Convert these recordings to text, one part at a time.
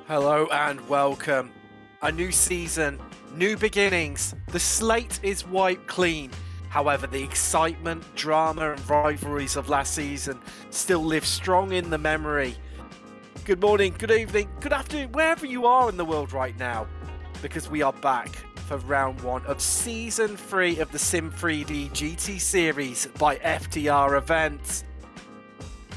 Hello and welcome. A new season, new beginnings. The slate is wiped clean. However, the excitement, drama and rivalries of last season still live strong in the memory. Good morning, good evening, good afternoon, wherever you are in the world right now, because we are back for round one of season 3 of the Sim 3D GT series by FTR Events.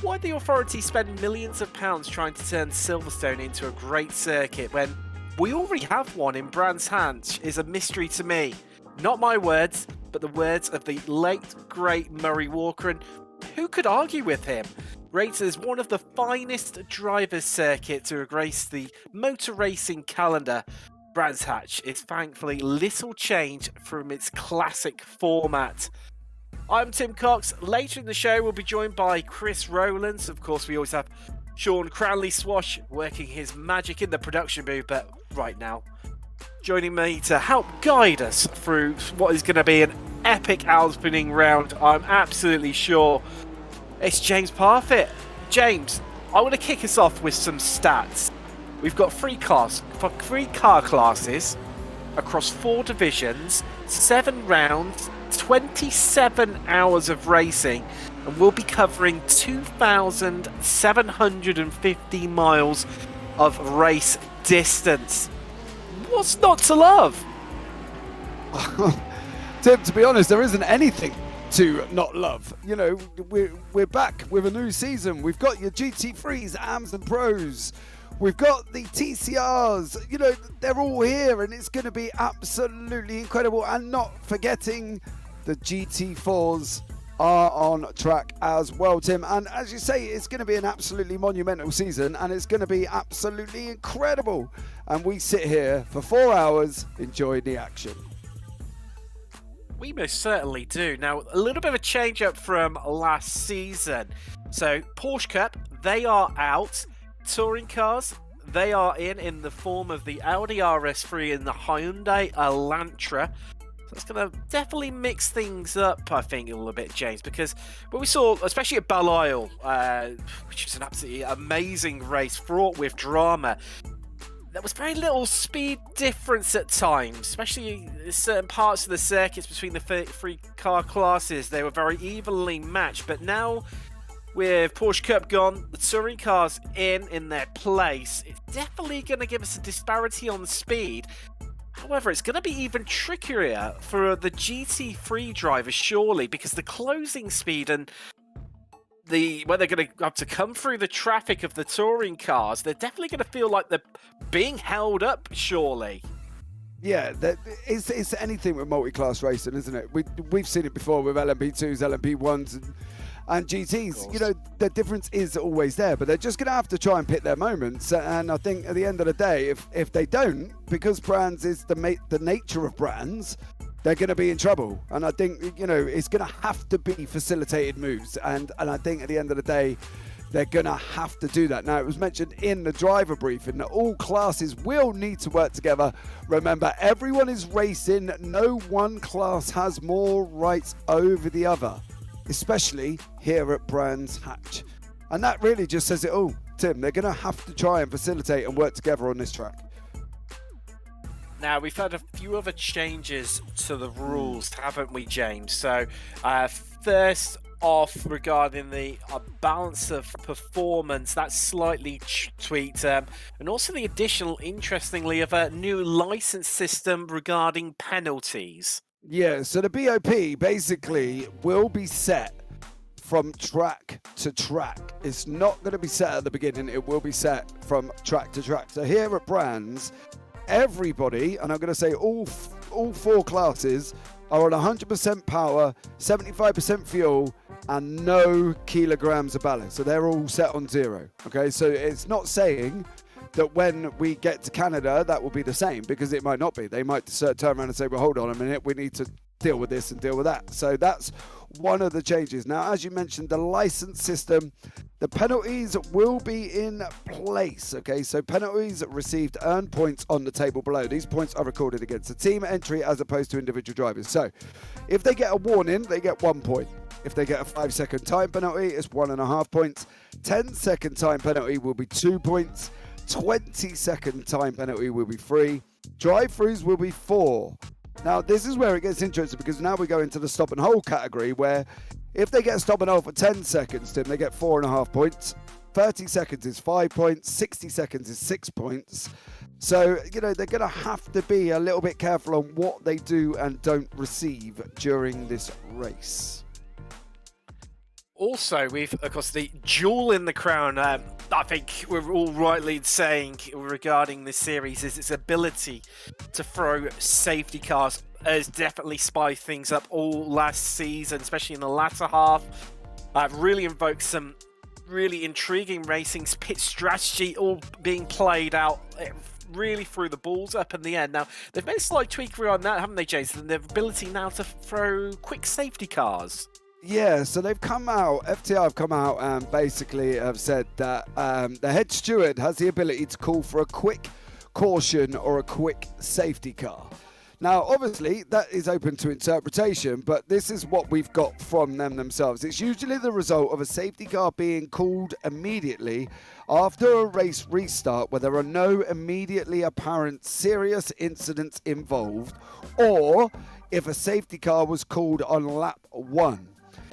Why the authorities spend millions of pounds trying to turn Silverstone into a great circuit when we already have one in Brands Hatch is a mystery to me. Not my words, but the words of the late, great Murray Walker, and who could argue with him? Rated as one of the finest drivers circuit to grace the motor racing calendar, Brands Hatch is thankfully little change from its classic format. I'm Tim Cox. Later in the show, we'll be joined by Chris Rowlands. Of course, we always have Sean Cranley-Swash working his magic in the production booth, but right now, joining me to help guide us through what is going to be an epic opening round, I'm absolutely sure, it's James Parfitt. James, I want to kick us off with some stats. We've got three car classes across 4 divisions, 7 rounds, 27 hours of racing, and we'll be covering 2,750 miles of race distance. What's not to love? Tim, to be honest, there isn't anything to not love. You know, we're back with a new season. We've got your GT3s, AMs and Pros. We've got the TCRs. You know, they're all here, and it's going to be absolutely incredible. And not forgetting, the GT4s are on track as well, Tim. And as you say, it's going to be an absolutely monumental season, and it's going to be absolutely incredible. And we sit here for 4 hours enjoying the action. We most certainly do. Now, a little bit of a change up from last season. So, Porsche Cup, they are out. Touring cars, they are in the form of the Audi RS3 and the Hyundai Elantra. So it's going to definitely mix things up, I think, a little bit, James, because what we saw, especially at Belle Isle, which was an absolutely amazing race fraught with drama, there was very little speed difference at times, especially in certain parts of the circuits between the 3 car classes. They were very evenly matched, but now with Porsche Cup gone, the touring cars in their place, it's definitely going to give us a disparity on speed. However, it's going to be even trickier for the GT3 drivers, surely, because the closing speed and where they're going to have to come through the traffic of the touring cars, they're definitely going to feel like they're being held up, surely. Yeah, it's anything with multi-class racing, isn't it? We've seen it before with LMP2s, LMP1s, and GTs. You know, the difference is always there, but they're just going to have to try and pick their moments. And I think at the end of the day, if they don't, because Brands is the nature of Brands, they're going to be in trouble. And I think, you know, it's going to have to be facilitated moves. And I think at the end of the day, they're going to have to do that. Now, it was mentioned in the driver briefing that all classes will need to work together. Remember, everyone is racing. No one class has more rights over the other, especially here at Brands Hatch. And that really just says it all. Tim, they're going to have to try and facilitate and work together on this track. Now, we've had a few other changes to the rules, haven't we, James? So, first off, regarding the balance of performance, that's slightly tweaked. And also the additional, interestingly, of a new license system regarding penalties. Yeah, so the BOP basically will be set from track to track. It's not going to be set at the beginning, it will be set from track to track. So here at Brands, everybody, and I'm going to say all 4 classes, are on 100% power, 75% fuel, and no kilograms of ballast. So they're all set on 0. Okay, so it's not saying that when we get to Canada, that will be the same, because it might not be. They might turn around and say, well, hold on a minute, we need to deal with this and deal with that. So that's one of the changes. Now, as you mentioned, the license system, the penalties will be in place. Okay, so penalties received earn points on the table below. These points are recorded against the team entry as opposed to individual drivers. So if they get a warning, they get 1 point. If they get a 5-second time penalty, it's 1.5 points. 10-second time penalty will be 2 points. 20-second time penalty will be 3. Drive-throughs will be 4. Now, this is where it gets interesting because now we go into the stop and hold category where if they get a stop and hold for 10 seconds, Tim, they get 4.5 points. 30 seconds is 5 points. 60 seconds is 6 points. So, you know, they're going to have to be a little bit careful on what they do and don't receive during this race. Also, we've, of course, the jewel in the crown, I think we're all rightly saying regarding this series, is its ability to throw safety cars has definitely spiced things up all last season, especially in the latter half. Really invoked some really intriguing racing, pit strategy, all being played out. It really threw the balls up in the end. Now, they've made a slight tweak on that, haven't they, Jason? Their ability now to throw quick safety cars. Yeah, so they've come out, FTR have come out and basically have said that the head steward has the ability to call for a quick caution or a quick safety car. Now, obviously, that is open to interpretation, but this is what we've got from them themselves. It's usually the result of a safety car being called immediately after a race restart where there are no immediately apparent serious incidents involved, or if a safety car was called on lap 1.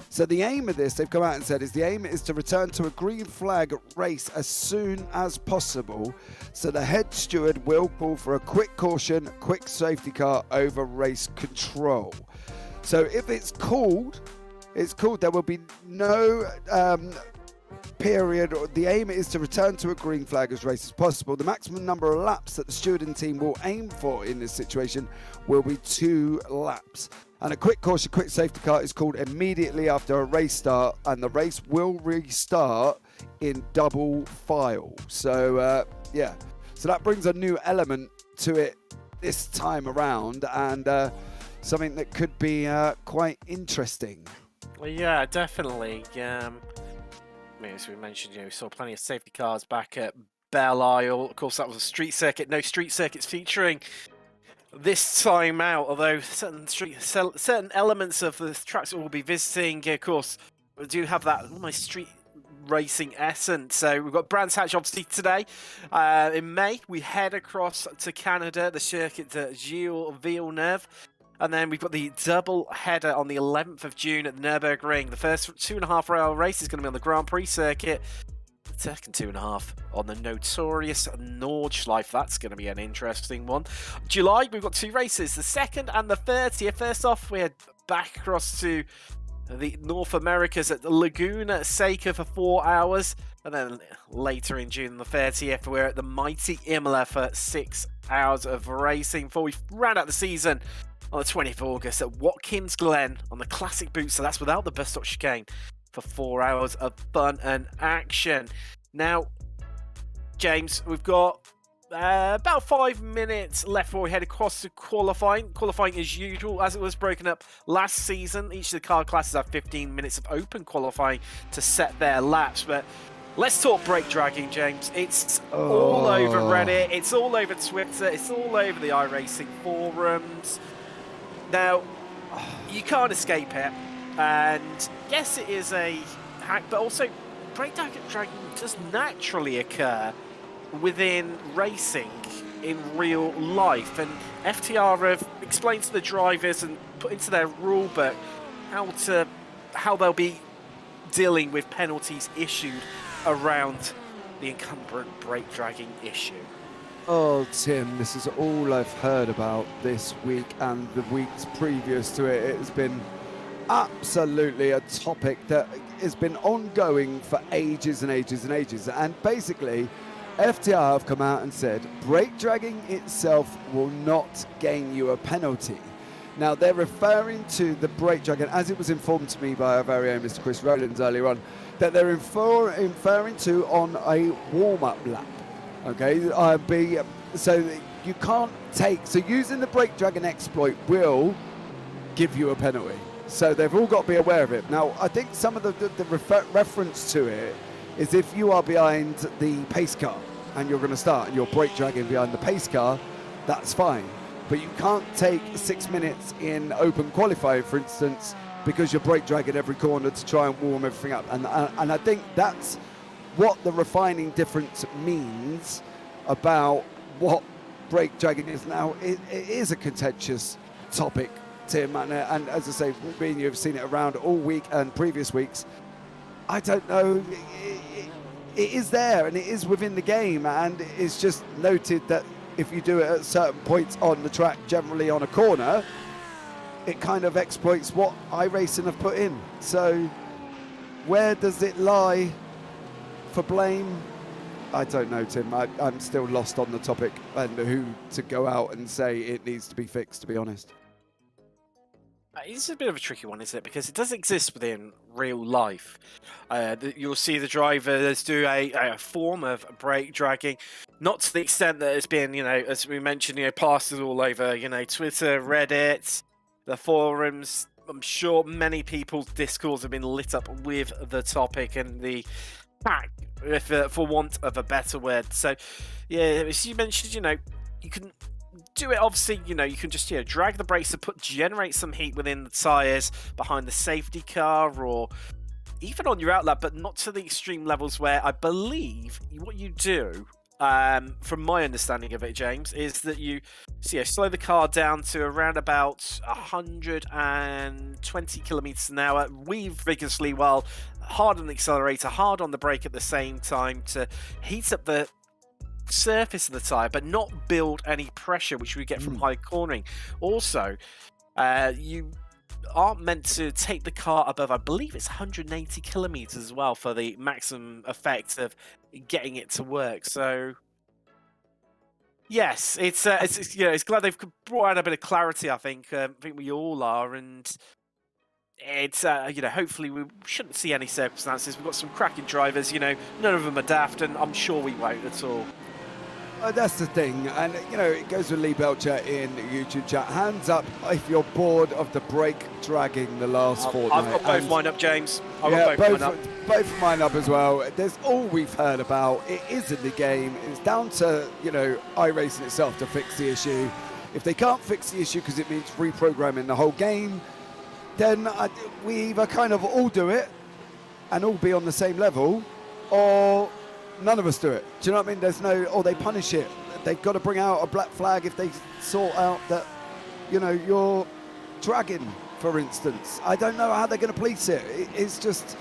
So the aim of this, they've come out and said, is the aim is to return to a green flag race as soon as possible. So the head steward will call for a quick caution, quick safety car over race control. So if it's called, there will be no period. The aim is to return to a green flag as race as possible. The maximum number of laps that the stewarding team will aim for in this situation will be 2 laps. And a quick caution, quick safety car is called immediately after a race start, and the race will restart in double file. So, yeah. So that brings a new element to it this time around, and something that could be quite interesting. Well, yeah, definitely. As we mentioned, we saw plenty of safety cars back at Belle Isle. Of course, that was a street circuit. No street circuits featuring this time out, although certain elements of the tracks that we'll be visiting, of course, do have that almost street racing essence. So we've got Brands Hatch obviously today. In May, we head across to Canada, the circuit to Gilles Villeneuve. And then we've got the double header on the 11th of June at the Nürburgring. The first 2.5-hour race is going to be on the Grand Prix circuit. Second 2.5 on the notorious Nordschleife. That's going to be an interesting one. July, we've got 2 races, the 2nd and the 30th. First off, we head back across to the North Americas at Laguna Seca for 4 hours. And then later in June, the 30th, we're at the mighty Imola for 6 hours of racing before we round out the season on the 20th of August at Watkins Glen on the classic boot. So that's without the bus stop chicane, for 4 hours of fun and action. Now, James, we've got about 5 minutes left before we head across to qualifying. Qualifying as usual, as it was broken up last season. Each of the car classes have 15 minutes of open qualifying to set their laps. But let's talk brake dragging, James. It's all over Reddit. It's all over Twitter. It's all over the iRacing forums. Now, you can't escape it. And yes, it is a hack, but also brake dragging does naturally occur within racing in real life. And FTR have explained to the drivers and put into their rule book how they'll be dealing with penalties issued around the incumbent brake dragging issue. Oh, Tim, this is all I've heard about this week and the weeks previous to it. It has been absolutely a topic that has been ongoing for ages and ages and ages. And basically, FTR have come out and said brake dragging itself will not gain you a penalty. Now, they're referring to the brake dragging, as it was informed to me by our very own Mr. Chris Rowlands earlier on, that they're inferring to on a warm-up lap. Okay, so you can't take, so using the brake dragging exploit will give you a penalty. So they've all got to be aware of it. Now, I think some of the reference to it is if you are behind the pace car and you're going to start and you're brake dragging behind the pace car, that's fine. But you can't take 6 minutes in open qualifying, for instance, because you're brake dragging every corner to try and warm everything up. And I think that's what the refining difference means about what brake dragging is now. It is a contentious topic, Tim, and as I say, me and you have seen it around all week and previous weeks. I don't know. It is there, and it is within the game, and it's just noted that if you do it at certain points on the track, generally on a corner, it kind of exploits what iRacing have put in. So where does it lie for blame? I don't know, Tim. I'm still lost on the topic and who to go out and say it needs to be fixed, to be honest. It's a bit of a tricky one, isn't it? Because it does exist within real life. You'll see the drivers do a form of brake dragging, not to the extent that it's been, as we mentioned, plastered all over, Twitter, Reddit, the forums. I'm sure many people's discords have been lit up with the topic and the fact, for want of a better word. So, yeah, as you mentioned, you can do it. Obviously, you can just drag the brakes to generate some heat within the tires behind the safety car or even on your outlap, but not to the extreme levels where I believe what you do, from my understanding of it, James, is that you slow the car down to around about 120 kilometers an hour, weave vigorously while hard on the accelerator, hard on the brake at the same time to heat up the surface of the tire but not build any pressure, which we get from high cornering. Also, you aren't meant to take the car above, I believe it's 180 kilometers as well, for the maximum effect of getting it to work. So yes, it's glad they've brought out a bit of clarity. I think we all are, and it's hopefully we shouldn't see any circumstances. We've got some cracking drivers, none of them are daft, and I'm sure we won't at all. That's the thing, and it goes with Lee Belcher in the YouTube chat. Hands up if you're bored of the brake dragging the last fortnight. I've got both mine up, James. Both of mine up as well. There's all we've heard about. It is in the game. It's down to iRacing itself to fix the issue. If they can't fix the issue because it means reprogramming the whole game, then we either kind of all do it and all be on the same level, or none of us do it. Do you know what I mean? Or they punish it. They've got to bring out a black flag if they sort out that, you're dragging, for instance. I don't know how they're going to police it. It's just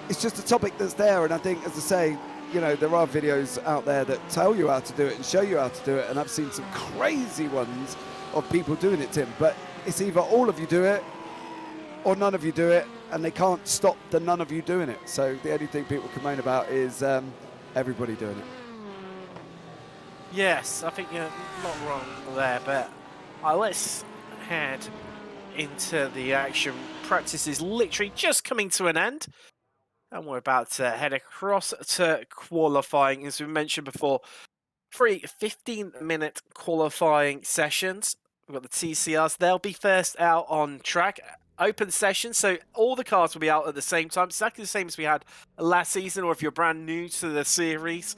a topic that's there. And I think, as I say, there are videos out there that tell you how to do it and show you how to do it. And I've seen some crazy ones of people doing it, Tim. But it's either all of you do it or none of you do it, and they can't stop the none of you doing it. So the only thing people complain about is everybody doing it. Yes, I think you're not wrong there, but let's head into the action. Practice is literally just coming to an end, and we're about to head across to qualifying. As we mentioned before, 3 15-minute qualifying sessions. We've got the TCRs. They'll be first out on track. Open session, so all the cars will be out at the same time, exactly the same as we had last season, or if you're brand new to the series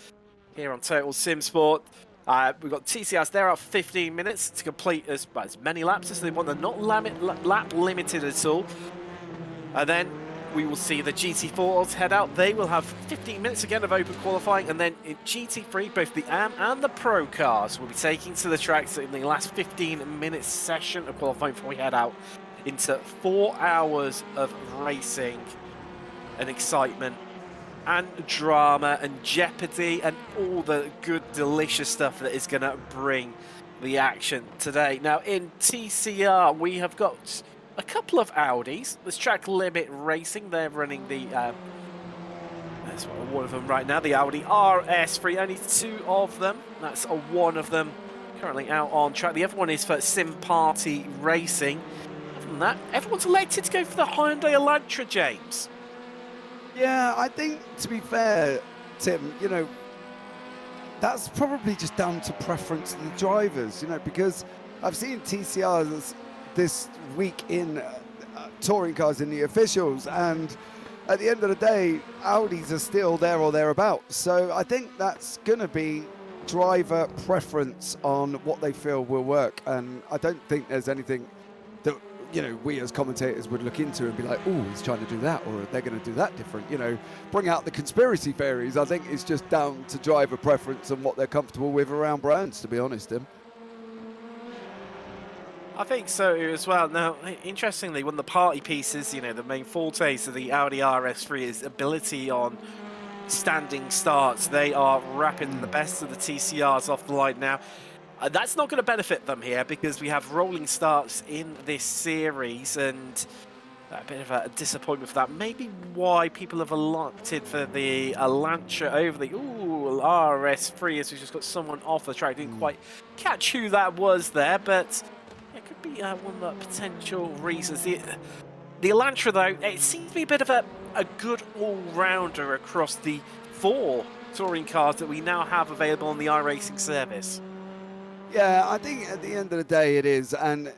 here on Total Sim Sport. We've got TCRs, they're out 15 minutes to complete as many laps as they want. They're not lap limited at all. And then we will see the GT4s head out. They will have 15 minutes again of open qualifying, and then in GT3, both the AM and the Pro cars will be taking to the tracks in the last 15-minute session of qualifying before we head out into 4 hours of racing and excitement and drama and jeopardy and all the good, delicious stuff that is going to bring the action today. Now, in TCR, we have got a couple of Audis. There's Track Limit Racing. They're running the... that's one of them right now, the Audi RS3. Only 2 of them. That's one of them currently out on track. The other one is for Sim Party Racing. That everyone's elected to go for the Hyundai Elantra, James. Yeah, I think, to be fair, Tim, that's probably just down to preference of the drivers, because I've seen TCRs this week in touring cars in the officials, and at the end of the day, Audis are still there or thereabouts. So I think that's going to be driver preference on what they feel will work, and I don't think there's anything that you know, we as commentators would look into and be like, oh, he's trying to do that, or they're going to do that different, you know, bring out the conspiracy theories. I think it's just down to driver preference and what they're comfortable with around brands, to be honest, Tim. I think so as well. Now, interestingly, one of the party pieces, you know, the main fortes of the Audi RS3 is ability on standing starts. They are rapid, the best of the TCRs off the line now. That's not going to benefit them here because we have rolling starts in this series, and a bit of a disappointment for that. Maybe why people have elected for the Elantra over the RS3, as we just got someone off the track. Didn't quite catch who that was there, but it could be one of the potential reasons. The Elantra, though, it seems to be a bit of a good all-rounder across the 4 touring cars that we now have available on the iRacing service. Yeah, I think at the end of the day it is, and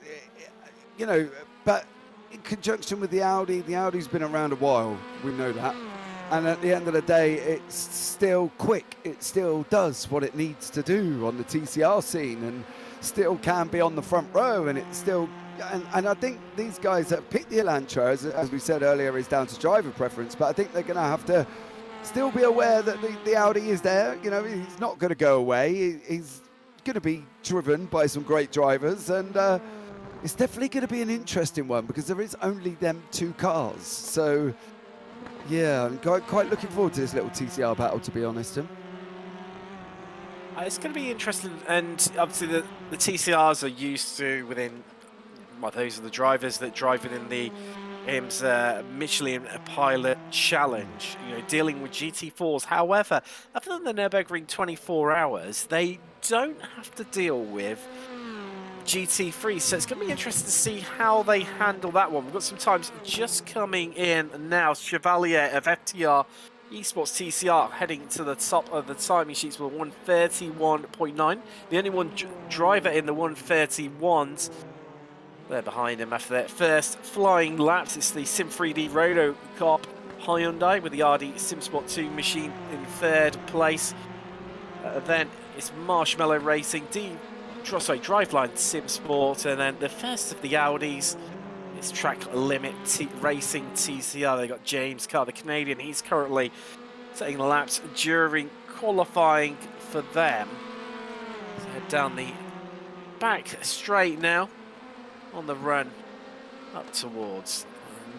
you know, but in conjunction with the Audi's been around a while, we know that, and at the end of the day it's still quick, it still does what it needs to do on the TCR scene, and still can be on the front row, and it's still, and I think these guys that picked the Elantra, as we said earlier, is down to driver preference, but I think they're going to have to still be aware that the Audi is there. You know, he's not going to go away. He's going to be driven by some great drivers, and it's definitely going to be an interesting one because there is only them 2 cars. So yeah, I'm quite looking forward to this little TCR battle, to be honest, Tim. It's going to be interesting, and obviously the TCRs are used to within, well, those are the drivers that drive within the IMS Michelin Pilot Challenge, you know, dealing with GT4s. However, other than the Nürburgring 24 hours, they don't have to deal with GT3, so it's going to be interesting to see how they handle that one. We've got some times just coming in now. Chevalier of FTR eSports TCR heading to the top of the timing sheets with 131.9. The only one driver in the 131s. They're behind him after that first flying laps. It's the Sim3D Roto Corp Hyundai with the RD SimSport 2 machine in 3rd place. Then it's Marshmallow Racing, Driveline SimSport, and then the first of the Audis is Track Limit Racing TCR. They got James Carr, the Canadian. He's currently setting the laps during qualifying for them. So head down the back straight now on the run up towards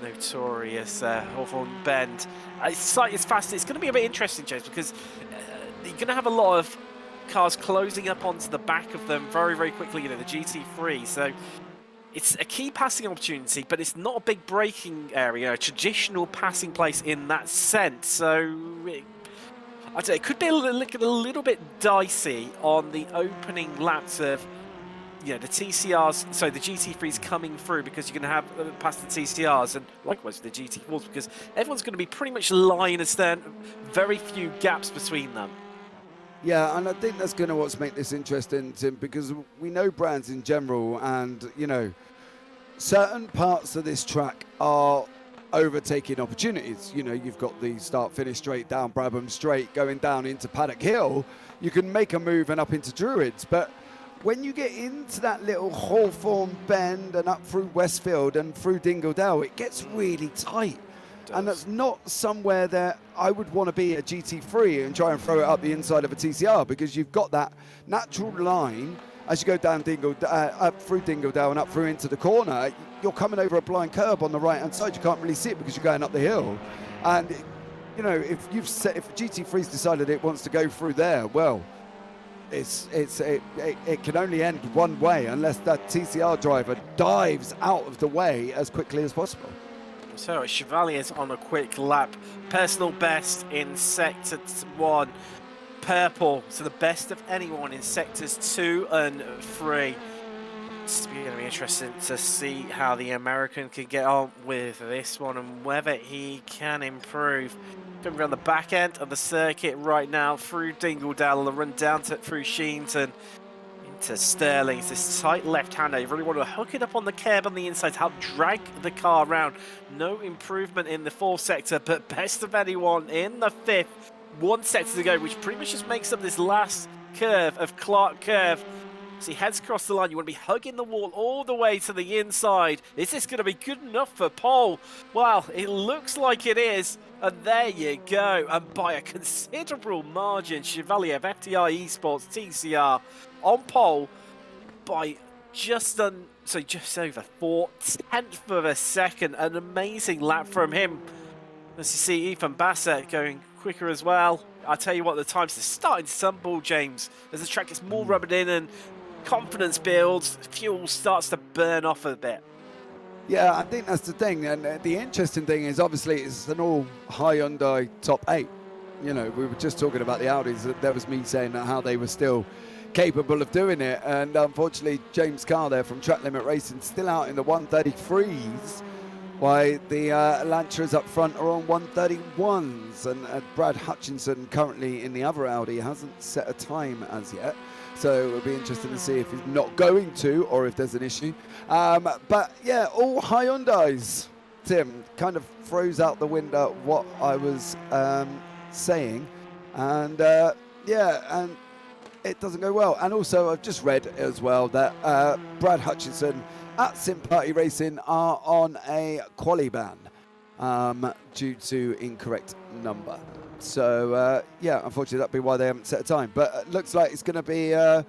notorious Hawthorne Bend. It's fast. It's going to be a bit interesting, James, because you're going to have a lot of cars closing up onto the back of them very, very quickly, you know, the GT3. So it's a key passing opportunity, but it's not a big braking area, a traditional passing place in that sense. So I'd say it could be a little bit dicey on the opening laps of, you know, the TCRs, so the GT3s coming through, because you're going to have past the TCRs, and likewise the GT4s, because everyone's going to be pretty much line astern, very few gaps between them. Yeah, and I think that's going to what's make this interesting, Tim, because we know brands in general, and, you know, certain parts of this track are overtaking opportunities. You know, you've got the start-finish straight down Brabham Straight, going down into Paddock Hill. You can make a move and up into Druids, but when you get into that little Hawthorne Bend and up through Westfield and through Dingledale, it gets really tight. And that's not somewhere that I would want to be a GT3 and try and throw it up the inside of a TCR, because you've got that natural line as you go down up through Dingledale and up through into the corner. You're coming over a blind curb on the right-hand side. You can't really see it because you're going up the hill. And, you know, if GT3's decided it wants to go through there, well, it can only end one way unless that TCR driver dives out of the way as quickly as possible. So Chevalier's on a quick lap. Personal best in Sector 1. Purple, so the best of anyone in Sectors 2 and 3. It's going to be interesting to see how the American can get on with this one and whether he can improve. Coming around the back end of the circuit right now through Dingledale, the run down through Sheenton into Sterling. It's this tight left-hander. You really want to hook it up on the curb on the inside to help drag the car around. No improvement in the 4th sector, but best of anyone in the 5th. 1 sector to go, which pretty much just makes up this last curve of Clark Curve. As he heads across the line, you want to be hugging the wall all the way to the inside. Is this going to be good enough for Pole? Well, it looks like it is. And there you go. And by a considerable margin, Chevalier of FTR Esports TCR on pole by just over 0.4 of a second. An amazing lap from him. As you see, Ethan Bassett going quicker as well. I tell you what, the times are starting to tumble, James. As the track gets more rubbing in and confidence builds, fuel starts to burn off a bit. Yeah, I think that's the thing. And the interesting thing is, obviously, it's an all Hyundai top 8. You know, we were just talking about the Audis. That was me saying how they were still capable of doing it. And unfortunately, James Carr there from Track Limit Racing still out in the 133s. While the Lantras up front are on 131s, and Brad Hutchinson currently in the other Audi hasn't set a time as yet, so it'll be interesting to see if he's not going to or if there's an issue. But yeah, all Hyundais, Tim, kind of throws out the window what I was saying, and yeah, and it doesn't go well. And also I've just read as well that Brad Hutchinson at Sim Party Racing are on a quali ban due to incorrect number. So, yeah, unfortunately, that'd be why they haven't set a time. But it looks like it's going to be a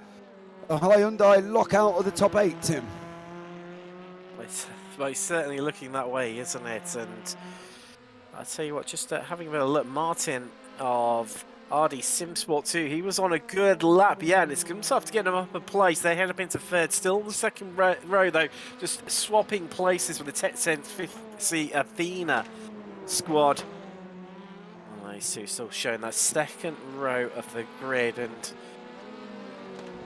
Hyundai lockout of the top 8, Tim. It's certainly looking that way, isn't it? And I tell you what, just having a bit of a look, Martin of RD Simsport 2, he was on a good lap, yeah, and it's tough to get him up in place. They head up into third, still in the second row though, just swapping places with the Tetsen 50 Athena squad. Well, these two still showing that second row of the grid, and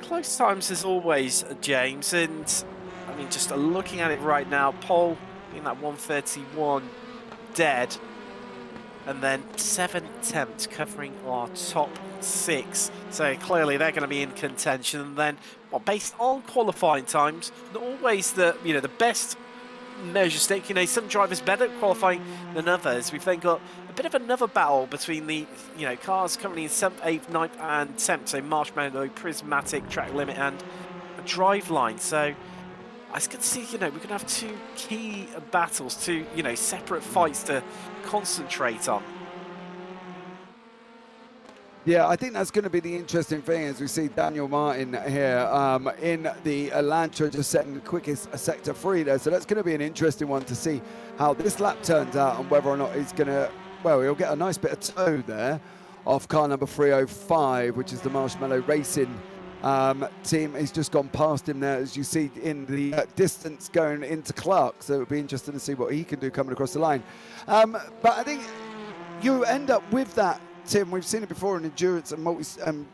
close times as always, James. And I mean, just looking at it right now, pole being that 131 dead. And then 7 attempts covering our top 6. So clearly they're going to be in contention. And then, well, based on qualifying times, not always the the best measure stick. Some drivers better at qualifying than others. We've then got a bit of another battle between the cars currently in 7th, 8th, 9th, and 10th. So Marshmallow, Prismatic, Track Limit, and a Driveline. So I was going to see, we're going to have 2 key battles, 2, separate fights to concentrate on. Yeah, I think that's going to be the interesting thing as we see Daniel Martin here in the Elantra just setting the quickest sector 3 there. So that's going to be an interesting one to see how this lap turns out and whether or not he's going to, well, he'll get a nice bit of toe there off car number 305, which is the Marshmallow Racing team. He's just gone past him there, as you see in the distance going into Clark. So it'll be interesting to see what he can do coming across the line. But I think you end up with that, Tim. We've seen it before in endurance and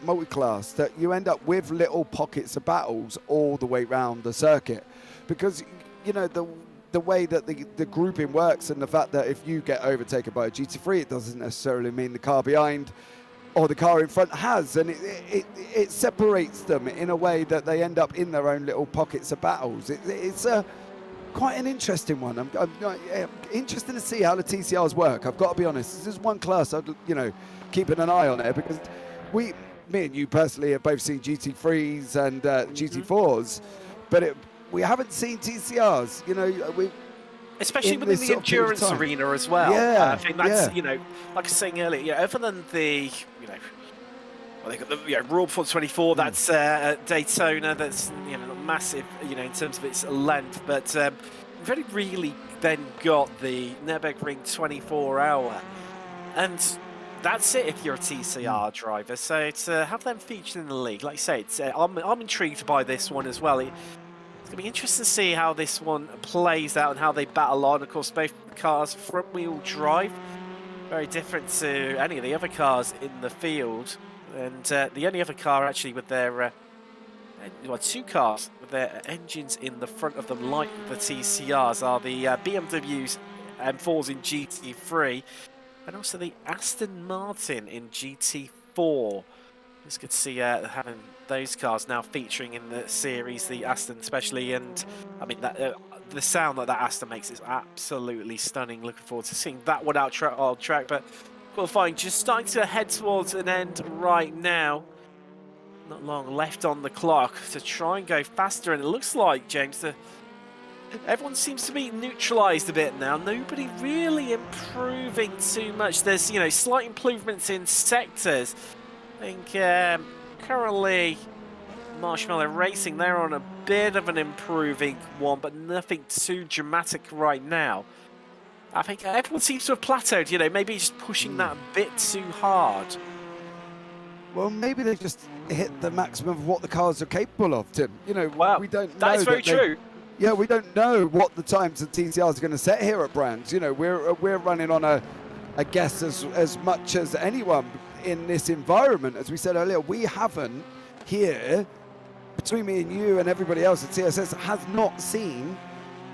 multi-class, that you end up with little pockets of battles all the way around the circuit, because the way that the grouping works, and the fact that if you get overtaken by a GT3, it doesn't necessarily mean the car behind or the car in front has, and it separates them in a way that they end up in their own little pockets of battles. It's quite an interesting one. I'm interested to see how the TCRs work. I've got to be honest. This is one class I'd keeping an eye on it, because me and you personally have both seen GT3s and GT4s, but we haven't seen TCRs. Especially within the endurance arena as well. Yeah, I think that's, like I was saying earlier, other than the, well, they've got the Royal Performance 24, that's Daytona, that's, not massive, in terms of its length, but very really then got the Nürburgring 24-hour. And that's it if you're a TCR driver. So to have them featured in the league, like you say, I'm intrigued by this one as well. It's going to be interesting to see how this one plays out and how they battle on. Of course, both cars front-wheel drive, very different to any of the other cars in the field. And the only other car actually with their, 2 cars with their engines in the front of them, like the TCRs, are the BMWs M4s in GT3 and also the Aston Martin in GT4. It's good to see having those cars now featuring in the series, the Aston especially, and I mean that the sound that Aston makes is absolutely stunning. Looking forward to seeing that one out on track. But qualifying just starting to head towards an end right now. not long left on the clock to try and go faster, and it looks like, James, everyone seems to be neutralised a bit now. Nobody really improving too much. There's, you know, slight improvements in sectors. I think currently Marshmallow Racing, they're on a bit of an improving one, but nothing too dramatic right now. I think everyone seems to have plateaued, you know, maybe just pushing that a bit too hard. Well, maybe they just hit the maximum of what the cars are capable of, Tim. You know, well, we don't know. That is very true. Yeah, we don't know what the times that TCRs are going to set here at Brands. You know, we're running on a guess as much as anyone in this environment. As we said earlier, we haven't here, between me and you and everybody else at CSS, has not seen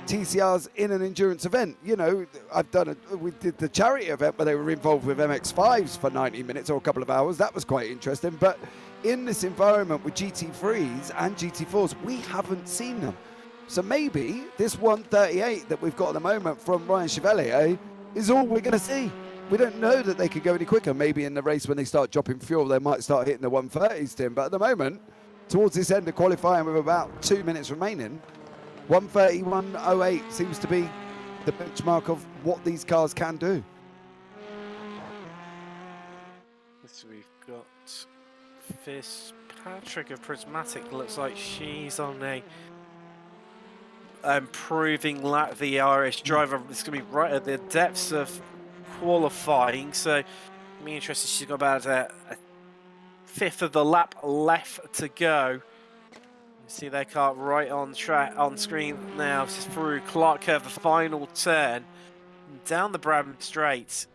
TCRs in an endurance event. You know, we did the charity event where they were involved with MX5s for 90 minutes or a couple of hours. That was quite interesting. But in this environment with GT3s and GT4s, we haven't seen them. So maybe this 138 that we've got at the moment from Ryan Chevalier is all we're going to see. We don't know that they could go any quicker. Maybe in the race when they start dropping fuel, they might start hitting the 130s, Tim. But at the moment, towards this end of qualifying with about 2 minutes remaining, 1:31.08 seems to be the benchmark of what these cars can do. So we've got Fitzpatrick of Prismatic. Looks like she's on a improving lap. The Irish driver is going to be right at the depths of qualifying. So I'm interested. She's got about a fifth of the lap left to go. You see their car right on track on screen now. Just through Clark Curve, the final turn down the Bram Straight.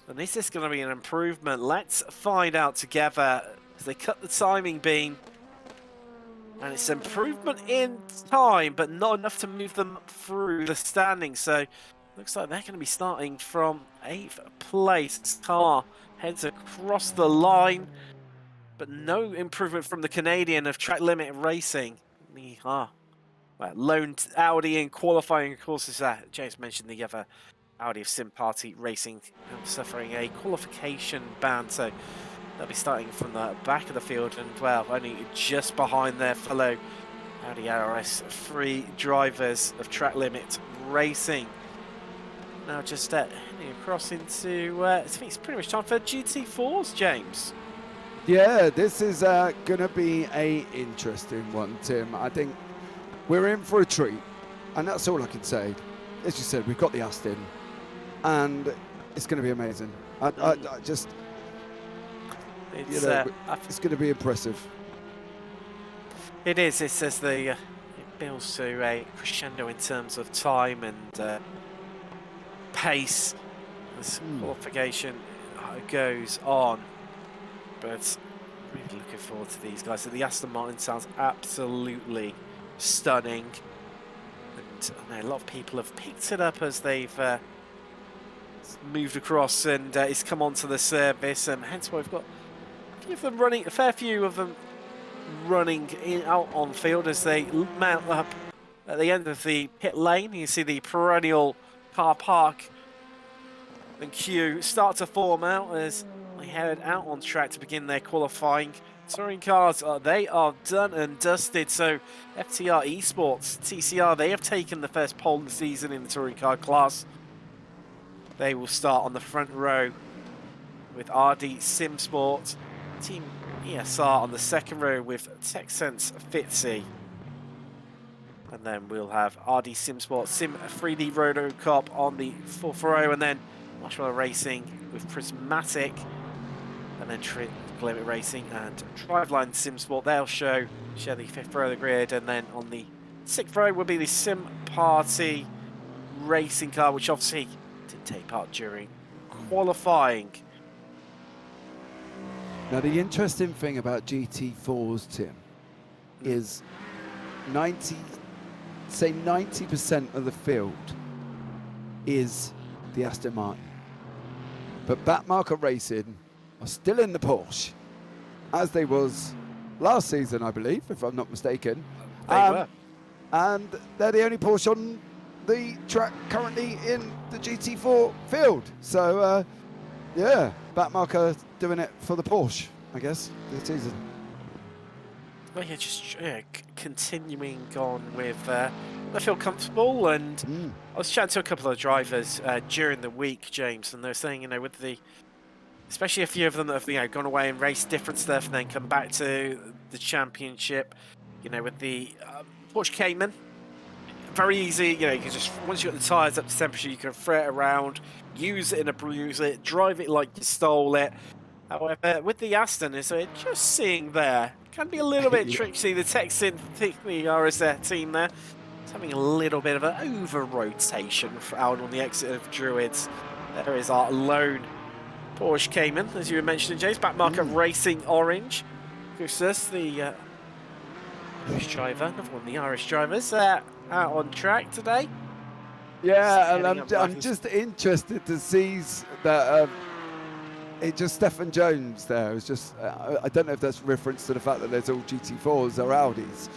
And this is going to be an improvement. Let's find out together as they cut the timing beam. And it's improvement in time, but not enough to move them through the standings. So looks like they're going to be starting from 8th place. Car heads across the line, but no improvement from the Canadian of Track Limit Racing. Well, lone Audi in qualifying, of course, as James mentioned, the other Audi of Sim Party Racing suffering a qualification ban. So they'll be starting from the back of the field and, well, only just behind their fellow Audi RS3 drivers of Track Limit Racing. Now just heading across into, I think it's pretty much time for GT4s, James. Yeah, this is going to be a interesting one, Tim. I think we're in for a treat, and that's all I can say. As you said, we've got the Aston, and it's going to be amazing. I just... It's, it's going to be impressive. It is. It says it builds to a crescendo in terms of time and pace as qualification goes on. But really looking forward to these guys. So the Aston Martin sounds absolutely stunning, and I know a lot of people have picked it up as they've moved across and it's come onto the service, and hence why we've got a fair few of them running out on field as they mount up at the end of the pit lane. You see the perennial car park and queue start to form out as they head out on track to begin their qualifying. Touring cars, they are done and dusted. So FTR Esports, TCR, they have taken the first pole of the season in the touring car class. They will start on the front row with RD SimSport. Team ESR on the second row with TechSense Fitzy. And then we'll have RD SimSport, Sim 3D Roto Cop on the fourth row, and then Marshmallow Racing with Prismatic, and then Limit Racing and Driveline SimSport. They'll share the fifth row of the grid, and then on the sixth row will be the Sim Party Racing car, which obviously did take part during qualifying. Now, the interesting thing about GT4s, Tim, is 90% of the field is the Aston Martin. But Backmarker Racing are still in the Porsche, as they was last season, I believe, if I'm not mistaken. They were. And they're the only Porsche on the track currently in the GT4 field. So, yeah, Backmarker doing it for the Porsche, I guess, this season. yeah, just continuing on with, I feel comfortable, and I was chatting to a couple of drivers during the week, James, and they're saying, with the, especially a few of them that have, gone away and raced different stuff and then come back to the championship, with the Porsche Cayman, very easy, you can just, once you got the tyres up to temperature, you can throw it around, use it in a bruise it, drive it like you stole it. However, with the Aston, is just seeing there, can be a little bit tricky. The Texan, particularly RS team there, is having a little bit of an over-rotation out on the exit of Druids. There is our lone Porsche Cayman, as you were mentioning, James, backmarker Racing Orange. Gussus, the Irish driver, another one of the Irish drivers, out on track today. Yeah, and I'm just interested to see that it's just Stephen Jones there. It's just, I don't know if that's reference to the fact that there's all GT4s or Audis.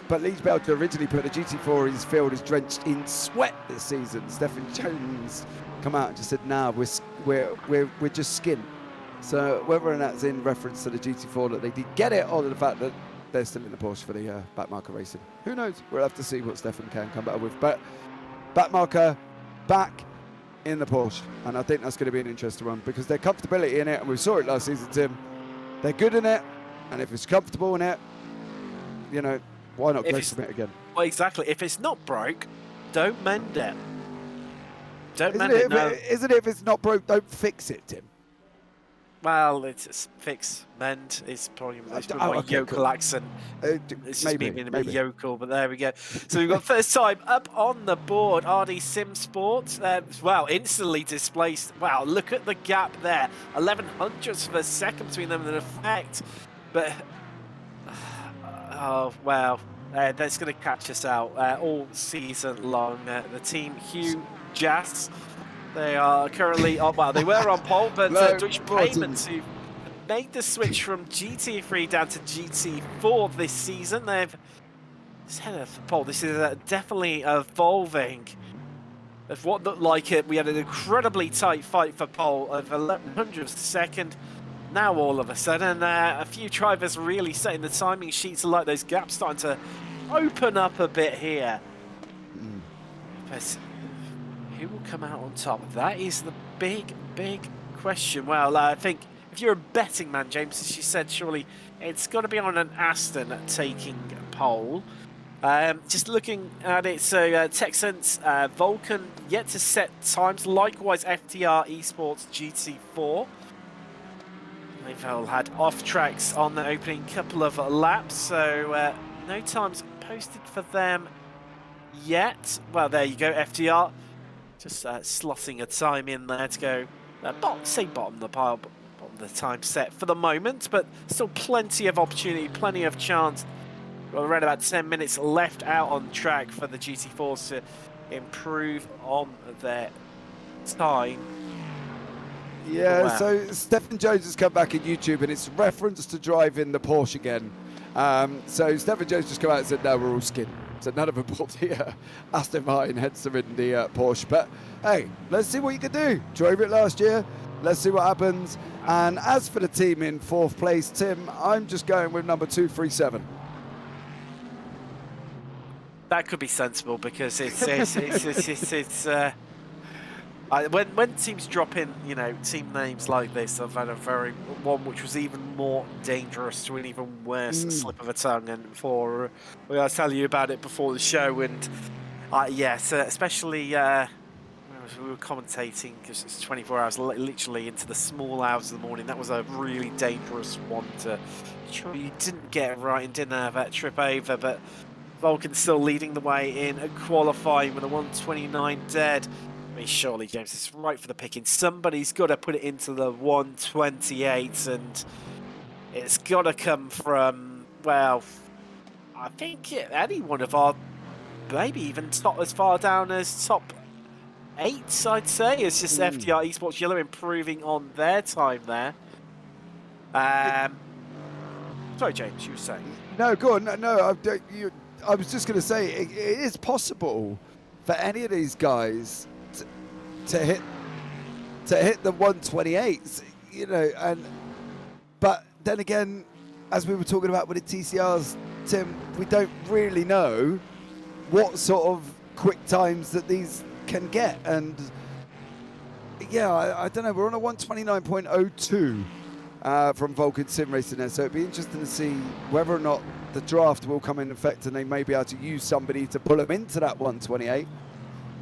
But Liege Belgium originally put a GT4 in his field is drenched in sweat this season. Stephen Jones come out and just said, "Nah, we're just skin." So whether or not that's in reference to the GT4 that they did get it, or the fact that they're still in the Porsche for the backmarker racing, who knows? We'll have to see what Stefan can come back with. But backmarker back in the Porsche, and I think that's going to be an interesting one because their comfortability in it, and we saw it last season, Tim. They're good in it, and if it's comfortable in it, why not go from it again? Well, exactly. If it's not broke, don't mend it. Isn't it if it's not broke, don't fix it, Tim? Well, it's fix, mend is probably my yokel accent. It's just me being a bit yokel, but there we go. So we've got first time up on the board, RD Sim Sport. Wow, instantly displaced. Wow, look at the gap there. 1100ths of a second between them in effect. But, oh, wow. That's going to catch us out all season long. The team Hugh Jas. They are currently on, well, they were on pole, but Deutsche Payments, who made the switch from GT3 down to GT4 this season, they've set up pole. This is definitely evolving. Of what looked like it, we had an incredibly tight fight for pole of 1100ths of a second. Now all of a sudden, a few drivers really setting the timing sheets like those gaps starting to open up a bit here. But who will come out on top? That is the big question. Well, I think if you're a betting man, James, as you said, surely it's got to be on an Aston taking pole. Just looking at it, so Texans, Vulcan yet to set times. Likewise, FTR Esports GT4. They've all had off tracks on the opening couple of laps, so no times posted for them yet. Well, there you go, FTR. Just slotting a time in there to go, bottom of the pile, bottom of the time set for the moment, but still plenty of opportunity, plenty of chance. Well, around about 10 minutes left out on track for the GT4s to improve on their time. Yeah, wow. So Stephen Jones has come back in YouTube, and it's reference to driving the Porsche again. So Stephen Jones just come out and said, no, we're all skin. So none of them bought the Aston Martin, hence they're in the Porsche. But hey, let's see what you can do. Drove it last year. Let's see what happens. And as for the team in fourth place, Tim, I'm just going with number 237. That could be sensible because when teams drop in, team names like this, I've had a one which was even more dangerous to an even worse slip of a tongue. And before I'll tell you about it before the show, and yes, especially we were commentating because it's 24 hours, literally into the small hours of the morning. That was a really dangerous one to try. You didn't get it right and didn't have that trip over, but Vulcan still leading the way in qualifying with a 129 dead. I mean, surely, James, it's right for the picking. Somebody's got to put it into the 128, and it's got to come from, well, I think any one of our, maybe even top as far down as top 8, I'd say. It's just FTR Esports Yellow improving on their time there. Sorry, James, you were saying? No, go on. No, I was just going to say it is possible for any of these guys to hit the 128s, but then again, as we were talking about with the TCRs, Tim, we don't really know what sort of quick times that these can get. And yeah, I don't know. We're on a 129.02 from Vulcan Sim Racing there. So it'd be interesting to see whether or not the draft will come in effect and they may be able to use somebody to pull them into that 128,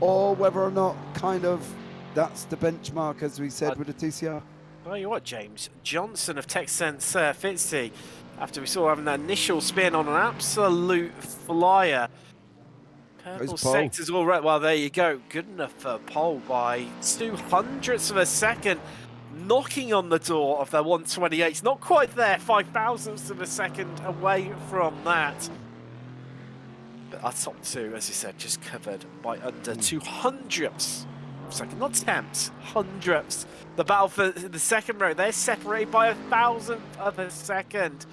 or whether or not kind of that's the benchmark, as we said, with the TCR. Tell you what, James Johnson of TechSense Fitzy, after we saw having that initial spin on an absolute flyer. Purple sector's all right. Well, there you go. Good enough for pole by 200ths of a second, knocking on the door of their 128. Not quite there, 5,000ths of a second away from that. But our top two, as you said, just covered by under 200ths of a second. Not tenths, hundredths. The battle for the second row, they're separated by 1,000th of a second.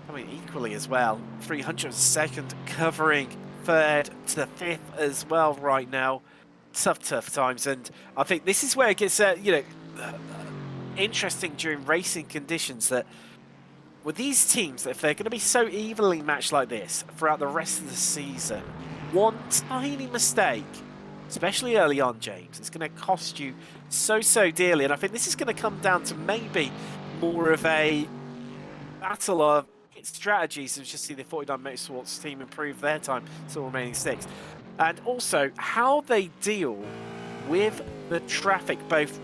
I mean, equally as well, 300th of a second covering third to fifth as well right now. Tough times, and I think this is where it gets interesting during racing conditions, that with these teams, if they're going to be so evenly matched like this throughout the rest of the season, one tiny mistake, especially early on, James, it's going to cost you so dearly. And I think this is going to come down to maybe more of a battle of strategies. As just see the 49 Motorsports team improve their time, still remaining sixth, and also how they deal with the traffic, both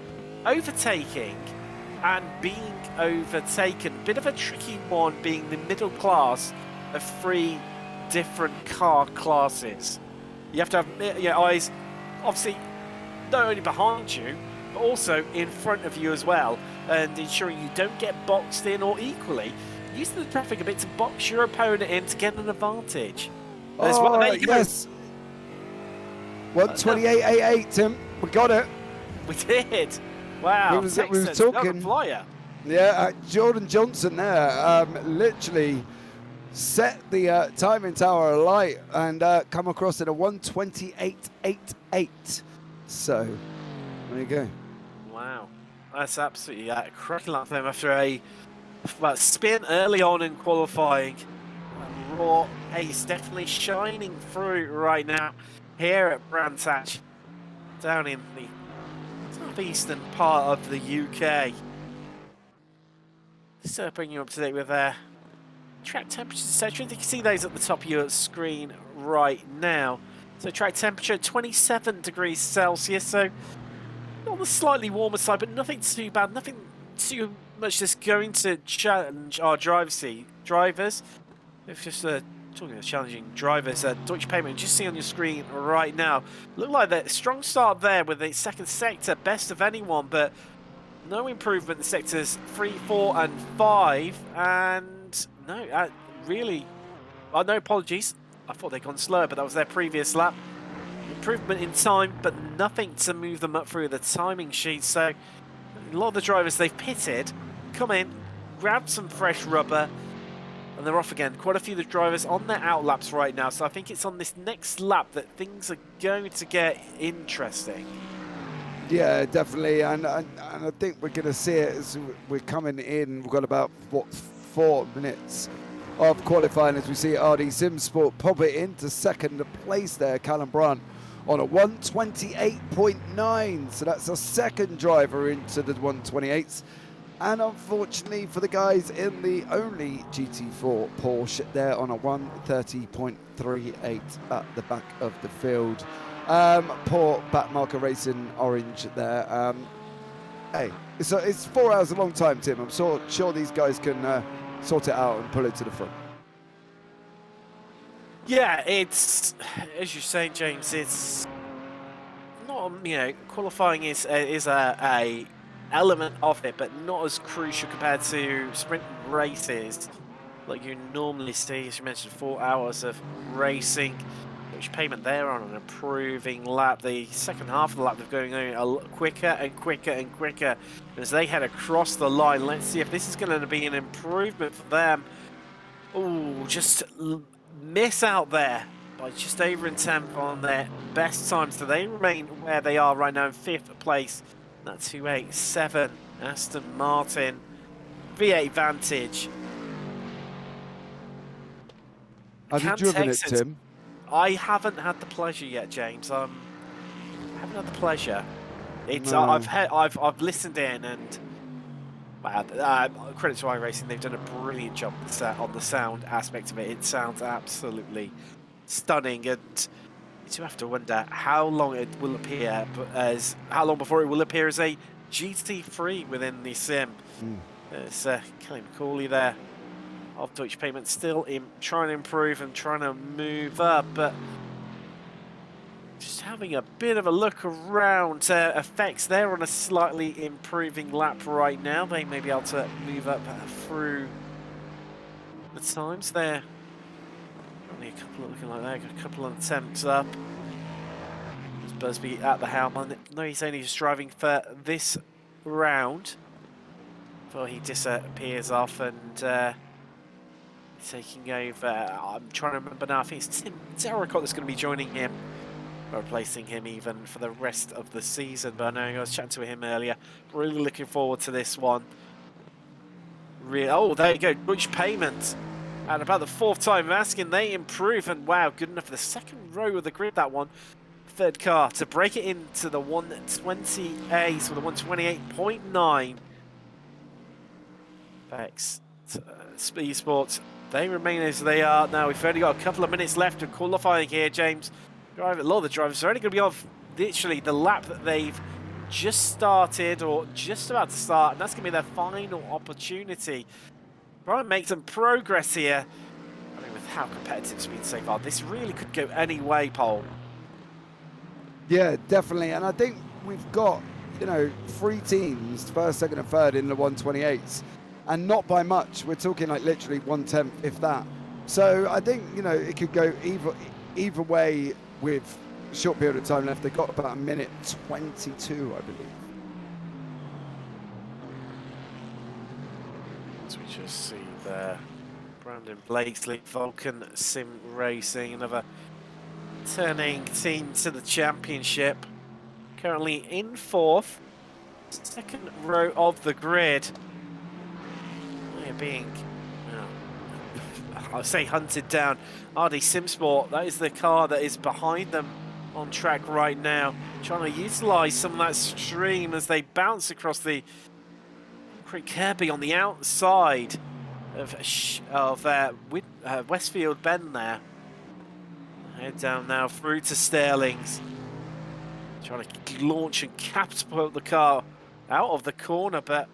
overtaking and being overtaken. Bit of a tricky one, being the middle class of 3 different car classes. You have to have your eyes, obviously, not only behind you, but also in front of you as well, and ensuring you don't get boxed in, or equally using the traffic a bit to box your opponent in to get an advantage. As well. There you go. Yes. 128.88, Tim. We got it. We did. Wow. We was talking. Flyer. Yeah, Jordan Johnson there literally set the timing tower alight and come across at a 128.88. So, there you go. Wow. That's absolutely cracking like them after a spin early on in qualifying. Raw ace definitely shining through right now here at Brands Hatch, down in the southeastern part of the UK. So bringing you up to date with track temperatures, etc. You can see those at the top of your screen right now. So track temperature 27 degrees Celsius, so on the slightly warmer side, but nothing too bad, nothing too much that's going to challenge our drivers. If just talking of challenging drivers, Deutsche Payment, just see on your screen right now, look like that strong start there with the second sector, best of anyone, but no improvement in sectors 3, 4 and 5, and no, really, no apologies, I thought they'd gone slower, but that was their previous lap. Improvement in time, but nothing to move them up through the timing sheet. So a lot of the drivers, they've pitted, come in, grabbed some fresh rubber, and they're off again. Quite a few of the drivers on their out laps right now, so I think it's on this next lap that things are going to get interesting. Yeah, definitely, and I think we're going to see it as we're coming in. We've got about, 4 minutes of qualifying as we see RD Simsport pop it into second place there, Callum Brunt, on a 128.9, so that's a second driver into the 128s. And unfortunately for the guys in the only GT4 Porsche, they're on a 130.38 at the back of the field. Poor backmarker racing orange there. Hey, it's 4 hours a long time, Tim. I'm sure these guys can sort it out and pull it to the front. Yeah, it's, as you're saying, James, it's not, qualifying is a element of it, but not as crucial compared to sprint races like you normally see. As you mentioned, 4 hours of racing, which payment there on an improving lap. The second half of the lap, they're going a lot quicker and quicker and quicker as they head across the line. Let's see if this is going to be an improvement for them. Oh, just miss out there by just over in 10th on their best time, so they remain where they are right now in 5th place. That 287 Aston Martin V8 Vantage Have you driven it, Tim? I haven't had the pleasure yet, James. I haven't had the pleasure. It's No. I've listened in, and wow, credit to iRacing, they've done a brilliant job on the sound aspect of it. It sounds absolutely stunning, and you do have to wonder how long it will appear how long before it will appear as a GT3 within the sim. There's Kelly McCauley there of Deutsche Payment, still trying to improve and trying to move up, but just having a bit of a look around. Effects there on a slightly improving lap right now. They may be able to move up through the times there. Only a couple looking like that. Got a couple of attempts up. There's Busby at the helm. No, he's only just driving for this round before he disappears off and taking over. I'm trying to remember now. I think it's Tim Derricott that's going to be joining him, replacing him even for the rest of the season. But I know I was chatting to him earlier. Really looking forward to this one. Oh, there you go. Deutsche Payment. And about the fourth time asking, they improve. And wow, good enough for the second row of the grid, that one. Third car to break it into the 128, so the 128.9. Thanks. eSports, they remain as they are now. We've only got a couple of minutes left of qualifying here, James. A lot of the drivers are only going to be off literally the lap that they've just started or just about to start, and that's going to be their final opportunity. Try and make some progress here. I mean, with how competitive it's been so far, this really could go any way, Paul. Yeah, definitely. And I think we've got, you know, 3 teams, first, second, and third in the 128s, and not by much. We're talking like literally 1/10, if that. So I think, you know, it could go either way with a short period of time left. They've got about 1:22, I believe. As we just see there, Brandon Blakesley, Vulcan Sim Racing, another turning team to the championship. Currently in 4th, second row of the grid. They're being, I'll say, hunted down. RD Simsport, that is the car that is behind them on track right now, trying to utilise some of that stream as they bounce across the Creek Kirby on the outside of Westfield Bend there. Head down now through to Sterling's. Trying to launch and catapult the car out of the corner, but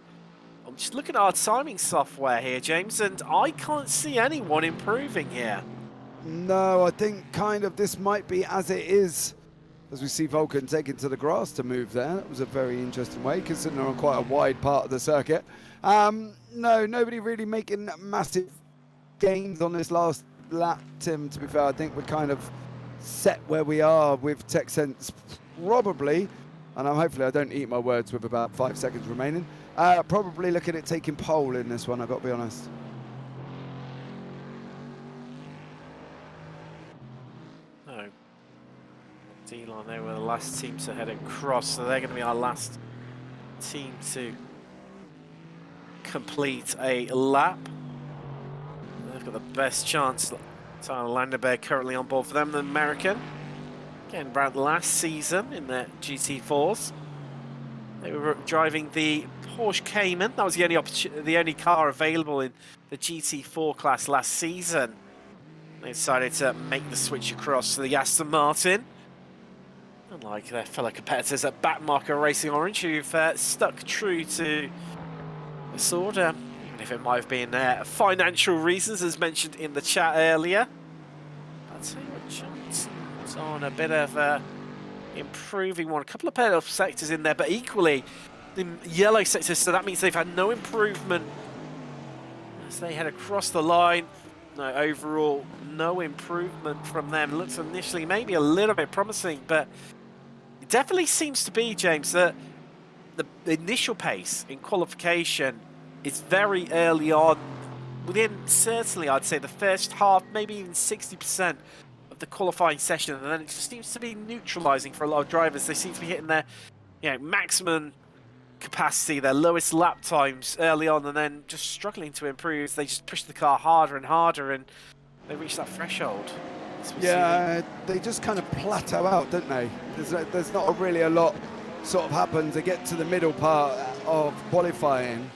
I'm just looking at our timing software here, James, and I can't see anyone improving here. No, I think kind of this might be as it is, as we see Vulcan taking to the grass to move there. That was a very interesting way, considering they're on quite a wide part of the circuit. No, nobody really making massive gains on this last lap, Tim, to be fair. I think we're kind of set where we are with TechSense probably, and hopefully I don't eat my words with about 5 seconds remaining. Probably looking at taking pole in this one, I've got to be honest. No. D-Line, they were the last team to head across, so they're going to be our last team to complete a lap. They've got the best chance. Tyler Landerberg currently on board for them, the American. Again, around last season in their GT4s. They were driving the Porsche Cayman. That was the only car available in the GT4 class last season. They decided to make the switch across to the Aston Martin. Unlike their fellow competitors at Backmarker Racing Orange, who've stuck true to the sword, even if it might have been financial reasons, as mentioned in the chat earlier. I'd say what Johnson's on a bit of a improving one. A couple of pedal sectors in there, but equally the yellow sectors, so that means they've had no improvement as they head across the line. No, overall, no improvement from them. It looks initially maybe a little bit promising, but it definitely seems to be, James, that the initial pace in qualification is very early on. Within, certainly, I'd say the first half, maybe even 60% of the qualifying session, and then it just seems to be neutralising for a lot of drivers. They seem to be hitting their, maximum capacity, their lowest lap times early on, and then just struggling to improve. They just push the car harder and harder, and they reach that threshold. Yeah, they just kind of plateau out, don't they? There's not really a lot sort of happens. They get to the middle part of qualifying.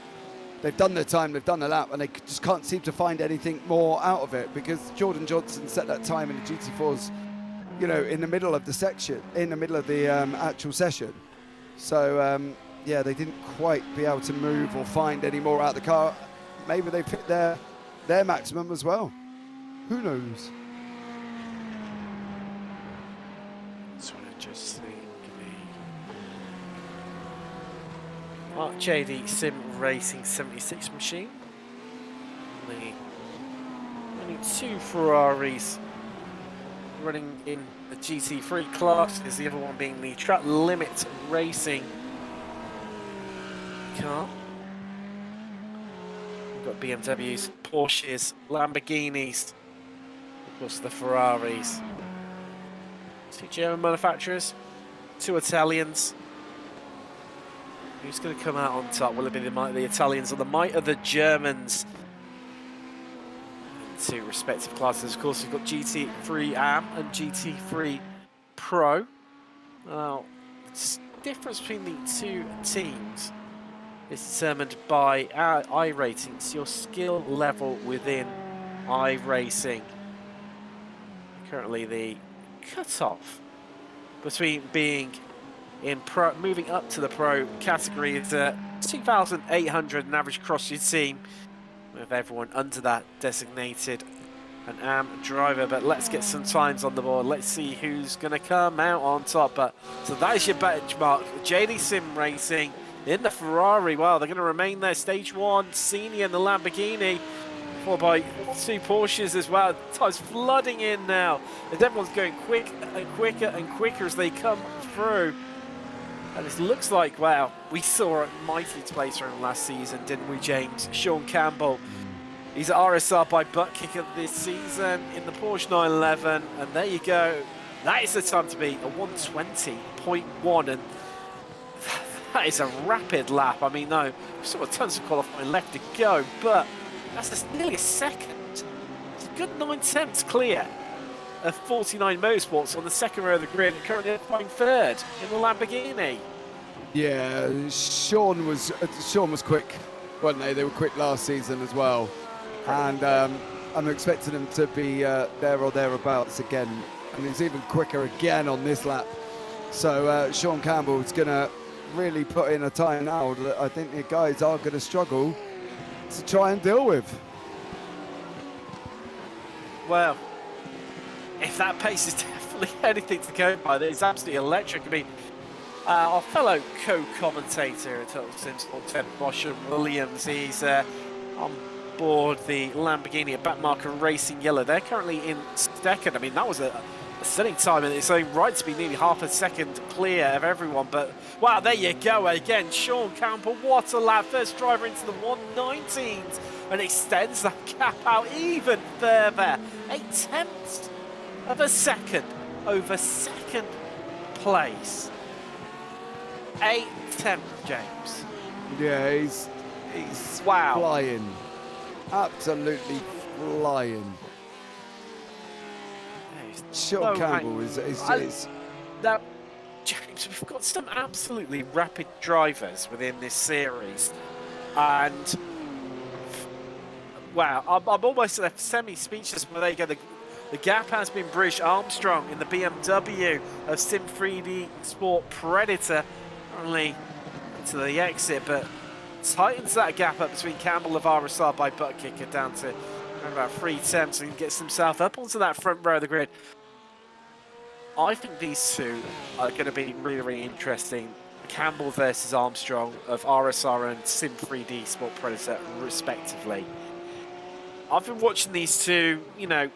They've done their time, they've done the lap, and they just can't seem to find anything more out of it because Jordan Johnson set that time in the GT4s, you know, in the middle of the section, in the middle of the actual session. So, yeah, they didn't quite be able to move or find any more out of the car. Maybe they've hit their maximum as well. Who knows? So I just think the JD Sim Racing 76 machine. Only 2 Ferraris running in the GT3 class, is the other one being the Track Limit Racing car. We've got BMWs, Porsches, Lamborghinis, of course the Ferraris. 2 German manufacturers, 2 Italians. Who's going to come out on top? Will it be the might of the Italians or the might of the Germans? And 2 respective classes. Of course, we've got GT3 AM and GT3 Pro. Now, the difference between the 2 teams is determined by our iRacing. It's your skill level within iRacing. Currently, the cut-off between being in pro, moving up to the pro category is 2,800 an average across your team, with everyone under that designated an AM driver. But let's get some times on the board. Let's see who's going to come out on top. But so that is your benchmark. JD Sim Racing in the Ferrari. Wow, they're going to remain there. Stage 1, Senior in the Lamborghini, followed by 2 Porsches as well. Time's flooding in now, as everyone's going quick and quicker and quicker as they come through. And it looks like, wow, we saw a mighty place from him last season, didn't we, James? Sean Campbell. He's at RSR by butt kicker this season in the Porsche 911. And there you go. That is the time to be, a 120.1. And that is a rapid lap. I mean, no, we've still got tons of qualifying left to go, but that's just nearly a second. It's a good 9/10 clear of 49 Motorsports on the second row of the grid, currently flying 3rd in the Lamborghini. Yeah, Sean was quick, weren't they? They were quick last season as well, and I'm expecting him to be there or thereabouts again, and he's even quicker again on this lap. So Sean Campbell is going to really put in a time now that I think the guys are going to struggle to try and deal with. Well, if that pace is definitely anything to go by, it's absolutely electric. I mean, our fellow co-commentator at Total Sim Sport, Ted Bosham-Williams, he's on board the Lamborghini at backmarker Racing Yellow. They're currently in 2nd. I mean, that was a stunning time in its own right to be nearly half a second clear of everyone. But, wow, there you go again. Sean Campbell, what a lap. First driver into the 119s and extends that gap out even further. 8/10 of a second over 2nd place. 8/10, James. Yeah, he's wow. Flying, absolutely flying. Sean Campbell is now, James, we've got some absolutely rapid drivers within this series, and wow, I'm almost left semi-speechless. But there you go. The gap has been bridged. Armstrong in the BMW of Sim 3D Sport Predator, only into the exit, but tightens that gap up between Campbell of RSR by butt kicker down to around about 3/10, and gets himself up onto that front row of the grid. I think these 2 are going to be really, really interesting. Campbell versus Armstrong of RSR and Sim 3D Sport Predator, respectively. I've been watching these 2, you know,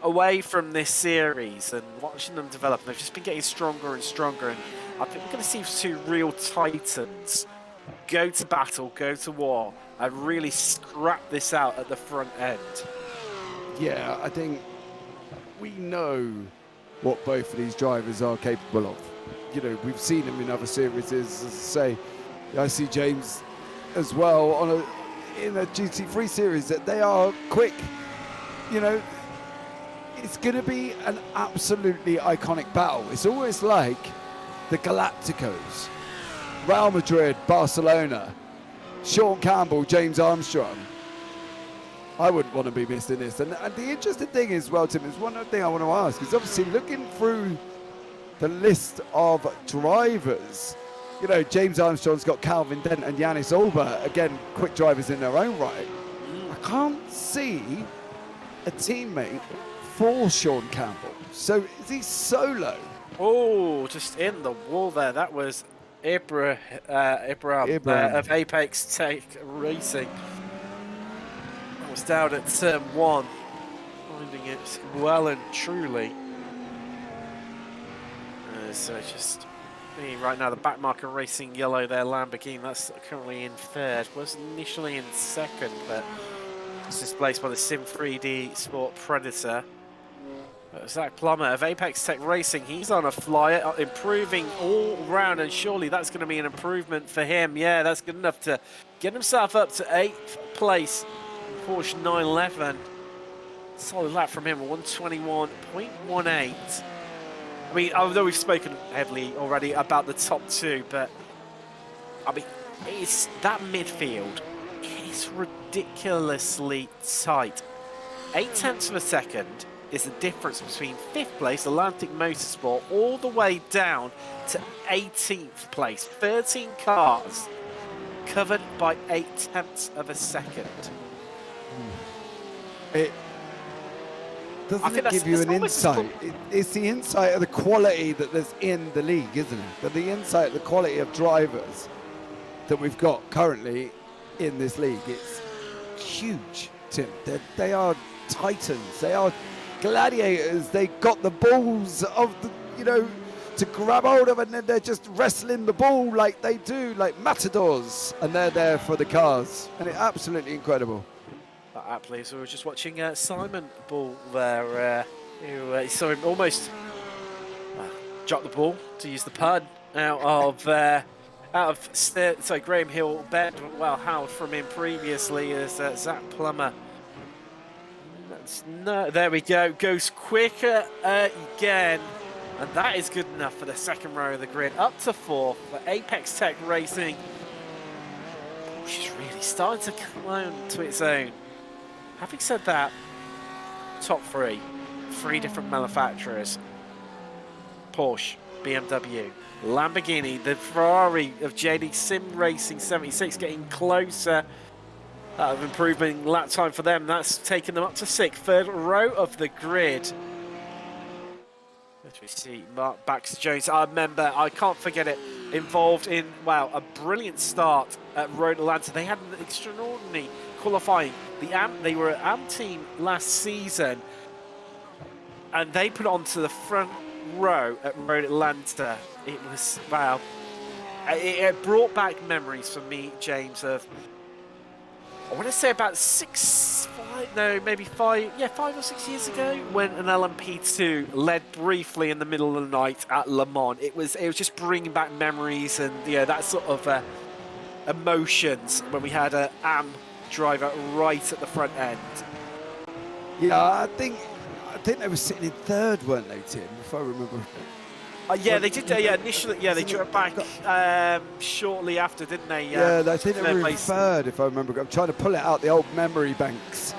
away from this series and watching them develop, and they've just been getting stronger and stronger, and I think we're going to see 2 real titans go to battle, go to war, and really scrap this out at the front end. Yeah, I think we know what both of these drivers are capable of. You know, we've seen them in other series. As I say, I see James as well in a GT3 series, that they are quick. You know, it's going to be an absolutely iconic battle. It's almost like the Galacticos, Real Madrid, Barcelona, Sean Campbell, James Armstrong. I wouldn't want to be missing this. And the interesting thing is, well, Tim, is one thing I want to ask is obviously looking through the list of drivers. You know, James Armstrong's got Calvin Dent and Yanis Olber, again, quick drivers in their own right. I can't see a teammate for Sean Campbell. So is he solo? Oh, just in the wall there. That was Ibrahim of Apex Tech Racing. That was down at turn 1, finding it well and truly. So just me right now, the backmarker racing yellow there, Lamborghini, that's currently in 3rd. Was initially in 2nd, but it's displaced by the Sim 3D Sport Predator. Zach Plummer of Apex Tech Racing, he's on a flyer, improving all round, and surely that's going to be an improvement for him. Yeah, that's good enough to get himself up to 8th place. Porsche 911. Solid lap from him, 121.18. I mean, although we've spoken heavily already about the top 2, but I mean, it's that midfield is ridiculously tight. 0.8 of a second is the difference between 5th place, Atlantic Motorsport, all the way down to 18th place. 13 cars covered by 0.8 of a second. Doesn't it give you an insight? It's the insight of the quality that there's in the league, isn't it? But the insight of the quality of drivers that we've got currently in this league, it's huge, Tim. They are titans. They are gladiators. They got the balls of the, you know, to grab hold of, and then they're just wrestling the ball like they do, like matadors, and they're there for the cars, and it's absolutely incredible. Aptly, so we were just watching Simon Ball there, who saw him almost drop the ball, to use the pun, out of Graham Hill bed. Well, Howard from him previously as Zach Plummer. There we go, goes quicker again, and that is good enough for the 2nd row of the grid, up to 4th for Apex Tech Racing. She's really starting to come on to its own. Having said that, top 3 different manufacturers. Porsche, BMW, Lamborghini, the Ferrari of JD Sim Racing 76 getting closer. Of improving lap time for them. That's taken them up to 6th, 3rd row of the grid. As we see Mark Baxter-Jones, I remember, I can't forget it, involved in, wow, a brilliant start at Road Atlanta. They had an extraordinary qualifying. They were an AM team last season, and they put it onto the front row at Road Atlanta. It was, wow, it brought back memories for me, James, of, I want to say about 5 or 6 years ago, when an LMP2 led briefly in the middle of the night at Le Mans. It was just bringing back memories and, yeah, that sort of emotions when we had an AM driver right at the front end. Yeah, I think they were sitting in 3rd, weren't they, Tim? If I remember. Yeah, they did. Yeah, initially, yeah, they drew it back shortly after, didn't they? Yeah, I think they were in 3rd, if I remember. I'm trying to pull it out the old memory banks,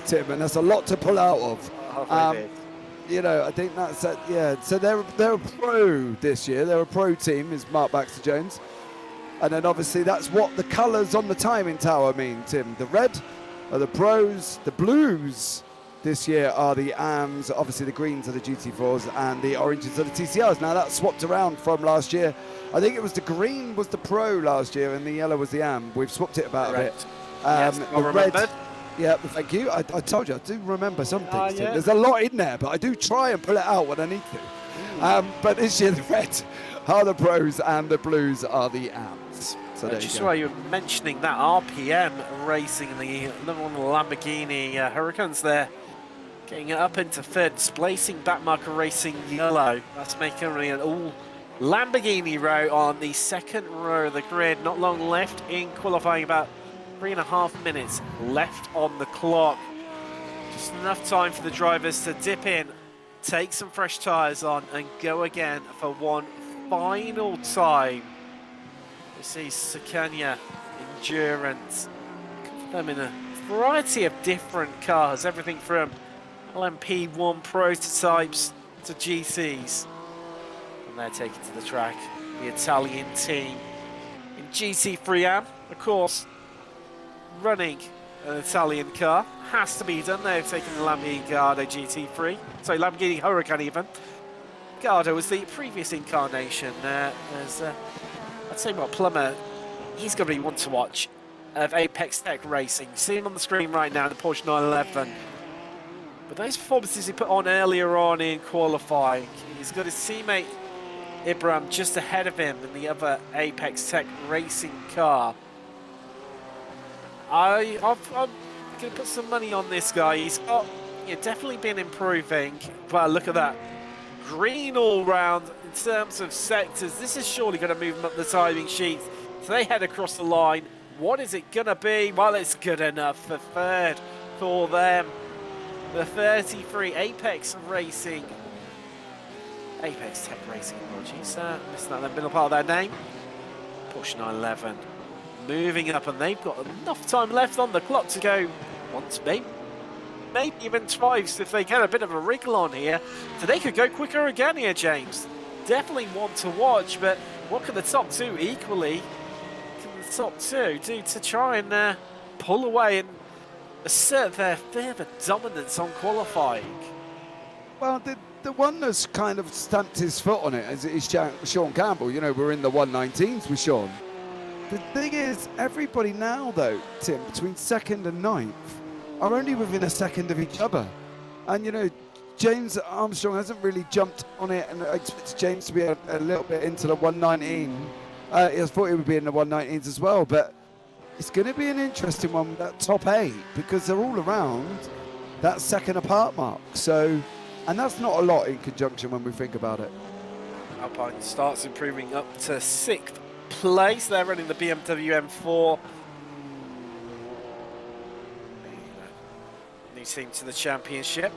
Tim, and that's a lot to pull out of. You know, I think that's yeah. So they're a pro this year. They're a pro team, is Mark Baxter-Jones. And then obviously that's what the colours on the timing tower mean, Tim. The red are the pros, the blues this year are the AMs, obviously the greens are the GT4s, and the oranges are the TCRs. Now that's swapped around from last year. I think it was the green was the pro last year and the yellow was the AM. We've swapped it about a bit. Yes, the red, yeah, thank you. I told you, I do remember some things. Yeah. There's a lot in there, but I do try and pull it out when I need to. But this year the red are the pros and the blues are the AMs. So just while you're mentioning that, RPM Racing, the number 1 Lamborghini Hurricanes there, getting it up into 3rd, displacing backmarker Racing yellow. That's making really an all Lamborghini row on the 2nd row of the grid. Not long left in qualifying, about 3.5 minutes left on the clock. Just enough time for the drivers to dip in, take some fresh tyres on, and go again for one final time. We see Sakanya Endurance, them in a variety of different cars, everything from LMP1 prototypes to GCs. And they're taken to the track, the Italian team in GT3 AM, of course, running an Italian car. Has to be done. They've taken the Lamborghini Gallardo GT3. Sorry, Lamborghini Huracan even. Gallardo was the previous incarnation. There's, I'd say, what, Plummer, he's going to be one to watch of Apex Tech Racing. See him on the screen right now, the Porsche 911. But those performances he put on earlier on in qualifying, he's got his teammate Ibram just ahead of him in the other Apex Tech Racing car. I'm going to put some money on this guy. He's got, definitely been improving. But look at that. Green all round in terms of sectors. This is surely going to move him up the timing sheet. So they head across the line. What is it going to be? Well, it's good enough for third for them. The 33 Apex Tech Racing, apologies, missing that middle part of their name. Porsche 911 moving up, and they've got enough time left on the clock to go once, maybe even twice if they get a bit of a wriggle on here. So they could go quicker again here, James. Definitely one to watch, but what can the top two equally? Can the top two do to try and pull away and assert their further dominance on qualifying? Well, the one that's kind of stamped his foot on it is Sean Campbell. You know, we're in the 119s with Sean. The thing is, everybody now, though, Tim, between second and ninth, are only within a second of each other. And, you know, James Armstrong hasn't really jumped on it, and I expect James to be a little bit into the 119. I thought he would be in the 119s as well, but it's going to be an interesting one with that top 8, because they're all around that second apart mark. So, and that's not a lot in conjunction when we think about it. Alpine starts improving up to 6th place. They're running the BMW M4. New team to the championship.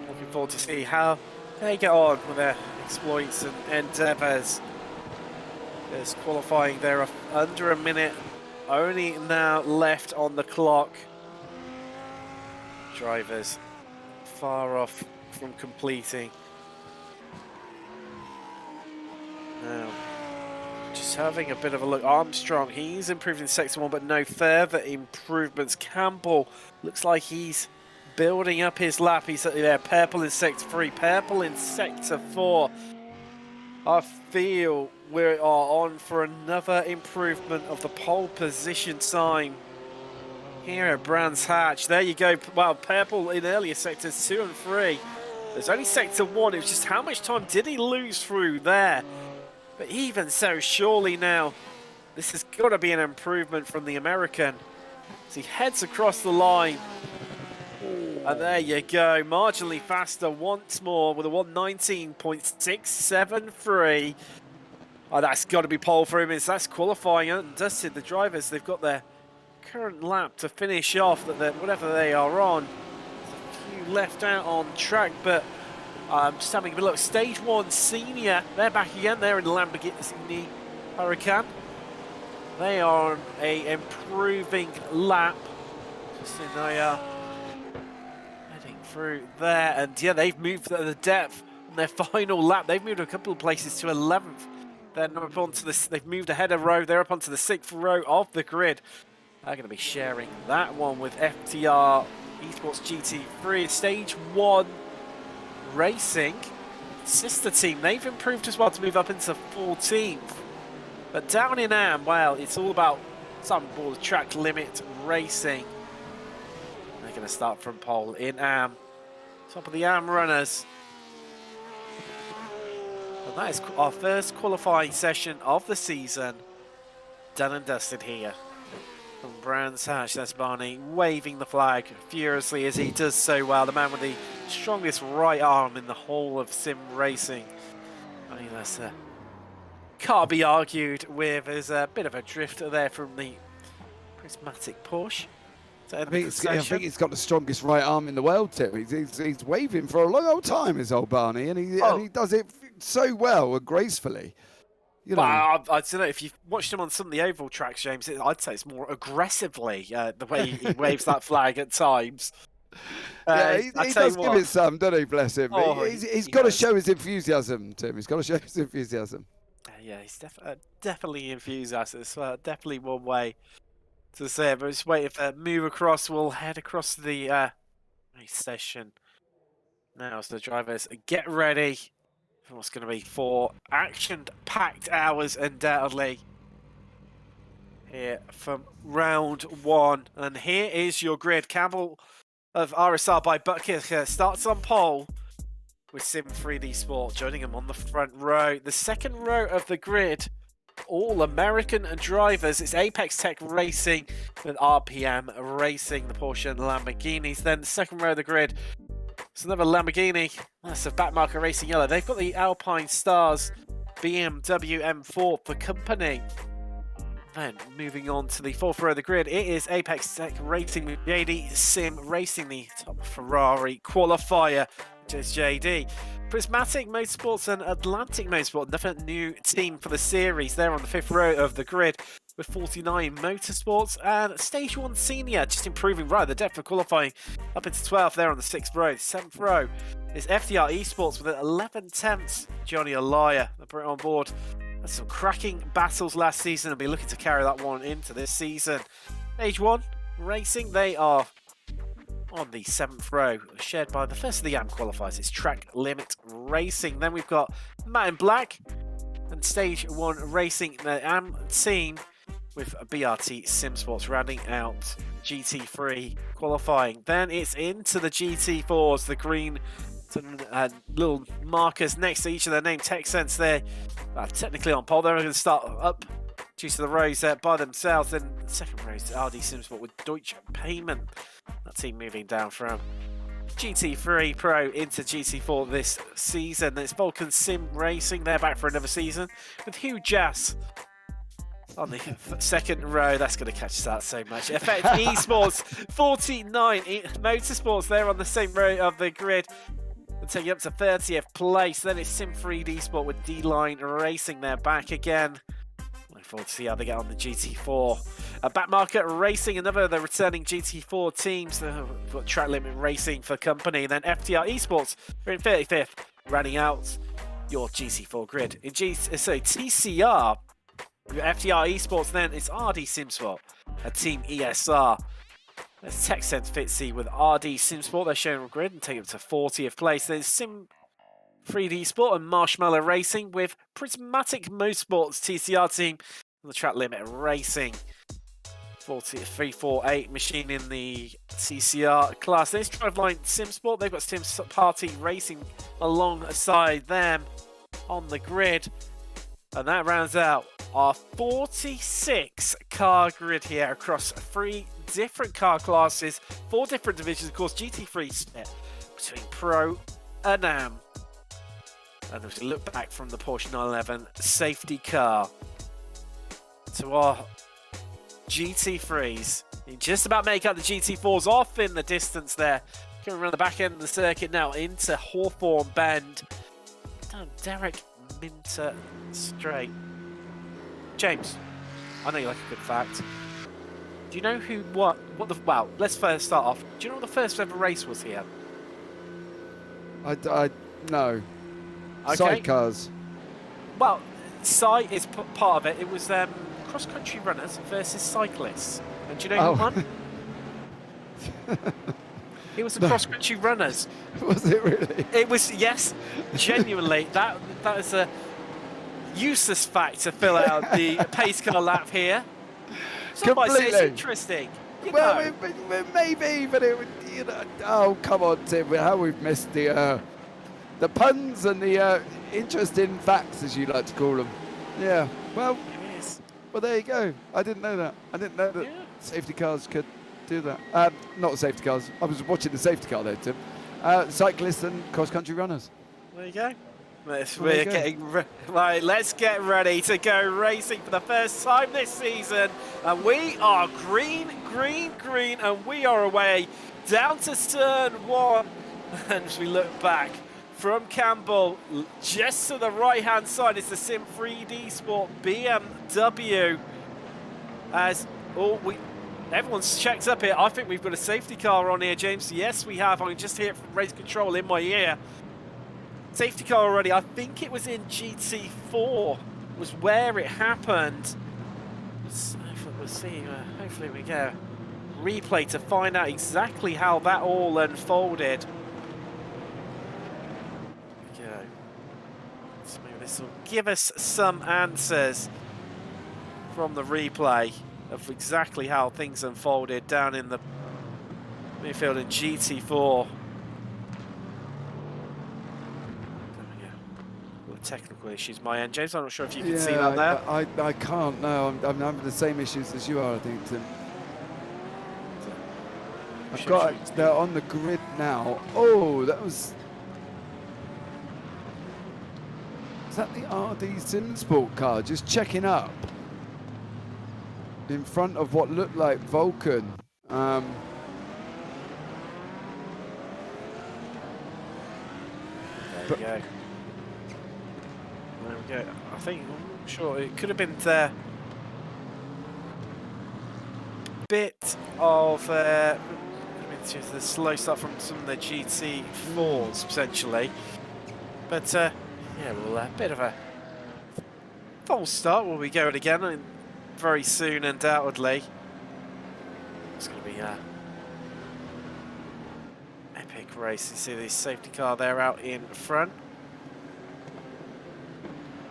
Looking forward to see how they get on with their exploits and endeavours. There's qualifying there under a minute. Only now left on the clock. Drivers far off from completing. Now, just having a bit of a look. Armstrong, he's improved in Sector 1, but no further improvements. Campbell looks like he's building up his lap. He's there, purple in Sector 3, purple in Sector 4. I feel we are on for another improvement of the pole position time here at Brands Hatch. There you go. Well, purple in earlier sectors 2 and 3. There's only Sector 1. It was just how much time did he lose through there? But even so, surely now, this has got to be an improvement from the American as he heads across the line. And there you go, marginally faster once more with a 119.673. Oh, that's got to be pole for him. That's qualifying undusted. The drivers, they've got their current lap to finish off, whatever they are on. There's a few left out on track, but just having a look. Stage 1 senior, they're back again. They're in the Lamborghini Huracan. They are on a improving lap. Just in a through there, and yeah, they've moved the depth on their final lap. They've moved a couple of places to 11th. Then up onto this, they've moved ahead a row. They're up onto the 6th row of the grid. They're going to be sharing that one with FTR eSports GT3. Stage 1 Racing, sister team, they've improved as well to move up into 14th. But down in AM, well, it's all about some ball track limit racing. They're going to start from pole in AM. Top of the AM runners. And that is our first qualifying session of the season. Done and dusted here. From Brands Hatch, that's Barney waving the flag furiously as he does so well. The man with the strongest right arm in the whole of sim racing. I mean, that's can't be argued with. There's a bit of a drift there from the prismatic Porsche. I think he's got the strongest right arm in the world, Tim. He's waving for a long old time, his old Barney, and he does it so well and gracefully. You know. Well, I don't know, if you've watched him on some of the oval tracks, James, I'd say it's more aggressively the way he waves that flag at times. Yeah, he does give it some, doesn't he, bless him? Oh, he's got to show his enthusiasm, Tim. He's got to show his enthusiasm. Yeah, he's definitely enthusiastic. Definitely one way to say it. But just wait, if move across, we'll head across the race session now. So the drivers, get ready for what's going to be 4 action-packed hours, undoubtedly, here from round 1. And here is your grid. Campbell of RSR by Bucket starts on pole with Sim3D Sport, joining him on the front row. The second row of the grid, all American drivers. It's Apex Tech Racing with RPM Racing, the Porsche and Lamborghinis. Then the second row of the grid, it's another Lamborghini. That's a backmarker Racing Yellow. They've got the Alpine Stars BMW M4 for company. Then moving on to the fourth row of the grid, it is Apex Tech Racing with JD Sim Racing, the top Ferrari qualifier. Just JD. Prismatic Motorsports and Atlantic Motorsport, another new team for the series. They're on the fifth row of the grid with 49 Motorsports, and Stage 1 Senior just improving right the depth of qualifying up into 12th. They're on the 6th row. The 7th row is FTR Esports with 11 tenths. Johnny Alaya, the Brit on board. Had some cracking battles last season and be looking to carry that one into this season. Stage 1 Racing, they are on the 7th row, shared by the first of the AM qualifiers. It's Track Limit Racing. Then we've got Matt in Black and Stage 1 Racing, the AM team with BRT Sim Sports rounding out GT3 qualifying. Then it's into the GT4s, the green little markers next to each of their name. TechSense there, technically on pole. They're going to start up due to the rows by themselves. Then second row is RD Simsport with Deutsche Payment. That team moving down from GT3 Pro into GT4 this season. It's Vulcan Sim Racing. They're back for another season with Hugh Jass on the second row. That's going to catch us out so much. Effect Esports 49 Motorsports. They're on the same row of the grid and taking up to 30th place. Then it's Sim3D Sport with D-Line Racing. They're back again. Looking forward to see how they get on the GT4. Backmarket Racing, another of the returning GT4 teams. We've got Track Limit Racing for company. And then FTR Esports, we're in 35th, rounding out your GT4 grid. In TCR, FTR Esports, then it's RD Simsport, a Team ESR. There's TechSense Fitzy with RD Simsport. They're showing on grid and take up to 40th place. There's Sim3D Sport and Marshmallow Racing with Prismatic Motorsports TCR team on the Track Limit Racing. 348 machine in the TCR class. There's Driveline Simsport. They've got Sim Party Racing alongside them on the grid. And that rounds out our 46 car grid here across 3 different car classes, 4 different divisions. Of course, GT3 split between Pro and AM. And if we look back from the Porsche 911 safety car to our GT3s, you just about make out the GT4s off in the distance there. Going around the back end of the circuit now into Hawthorne Bend. Down Derek Minter Straight. James, I know you like a good fact. Do you know well, let's first start off. Do you know what the first ever race was here? I no. Okay. Sidecars. Well, side is part of it. It was cross-country runners versus cyclists. And do you know who won? It was the cross-country runners. Was it really? It was, yes, genuinely. That is a useless fact to fill out the pace car lap here. Some might say it's interesting. Well, maybe, but it would, oh, come on, Tim, how we've missed the puns and the interesting facts, as you like to call them. Yeah, well, well, there you go. I didn't know that. I didn't know that safety cars could do that. Not safety cars. I was watching the safety car there, Tim. Cyclists and cross-country runners. There you go. We're getting right. Let's get ready to go racing for the first time this season, and we are green, and we are away down to turn 1. And as we look back from Campbell, just to the right-hand side is the Sim 3D Sport BMW. As everyone's checked up here. I think we've got a safety car on here, James. Yes, we have. I can just hear it from race control in my ear. Safety car already. I think it was in GT4 was where it happened. We'll see. Hopefully we get a replay to find out exactly how that all unfolded. Okay. So maybe this will give us some answers from the replay of exactly how things unfolded down in the midfield in GT4. Technical issues my end, James. I'm not sure if you can see that there. I can't. No, I'm having the same issues as you are, I think, Tim. I've got it. They're on the grid now. Oh, that was. Is that the RD Simsport car just checking up in front of what looked like Vulcan? There we go. There we go. I think, I'm sure it could have been the bit of the slow start from some of the GT4s potentially, but yeah, well, a bit of a false start. Will we go it again very soon, undoubtedly. It's going to be a epic race. You see the safety car there out in front.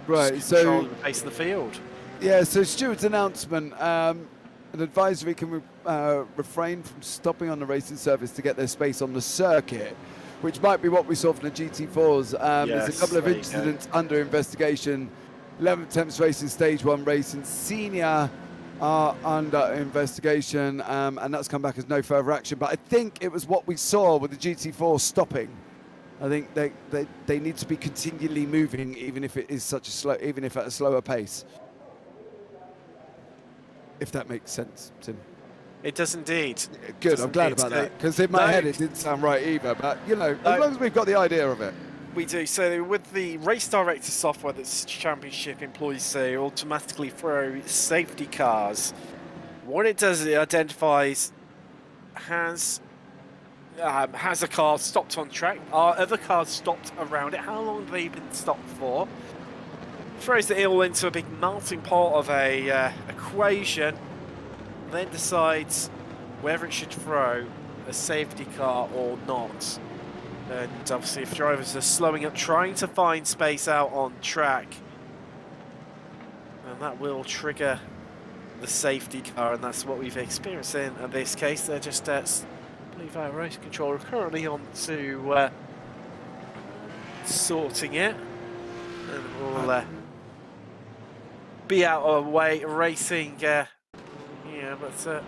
Right, so the pace of the field. Yeah, so Stuart's announcement, an advisory can refrain from stopping on the racing surface to get their space on the circuit, which might be what we saw from the GT4s. There's a couple of incidents under investigation. 11th Temps Racing Stage 1 Racing Senior are under investigation, and that's come back as no further action. But I think it was what we saw with the GT4 stopping. I think they need to be continually moving, even if it is such a slow, even if at a slower pace. If that makes sense, Tim. It does indeed. Good, I'm glad about that, because in my head it didn't sound right either. But you know, as long as we've got the idea of it. We do. So with the race director software that's championship employees say automatically throw safety cars, what it does is it identifies has a car stopped on track? Are other cars stopped around it? How long have they been stopped for? Throws it all into a big melting pot of a equation, then decides whether it should throw a safety car or not. And obviously if drivers are slowing up, trying to find space out on track, and that will trigger the safety car, and that's what we've experienced in this case. They're just I believe our race controller currently on to sorting it, and we'll be out of the way racing. Yeah, but I think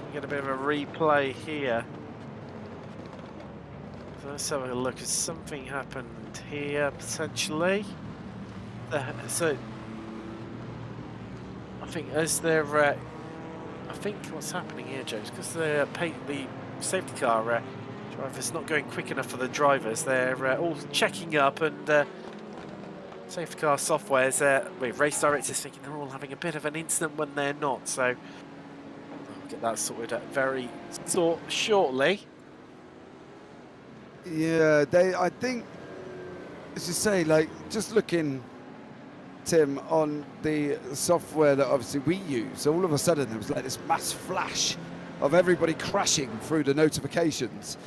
we get a bit of a replay here. So let's have a look. Has something happened here potentially? So I think as they're I think what's happening here, James, because the safety car driver's not going quick enough for the drivers. They're all checking up, and safety car software's race directors thinking they're all having a bit of an incident when they're not. So we'll get that sorted out very shortly. Yeah, I think, as you say, like just looking, Tim, on the software that obviously we use, all of a sudden there was like this mass flash of everybody crashing through the notifications,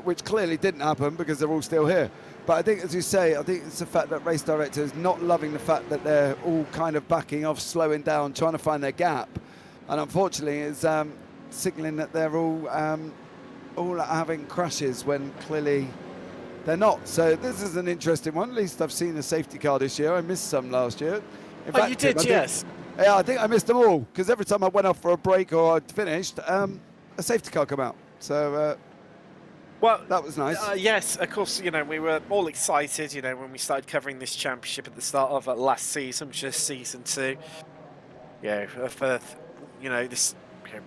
which clearly didn't happen because they're all still here. But I think, as you say, I think it's the fact that race directors not loving the fact that they're all kind of backing off, slowing down, trying to find their gap, and unfortunately is signalling that they're all having crashes when clearly they're not. So this is an interesting one. At least I've seen a safety car this year. I missed some last year. In fact, you did, Tim, yes. Yeah, I think I missed them all, because every time I went off for a break or I'd finished, a safety car come out. So Well, that was nice. Yes, of course, you know, we were all excited, you know, when we started covering this championship at the start of last season, which is season 2. Yeah, for, you know, this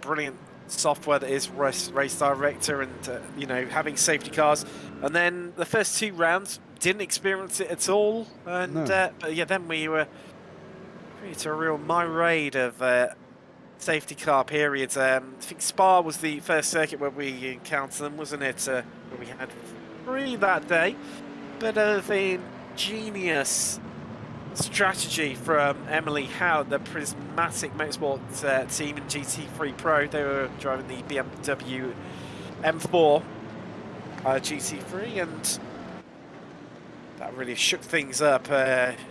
brilliant software that is Race Director and, you know, having safety cars. And then the first 2 rounds, didn't experience it at all. And, No. but yeah, then we were into a real myriad of safety car periods. I think Spa was the first circuit where we encountered them, wasn't it? Where we had 3 that day. Bit of a genius strategy from Emily Howe, the Prismatic Motorsport team in GT3 Pro. They were driving the BMW M4 GT3, and that really shook things up.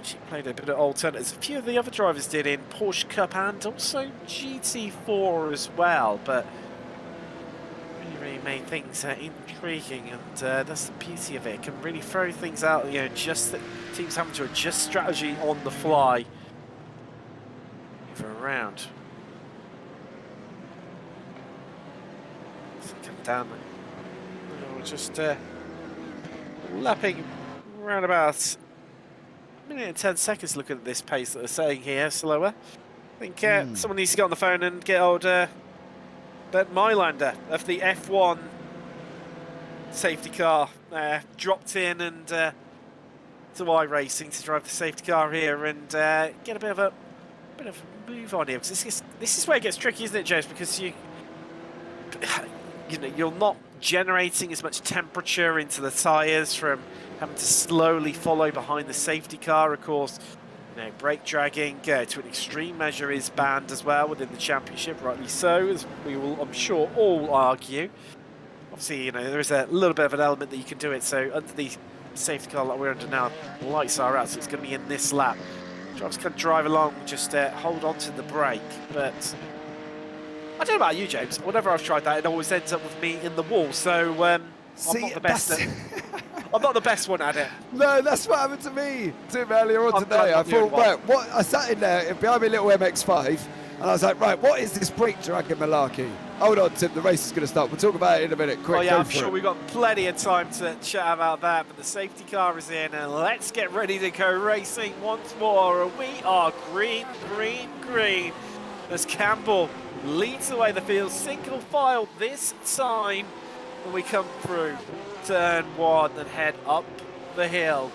She played a bit of alternatives. A few of the other drivers did in Porsche Cup and also GT4 as well, but really made things intriguing, and that's the beauty of it. It can really throw things out, you know, just that teams having to adjust strategy on the fly for a round. Let's come down. We're just lapping around about a minute and 10 seconds looking at this pace that they're saying here, slower. I think someone needs to get on the phone and get old Bert Mylander of the F1 safety car dropped in and to iRacing to drive the safety car here and get a bit of a move on here, because this is where it gets tricky, isn't it, James? Because you know, you're not generating as much temperature into the tyres from having to slowly follow behind the safety car. Of course, you know, brake dragging to an extreme measure is banned as well within the championship, rightly so, as we will, I'm sure, all argue. Obviously, you know, there is a little bit of an element that you can do it. So under the safety car like we're under now, the lights are out, so it's going to be in this lap. Drivers can drive along, just hold on to the brake. But I don't know about you, James. Whenever I've tried that, it always ends up with me in the wall. So I'm not the best at I'm not the best one at it. No, that's what happened to me, Tim, earlier on today. I thought, right, what? I sat in there behind my little MX-5, and I was like, right, what is this brake dragging malarkey? Hold on, Tim, the race is going to start. We'll talk about it in a minute. Quick, oh yeah, I'm sure we've got plenty of time to chat about that, but the safety car is in, and let's get ready to go racing once more. We are green, green, green, as Campbell leads away the field, single file this time when we come through turn 1 and head up the hill.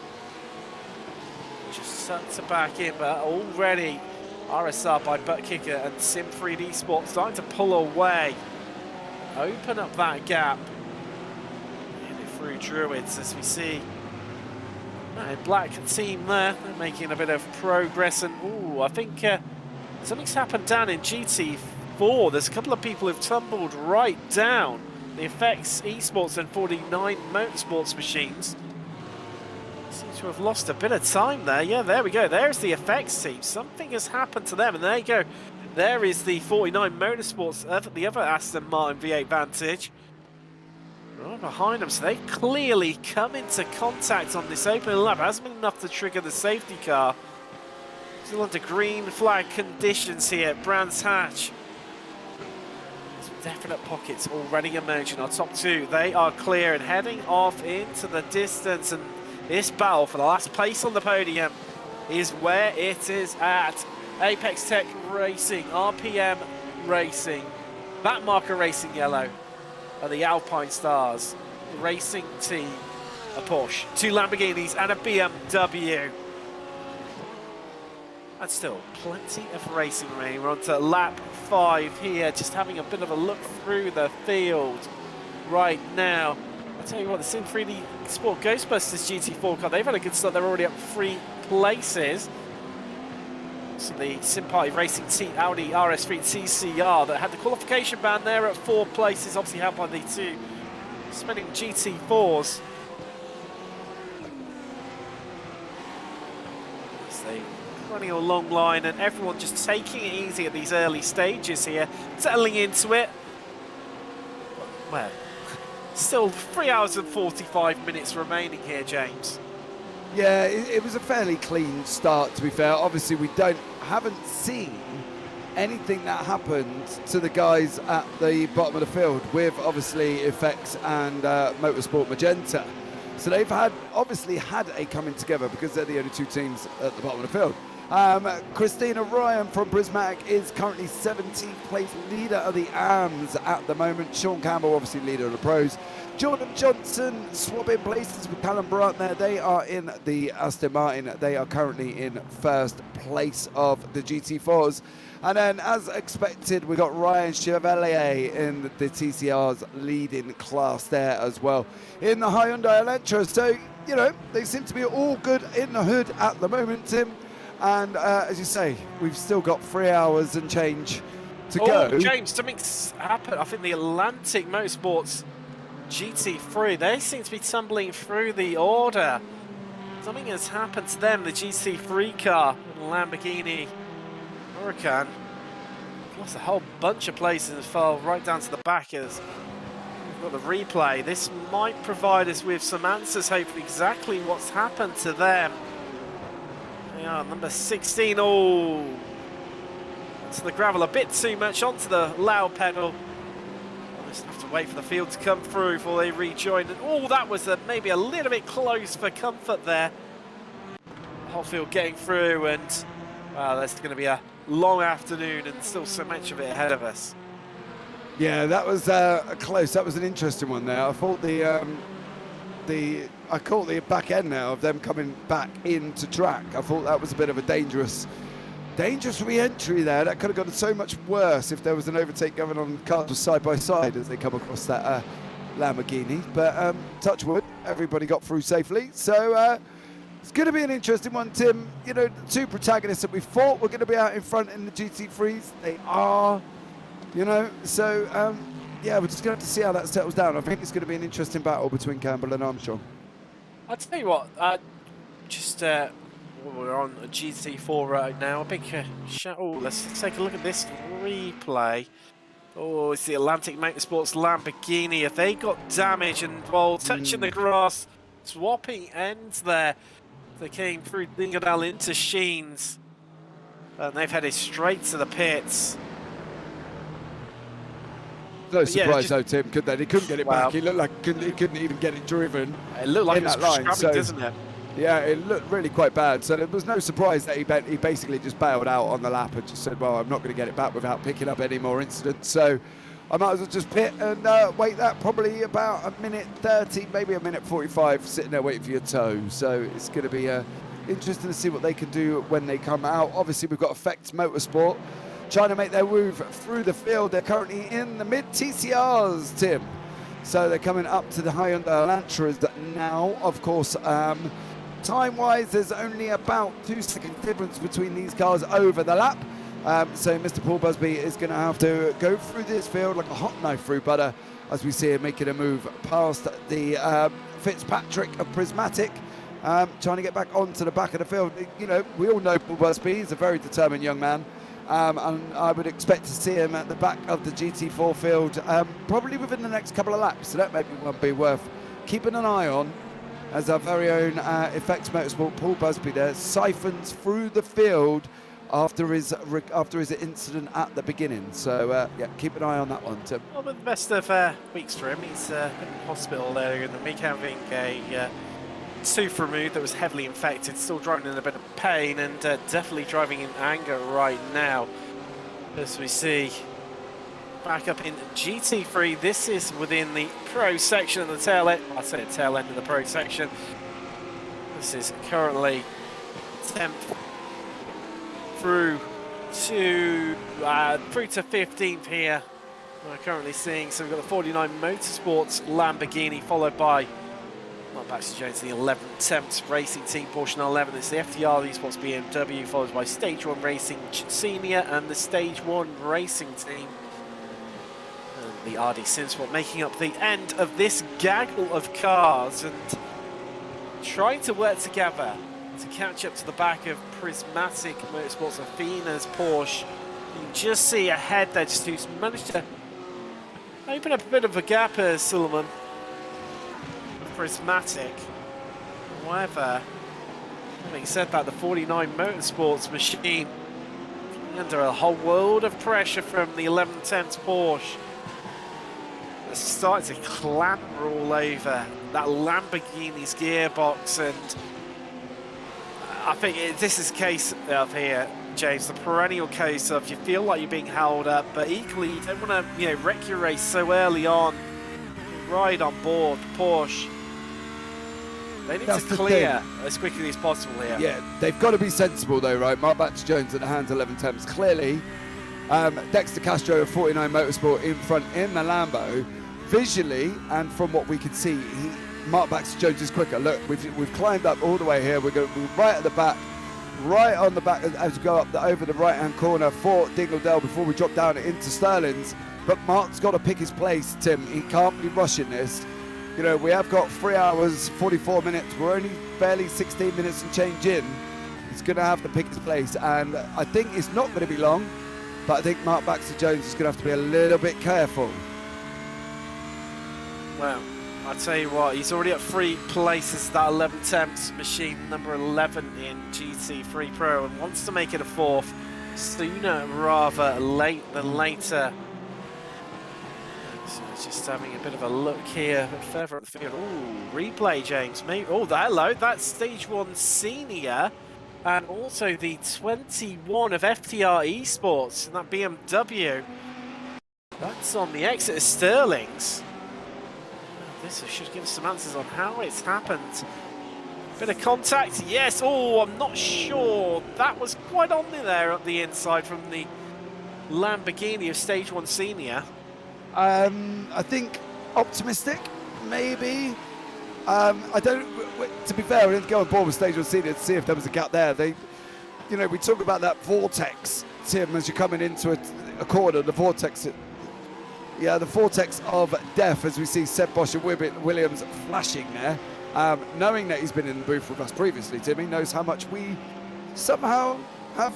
Just sucks it back in, but already RSR by Butt Kicker and Sim3D Esports starting to pull away, open up that gap through Druids, as we see black team there making a bit of progress. And ooh, I think something's happened down in GT4. There's a couple of people who've tumbled right down. The FTR Esports and 49 Motorsports machines seem to have lost a bit of time there. Yeah, there we go. There's the FTR team. Something has happened to them, and there you go. There is the 49 Motorsports, the other Aston Martin V8 Vantage, right behind them. So they've clearly come into contact on this opening lap. It hasn't been enough to trigger the safety car. Still under green flag conditions here at Brands Hatch. Definite pockets already emerging. Our top 2, they are clear and heading off into the distance, and this battle for the last place on the podium is where it is at. Apex Tech Racing, RPM Racing, that marker Racing Yellow are the Alpine Stars, the racing team, a Porsche, 2 Lamborghinis and a BMW. And still plenty of racing remaining. We're on to lap 5 here, just having a bit of a look through the field right now. I'll tell you what, the Sim3D Sport Ghostbusters GT4 car, they've had a good start. They're already up 3 places. So the Sim Party Racing team, Audi RS3 TCR, that had the qualification ban there at 4 places, obviously helped by the 2 spinning GT4s. Running a long line, and everyone just taking it easy at these early stages here, settling into it. Well, still 3 hours and 45 minutes remaining here, James. Yeah, it was a fairly clean start, to be fair. Obviously, we haven't seen anything that happened to the guys at the bottom of the field with obviously Effects and Motorsport Magenta. So they've obviously had a coming together because they're the only two teams at the bottom of the field. Christina Ryan from Prismatic is currently 17th place leader of the AMs at the moment. Sean Campbell, obviously leader of the pros. Jordan Johnson swapping places with Callum Brandt there. They are in the Aston Martin. They are currently in first place of the GT4s. And then, as expected, we got Ryan Chevalier in the TCR's leading class there as well in the Hyundai Elantra. So, you know, they seem to be all good in the hood at the moment, Tim. And as you say, we've still got 3 hours and change to go. Oh, James, something's happened. I think the Atlantic Motorsports GT3, they seem to be tumbling through the order. Something has happened to them. The GT3 car, Lamborghini Huracan, lost a whole bunch of places and fell right down to the back as we've got the replay. This might provide us with some answers, hopefully, exactly what's happened to them. They are number 16. Oh, onto the gravel a bit too much, onto the loud pedal. We'll just have to wait for the field to come through before they rejoin. And oh, that was maybe a little bit close for comfort there. The whole field getting through, and wow, there's going to be a long afternoon and still so much of it ahead of us. Yeah, that was close. That was an interesting one there. I thought I caught the back end now of them coming back into track. I thought that was a bit of a dangerous re-entry there. That could have gone so much worse if there was an overtake going on. Cars were side by side as they come across that Lamborghini. But touch wood, everybody got through safely. So it's going to be an interesting one, Tim. You know, the two protagonists that we thought were going to be out in front in the GT3s, they are, you know. So, yeah, we're just going to have to see how that settles down. I think it's going to be an interesting battle between Campbell and Armstrong. I'll tell you what, we're on a GT4 right now. A big shout. Oh, let's take a look at this replay. Oh, it's the Atlantic Motorsports Lamborghini. If they got damage and while touching the grass, swapping ends there. They came through Dingadal into Sheens, and they've headed straight to the pits. No surprise, though, Tim, could they? They couldn't get it back. He looked like he couldn't even get it driven. It looked like in it was that line, scrubbing, doesn't it? Yeah, it looked really quite bad. So there was no surprise that he basically just bailed out on the lap and just said, well, I'm not going to get it back without picking up any more incidents. So I might as well just pit and wait that probably about a minute 30, maybe a minute 45, sitting there waiting for your tow. So it's going to be interesting to see what they can do when they come out. Obviously, we've got Effects Motorsport trying to make their move through the field. They're currently in the mid-TCRs, Tim. So they're coming up to the Hyundai Elantras now. Of course, time-wise, there's only about 2 seconds difference between these cars over the lap. So Mr. Paul Busby is going to have to go through this field like a hot knife through butter, as we see him making a move past the Fitzpatrick of Prismatic, trying to get back onto the back of the field. You know, we all know Paul Busby. He's a very determined young man. And I would expect to see him at the back of the GT4 field probably within the next couple of laps. So that may be worth keeping an eye on, as our very own Effects Motorsport Paul Busby there siphons through the field after his incident at the beginning. So yeah, keep an eye on that one, Tim. Well, but the best of weeks for him. He's been in hospital there in the week, having a tooth removed that was heavily infected, still driving in a bit of pain, and definitely driving in anger right now. As we see back up in GT3, this is within the pro section of the tail end. I say tail end of the pro section. This is currently 10th through to 15th here. We're currently seeing, so we've got the 49 Motorsports Lamborghini, followed by Baxter Jones, the 11th, 10th Racing Team Porsche 911. It's the FTR Esports BMW, followed by Stage 1 Racing Senior and the Stage 1 Racing Team. And the RD Simsport making up the end of this gaggle of cars and trying to work together to catch up to the back of Prismatic Motorsports, Athena's Porsche. You can just see ahead there, just who's managed to open up a bit of a gap here, Suleiman. Prismatic. However, having said that, the 49 Motorsports machine under a whole world of pressure from the 1110's Porsche. They're starting to clamber all over that Lamborghini's gearbox, and I think this is a case of here, James, the perennial case of you feel like you're being held up, but equally you don't want to, wreck your race so early on. Right on board, Porsche. They need to clear as quickly as possible here. Yeah, they've got to be sensible though, right? Mark Baxter-Jones at the hands 1110s. Clearly, Dexter Castro of 49 Motorsport in front in the Lambo. Visually, and from what we can see, Mark Baxter-Jones is quicker. Look, we've climbed up all the way here. We're right at the back, right on the back as we go up over the right-hand corner for Dingledale before we drop down into Sterling's. But Mark's got to pick his place, Tim. He can't be rushing this. We have got 3 hours, 44 minutes. We're only barely 16 minutes and change in. He's going to have to pick his place, and I think it's not going to be long, but I think Mark Baxter-Jones is going to have to be a little bit careful. Well, I'll tell you what, he's already at 3 places, that 1110's machine, number 11 in GT3 Pro, and wants to make it a 4th sooner rather late than later. So just having a bit of a look here, a bit further up the field. Ooh, replay, James. Maybe. Oh, hello, that's Stage 1 Senior, and also the 21 of FTR Esports, and that BMW. That's on the exit of Sterling's. This should give us some answers on how it's happened. Bit of contact, yes. Oh, I'm not sure. That was quite on there at the inside from the Lamborghini of Stage 1 Senior. I think optimistic, maybe. I don't. To be fair, we didn't go on board with Stage 1 Senior to see if there was a gap there. We talk about that vortex, Tim, as you're coming into a corner. The vortex. Yeah, the vortex of death as we see Seb Bosch and Williams flashing there. Knowing that he's been in the booth with us previously, Tim, he knows how much we somehow have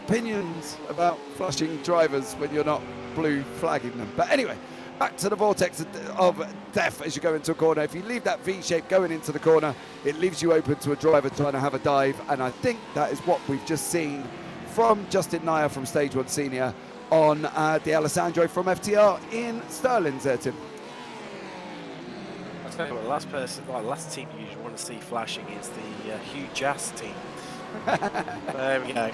opinions about flashing drivers when you're not blue flagging them. But anyway, back to the vortex of death as you go into a corner. If you leave that V shape going into the corner, it leaves you open to a driver trying to have a dive. And I think that is what we've just seen from Justin Nair from Stage 1 Senior on the Alessandro from FTR in Sterling's there, Tim. I'll tell you what, the last team you usually want to see flashing is the Hugh Jass team. There we go.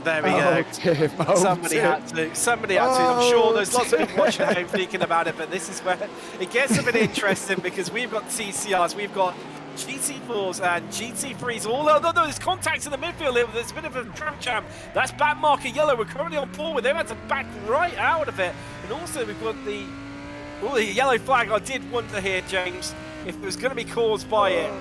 There we go. Tim, somebody had to. I'm sure there's lots of people watching at home thinking about it, but this is where it gets a bit interesting because we've got TCRs, we've got GT4s and GT3s. Although there's contacts in the midfield, there's a bit of a traffic jam. That's back marker yellow. We're currently on board with. They've had to back right out of it. And also we've got the yellow flag. I did wonder here, James, if it was going to be caused by it.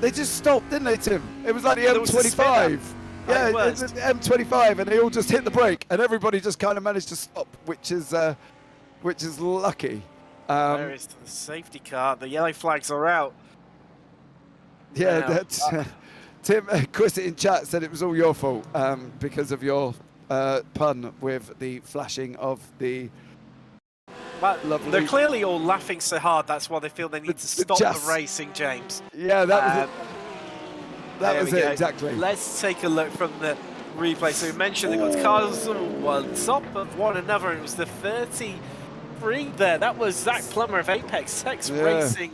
They just stopped, didn't they, Tim? It was like the M25. Yeah, it was M25, and they all just hit the brake, and everybody just kind of managed to stop, which is lucky. There is the safety car. The yellow flags are out. Yeah, that's Tim. Chris in chat said it was all your fault because of your pun with the flashing of the. But they're clearly all laughing so hard. That's why they feel they need to stop the racing, James. Yeah, that was it. That was it, exactly. Let's take a look from the replay. So we mentioned they got cars on top of one another, and it was the 33 there. That was Zach Plummer of Apex Racing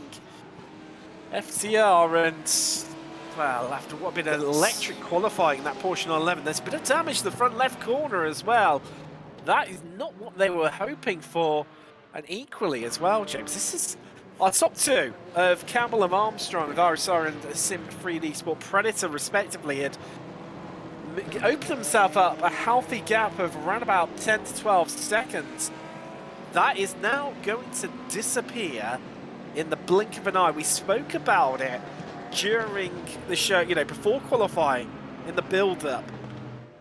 FTR, and well, after what been an electric qualifying that portion on 11, there's a bit of damage to the front left corner as well. That is not what they were hoping for, and equally as well, James. This is our top two of Campbell and Armstrong of RSR and Sim 3D Sport Predator, respectively, had opened themselves up a healthy gap of around about 10 to 12 seconds. That is now going to disappear in the blink of an eye. We spoke about it during the show, before qualifying, in the build-up,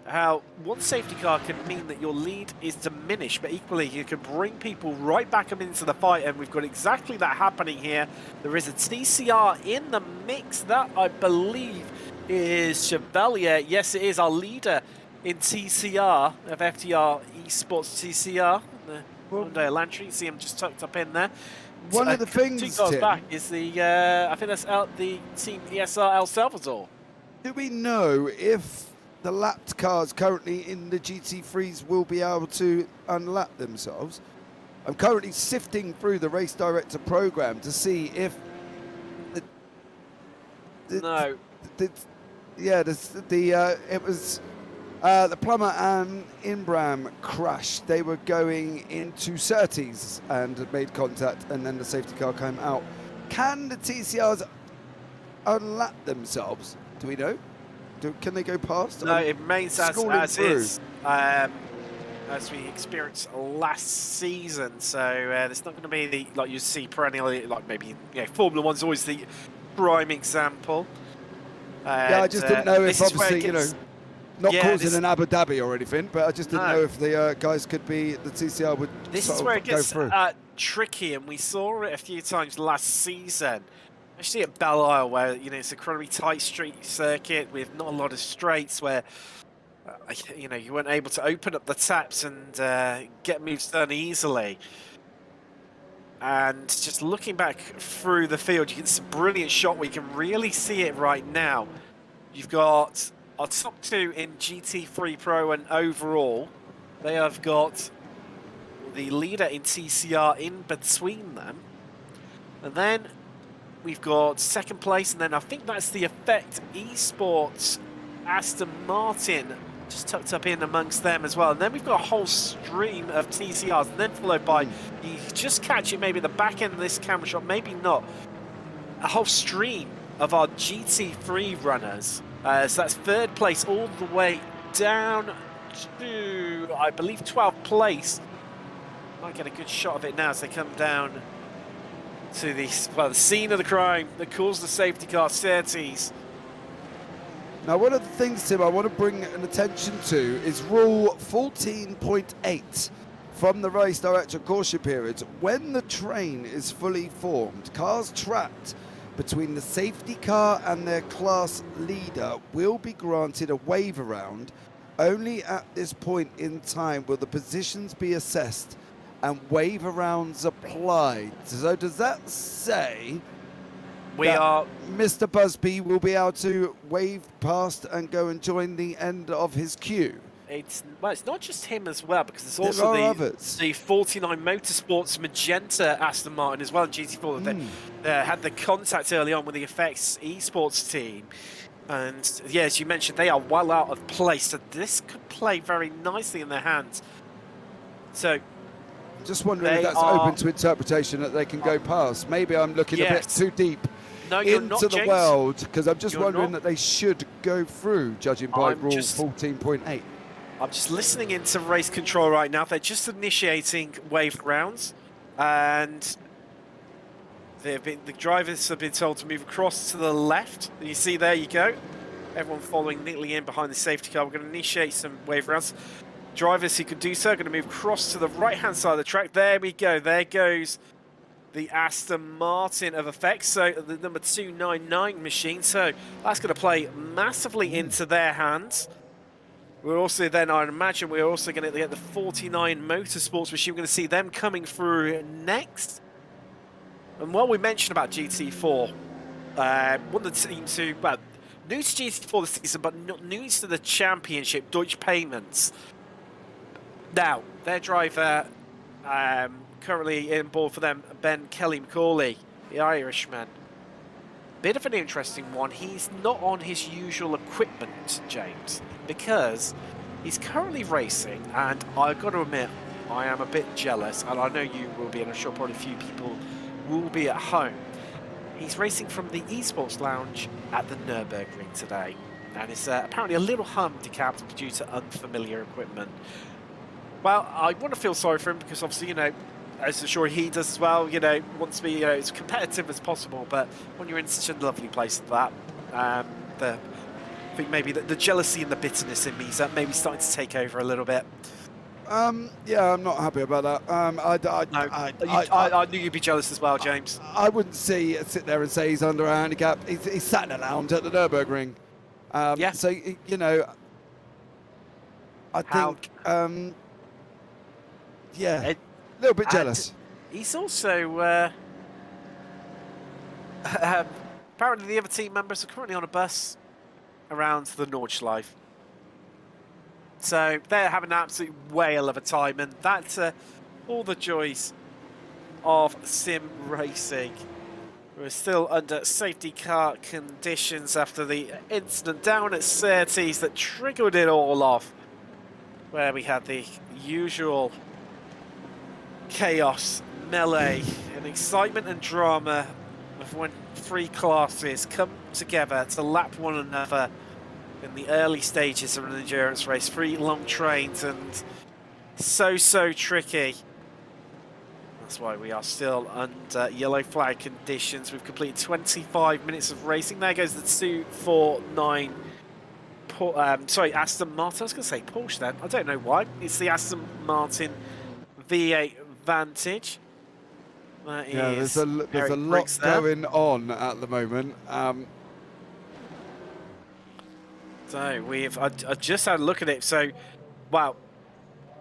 how one safety car can mean that your lead is diminished, but equally you can bring people right back up into the fight, and we've got exactly that happening here. There is a TCR in the mix. That, I believe, is Chevalier. Yes, it is our leader in TCR of FTR Esports TCR. Hyundai Elantra, you see him just tucked up in there. One of the things, 2 cars back is the, I think that's the team ESR El Salvador. Do we know if the lapped cars currently in the GT3s will be able to unlap themselves. I'm currently sifting through the race director program to see if No. It was the Plumber and Inbram crashed. They were going into Surtees and made contact, and then the safety car came out. Can the TCRs unlap themselves? Do we know? Can they go past? No, it remains as is. As we experienced last season, so there's not going to be the, like you see perennially, like maybe Formula One's always the prime example. Yeah, I just didn't know if obviously not yeah, causing an Abu Dhabi or anything, but I just didn't know if the guys could be, the TCR would. This is where it gets tricky, and we saw it a few times last season. Especially at Belle Isle, where it's a incredibly tight street circuit with not a lot of straights, where you weren't able to open up the taps and get moves done easily. And just looking back through the field, you get some brilliant shot where you can really see it right now. You've got our top two in GT3 Pro and overall. They have got the leader in TCR in between them. And then we've got second place, and then I think that's the Effect eSports Aston Martin just tucked up in amongst them as well. And then we've got a whole stream of TCRs, and then followed by, you just catch it maybe at the back end of this camera shot, maybe not, a whole stream of our GT3 runners. So that's third place all the way down to, I believe, 12th place. Might get a good shot of it now as they come down to the scene of the crime that caused the safety car, Surtees. Now, one of the things, Tim, I want to bring an attention to is Rule 14.8 from the race director caution periods. When the train is fully formed, cars trapped between the safety car and their class leader will be granted a wave around. Only at this point in time will the positions be assessed and wave arounds applied. So does that say Mr. Busby will be able to wave past and go and join the end of his queue? It's not just him as well, because there's also the 49 Motorsports Magenta Aston Martin as well in GT4 that had the contact early on with the Effects eSports team. And yeah, as you mentioned, they are well out of place, so this could play very nicely in their hands. So I'm just wondering if that's open to interpretation, that they can go past. Maybe I'm looking a bit too deep into the world, because I'm just wondering that they should go through, judging by Rule 14.8. I'm just listening into race control right now. They're just initiating wave rounds, and the drivers have been told to move across to the left. You see, there you go. Everyone following neatly in behind the safety car. We're going to initiate some wave rounds. Drivers who can do so are going to move across to the right-hand side of the track. There we go. There goes the Aston Martin of Effects, so the number 299 machine. So that's going to play massively into their hands. We're also then, I imagine, we're also going to get the 49 Motorsports machine. We're going to see them coming through next. And while we mentioned about GT4, one of the teams who, well, new to GT4 this season, but not new to the championship, Deutsche Payments. Now, their driver, currently in board for them, Ben Kelly-McCauley, the Irishman. Bit of an interesting one. He's not on his usual equipment, James, because he's currently racing, and I've got to admit, I am a bit jealous, and I know you will be, and I'm sure probably a few people will be at home. He's racing from the eSports Lounge at the Nürburgring today, and it's apparently a little handicapped due to unfamiliar equipment. Well, I want to feel sorry for him, because obviously, as I'm sure he does as well, wants to be as competitive as possible, but when you're in such a lovely place like that, I think maybe the jealousy and the bitterness in me is maybe starting to take over a little bit. Yeah, I'm not happy about that. I knew you'd be jealous as well, James. I wouldn't sit there and say he's under a handicap. He's sat in a lounge at the Nürburgring. Yeah. So, I think, yeah, a little bit jealous. He's also, apparently the other team members are currently on a bus around the Nordschleife. So they're having an absolute whale of a time, and that's all the joys of sim racing. We're still under safety car conditions after the incident down at Surtees that triggered it all off, where we had the usual chaos, melee, and excitement and drama of when three classes come together to lap one another in the early stages of an endurance race. 3 long trains, and so tricky. That's why we are still under yellow flag conditions. We've completed 25 minutes of racing. There goes the 249. Aston Martin. I was going to say Porsche then. I don't know why. It's the Aston Martin V8 Vantage. Yeah, there's a lot going on at the moment. So I just had a look at it. So, wow.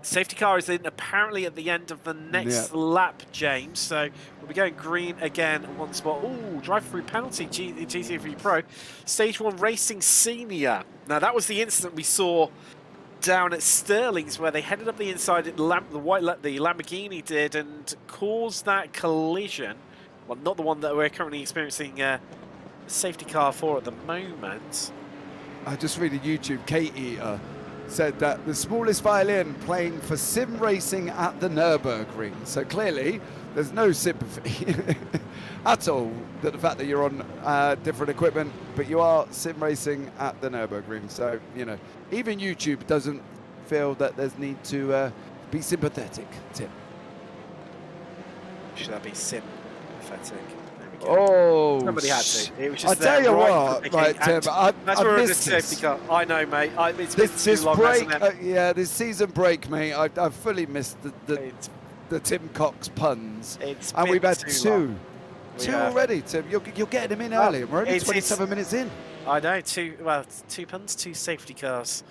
Safety car is in apparently at the end of the next lap, James. So we'll be going green again at one spot. Ooh, drive-through penalty, GT3 Pro. Stage 1 Racing Senior. Now that was the incident we saw down at Sterling's, where they headed up the inside, the Lamborghini did, and caused that collision. Well, not the one that we're currently experiencing safety car for at the moment. I just read a YouTube, Kate Eater said that the smallest violin playing for sim racing at the Nürburgring. So clearly, there's no sympathy at all that the fact that you're on different equipment, but you are sim racing at the Nürburgring. So, you know, even YouTube doesn't feel that there's need to be sympathetic, Tim. Should I be sympathetic? Oh, somebody had to. It was just I tell you what, right, Tim, I missed this. I know, mate. It's this long, break, yeah, this season break, mate. I've fully missed the Tim Cox puns, and we've had two already. Tim, you're getting them in early. We're only 27 minutes in. I know. Two puns, 2 safety cars.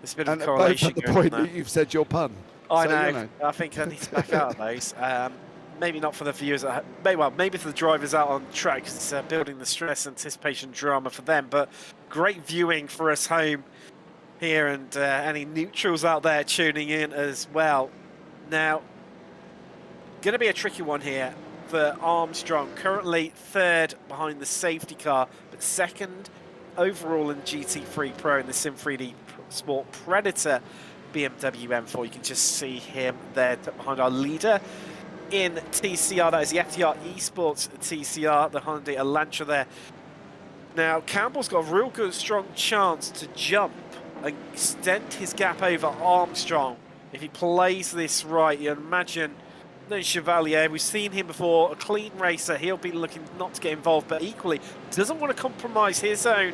There's a bit and of correlation. Both at the point that you've said your pun. I know. You know. I think I need to back out of those. Maybe not for the viewers at home. Well, maybe for the drivers out on track, because it's building the stress, anticipation, drama for them. But great viewing for us home here, and any neutrals out there tuning in as well. Now, going to be a tricky one here for Armstrong. Currently 3rd behind the safety car, but 2nd overall in GT3 Pro in the Sim3D Sport Predator BMW M4. You can just see him there behind our leader in TCR. That is the FTR eSports TCR, the Hyundai Elantra there. Now, Campbell's got a real good, strong chance to jump and extend his gap over Armstrong. If he plays this right, you imagine no Chevalier. We've seen him before, a clean racer. He'll be looking not to get involved, but equally doesn't want to compromise his own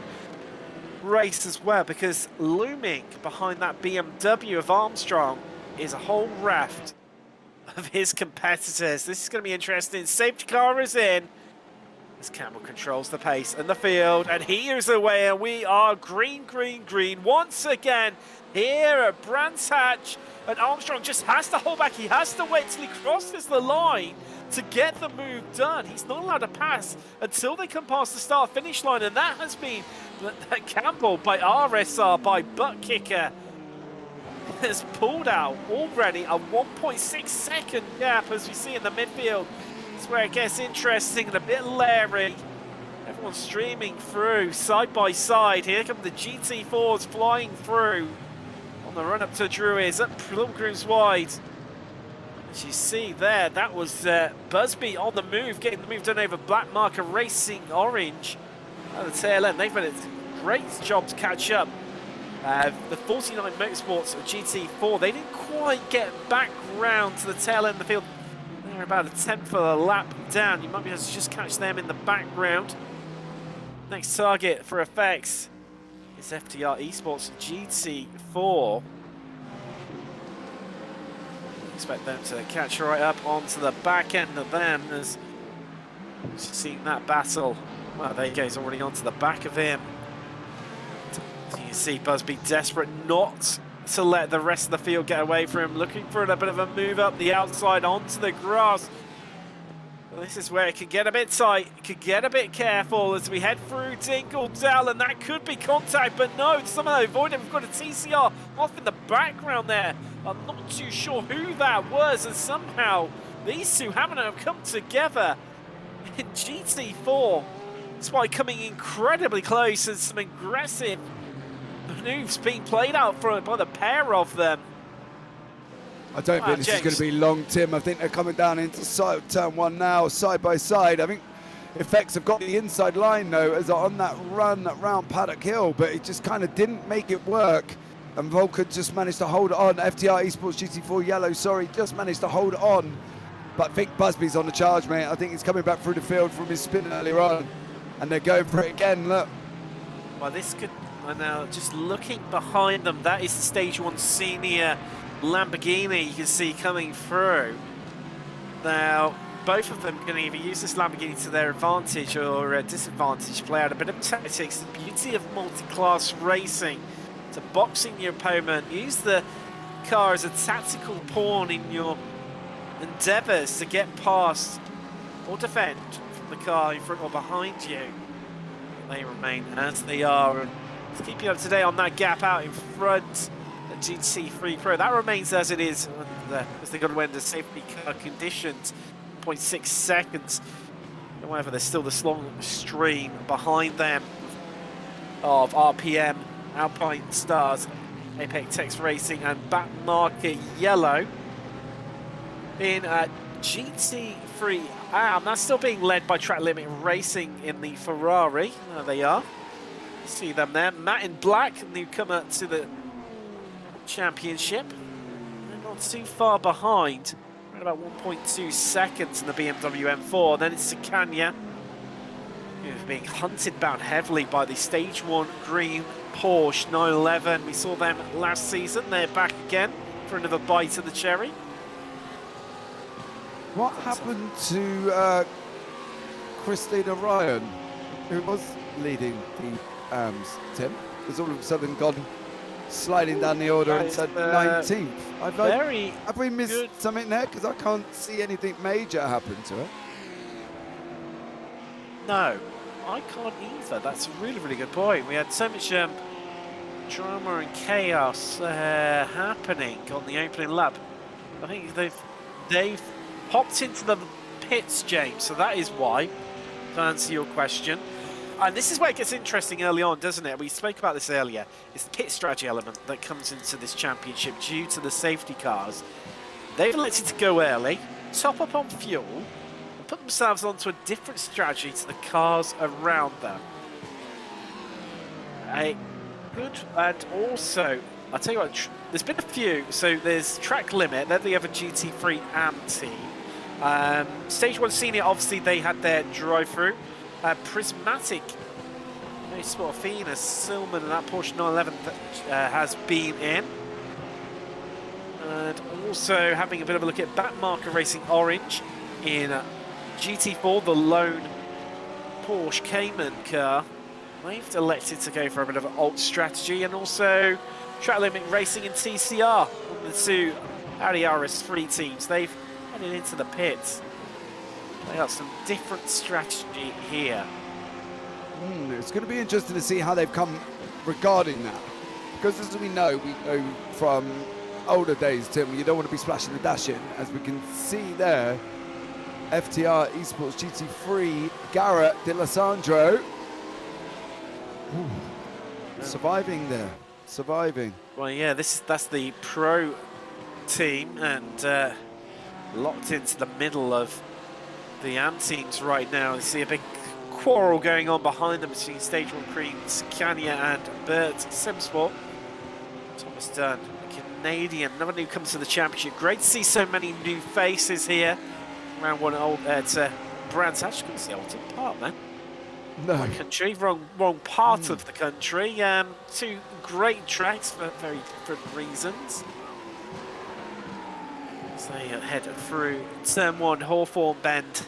race as well, because looming behind that BMW of Armstrong is a whole raft of his competitors. This is going to be interesting. Safety car is in as Campbell controls the pace and the field, and he is away, and we are green once again here at Brands Hatch, and Armstrong just has to hold back. He has to wait till he crosses the line to get the move done. He's not allowed to pass until they come past the start-finish line, and that has been Campbell by RSR, by Butt Kicker, has pulled out already a 1.6 second gap, as we see in the midfield. It's where it gets interesting and a bit leery. Everyone's streaming through side by side. Here come the GT4s flying through on the run up to Druids, up Pilgrims wide. As you see there, that was Busby on the move, getting the move done over Black Marker Racing Orange at the tail end. They've done a great job to catch up. The 49 Motorsports GT4, they didn't quite get back round to the tail end of the field. They're about a 10th of a lap down. You might be able to just catch them in the background. Next target for effects is FTR Esports GT4. Expect them to catch right up onto the back end of them, as you've seen that battle. Well, there he goes, already onto the back of him. So you can see Busby desperate not to let the rest of the field get away from him, looking for a bit of a move up the outside onto the grass. Well, this is where it could get a bit tight, it could get a bit careful as we head through Dingle-Dell, and that could be contact, but no, somehow avoided. We've got a TCR off in the background there. I'm not too sure who that was, and somehow these two haven't come together in GT4. Despite coming incredibly close and some aggressive moves being played out by the pair of them. I don't think this is going to be long, Tim. I think they're coming down into turn one now, side by side. I think Effects have got the inside line, though, as on that run round Paddock Hill, but it just kind of didn't make it work. And Volker just managed to hold on. FTR Esports GT4 Yellow, sorry, just managed to hold on. But I think Busby's on the charge, mate. I think he's coming back through the field from his spin earlier on. And they're going for it again, look. Well, this could, now just looking behind them, that is the Stage 1 Senior Lamborghini you can see coming through. Now, both of them can either use this Lamborghini to their advantage or disadvantage, play out a bit of tactics. The beauty of multi-class racing, to boxing your opponent, use the car as a tactical pawn in your endeavours to get past or defend from the car in front or behind you. They remain as they are, and to keep you up to date on that gap out in front, the GT3 Pro, that remains as it is as they got to end the safety car conditions, 0.6 seconds. However, there's still this long stream behind them of RPM, Alpine Stars, Apex Tex Racing and Back Market Yellow in GT3 AM. That's still being led by Track Limit Racing in the Ferrari. There they are. See them there. Matt in black, newcomer to the championship. They're not too far behind. Around about 1.2 seconds in the BMW M4. Then it's Sakanya, who's being hunted down heavily by the Stage 1 green Porsche 911. We saw them last season. They're back again for another bite of the cherry. What happened to Christina Ryan, who was leading the AMS, Tim? Has all of a sudden gone sliding down the order and said 19th. Have we missed something there? Because I can't see anything major happen to her. No, I can't either. That's a really, really good point. We had so much drama and chaos happening on the opening lap. I think they've popped into the pits, James, so that is why, to answer your question. And this is where it gets interesting early on, doesn't it? We spoke about this earlier. It's the pit strategy element that comes into this championship due to the safety cars. They've elected to go early, top up on fuel, and put themselves onto a different strategy to the cars around them. And also, I'll tell you what, there's been a few. So there's Track Limit, they're the other GT3 AM team. Stage 1 Senior, obviously they had their drive-through. Prismatic, Sport Athena, Silman and that Porsche 911 has been in. And also having a bit of a look at Backmarker Racing Orange in GT4, the lone Porsche Cayman car. They've elected to go for a bit of an alt strategy, and also Track Limit Racing and TCR, the two Audi RS3 teams. They've headed into the pits. They got some different strategy here. It's going to be interesting to see how they've come regarding that. Because as we know from older days, Tim, you don't want to be splashing the dash in. As we can see there, FTR Esports GT3, Garrett De Lissandro. Surviving there, surviving. Well, yeah, that's the pro team, and locked into the middle of the AM teams right now. You see a big quarrel going on behind them between Stage 1 Creams, Kanya and Bert Simsport. Thomas Dunn, a Canadian, another newcomer to the championship. Great to see so many new faces here. Round one at Brands Hatch. Couldn't see Alton Park, man. No. Country, wrong part of the country. Two great tracks for very different reasons. As they head through turn 1, Hawthorne Bend.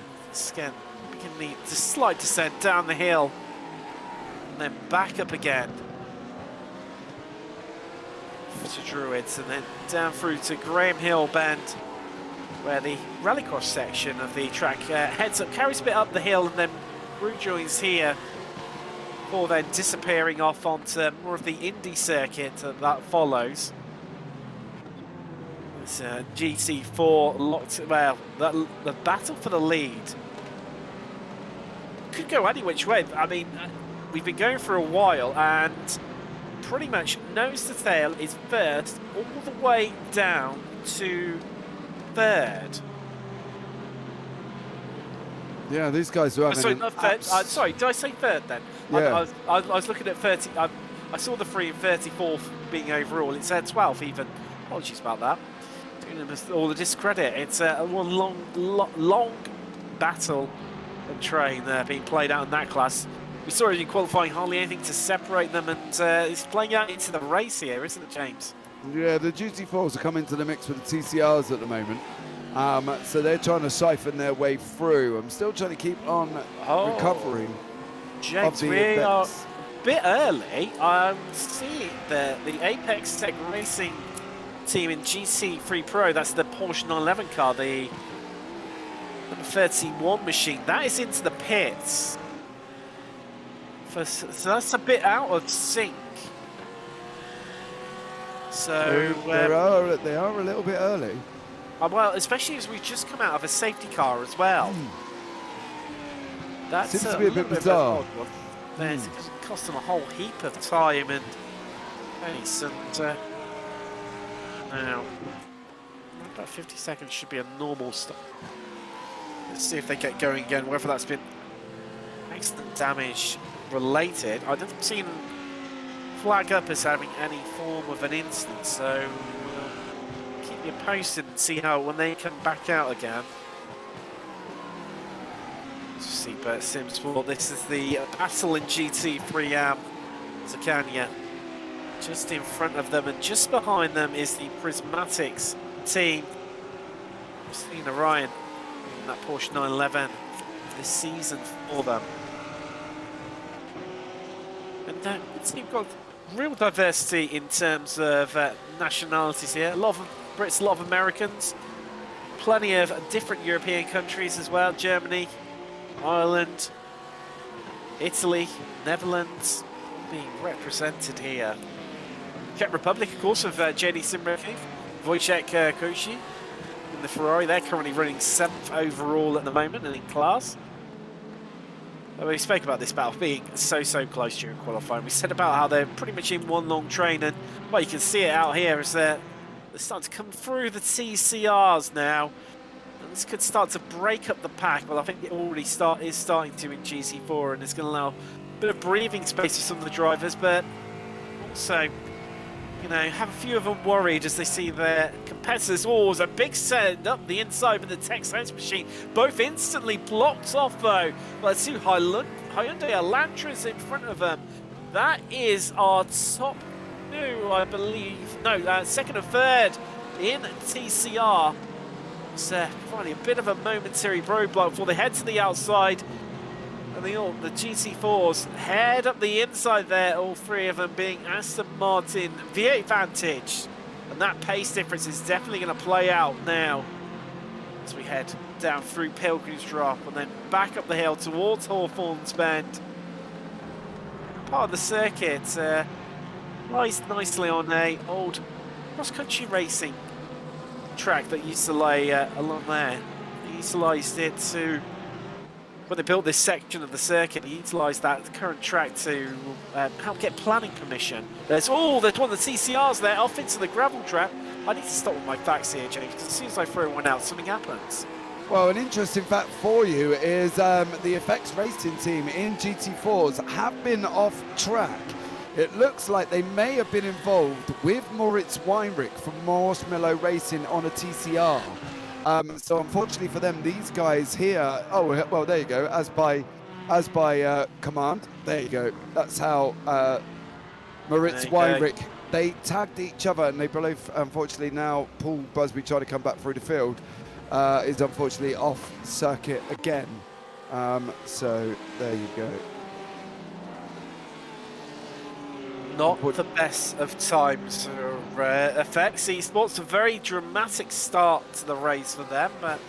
Again, beginning the slight descent down the hill, and then back up again to Druids, and then down through to Graham Hill Bend. where the rallycross section of the track heads up, carries a bit up the hill, and then rejoins here before then disappearing off onto more of the Indy circuit that follows. It's GT4 locked. Well, the battle for the lead could go any which way. I mean, we've been going for a while, and pretty much nose to tail is first, all the way down to third. Yeah, these guys are having. Sorry, not third. Sorry, did I say third then? Yeah. I was looking at 30. I saw the 3 and 34th being overall. It said 12 even. Apologies about that. Doing them all the discredit. It's one long battle and train being played out in that class. We saw it in qualifying, hardly anything to separate them, and it's playing out into the race here, isn't it, James? Yeah, the GT4s are coming to the mix with the TCRs at the moment. So they're trying to siphon their way through. I'm still trying to keep on recovering. James, we are a bit early. I'm seeing the Apex Tech Racing team in GT3 Pro, that's the Porsche 911 car, the number 31 machine, that is into the pits. So that's a bit out of sync. So they are a little bit early. Well, especially as we've just come out of a safety car as well. That seems to be a bit bizarre. It's cost them a whole heap of time and pace, and now about 50 seconds should be a normal stop. Let's see if they get going again, whether that's been accident damage related. I didn't see them flag up as having any form of an incident, so we'll keep you posted and see how when they come back out again. Let's see, Bert Sims. Well, this is the battle in GT3 Zacania. Just in front of them and just behind them is the Prismatics team. Christina Ryan in that Porsche 911 this season for them. And you've got real diversity in terms of nationalities here. A lot of Brits, a lot of Americans, plenty of different European countries as well. Germany, Ireland, Italy, Netherlands, being represented here. Czech Republic, of course, of JD Simreki, Wojciech Koshi in the Ferrari. They're currently running 7th overall at the moment and in class. We spoke about this battle being so close during qualifying. We said about how they're pretty much in one long train, and well, you can see it out here as they're starting to come through the TCRs now. And this could start to break up the pack. Well, I think it already is starting to in GT4, and it's going to allow a bit of breathing space for some of the drivers, but also, you know, have a few of them worried as they see their competitors. Oh, there's a big send up the inside with the Tech Sense machine. Both instantly blocked off, though. Well, let's see Hyundai Elantras in front of them. That is our top two, I believe. No, second and third in TCR. It's finally a bit of a momentary roadblock before they head to the outside. And the GT4s head up the inside there, all three of them being Aston Martin V8 Vantage. And that pace difference is definitely going to play out now as we head down through Pilgrim's Drop and then back up the hill towards Hawthorne's Bend. Part of the circuit lies nicely on a old cross-country racing track that used to lay along there. They utilised it to... When they built this section of the circuit, they utilised that current track to help get planning permission. There's one of the TCRs there, off into the gravel trap. I need to stop with my facts here, James, because as soon as I throw one out, something happens. Well, an interesting fact for you is the FX Racing team in GT4s have been off track. It looks like they may have been involved with Moritz Weinrich from Marshmallow Racing on a TCR. So unfortunately for them, these guys here, oh, well, there you go, as by command, there you go. That's how Moritz Weinrich, they tagged each other, and they both, unfortunately now, Paul Busby trying to come back through the field, is unfortunately off circuit again. So there you go. Not the best of times for FX eSports. A very dramatic start to the race for them, but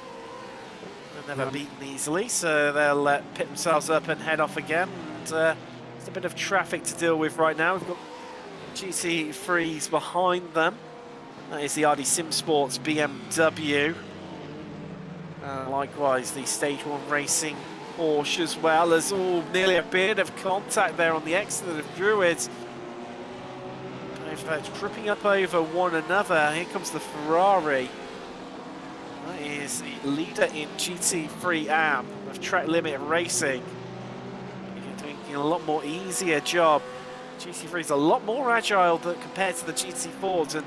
they're never beaten easily, so they'll pick themselves up and head off again. And there's a bit of traffic to deal with right now. We've got GT3s behind them. That is the RD Sim Sports BMW. Likewise, the Stage 1 Racing Porsche as well. There's nearly a bit of contact there on the exit of Druids. Tripping up over one another. Here comes the Ferrari. That is the leader in GT3 AM of Track Limit Racing. Doing a lot more easier job. GT3 is a lot more agile compared to the GT4s, and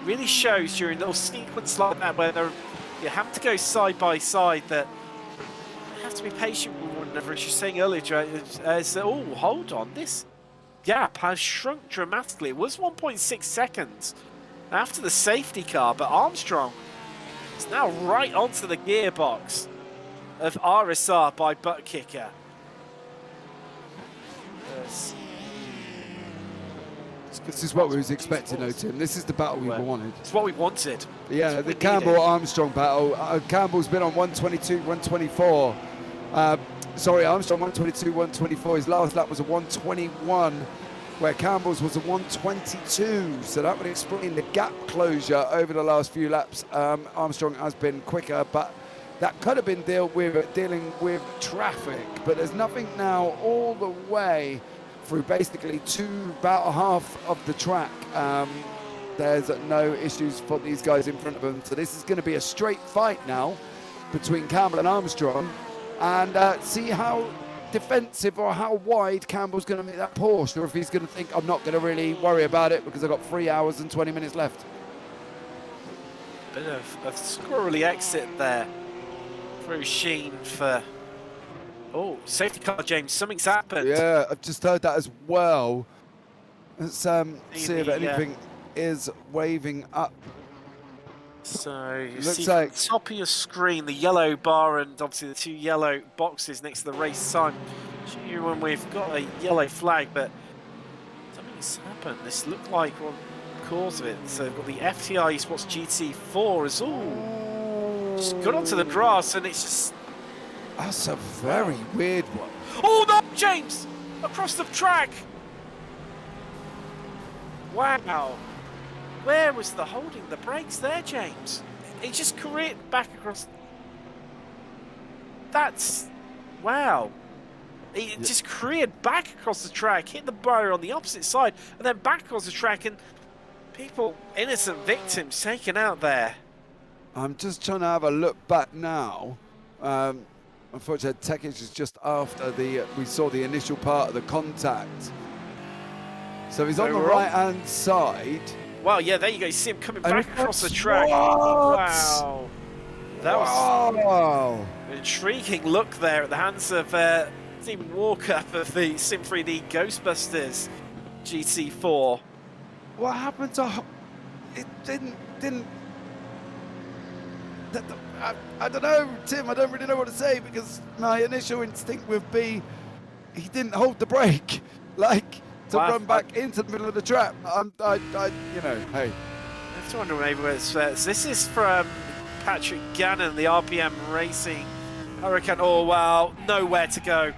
really shows during little sequence like that where you have to go side by side, that you have to be patient with one another. As you're saying earlier, oh, hold on, this gap has shrunk dramatically. It was 1.6 seconds after the safety car, but Armstrong is now right onto the gearbox of RSR by Butt Kicker. This is what we was expecting, though, Tim. This is the battle we wanted. It's what we wanted. Yeah, the Campbell-Armstrong battle. Campbell's been on 122, 124. Sorry, Armstrong 122, 124. His last lap was a 121, where Campbell's was a 122. So that would explain the gap closure over the last few laps. Armstrong has been quicker, but that could have been dealing with traffic. But there's nothing now all the way through basically about half of the track. There's no issues for these guys in front of them. So this is going to be a straight fight now between Campbell and Armstrong. And see how defensive or how wide Campbell's going to make that Porsche, or if he's going to think, I'm not going to really worry about it because I've got 3 hours and 20 minutes left. Bit of a squirrely exit there through Sheen for... Oh, safety car, James. Something's happened. Yeah, I've just heard that as well. Let's see if anything is waving up. So you see like the top of your screen the yellow bar and obviously the 2 yellow boxes next to the race time. Show you when we've got a yellow flag, but something's happened. This looked like what caused it. So we've got the FTR Esports GT4 has just got onto the grass, and it's just... That's a very weird one. Oh no, James! Across the track! Wow. Where was the holding the brakes there, James? It just careered back across... That's... Wow. It just careered back across the track, hit the barrier on the opposite side, and then back across the track, and people, innocent victims, taken out there. I'm just trying to have a look back now. Unfortunately, tech issues just after we saw the initial part of the contact. So he's on the right-hand side. Wow, yeah, there you go. You see him coming back across the track. What? Wow. That was an intriguing look there at the hands of Stephen Walker of the Sim3D Ghostbusters GT4. What happened to... It didn't... I don't know, Tim. I don't really know what to say, because my initial instinct would be he didn't hold the brake, like, to run back into the middle of the track. You know, hey. I have to wonder maybe where it's... this is from Patrick Gannon, the RPM Racing Hurricane. Oh, wow, nowhere to go.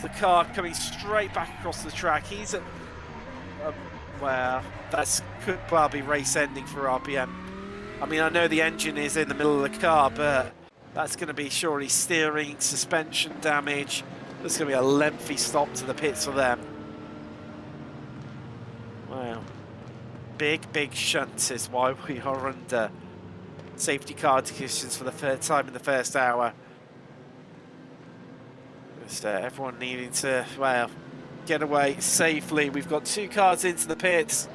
The car coming straight back across the track. He's at... wow, that could well be race ending for RPM. I mean, I know the engine is in the middle of the car, but that's going to be surely steering, suspension damage. There's going to be a lengthy stop to the pits for them. Wow. Big shunt is why we are under safety car conditions for the 3rd time in the first hour. Just, everyone needing to, well, get away safely. We've got 2 cars into the pits.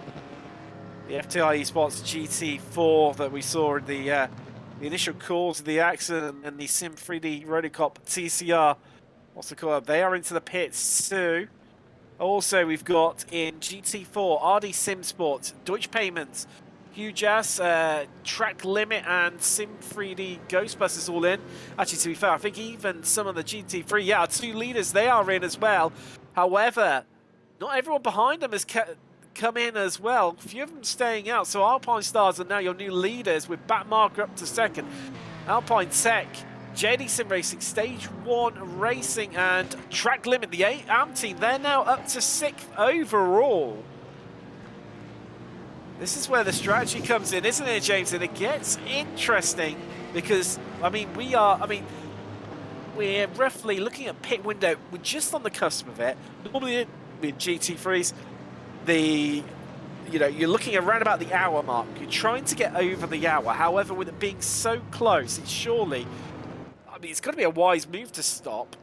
The FTR Esports GT4 that we saw in the initial cause of the accident, and the Sim3D Rotocop TCR, what's it called? They are into the pits too. Also, we've got in GT4 RD Sim Sports, Deutsche Payments, Huge Ass, Track Limit, and Sim3D Ghostbusters all in. Actually, to be fair, I think even some of the GT3, yeah, 2 leaders, they are in as well. However, not everyone behind them has come in as well. A few of them staying out. So Alpine Stars are now your new leaders with Backmarker up to second. Alpine Tech, JD Sim Racing, Stage 1 Racing, and Track Limit, the AM team, they're now up to 6th overall. This is where the strategy comes in, isn't it, James? And it gets interesting because, we're roughly looking at pit window. We're just on the cusp of it. Normally with GT3s, you're looking around about the hour mark. You're trying to get over the hour. However, with it being so close, it's surely, it's got to be a wise move to stop.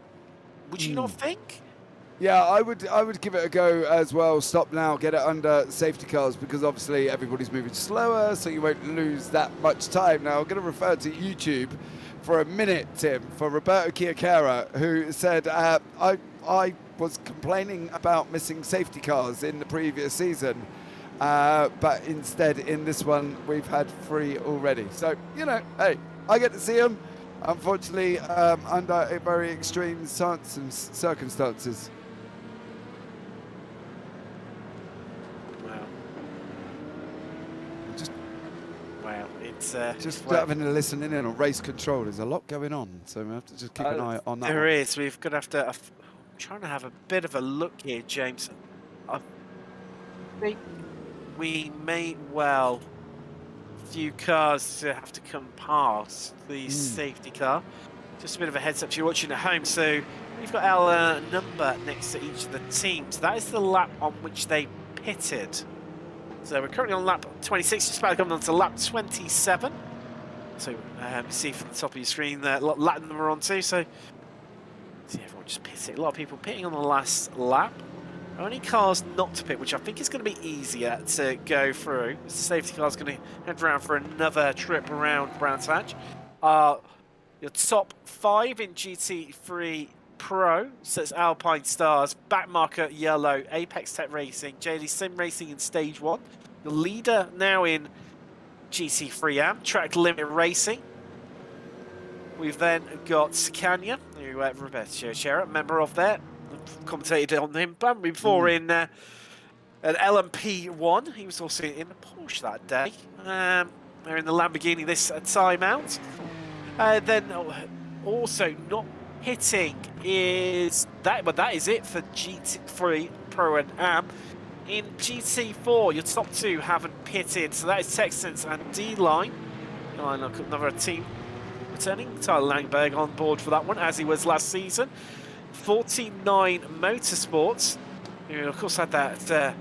Would you not think? Yeah, I would give it a go as well. Stop now, get it under safety cars, because obviously everybody's moving slower, so you won't lose that much time. Now, I'm going to refer to YouTube for a minute, Tim, for Roberto Chiacara, who said, I was complaining about missing safety cars in the previous season, but instead in this one, we've had 3 already. So, hey, I get to see them, unfortunately, under very extreme circumstances. Just having a listen in on race control. There's a lot going on, so we have to just keep an eye on that. There is. We've got to have to. I'm trying to have a bit of a look here, James. I think we may well few cars to have to come past the safety car. Just a bit of a heads up if you're watching at home. So we've got our number next to each of the teams. That is the lap on which they pitted. So we're currently on lap 26, just about to come on to lap 27. So you see from the top of your screen the lap number we're on to. So see everyone just pitting. A lot of people pitting on the last lap. Only cars not to pit, which I think is going to be easier to go through. The safety car is going to head around for another trip around Brands Hatch. Your top 5 in GT3 Pro, so it's Alpine Stars, Backmarker Yellow, Apex Tech Racing, JD Sim Racing in Stage 1. The leader now in GT3 Am, Track Limit Racing. We've then got Scania, who Roberto Chiacara, member of there, commentated on him before in an LMP1. He was also in the Porsche that day. They're in the Lamborghini this time out. Then also not hitting is that, but that is it for GT3 Pro and Am. In GT4, your top 2 haven't pitted, so that is Texans and D-Line. Another team returning. Tyler Langberg on board for that one, as he was last season. 49 Motorsports, who of course had that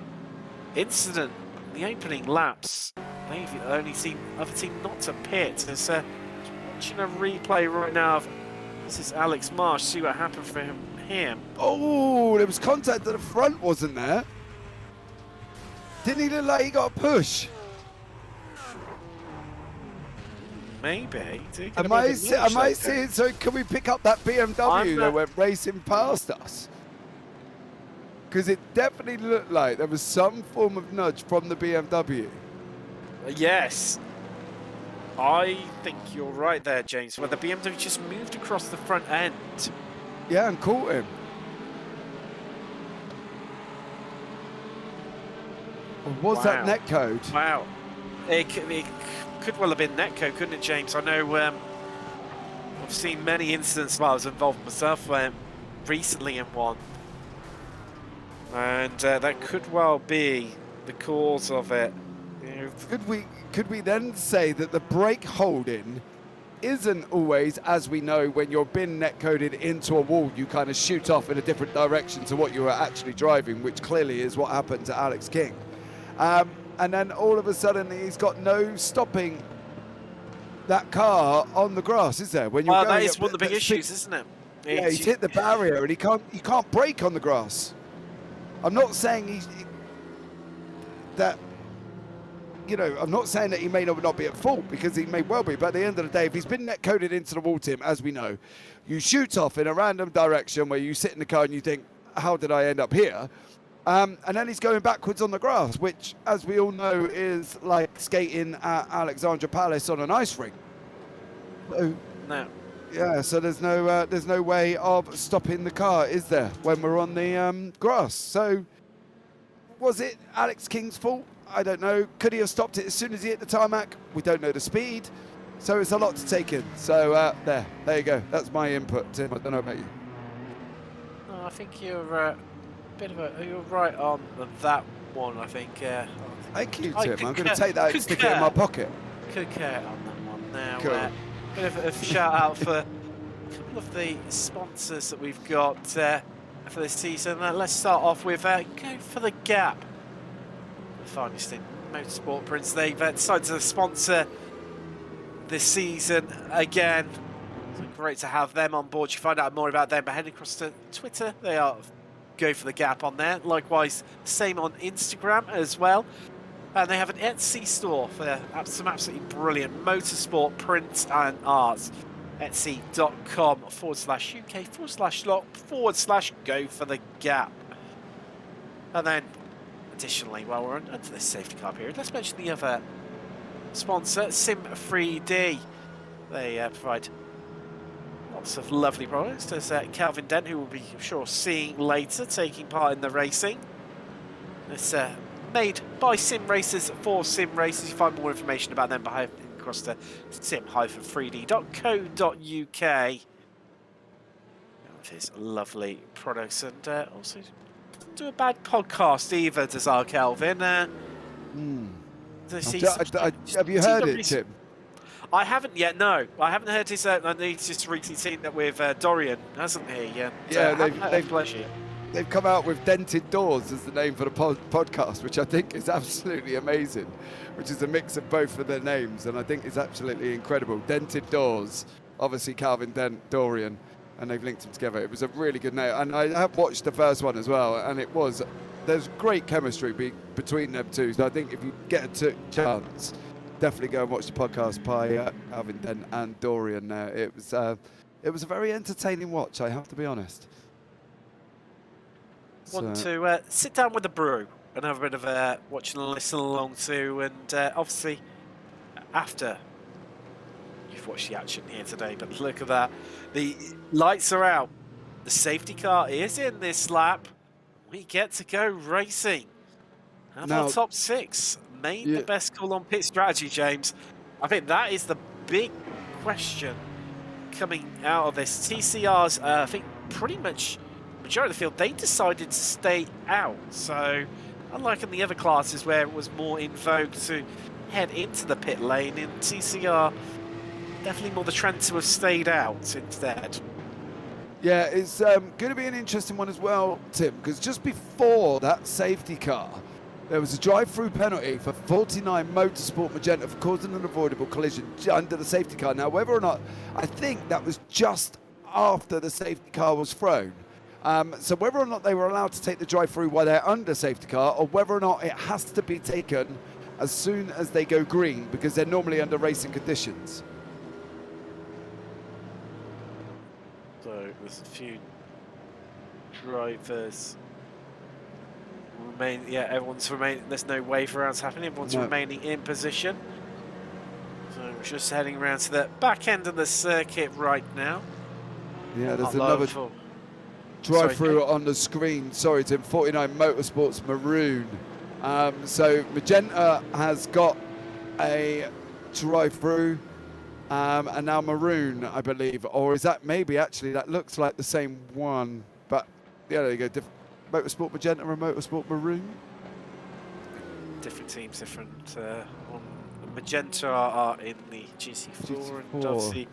incident in the opening laps. They've the only other team not to pit. There's watching a replay right now of this is Alex Marsh. See what happened for him here. Oh, there was contact at the front, wasn't there? Didn't he look like he got a push? Maybe. Am I seeing? So can we pick up that BMW that went racing past us? Because it definitely looked like there was some form of nudge from the BMW. Yes. I think you're right there, James, where the BMW just moved across the front end. Yeah, and caught him. Or was that netcode? Wow. It could well have been netcode, couldn't it, James? I know I've seen many incidents while I was involved myself recently in one. And that could well be the cause of it. Could we then say that the brake holding isn't always, as we know, when you're being netcoded into a wall, you kind of shoot off in a different direction to what you were actually driving, which clearly is what happened to Alex King. And then all of a sudden he's got no stopping that car on the grass, is there? When you're that is one of the big issues, isn't it? Yeah, he's hit the barrier and he can't brake on the grass. I'm not saying I'm not saying that he may not be at fault, because he may well be, but at the end of the day, if he's been netcoded into the wall, Tim, as we know, you shoot off in a random direction where you sit in the car and you think, how did I end up here? And then he's going backwards on the grass, which, as we all know, is like skating at Alexandra Palace on an ice rink. So, no. Yeah, so there's no way of stopping the car, is there, when we're on the grass? So Was it Alex King's fault? I don't know. Could he have stopped it as soon as he hit the tarmac? We don't know the speed. So it's a lot to take in. So there you go. That's my input, Tim. I don't know about you. No, I think you're you're right on that one. I think. Thank you, Tim. I'm going to take that and stick it in my pocket. Concur on that one. Now, cool. Bit of a shout out for a couple of the sponsors that we've got for this season. Let's start off with Go for the Gap, the finest in motorsport prints. They've decided to sponsor this season again. So great to have them on board. You can find out more about them by heading across to Twitter. They are Go for the Gap on there. Likewise, same on Instagram as well. And they have an Etsy store for some absolutely brilliant motorsport prints and art. Etsy.com/UK/shop/Go for the Gap. And then, additionally, while we're onto this safety car period, let's mention the other sponsor, Sim3D. They provide lots of lovely products. There's Calvin Dent, who we'll be, I'm sure, seeing later, taking part in the racing. It's made by sim racers for sim racers. You find more information about them by heading across to sim-3d.co.uk. With his lovely products, and also doesn't do a bad podcast either, does our Calvin. Have you heard it, Tim? I haven't yet, no. I haven't heard his... he's just recently seen that with Dorian, hasn't he? Yeah, they've come out with Dented Doors as the name for the podcast, which I think is absolutely amazing, which is a mix of both of their names, and I think it's absolutely incredible. Dented Doors, obviously Calvin Dent, Dorian, and they've linked them together. It was a really good name, and I have watched the first one as well, and there's great chemistry between them two, so I think if you get a chance, definitely go and watch the podcast by Calvin Dent and Dorian. It was a very entertaining watch, I have to be honest. Want to sit down with a brew and have a bit of watching and listen along to, and obviously after you've watched the action here today, but look at that, the lights are out, the safety car is in this lap, we get to go racing. And our top six made the best call on pit strategy, James. I think that is the big question coming out of this. TCR's I think pretty much majority of the field, they decided to stay out. So unlike in the other classes where it was more in vogue to head into the pit lane, in TCR definitely more the trend to have stayed out instead. Yeah, it's going to be an interesting one as well, Tim, because just before that safety car there was a drive-through penalty for 49 Motorsport Magenta for causing an avoidable collision under the safety car. Now whether or not, I think that was just after the safety car was thrown. So whether or not they were allowed to take the drive-through while they're under safety car, or whether or not it has to be taken as soon as they go green, because they're normally under racing conditions. So there's a few drivers remain. Yeah, everyone's remaining. There's no wave arounds happening. Everyone's remaining in position. So we're just heading around to the back end of the circuit right now. Yeah, there's another drive-through on the screen. Sorry, Tim. 49 Motorsports Maroon. So Magenta has got a drive-through, and now Maroon, I believe, or is that maybe actually that looks like the same one? But yeah, there you go. Motorsport Magenta and Motorsport Maroon. Different teams, different. Magenta are in the GT4, and obviously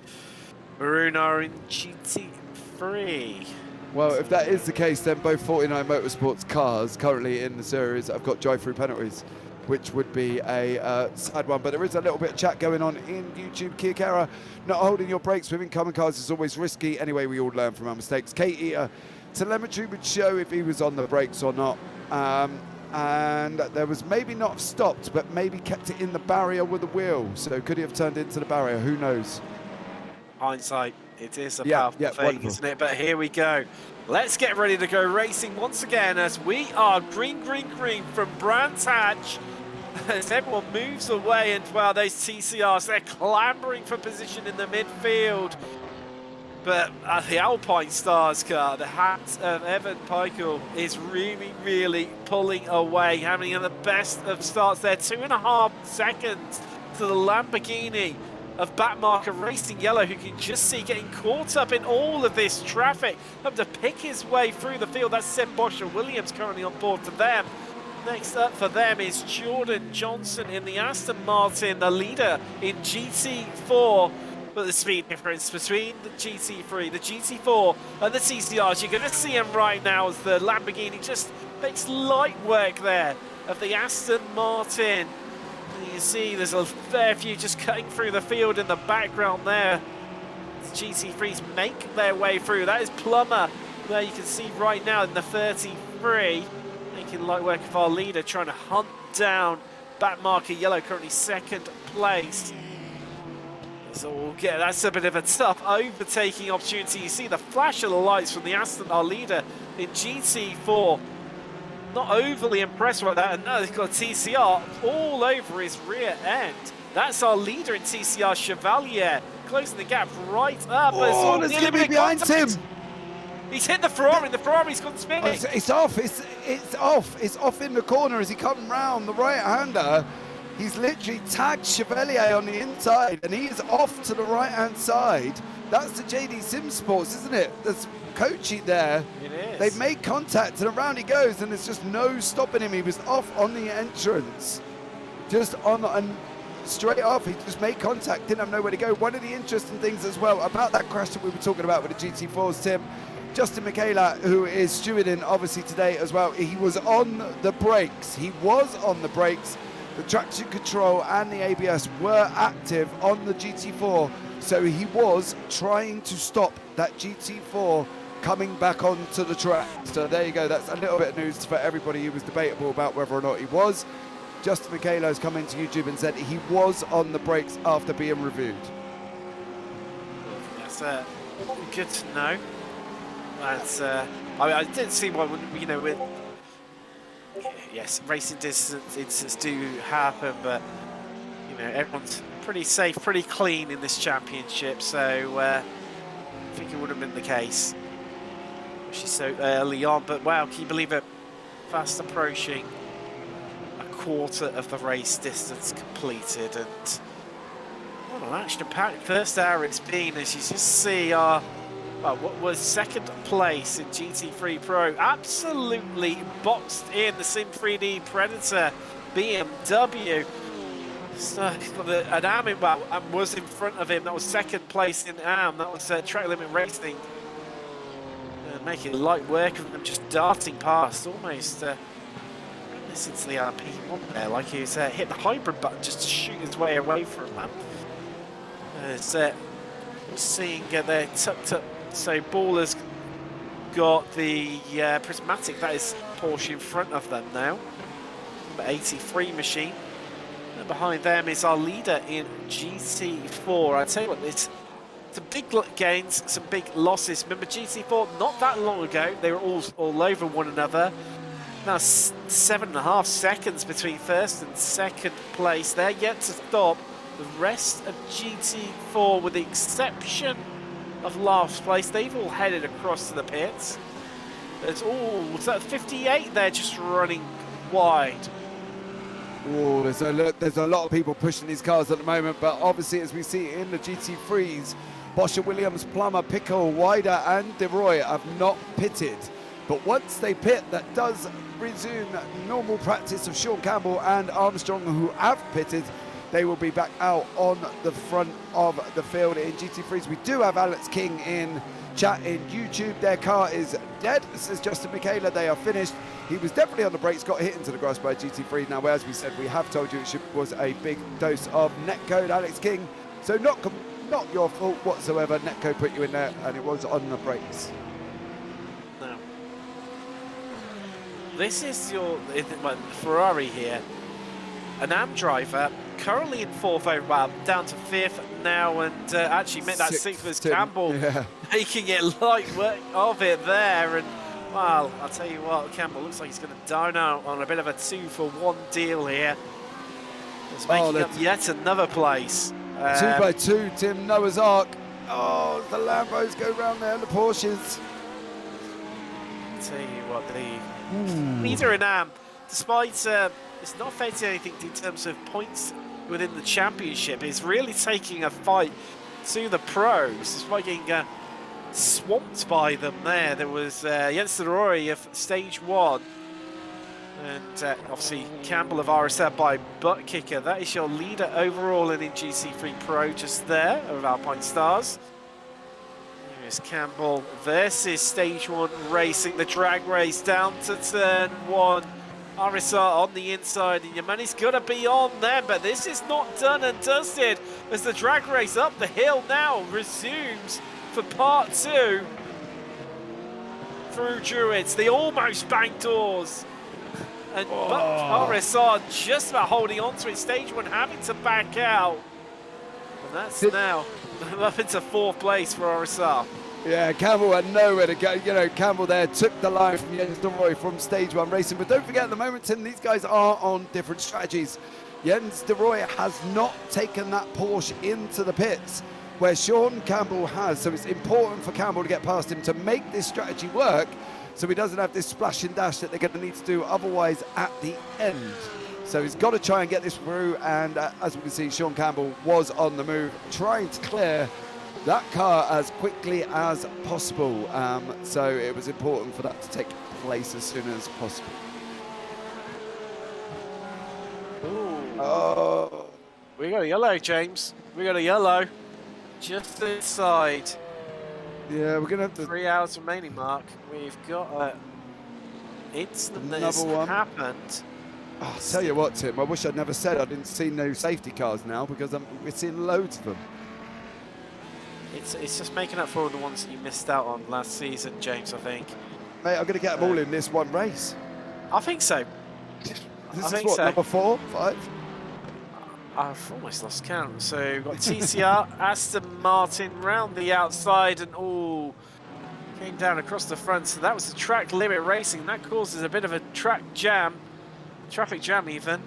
Maroon are in GT3. Well, if that is the case, then both 49 Motorsports cars currently in the series have got drive-through penalties, which would be a sad one. But there is a little bit of chat going on in YouTube. Kia Kara, not holding your brakes with incoming cars is always risky. Anyway, we all learn from our mistakes. K-Eater, telemetry would show if he was on the brakes or not. And there was maybe not stopped, but maybe kept it in the barrier with the wheel. So could he have turned into the barrier? Who knows? Hindsight. It is a powerful thing, isn't it? But here we go. Let's get ready to go racing once again as we are green from Brands Hatch. As everyone moves away, and well, those TCRs, they're clambering for position in the midfield. But the Alpine Stars car, the hat of Evan Peichel, is really pulling away, having the best of starts there. 2.5 seconds to the Lamborghini of backmarker Racing Yellow, who can just see getting caught up in all of this traffic, having to pick his way through the field. That's Seb Boscher Williams currently on board to them. Next up for them is Jordan Johnson in the Aston Martin, the leader in GT4. But the speed difference between the GT3, the GT4 and the TCRs, you're going to see them right now as the Lamborghini just makes light work there of the Aston Martin. And you see there's a fair few just cutting through the field in the background there. The GT3s make their way through. That is Plummer there, you can see right now in the 33, making light work of our leader, trying to hunt down backmarker Yellow, currently second place. So we'll get, that's a bit of a tough overtaking opportunity. You see the flash of the lights from the Aston, our leader in GT4. Not overly impressed with that. And now he's got a TCR all over his rear end. That's our leader in TCR, Chevalier, closing the gap right up. Oh, there's going to be behind him. He's hit the Ferrari. The Ferrari's gone spinning. It's off. It's off. It's off in the corner as he comes round the right-hander. He's literally tagged Chevalier on the inside, and he is off to the right-hand side. That's the JD Sim Sports, isn't it? There's coaching there. It is. They've made contact, and around he goes, and there's just no stopping him. He was off on the entrance. Just on and straight off. He just made contact, didn't have nowhere to go. One of the interesting things as well about that crash that we were talking about with the GT4s, Tim, Justin Michaela, who is stewarding obviously today as well, he was on the brakes. He was on the brakes. The traction control and the ABS were active on the GT4, so he was trying to stop that GT4 coming back onto the track. So there you go, that's a little bit of news for everybody who was debatable about whether or not he was. Justin Michaela has come into YouTube and said he was on the brakes after being reviewed. That's good to know. That's, I mean, I didn't see why, you know, with yes, racing incidents do happen, but you know, everyone's pretty safe, pretty clean in this championship, so I think it would have been the case. She's so early on, but wow, can you believe it? Fast approaching a quarter of the race distance completed, and what an action-packed first hour it's been, as you just see our what was second place in GT3 Pro, absolutely boxed in the Sim 3D Predator BMW. So an AM was in front of him. That was second place in AM. That was Track Limit Racing. Making light work of them, just darting past, almost listen to the RP1 there, like he's hit the hybrid button just to shoot his way away from them. Seeing they're tucked up. So Baller's got the Prismatic, that is Porsche in front of them now. Number 83 machine. And behind them is our leader in GT4. I tell you what, it's some big gains, some big losses. Remember GT4, not that long ago, they were all over one another. Now 7.5 seconds between first and second place. They're yet to stop. The rest of GT4, with the exception of last place, they've all headed across to the pits. It's all, what's that, 58 there, just running wide. Oh, there's a lot of people pushing these cars at the moment, but obviously, as we see in the GT3s, Boscher, Williams, Plummer, Pickle, Wider, and DeRoy have not pitted. But once they pit, that does resume normal practice of Sean Campbell and Armstrong, who have pitted. They will be back out on the front of the field in GT3s. We do have Alex King in chat in YouTube. Their car is dead, says Justin Michaela. They are finished. He was definitely on the brakes, got hit into the grass by a GT3. Now, as we said, we have told you it was a big dose of netcode, Alex King. So not your fault whatsoever. Netcode put you in there, and it was on the brakes. Now, this is your Ferrari here. An AM driver, currently in fourth overall, down to fifth now, and actually met that sixth as Campbell, making it light work of it there. And well, I'll tell you what, Campbell looks like he's going to dine out on a bit of a 2-for-1 deal here. It's making up yet another place. 2 by 2, Tim. Noah's Ark. Oh, the Lambos go round there, the Porsches. Tell you what, the leader in despite it's not affecting anything in terms of points within the championship, is really taking a fight to the pros, despite getting swamped by them there. There was Jens de Roy of stage 1, and obviously Campbell of RSL by butt kicker. That is your leader overall and in GC3 Pro just there of Alpine Stars. Here's Campbell versus stage 1 racing, the drag race down to turn 1. RSR on the inside, and your money's got to be on them, but this is not done and dusted as the drag race up the hill now resumes for part 2 through Druids. They almost banked doors, and RSR just about holding on to it. Stage 1 having to back out, and that's now up into 4th place for RSR. Yeah, Campbell had nowhere to go. You know, Campbell there took the line from Jens de Roy from stage 1 racing. But don't forget, at the moment, Tim, these guys are on different strategies. Jens de Roy has not taken that Porsche into the pits, where Sean Campbell has. So it's important for Campbell to get past him to make this strategy work, so he doesn't have this splash and dash that they're going to need to do otherwise at the end. So he's got to try and get this through. And as we can see, Sean Campbell was on the move, trying to clear that car as quickly as possible. So it was important for that to take place as soon as possible. Ooh. Oh, We got a yellow, James. We got a yellow just inside. yeah, we're going to have to... 3 hours remaining mark. We've got an incident that has happened. Oh, I'll tell you what, Tim, I wish I'd never said I didn't see no safety cars now, because we're seeing loads of them. It's just making up for all the ones that you missed out on last season, James, I think. Mate, I'm going to get them all in this one race. I think so. This is what, number 4, 5? I've almost lost count. So we've got TCR, Aston Martin round the outside, and came down across the front. So that was the track limit racing. That causes a bit of a traffic jam even.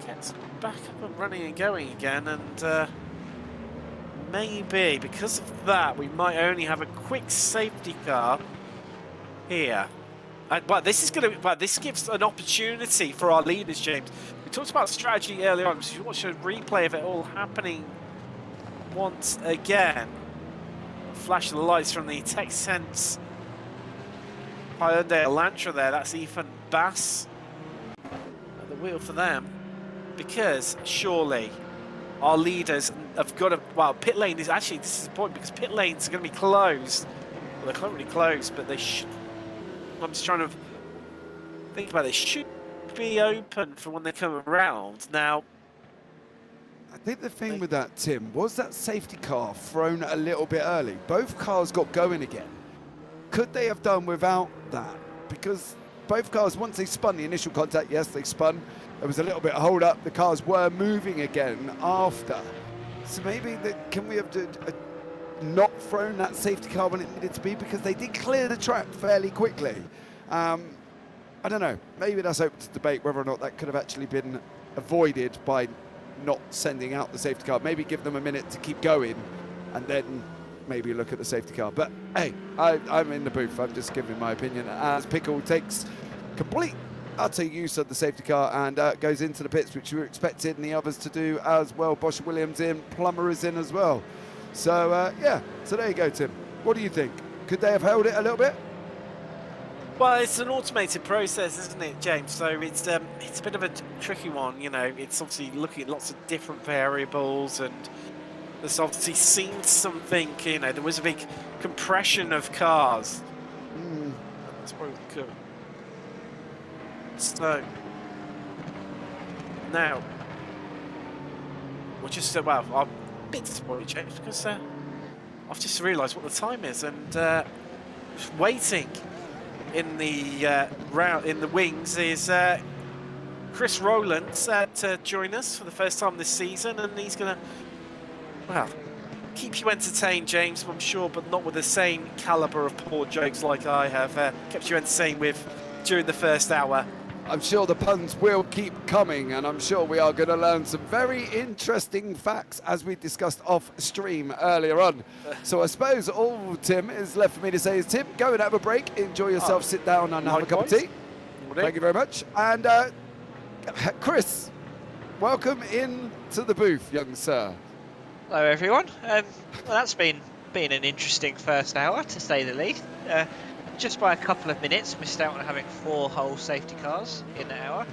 Gets back up and running and going again, and maybe because of that we might only have a quick safety car here. But this gives an opportunity for our leaders, James. We talked about strategy earlier on, so if you watch a replay of it all happening once again. Flash of the lights from the TechSense Hyundai Elantra there. That's Ethan Bass at the wheel for them, because surely our leaders have got to... Well, pit lane is actually... This is important, because pit lanes are going to be closed. Well, they're currently closed, but they should... I'm just trying to think about it. They should be open for when they come around. Now, I think the thing with that, Tim, was that safety car thrown a little bit early. Both cars got going again. Could they have done without that? Because both cars, once they spun the initial contact, yes, they spun. There was a little bit of hold up. The cars were moving again after. So maybe can we have not thrown that safety car when it needed to be, because they did clear the track fairly quickly. I don't know. Maybe that's open to debate whether or not that could have actually been avoided by not sending out the safety car. Maybe give them a minute to keep going and then maybe look at the safety car. But hey, I'm in the booth. I'm just giving my opinion as Pickle takes complete utter use of the safety car and goes into the pits, which we were expected, and the others to do as well. Bosch Williams in, Plummer is in as well. So yeah, so there you go, Tim. What do you think? Could they have held it a little bit? well, it's an automated process, isn't it, James? So it's a bit of a tricky one. You know, it's obviously looking at lots of different variables, and there's obviously seen something. You know, there was a big compression of cars. That's probably good. So now we're just I'm a bit disappointed, James, because I've just realised what the time is, and just waiting in the round in the wings is Chris Rowland to join us for the first time this season, and he's going to keep you entertained, James, I'm sure, but not with the same calibre of poor jokes like I have kept you entertained with during the first hour I'm sure the puns will keep coming, and I'm sure we are going to learn some very interesting facts as we discussed off stream earlier on. So I suppose all Tim is left for me to say is, Tim, go and have a break, enjoy yourself, sit down and have a cup of tea. Thank you very much. And Chris, welcome in to the booth, young sir. Hello everyone. Well, that's been an interesting first hour, to say the least. Just by a couple of minutes, missed out on having 4 whole safety cars in an hour.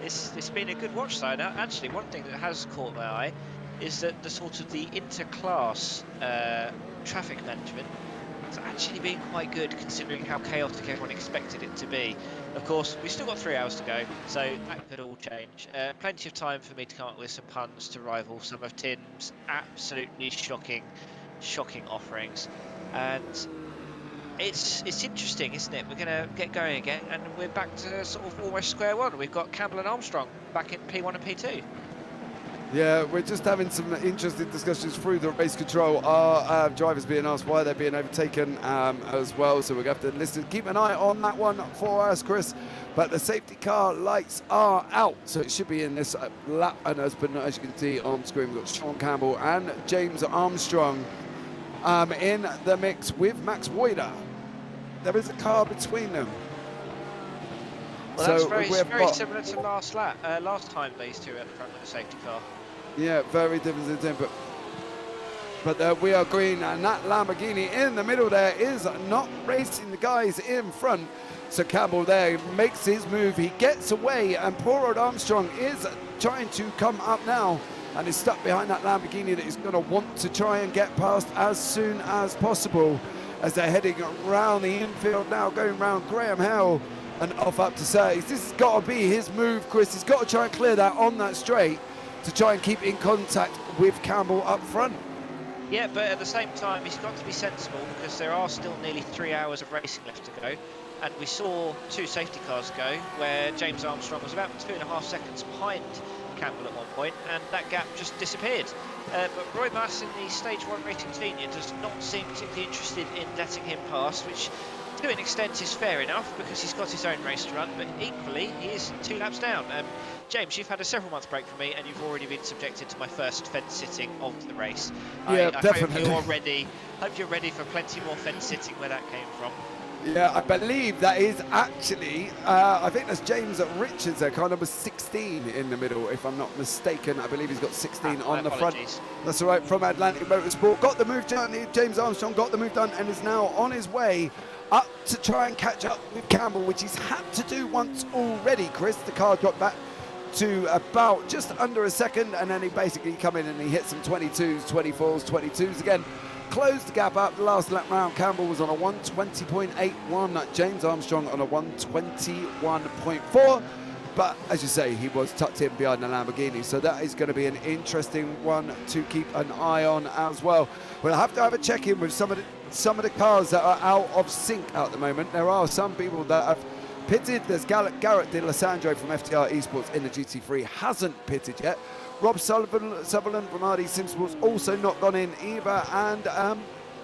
It's been a good watch though. Now, actually, one thing that has caught my eye is that the sort of the inter-class traffic management has actually been quite good, considering how chaotic everyone expected it to be. Of course, we've still got 3 hours to go, so that could all change. Plenty of time for me to come up with some puns to rival some of Tim's absolutely shocking offerings. And it's interesting, isn't it? We're going to get going again, and we're back to sort of almost square one. We've got Campbell and Armstrong back in P1 and P2. Yeah, we're just having some interesting discussions through the race control. Our drivers being asked why they're being overtaken as well, so we're going to have to listen. Keep an eye on that one for us, Chris. But the safety car lights are out, so it should be in this lap. And as you can see on screen, we've got Sean Campbell and James Armstrong in the mix with Max Woider. There is a car between them. Well, so that's very similar to last time these two at the front with the safety car. Yeah, very different, but we are green, and that Lamborghini in the middle there is not racing the guys in front. So Campbell there makes his move, he gets away, and poor old Armstrong is trying to come up now and is stuck behind that Lamborghini that he's going to want to try and get past as soon as possible, as they're heading around the infield now, going round Graham Hill and off up to Surtees. This has got to be his move, Chris. He's got to try and clear that on that straight to try and keep in contact with Campbell up front. Yeah, but at the same time, he's got to be sensible, because there are still nearly 3 hours of racing left to go. And we saw 2 safety cars go, where James Armstrong was about 2.5 seconds behind Campbell at one point, and that gap just disappeared. But Roy Mass in the Stage 1 Rating Senior does not seem particularly interested in letting him pass, which to an extent is fair enough, because he's got his own race to run, but equally he is 2 laps down. James, you've had a several month break from me, and you've already been subjected to my first fence sitting of the race. Yeah, I definitely. Hope you're ready for plenty more fence sitting where that came from. Yeah, I believe that is actually, I think that's James Richards there, car number 16 in the middle, if I'm not mistaken. I believe he's got 16 on the front. That's all right, from Atlantic Motorsport. Got the move done, James Armstrong got the move done and is now on his way up to try and catch up with Campbell, which he's had to do once already, Chris. The car dropped back to about just under a second, and then he basically come in and he hit some 22s, 24s, 22s again. Closed the gap up. The last lap round, Campbell was on a 120.81, James Armstrong on a 121.4. But as you say, he was tucked in behind the Lamborghini, so that is going to be an interesting one to keep an eye on as well. We'll have to have a check-in with some of the cars that are out of sync at the moment. There are some people that have pitted. There's Garrett De Lissandro from FTR Esports in the GT3, hasn't pitted yet. Rob Sutherland from RD SimSports also not gone in either, and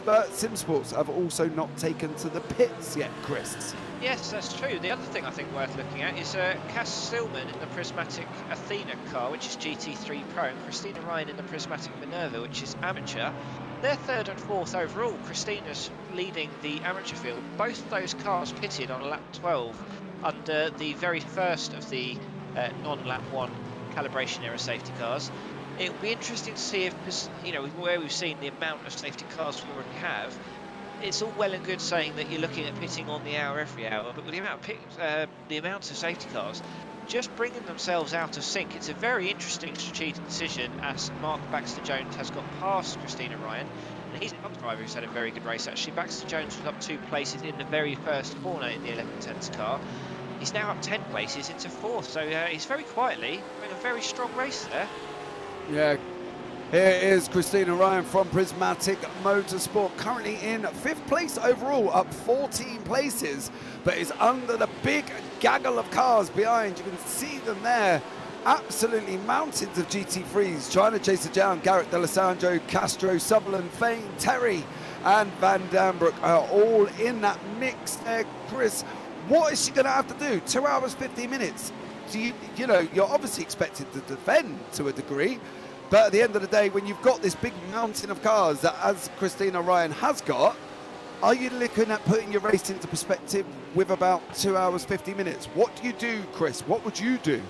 SimSports have also not taken to the pits yet, Chris. Yes, that's true. The other thing I think worth looking at is Cass Stillman in the Prismatic Athena car, which is GT3 Pro, and Christina Ryan in the Prismatic Minerva, which is amateur. They're 3rd and 4th overall. Christina's leading the amateur field. Both of those cars pitted on lap 12 under the very first of the non-lap 1 calibration era safety cars. It'll be interesting to see if, where we've seen the amount of safety cars we already have, it's all well and good saying that you're looking at pitting on the hour every hour, but with the amount of safety cars just bringing themselves out of sync, it's a very interesting strategic decision, as Mark Baxter-Jones has got past Christina Ryan, and he's another driver who's had a very good race actually. Baxter-Jones was up 2 places in the very first corner in the 1110s car. He's now up 10 places into 4th, so he's very quietly having a very strong race there. Yeah, here is Christina Ryan from Prismatic Motorsport, currently in 5th place overall, up 14 places, but is under the big gaggle of cars behind. You can see them there, absolutely mountains of GT3s trying to chase it down. Garrett D'Alessandro, Castro, Sutherland, Fane, Terry and Van Dambrook are all in that mix there, Chris. What is she going to have to do? 2 hours, 15 minutes. So you know, you're obviously expected to defend to a degree, but at the end of the day, when you've got this big mountain of cars that, as Christina Ryan has got, are you looking at putting your race into perspective with about 2 hours, 50 minutes? What do you do, Chris? What would you do?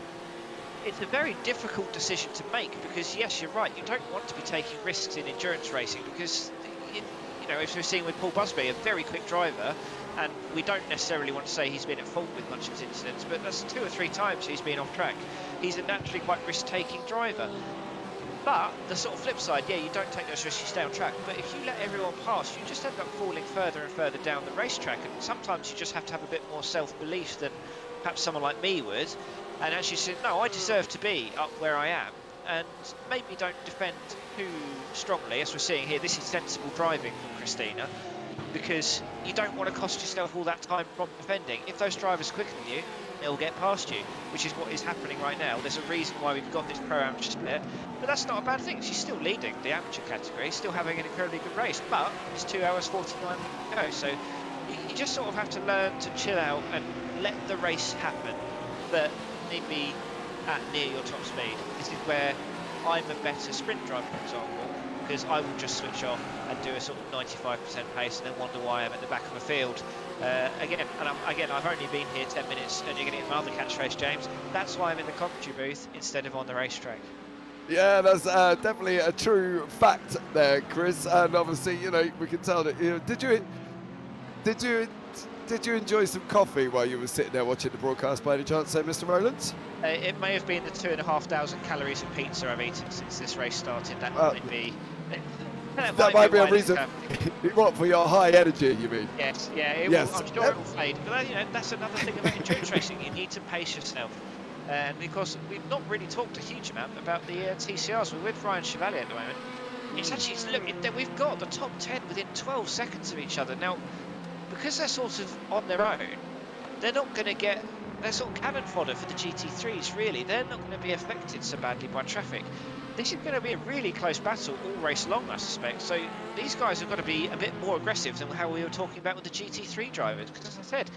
It's a very difficult decision to make because, yes, you're right. You don't want to be taking risks in endurance racing because, you know, as we've seen with Paul Busby, a very quick driver, and we don't necessarily want to say he's been at fault with much of his incidents, but that's 2 or 3 times he's been off track. He's a naturally quite risk-taking driver. But the sort of flip side, yeah, you don't take those risks, you stay on track. But if you let everyone pass, you just end up falling further and further down the racetrack. And sometimes you just have to have a bit more self-belief than perhaps someone like me would. And actually say, no, I deserve to be up where I am. And maybe don't defend too strongly, as we're seeing here. This is sensible driving from Christina, because you don't want to cost yourself all that time from defending. If those drivers are quicker than you, they'll get past you, which is what is happening right now. There's a reason why we've got this pro-amateur split, but that's not a bad thing. She's still leading the amateur category, still having an incredibly good race, but it's 2 hours 49 to go. So you just sort of have to learn to chill out and let the race happen, but need be at near your top speed. This is where I'm a better sprint driver, for example, because I will just switch off and do a sort of 95% pace and then wonder why I'm at the back of a field. Again, I've only been here 10 minutes, and you're going to get my other catchphrase, James. That's why I'm in the commentary booth instead of on the racetrack. Yeah, that's definitely a true fact there, Chris. And obviously, you know, we can tell that. You know, did you enjoy some coffee while you were sitting there watching the broadcast by any chance, Mr. Rowlands? It may have been the 2,500 calories of pizza I've eaten since this race started. That might be. That might be a reason. What, for your high energy, you mean? Yes, yeah. Yes. I'm sure it will fade. But you know, that's another thing about endurance racing. You need to pace yourself. And because we've not really talked a huge amount about the TCRs. We're with Ryan Chevalier at the moment. It's actually, look, we've got the top 10 within 12 seconds of each other. Now, because they're sort of on their own, they're not going to get. They're sort of cannon fodder for the GT3s, really. They're not going to be affected so badly by traffic. This is going to be a really close battle all race long, I suspect. So these guys have got to be a bit more aggressive than how we were talking about with the GT3 drivers. Because as I said,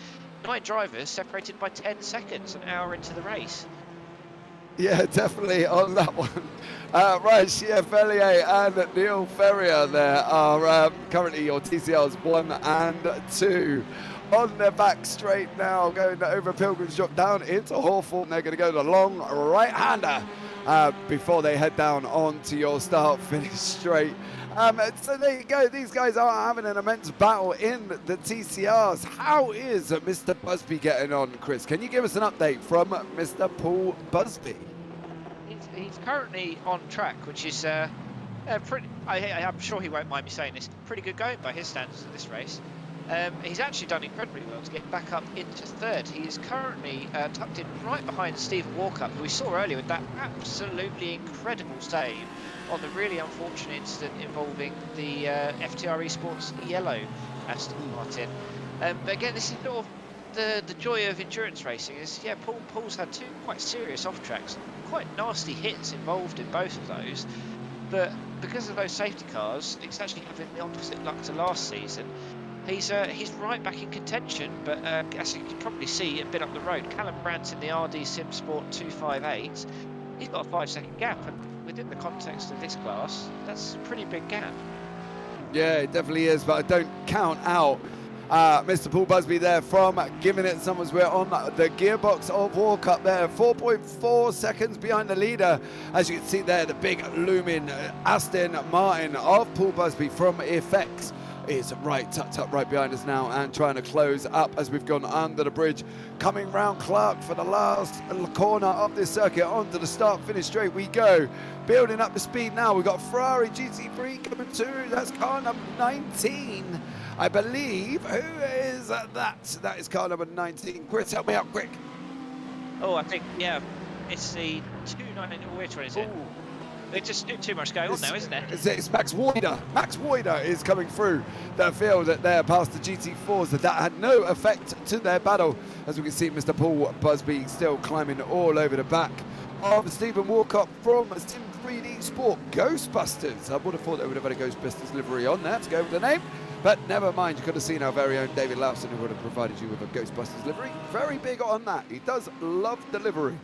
9 drivers separated by 10 seconds an hour into the race. Yeah, definitely on that one. Right, Chevalier and Neil Ferrier there are currently your TCRs 1 and 2. On their back straight now, going over Pilgrim's Drop down into Hawthorne. They're going to go the long right-hander before they head down onto your start-finish straight. So there you go. These guys are having an immense battle in the TCRs. How is Mr. Busby getting on, Chris? Can you give us an update from Mr. Paul Busby? He's currently on track, which is pretty. I'm sure he won't mind me saying this. Pretty good going by his standards of this race. He's actually done incredibly well to get back up into 3rd. He is currently tucked in right behind Stephen Walkup, who we saw earlier with that absolutely incredible save on the really unfortunate incident involving the FTR Esports yellow Aston Martin. But again, this is sort of the joy of endurance racing. Is Paul's had 2 quite serious off tracks, quite nasty hits involved in both of those. But because of those safety cars, it's actually having the opposite luck to last season. He's right back in contention, but as you can probably see a bit up the road, Callum Brandt in the RD Sim Sport 258, he's got a 5-second gap, and within the context of this class, that's a pretty big gap. Yeah, it definitely is, but I don't count out Mr. Paul Busby there from giving it some as we're on the gearbox of Walkup there, 4.4 seconds behind the leader. As you can see there, the big looming Aston Martin of Paul Busby from Effects is tucked up right behind us now and trying to close up as we've gone under the bridge. Coming round Clark for the last corner of this circuit, onto the start-finish straight we go. Building up the speed now. We've got Ferrari GT3 coming through. That's car number 19, I believe. Who is that? That is car number 19. Chris, help me out quick. Oh, I think, yeah, it's the 290. Which one is it? Ooh. There's just too much going on now, isn't it? It's Max Woider. Max Woider is coming through the field there past the GT4s. That had no effect to their battle. As we can see, Mr. Paul Busby still climbing all over the back of Stephen Walkup from Sim 3D Sport Ghostbusters. I would have thought they would have had a Ghostbusters livery on there to go with the name. But never mind, you could have seen our very own David Lawson, who would have provided you with a Ghostbusters livery. Very big on that. He does love delivery.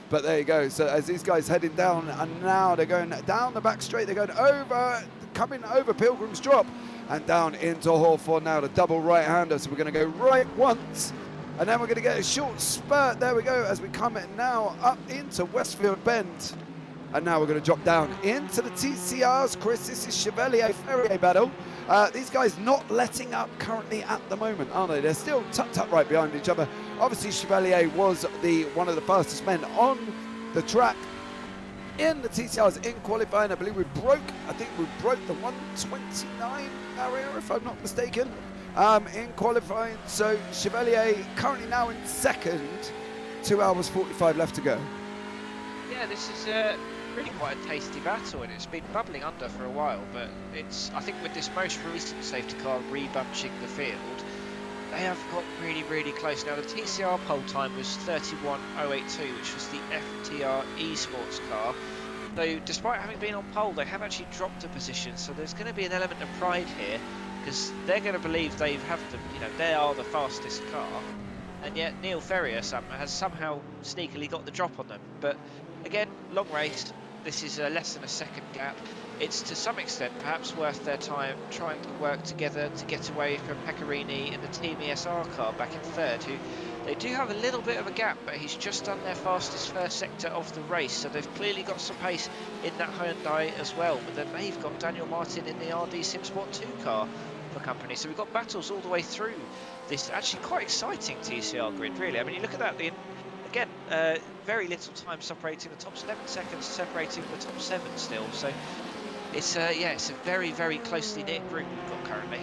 But there you go. So as these guys heading down, and now they're going down the back straight, they're going over, coming over Pilgrim's Drop and down into Hawthorne now, the double right-hander. So we're going to go right once, and then we're going to get a short spurt. There we go, as we come now up into Westfield Bend. And now we're going to drop down into the TCRs. Chris, this is Chevalier-Ferrier battle. These guys not letting up currently at the moment, aren't they? They're still tucked up right behind each other. Obviously, Chevalier was one of the fastest men on the track in the TCRs in qualifying. I believe we broke the 129 barrier, if I'm not mistaken, in qualifying. So Chevalier currently now in second, 2 hours 45 left to go. Yeah, this is really quite a tasty battle, and it's been bubbling under for a while, but I think with this most recent safety car rebunching the field, they have got really, really close. Now the TCR pole time was 31.082, which was the FTR eSports car. Though despite having been on pole, they have actually dropped a position, so there's going to be an element of pride here, because they're going to believe they are the fastest car, and yet Neil Ferrier has somehow sneakily got the drop on them. But again, long race, this is less than a second gap. It's to some extent perhaps worth their time trying to work together to get away from Pecorini and the Team ESR car back in third, who they do have a little bit of a gap, but he's just done their fastest first sector of the race, so they've clearly got some pace in that Hyundai as well. But then they've got Daniel Martin in the RD SimSport 2 car for company, so we've got battles all the way through this actually quite exciting TCR grid, really. I mean, you look at that, again, very little time separating the top 11 seconds, separating the top 7 still. So it's it's a very, very closely knit group we've got currently.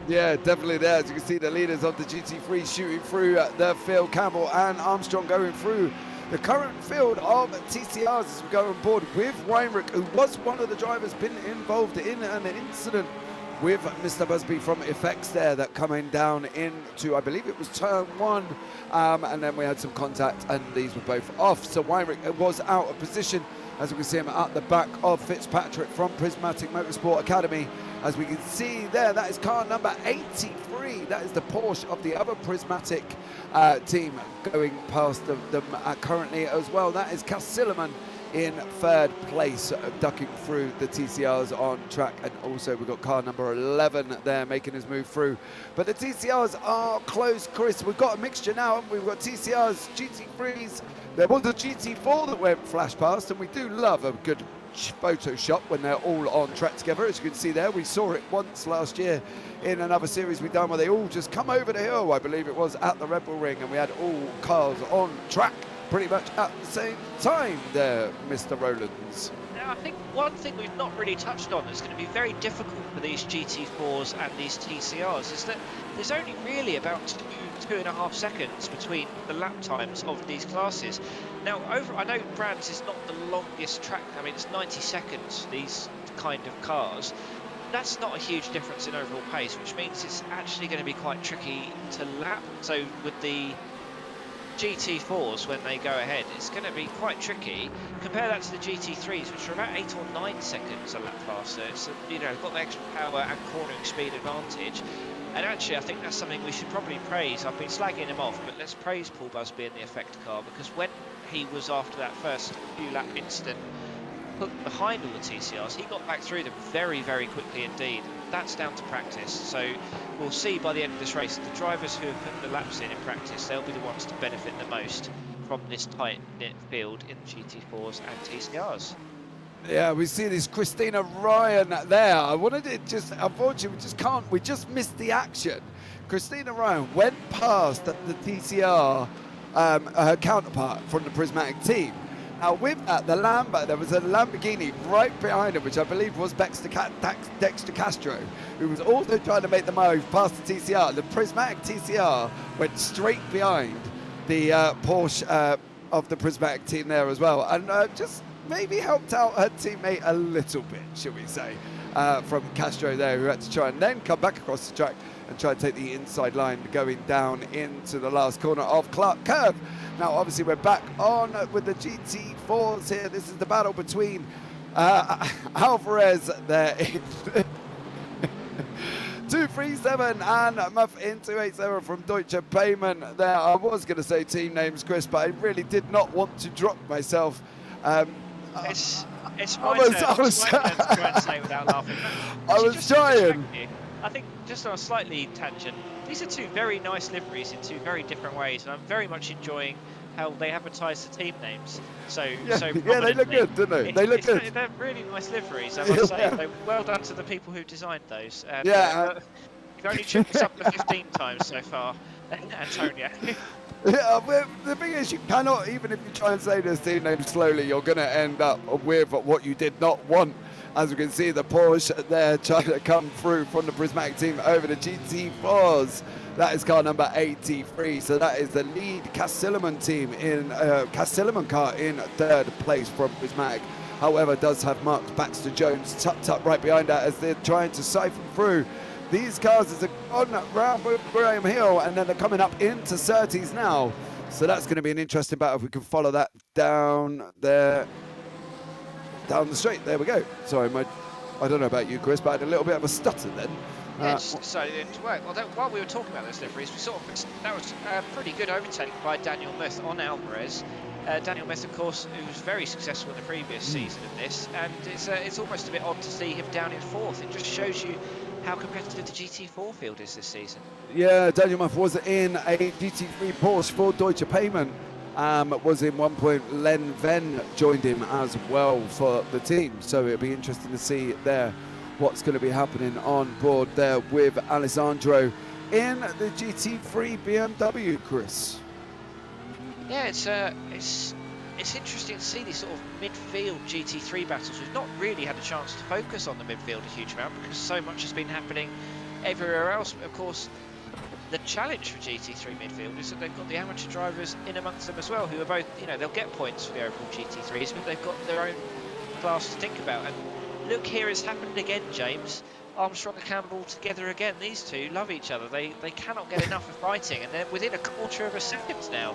Yeah, definitely there. As you can see, the leaders of the GT3 shooting through the field. Campbell and Armstrong going through the current field of TCRs as we go on board with Weinrich, who was one of the drivers been involved in an incident with Mr. Busby from Effects there, that coming down into, I believe it was turn 1, and then we had some contact and these were both off. So Weinrich was out of position, as we can see him at the back of Fitzpatrick from Prismatic Motorsport Academy. As we can see there, that is car number 83. That is the Porsche of the other Prismatic team going past them currently as well. That is Cass Silliman in third place, ducking through the TCRs on track, and also we've got car number 11 there making his move through. But the TCRs are close, Chris. We've got a mixture now. We've got TCRs, GT3s. There was a GT4 that went flash past, and we do love a good Photoshop when they're all on track together. As you can see there, we saw it once last year in another series we done where they all just come over the hill, I believe it was, at the Red Bull Ring, and we had all cars on track pretty much at the same time there, Mr. Rowlands. Now, I think one thing we've not really touched on that's going to be very difficult for these GT4s and these TCRs is that there's only really about 2.5 seconds between the lap times of these classes. Now, I know Brands is not the longest track. I mean, it's 90 seconds, these kind of cars. That's not a huge difference in overall pace, which means it's actually going to be quite tricky to lap. So with the GT4s, when they go ahead, it's going to be quite tricky. Compare that to the GT3s, which are about 8 or 9 seconds a lap faster. It's got the extra power and cornering speed advantage. And actually, I think that's something we should probably praise. I've been slagging him off, but let's praise Paul Busby in the Effect car, because when he was, after that first few lap incident, put behind all the TCRs, he got back through them very, very quickly indeed. That's down to practice. So we'll see by the end of this race, the drivers who have put the laps in practice, they'll be the ones to benefit the most from this tight-knit field in GT4s and TCRs. Yeah, we see this Christina Ryan there. I wanted it unfortunately, we just missed the action. Christina Ryan went past the TCR, her counterpart from the Prismatic team. Now with that, there was a Lamborghini right behind him, which I believe was Dexter Castro, who was also trying to make the move past the TCR. The Prismatic TCR went straight behind the Porsche of the Prismatic team there as well, and just maybe helped out her teammate a little bit, shall we say, from Castro there, who had to try and then come back across the track and try and take the inside line going down into the last corner of Clark Curve. Now, obviously, we're back on with the GT4s here. This is the battle between Alvarez there 237 and Muff in 287 from Deutsche Payment. There, I was going to say team names, Chris, but I really did not want to drop myself. It's my turn. It's my turn to try and say without laughing. I was trying. I think just on a slightly tangent, these are two very nice liveries in two very different ways, and I'm very much enjoying how they advertise the team names. Yeah, they look good, don't they? They look good. They're really nice liveries, I must say. Well done to the people who designed those. You've only tripped us up to 15 times so far, Antonio. Yeah, the thing is, you cannot, even if you try and say this team name slowly, you're going to end up with what you did not want. As we can see, the Porsche there trying to come through from the Prismatic team over the GT4s. That is car number 83. So that is the lead Castellman team in Castellman car in third place from Prismatic. However, does have Mark Baxter Jones tucked up right behind that as they're trying to siphon through these cars as they're on round Graham Hill, and then they're coming up into Surtees now. So that's going to be an interesting battle if we can follow that down there. Down the straight, there we go. Sorry, I don't know about you, Chris, but I had a little bit of a stutter then. While we were talking about those liveries, that was a pretty good overtake by Daniel Muth on Alvarez. Daniel Muth, of course, who was very successful in the previous season of this, and it's almost a bit odd to see him down in fourth. It just shows you how competitive the GT4 field is this season. Yeah, Daniel Muth was in a GT3 Porsche for Deutsche Payment. Was in 1 point. Len Venn joined him as well for the team, so it'll be interesting to see there what's going to be happening on board there with Alessandro in the GT3 BMW, Chris. Yeah, it's interesting to see these sort of midfield GT3 battles. We've not really had a chance to focus on the midfield a huge amount because so much has been happening everywhere else. Of course, the challenge for GT3 midfield is that they've got the amateur drivers in amongst them as well, who are both, they'll get points for the overall GT3s, but they've got their own class to think about. And look, here it's happened again, James. Armstrong and Campbell together again. These two love each other. They cannot get enough of fighting, and they're within a quarter of a second now.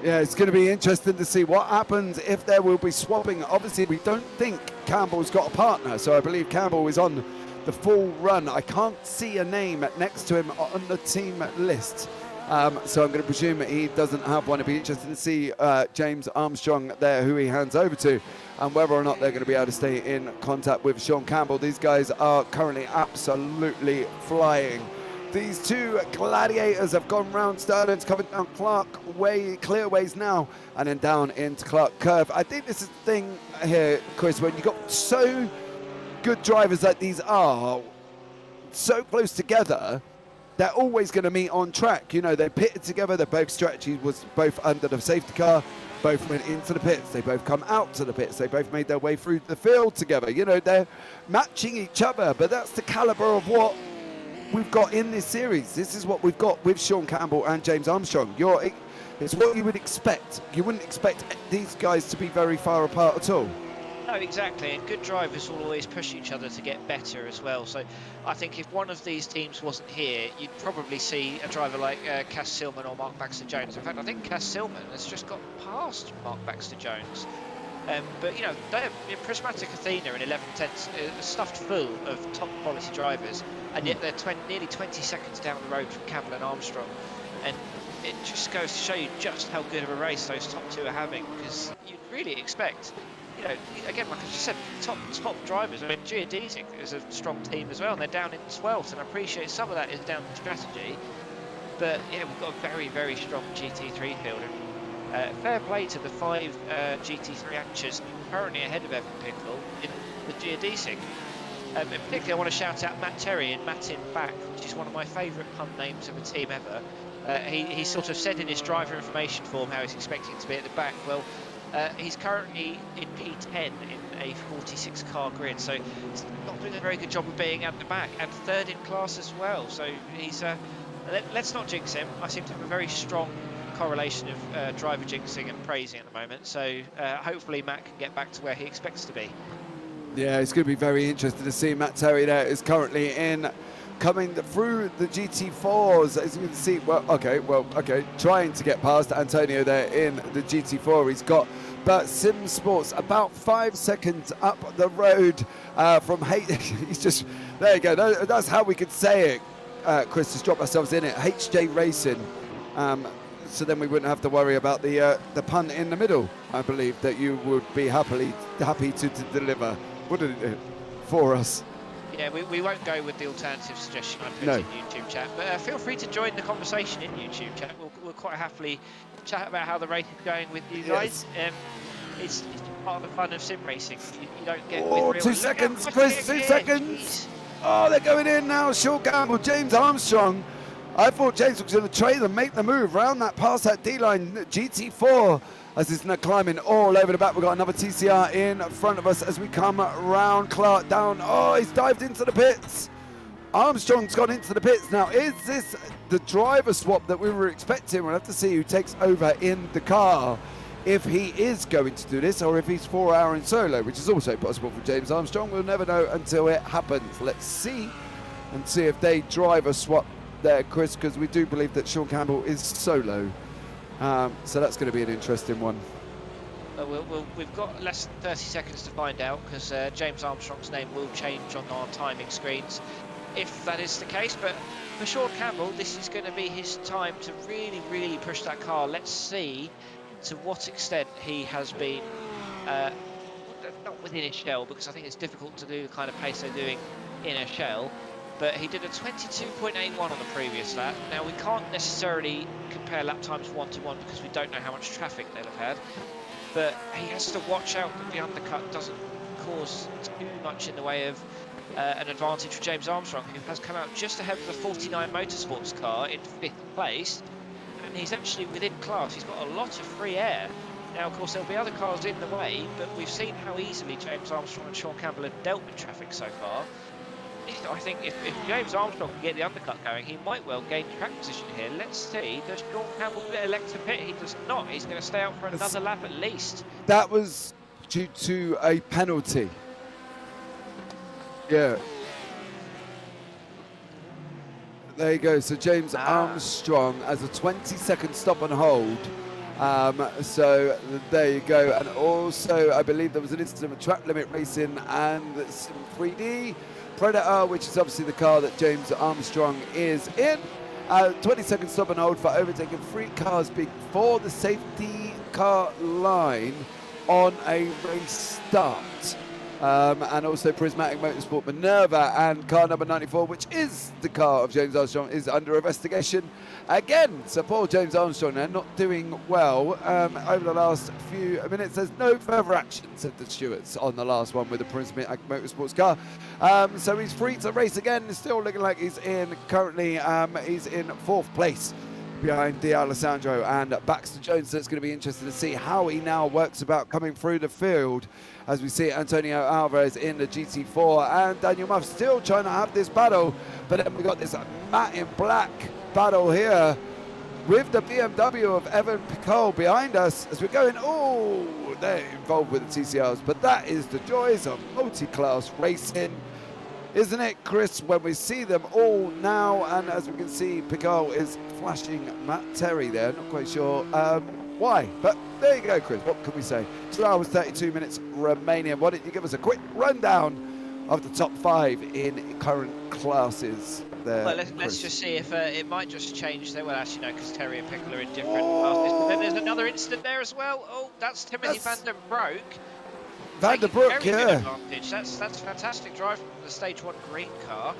Yeah, it's going to be interesting to see what happens if there will be swapping. Obviously, we don't think Campbell's got a partner, so I believe Campbell is on the full run. I can't see a name next to him on the team list, so I'm going to presume he doesn't have one. It'd be interesting to see James Armstrong there, who he hands over to, and whether or not they're going to be able to stay in contact with Sean Campbell. These guys are currently absolutely flying. These two gladiators have gone round Sterling's, coming down Clark Way, clearways now, and then down into Clark Curve. I think this is the thing here, Chris, when you've got so good drivers like these are so close together, they're always going to meet on track. They pitted together, their both strategies was both under the safety car, both went into the pits, they both come out to the pits, they both made their way through the field together. They're matching each other, but that's the caliber of what we've got in this series. This is what we've got with Sean Campbell and James Armstrong. It's what you would expect. You wouldn't expect these guys to be very far apart at all. No, exactly, and good drivers will always push each other to get better as well. So I think if one of these teams wasn't here, you'd probably see a driver like Cass Silman or Mark Baxter Jones. In fact, I think Cass Silman has just got past Mark Baxter Jones. But they're Prismatic Athena in 11/10 stuffed full of top quality drivers, and yet they're nearly 20 seconds down the road from Campbell and Armstrong, and it just goes to show you just how good of a race those top two are having, because you'd really expect, again, like I just said, top drivers. I mean, Geodesic is a strong team as well, and they're down in 12th, and I appreciate some of that is down to strategy, but yeah, we've got a very, very strong GT3 field. Fair play to the 5 GT3 amateurs currently ahead of Evan Pickle in the Geodesic. In particular, I want to shout out Matt Terry and Matt in Back, which is one of my favourite pun names of a team ever. He sort of said in his driver information form how he's expecting to be at the back. Well, he's currently in P10 in a 46 car grid, so he's not doing a very good job of being at the back, and third in class as well. So he's let's not jinx him. I seem to have a very strong correlation of driver jinxing and praising at the moment, so hopefully Matt can get back to where he expects to be. Yeah, it's going to be very interesting to see. Matt Terry there is currently coming through the GT4s, as you can see. Okay, trying to get past Antonio there in the GT4. He's got but Sim Sports about 5 seconds up the road from he's just, there you go, that's how we could say it, Chris, just drop ourselves in it, HJ Racing. So then we wouldn't have to worry about the punt in the middle. I believe that you would be happy to deliver, wouldn't it, for us? Yeah, we won't go with the alternative suggestion I put in YouTube chat, but feel free to join the conversation in YouTube chat. We'll quite happily chat about how the race is going with you guys. It's part of the fun of sim racing. You don't get with real... 2 seconds, Chris, 2 seconds. Jeez. Oh, they're going in now. Sean Campbell, James Armstrong. I thought James was going to trade them, make the move round that past that D-line GT4 as it's now climbing all over the back. We've got another TCR in front of us as we come round. Clark down. Oh, he's dived into the pits. Armstrong's gone into the pits. Now, is this the driver swap that we were expecting? We'll have to see who takes over in the car, if he is going to do this or if he's 4 hour in solo, which is also possible for James Armstrong. We'll never know until it happens. Let's see and see if they driver swap there, Chris, because we do believe that Sean Campbell is solo. So that's going to be an interesting one. We've got less than 30 seconds to find out, because James Armstrong's name will change on our timing screens if that is the case. But for Sean Campbell, this is going to be his time to really, really push that car. Let's see to what extent he has been not within his shell, because I think it's difficult to do the kind of pace they're doing in a shell. But he did a 22.81 on the previous lap. Now, we can't necessarily compare lap times one-to-one because we don't know how much traffic they'll have had. But he has to watch out that the undercut doesn't cause too much in the way of an advantage for James Armstrong, who has come out just ahead of the 49 Motorsports car in 5th place. And he's actually within class. He's got a lot of free air. Now, of course, there'll be other cars in the way, but we've seen how easily James Armstrong and Sean Campbell have dealt with traffic so far. I think if James Armstrong can get the undercut going, he might well gain track position here. Let's see. Does Sean Campbell elect to pit? He does not. He's going to stay out for another lap at least. That was due to a penalty. Yeah. There you go. So James Armstrong as a 20-second stop and hold. So there you go. And also, I believe there was an incident with track limit racing and some 3D. Predator, which is obviously the car that James Armstrong is in. 20-second stop and hold for overtaking 3 cars before the safety car line on a race start. And also Prismatic Motorsport Minerva and car number 94, which is the car of James Armstrong, is under investigation. Again, so poor James Armstrong there, not doing well over the last few minutes. There's no further action, said the stewards on the last one with the Prismatic Motorsports car. So he's free to race again. It's still looking like he's in, currently he's in 4th place behind D'Alessandro and Baxter Jones. So it's going to be interesting to see how he now works about coming through the field, as we see Antonio Alvarez in the GT4 and Daniel Muff still trying to have this battle. But then we got this matte in black battle here with the BMW of Evan Picol behind us as we're going, oh, they're involved with the TCRs. But that is the joys of multi-class racing, isn't it, Chris, when we see them all now? And as we can see, Picol is flashing Matt Terry there. Not quite sure why, but there you go, Chris. What can we say? 2 hours, 32 minutes remaining. Why don't you give us a quick rundown of the top 5 in current classes there? Well, let's just see if it might just change there. Well, actually, no, because Terry and Pickle are in different classes. But then there's another incident there as well. Oh, that's Timothy van der Broek. Van der Broek, yeah. Advantage. That's fantastic drive from the stage 1 green car.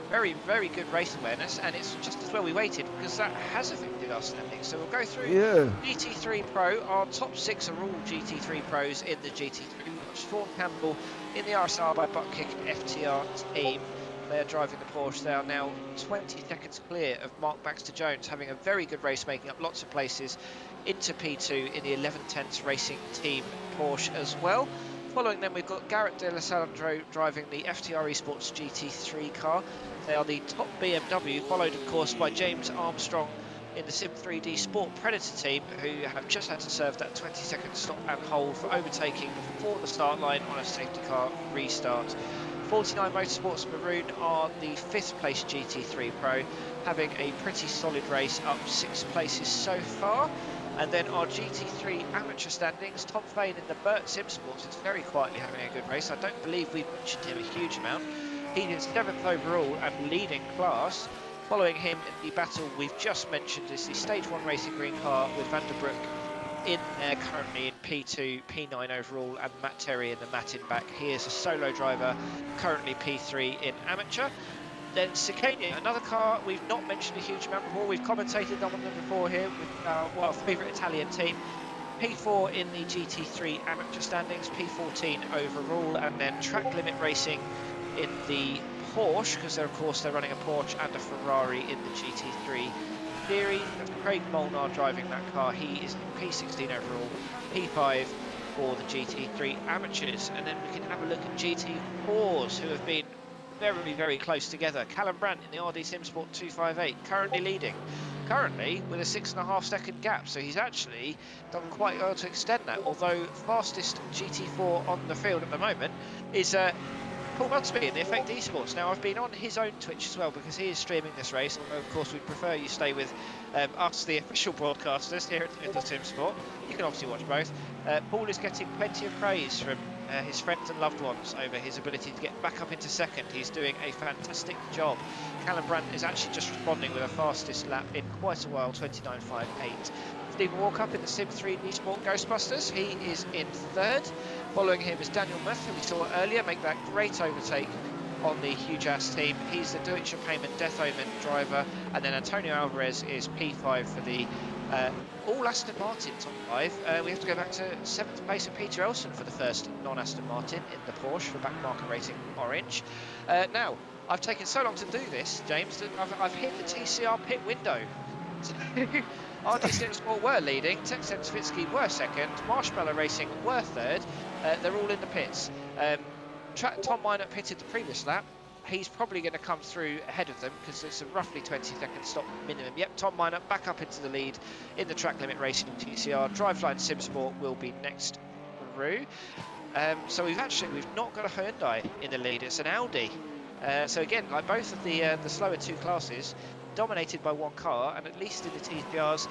Very, very good race awareness, and it's just as well we waited, because that has affected our standings. So we'll go through GT3 Pro. Our top 6 are all GT3 Pros in the GT3. We've got Sean Campbell in the RSR by butt kick FTR team. They're driving the Porsche. They are now 20 seconds clear of Mark Baxter Jones, having a very good race, making up lots of places into P2 in the 1110s Racing Team Porsche as well. Following them, we've got Garrett D'Alessandro driving the FTR Esports GT3 car. They are the top BMW, followed of course by James Armstrong in the Sim 3D Sport Predator team, who have just had to serve that 20-second stop and hold for overtaking before the start line on a safety car restart. 49 Motorsports Maroon are the 5th place GT3 Pro, having a pretty solid race, up 6 places so far. And then our GT3 amateur standings, Tom Fain in the Burt Sim Sports is very quietly having a good race. I don't believe we've mentioned him a huge amount. He is 7th overall and leading class. Following him in the battle we've just mentioned is the Stage 1 Racing Green car with Van der Broek in there currently in P2, P9 overall, and Matt Terry in the Matt in back. He is a solo driver, currently P3 in amateur. Then Sicania, another car we've not mentioned a huge amount before. We've commentated on them before here with our favourite Italian team. P4 in the GT3 amateur standings, P14 overall, and then Track Limit Racing in the Porsche, because of course they're running a Porsche and a Ferrari in the GT3 series. That's Craig Molnar driving that car. He is in P16 overall, P5 for the GT3 amateurs. And then we can have a look at GT4s who have been very, very close together. Callum Brandt in the RD SimSport 258, currently leading. Currently with a 6.5 second gap, so he's actually done quite well to extend that. Although fastest GT4 on the field at the moment is Paul Bunsby in the Effect eSports. Now, I've been on his own Twitch as well because he is streaming this race, although of course we'd prefer you stay with us, the official broadcasters here at the SimSport. You can obviously watch both. Paul is getting plenty of praise from his friends and loved ones over his ability to get back up into second. He's doing a fantastic job. Callum Brandt is actually just responding with a fastest lap in quite a while, 29.58. Stephen Walkup in the Sim 3 eSport Ghostbusters, he is in third. Following him is Daniel Muth, who we saw earlier make that great overtake on the Huge Ass team. He's the Deutsche Payment Death Omen driver. And then Antonio Alvarez is P5 for the all Aston Martin top 5. We have to go back to 7th place of Peter Elson for the first non-Aston Martin in the Porsche for Backmarker Racing Orange. Now, I've taken so long to do this, James, that I've hit the TCR pit window. RD SimSport were leading, Tex Sensvitsky were second, Marshmallow Racing were third. They're all in the pits. Tom Minor pitted the previous lap. He's probably going to come through ahead of them because it's a roughly 20-second stop minimum. Yep, Tom Minor back up into the lead in the Track Limit Racing TCR. Driveline SimSport will be next through. So we've not got a Hyundai in the lead. It's an Audi. So again, like both of the slower two classes, dominated by one car, and at least in the TPRs,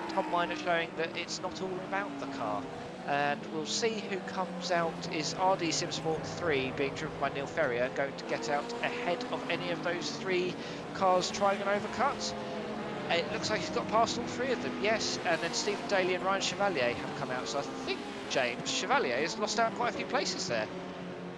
Tom Minor showing that it's not all about the car. And we'll see who comes out. Is RD SimSport 3, being driven by Neil Ferrier, going to get out ahead of any of those three cars trying an overcut? It looks like he's got past all three of them, yes. And then Stephen Daly and Ryan Chevalier have come out. So I think James Chevalier has lost out quite a few places there.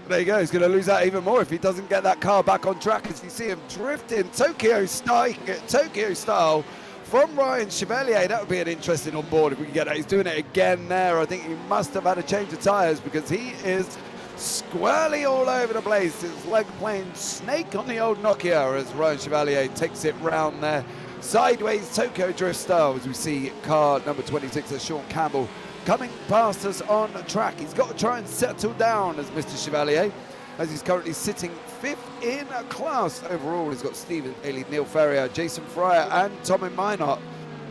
There you go, he's going to lose out even more if he doesn't get that car back on track, as you see him drifting Tokyo style from Ryan Chevalier. That would be an interesting on board if we can get that. He's doing it again there. I think he must have had a change of tyres because he is squarely all over the place. It's like playing Snake on the old Nokia as Ryan Chevalier takes it round there. Sideways Tokyo drift style as we see car number 26, that's Sean Campbell, coming past us on track. He's got to try and settle down as Mr. Chevalier, as he's currently sitting 5th in class overall. He's got Stephen Daly, Neil Ferrier, Jason Fryer and Tommy Minot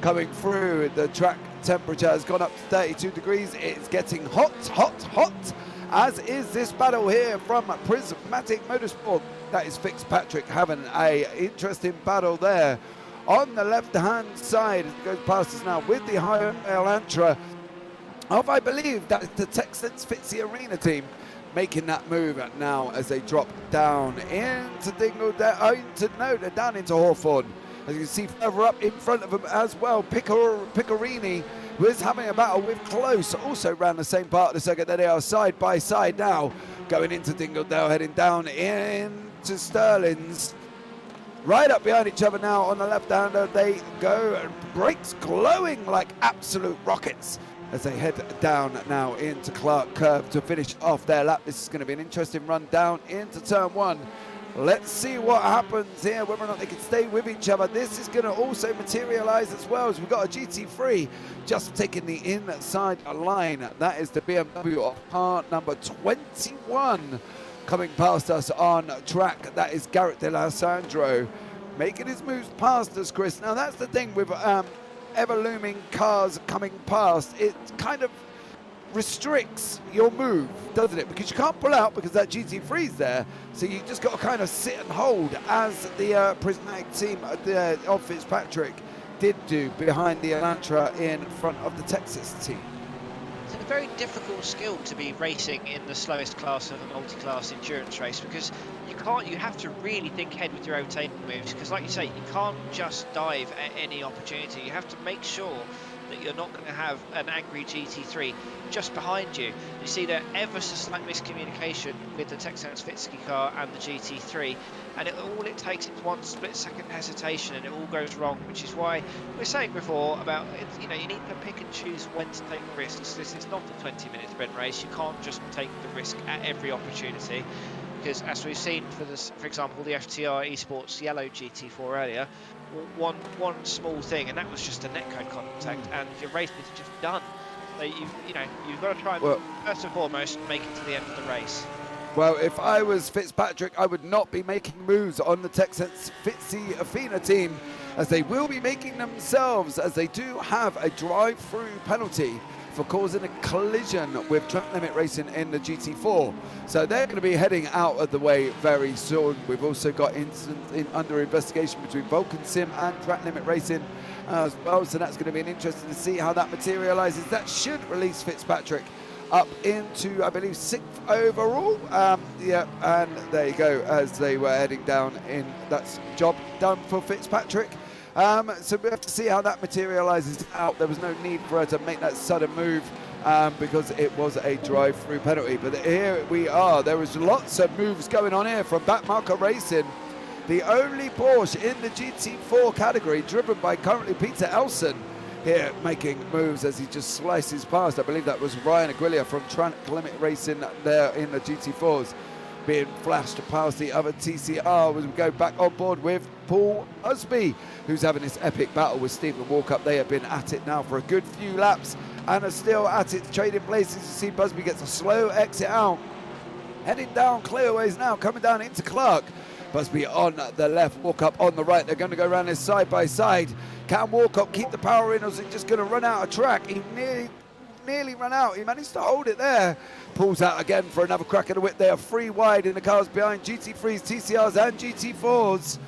coming through. The track temperature has gone up to 32 degrees. It's getting hot, hot, hot, as is this battle here from Prismatic Motorsport. That is Fitzpatrick having a interesting battle there. On the left-hand side, as it goes past us now with the Hyundai Elantra of, I believe, that is the Texans Fitzy Arena team, making that move now as they drop down into down into Hawthorne. As you can see further up in front of them as well, Piccarini, who is having a battle with Close, also around the same part of the circuit. There they are side by side now, going into Dingledale, heading down into Sterling's. Right up behind each other now on the left-hander they go, and brakes glowing like absolute rockets as they head down now into Clark Curve to finish off their lap. This is going to be an interesting run down into turn 1. Let's see what happens here, whether or not they can stay with each other. This is going to also materialize as well, as we've got a GT3 just taking the inside line. That is the BMW of car number 21 coming past us on track. That is Garrett De La Sandro making his moves past us, Chris. Now that's the thing with ever looming cars coming past. It's kind of, restricts your move, doesn't it? Because you can't pull out because that GT3 is there. So you just got to kind of sit and hold, as the Prismatic team of Fitzpatrick did do behind the Elantra in front of the Texas team. It's a very difficult skill to be racing in the slowest class of a multi-class endurance race, because you have to really think ahead with your overtaking moves, because like you say, you can't just dive at any opportunity. You have to make sure that you're not going to have an angry GT3 just behind you. You see that ever so slight miscommunication with the Texans Fitzky car and the GT3, and all it takes is one split-second hesitation and it all goes wrong, which is why we were saying before about, you need to pick and choose when to take risks. This is not a 20-minute sprint race. You can't just take the risk at every opportunity, because as we've seen for example, the FTR Esports yellow GT4 earlier, one small thing, and that was just a netcode contact, and your race is just done. So you've got to try and, first and foremost, make it to the end of the race. Well, if I was Fitzpatrick, I would not be making moves on the Texans Fitzy Athena team, as they will be making themselves, as they do have a drive-through penalty for causing a collision with Track Limit Racing in the GT4. So they're going to be heading out of the way very soon. We've also got incident under investigation between Vulcan Sim and Track Limit Racing as well. So that's going to be interesting to see how that materializes. That should release Fitzpatrick up into, I believe, 6th overall. Yeah, and there you go, as they were heading down in. That's job done for Fitzpatrick. So we have to see how that materializes out. There was no need for her to make that sudden move because it was a drive-through penalty. But here we are. There was lots of moves going on here from Backmarker Racing, the only Porsche in the GT4 category, driven by currently Peter Elson, here making moves as he just slices past. I believe that was Ryan Aguilera from Track Limit Racing there in the GT4s, being flashed past the other TCR as we go back on board with Paul Usby, who's having this epic battle with Stephen Walkup. They have been at it now for a good few laps and are still at it, trading places. You see Busby gets a slow exit out, heading down clearways now, coming down into Clark. Busby on the left, Walkup on the right. They're going to go around this side by side. Can Walkup keep the power in, or is it just going to run out of track? He nearly ran out. He managed to hold it there. Pulls out again for another crack at the whip. They are 3 wide in the cars behind GT3s, TCRs and GT4s.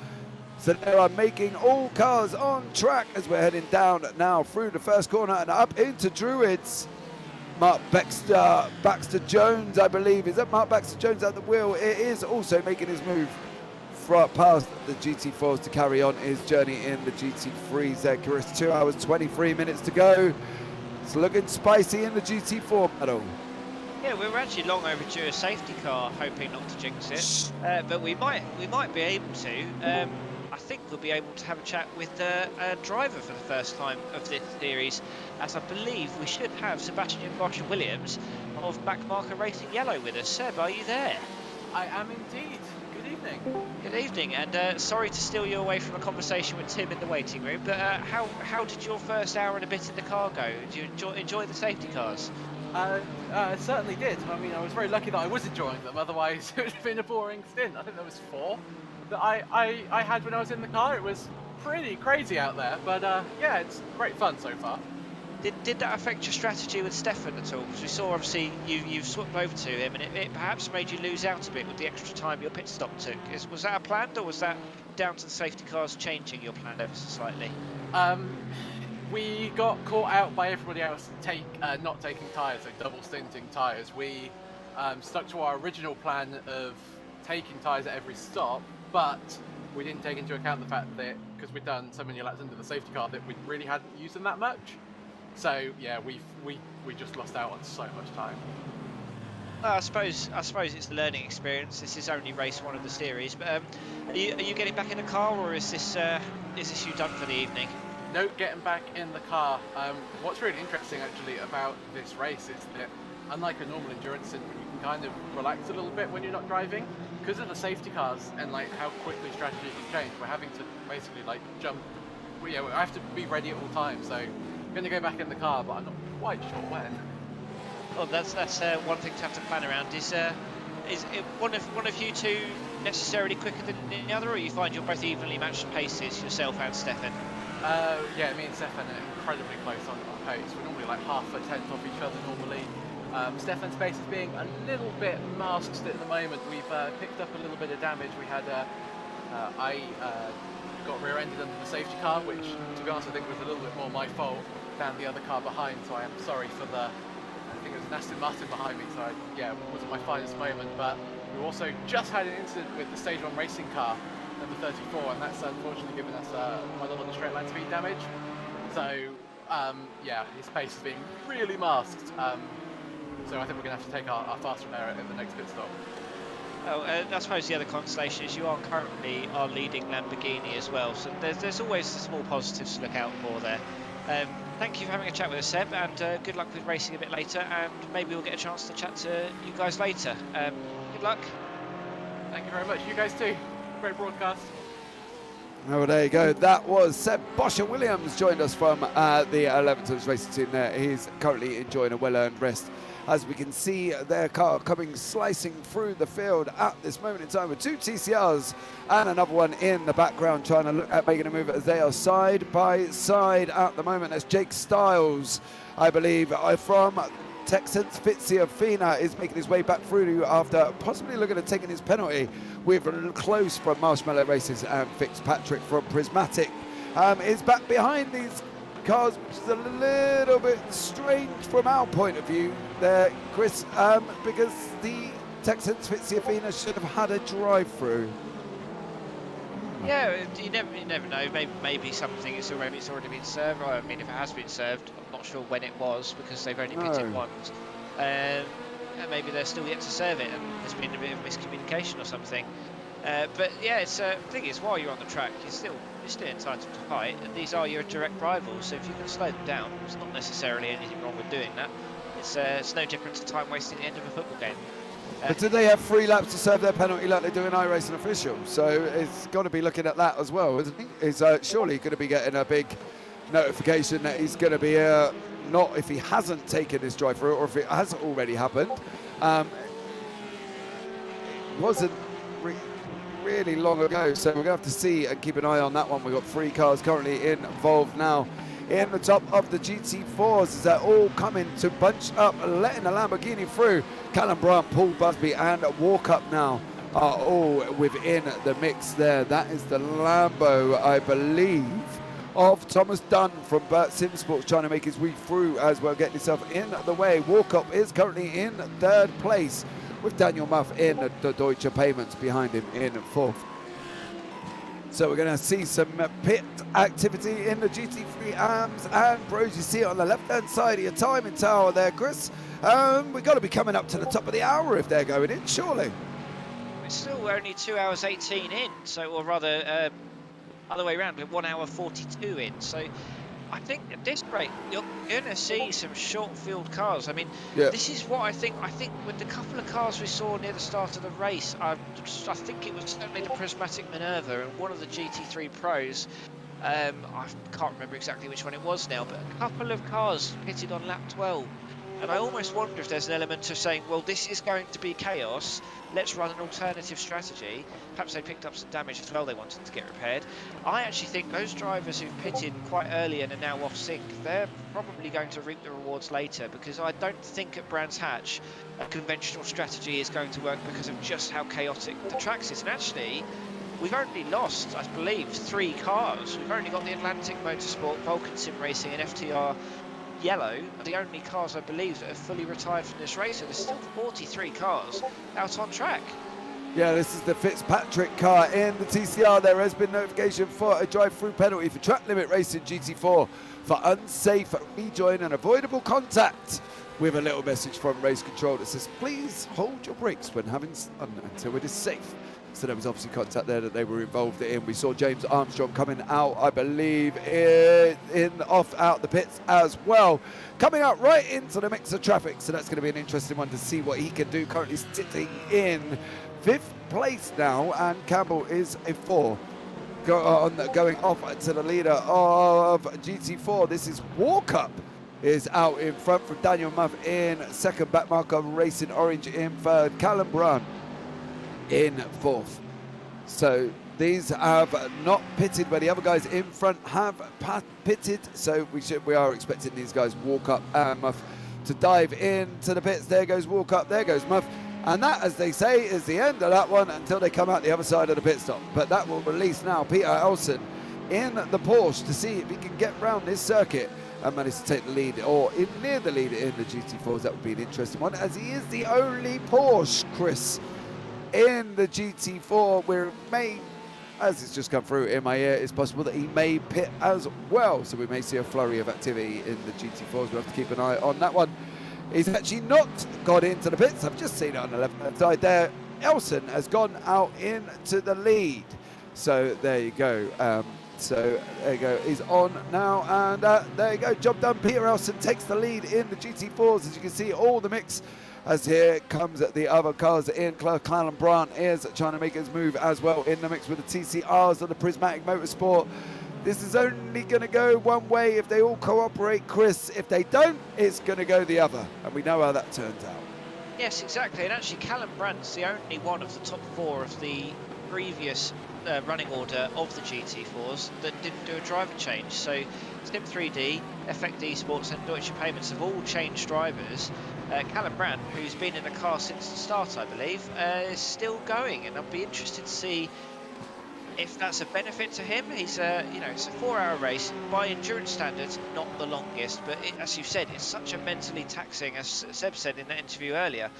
So they are making all cars on track as we're heading down now through the first corner and up into Druids. Mark Baxter Jones, I believe. Is that Mark Baxter Jones at the wheel? It is also making his move past the GT4s to carry on his journey in the GT3s there, Chris. 2 hours, 23 minutes to go. It's looking spicy in the GT4 battle. Yeah, we were actually long overdue a safety car, hoping not to jinx it, but we might be able to. I think we'll be able to have a chat with a driver for the first time of this series, as I believe we should have Sebastian Bosch-Williams of Backmarker Racing Yellow with us. Seb, are you there? I am indeed. Good evening. Good evening, and sorry to steal you away from a conversation with Tim in the waiting room, but how did your first hour and a bit in the car go? Did you enjoy the safety cars? I certainly did. I mean, I was very lucky that I was enjoying them, otherwise it would have been a boring stint. I think there was 4 that I had when I was in the car. It was pretty crazy out there, but yeah, it's great fun so far. Did that affect your strategy with Stefan at all? Because we saw obviously you've swapped over to him, and it perhaps made you lose out a bit with the extra time your pit stop took. Was that a plan, or was that down to the safety cars changing your plan ever so slightly? We got caught out by everybody else not taking tyres, so double stinting tyres. We stuck to our original plan of taking tyres at every stop, but we didn't take into account the fact that because we'd done so many laps under the safety car that we really hadn't used them that much. So yeah, we just lost out on so much time. I suppose it's the learning experience. This is only race 1 of the series, but are you getting back in the car, or is this you done for the evening? No, getting back in the car. What's really interesting actually about this race is that unlike a normal endurance sim, you can kind of relax a little bit when you're not driving. Because of the safety cars and like how quickly strategy can change, we're having to basically like jump. We have to be ready at all times. So I'm going to go back in the car, but I'm not quite sure when. Well, that's one thing to have to plan around. Is one of you two necessarily quicker than the other, or you find you're both evenly matched paces, yourself and Stefan? Yeah, me and Stefan are incredibly close on pace. We're normally like half a tenth off each other normally. Stefan's base is being a little bit masked at the moment. We've picked up a little bit of damage. We had I got rear-ended under the safety car, which, to be honest, I think was a little bit more my fault than the other car behind. So I am sorry for the. I think it was an Aston Martin behind me. So yeah, it wasn't my finest moment. But we also just had an incident with the Stage 1 racing car, number 34, and that's unfortunately given us quite a lot of straight line speed damage. So yeah, his pace is being really masked. So I think we're going to have to take our fast repair at the next pit stop. Oh, I suppose the other consolation is you are currently our leading Lamborghini as well, so there's always the small positives to look out for there. Thank you for having a chat with us, Seb, and good luck with racing a bit later, and maybe we'll get a chance to chat to you guys later. Good luck. Thank you very much. You guys too. Great broadcast. Oh, there you go. That was Seb Bosher-Williams joined us from the 11th Racing Team there. He's currently enjoying a well-earned rest. As we can see their car coming slicing through the field at this moment in time with two TCRs and another one in the background trying to look at making a move as they are side by side at the moment. That's Jake Styles, I believe, from Texans. Fitzgerald is making his way back through after possibly looking at taking his penalty with close from Marshmallow Races, and Fitzpatrick from Prismatic is back behind these cars, which is a little bit strange from our point of view there, Chris, because the Texans Fitzgerald should have had a drive-through. Yeah, you never know. Maybe something it's already been served. I mean, if it has been served, I'm not sure when it was because they've only pitted once. And maybe they're still yet to serve it, and there's been a bit of miscommunication or something. But yeah, it's the thing is, while you're on the track, you're still entitled to fight, and these are your direct rivals. So if you can slow them down, there's not necessarily anything wrong with doing that. It's no different to time wasting at the end of a football game. But do they have 3 laps to serve their penalty like they do in iRacing official? So it's got to be looking at that as well, isn't he? Is surely going to be getting a big notification that he's going to be not if he hasn't taken his drive through, or if it has already happened. It wasn't really long ago, so we're going to have to see and keep an eye on that one. We've got 3 cars currently involved now in the top of the GT4s as they're all coming to bunch up, letting the Lamborghini through. Callum Brandt, Paul Busby and Walkup now are all within the mix there. That is the Lambo, I believe, of Thomas Dunn from Burt Sim Sports, trying to make his way through as well, getting himself in the way. Walkup is currently in 3rd place with Daniel Muff in the Deutsche Payments behind him in 4th. So we're going to see some pit activity in the GT3 AMS and Pros. You see it on the left-hand side of your timing tower there, Chris. We've got to be coming up to the top of the hour if they're going in, surely. It's still only 2 hours 18 in, so, or rather, other way around, we're 1 hour 42 in. So I think at this rate, you're going to see some short-field cars. I mean, This is what I think. I think with the couple of cars we saw near the start of the race, I think it was certainly the Prismatic Minerva and one of the GT3 Pros. I can't remember exactly which one it was now, but a couple of cars pitted on lap 12. And I almost wonder if there's an element of saying, well, this is going to be chaos, let's run an alternative strategy. Perhaps they picked up some damage as well they wanted to get repaired. I actually think those drivers who've pitted quite early and are now off sync, they're probably going to reap the rewards later, because I don't think at Brands Hatch a conventional strategy is going to work because of just how chaotic the track is. And actually, we've only lost, I believe, 3 cars. We've only got the Atlantic Motorsport, Vulcan Sim Racing and FTR Yellow are the only cars, I believe, that are fully retired from this race. So there's still 43 cars out on track. Yeah, this is the Fitzpatrick car in the TCR. There has been notification for a drive-through penalty for track limit racing GT4 for unsafe rejoin and avoidable contact, with a little message from race control that says, please hold your brakes when having fun until it is safe. So there was obviously contact there that they were involved in. We saw James Armstrong coming out, I believe, out the pits as well. Coming out right into the mix of traffic. So that's going to be an interesting one to see what he can do. Currently sitting in 5th place now, and Campbell is a 4. Going off to the leader of GT4. This is Walkup is out in front from Daniel Muff in 2nd. Backmarker Racing Orange in 3rd. Callum Brown in 4th. So these have not pitted, but the other guys in front have pitted. So we are expecting these guys Walkup and Muff to dive into the pits. There goes Walk Up, there goes Muff. And that, as they say, is the end of that one until they come out the other side of the pit stop. But that will release now Peter Elson in the Porsche to see if he can get round this circuit and manage to take the lead, or near the lead in the GT4s. That would be an interesting one, as he is the only Porsche, Chris, in the GT4. Where may, as it's just come through in my ear, it's possible that he may pit as well. So we may see a flurry of activity in the GT4s. We'll have to keep an eye on that one. He's actually not got into the pits. I've just seen it on the left-hand side there. Elson has gone out into the lead. So there you go. So there you go. He's on now, and there you go. Job done. Peter Elson takes the lead in the GT4s. As you can see, all the mix. As here comes the other cars in. Callum Brandt is trying to make his move as well in the mix with the TCRs of the Prismatic Motorsport. This is only going to go one way if they all cooperate, Chris. If they don't, it's going to go the other. And we know how that turns out. Yes, exactly. And actually, Callum Brandt's the only one of the top 4 of the previous running order of the GT4s that didn't do a driver change. So Sim3D, FTR eSports and Deutsche Payments have all changed drivers. Callum Brandt, who's been in the car since the start, I believe, is still going, and I'll be interested to see if that's a benefit to him. He's you know, it's a 4-hour race by endurance standards, not the longest, but as you've said, it's such a mentally taxing, as Seb said in the interview earlier,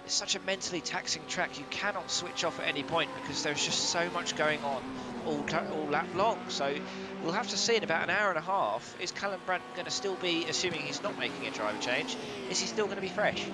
it's such a mentally taxing track. You cannot switch off at any point because there's just so much going on all lap long. So we'll have to see in about an hour and a half, is Callum Brandt going to still be, assuming he's not making a driver change, is he still going to be fresh?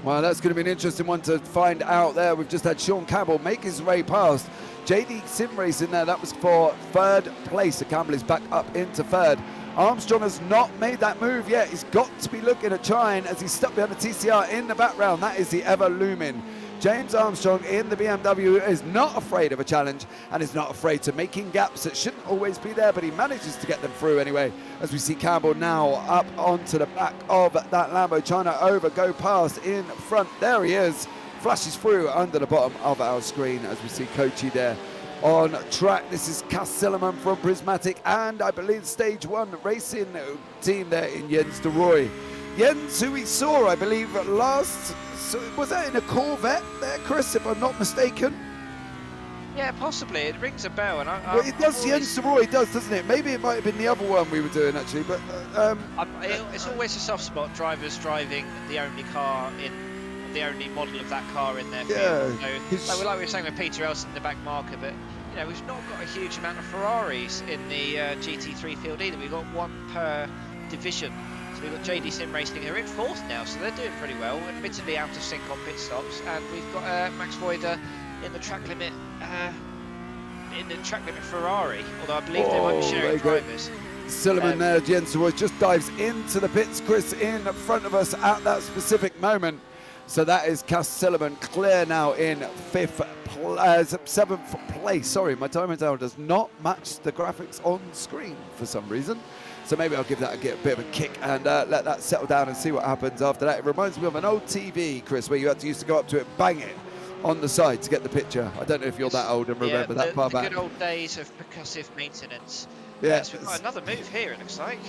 Well, that's going to be an interesting one to find out there. We've just had Sean Campbell make his way past JD Sim Racing there. That was for 3rd place. So Campbell is back up into 3rd. Armstrong has not made that move yet. He's got to be looking at trying as he's stuck behind the TCR in the background. That is the ever-looming James Armstrong in the BMW. Is not afraid of a challenge and is not afraid to making gaps that shouldn't always be there, but he manages to get them through anyway, as we see Campbell now up onto the back of that Lambo, trying to go past in front. There he is, flashes through under the bottom of our screen as we see Kochi there on track. This is Cass Silliman from Prismatic, and I believe Stage 1 racing team there in Jens de Roy. Jens, who we saw, I believe, last, so was that in a Corvette there, Chris, if I'm not mistaken? Yeah, possibly. It rings a bell. And well, it does, Jens de Roy does, doesn't it? Maybe it might have been the other one we were doing, actually, but... it's always a soft spot, drivers driving the only car in the only model of that car in their field. So, like we were saying with Peter Elson, the back marker, but you know, we've not got a huge amount of Ferraris in the GT3 field either. We've got one per division. So we've got JD Sim Racing, who are in 4th now, so they're doing pretty well, admittedly out of sync on pit stops. And we've got Max Voider in the track limit Ferrari, although I believe they might be sharing drivers. Silliman there, Jens Roy just dives into the pits, Chris, in front of us at that specific moment. So that is Cass Silliman clear now in 7th place. Sorry, my timing tower does not match the graphics on screen for some reason. So maybe I'll give that a bit of a kick and let that settle down and see what happens after that. It reminds me of an old TV, Chris, where you had to used to go up to it, bang it on the side to get the picture. I don't know if you're that old and remember that far back. The good old days of percussive maintenance. Yeah. So we've got another move here, it looks like.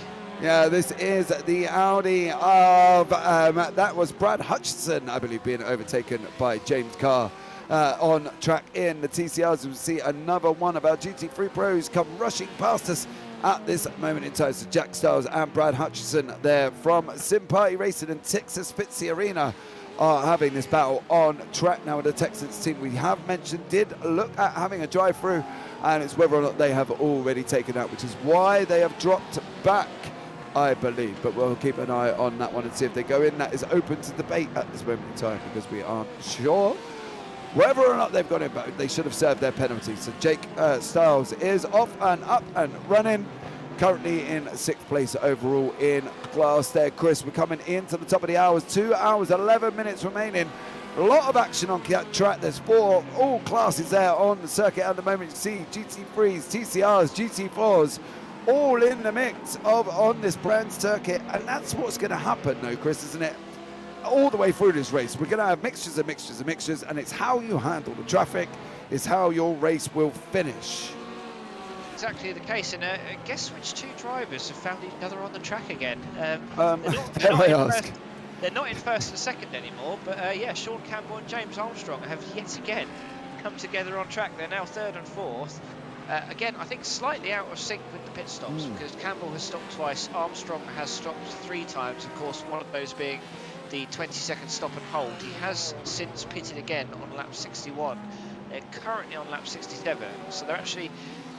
Yeah, this is the Audi of, that was Brad Hutchinson, I believe, being overtaken by James Carr on track in the TCRs. We see another one of our GT3 pros come rushing past us at this moment in time. So Jack Stiles and Brad Hutchinson there from Sim Party Racing and Texas Fitzy Arena are having this battle on track now with the Texans team. We have mentioned did look at having a drive-through, and it's whether or not they have already taken out, which is why they have dropped back, I believe. But we'll keep an eye on that one and see if they go in. That is open to debate at this moment in time because we aren't sure whether or not they've gone in, but they should have served their penalty. So Jake Stiles is off and up and running, currently in 6th place overall in class there. Chris, we're coming into the top of the hours, 2 hours, 11 minutes remaining. A lot of action on that track. There's all classes there on the circuit at the moment. You see GT3s, TCRs, GT4s, all in the mix on this brand circuit, and that's what's going to happen though, Chris, isn't it? All the way through this race, we're going to have mixtures and mixtures and mixtures, and it's how you handle the traffic is how your race will finish. Exactly the case, and guess which 2 drivers have found each other on the track again? Dare I ask? They're not in first and second anymore, but yeah, Sean Campbell and James Armstrong have yet again come together on track. They're now third and fourth. Again, I think slightly out of sync with the pit stops, because Campbell has stopped twice, Armstrong has stopped 3 times, of course, one of those being the 20-second stop and hold. He has since pitted again on lap 61. They're currently on lap 67, so they're actually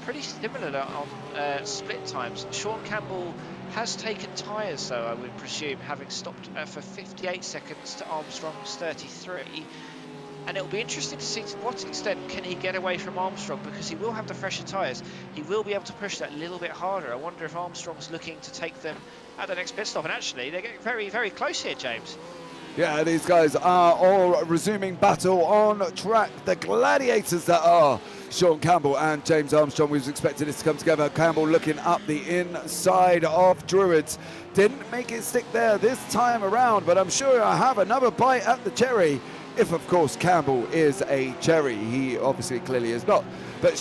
pretty similar on split times. Sean Campbell has taken tyres, though, I would presume, having stopped for 58 seconds to Armstrong's 33. And it'll be interesting to see to what extent can he get away from Armstrong, because he will have the fresher tyres. He will be able to push that a little bit harder. I wonder if Armstrong's looking to take them at the next pit stop. And actually, they're getting very, very close here, James. Yeah, these guys are all resuming battle on track. The gladiators that are Sean Campbell and James Armstrong. We was expecting this to come together. Campbell looking up the inside of Druids. Didn't make it stick there this time around, but I'm sure I have another bite at the cherry. If, of course, Campbell is a cherry. He obviously clearly is not. But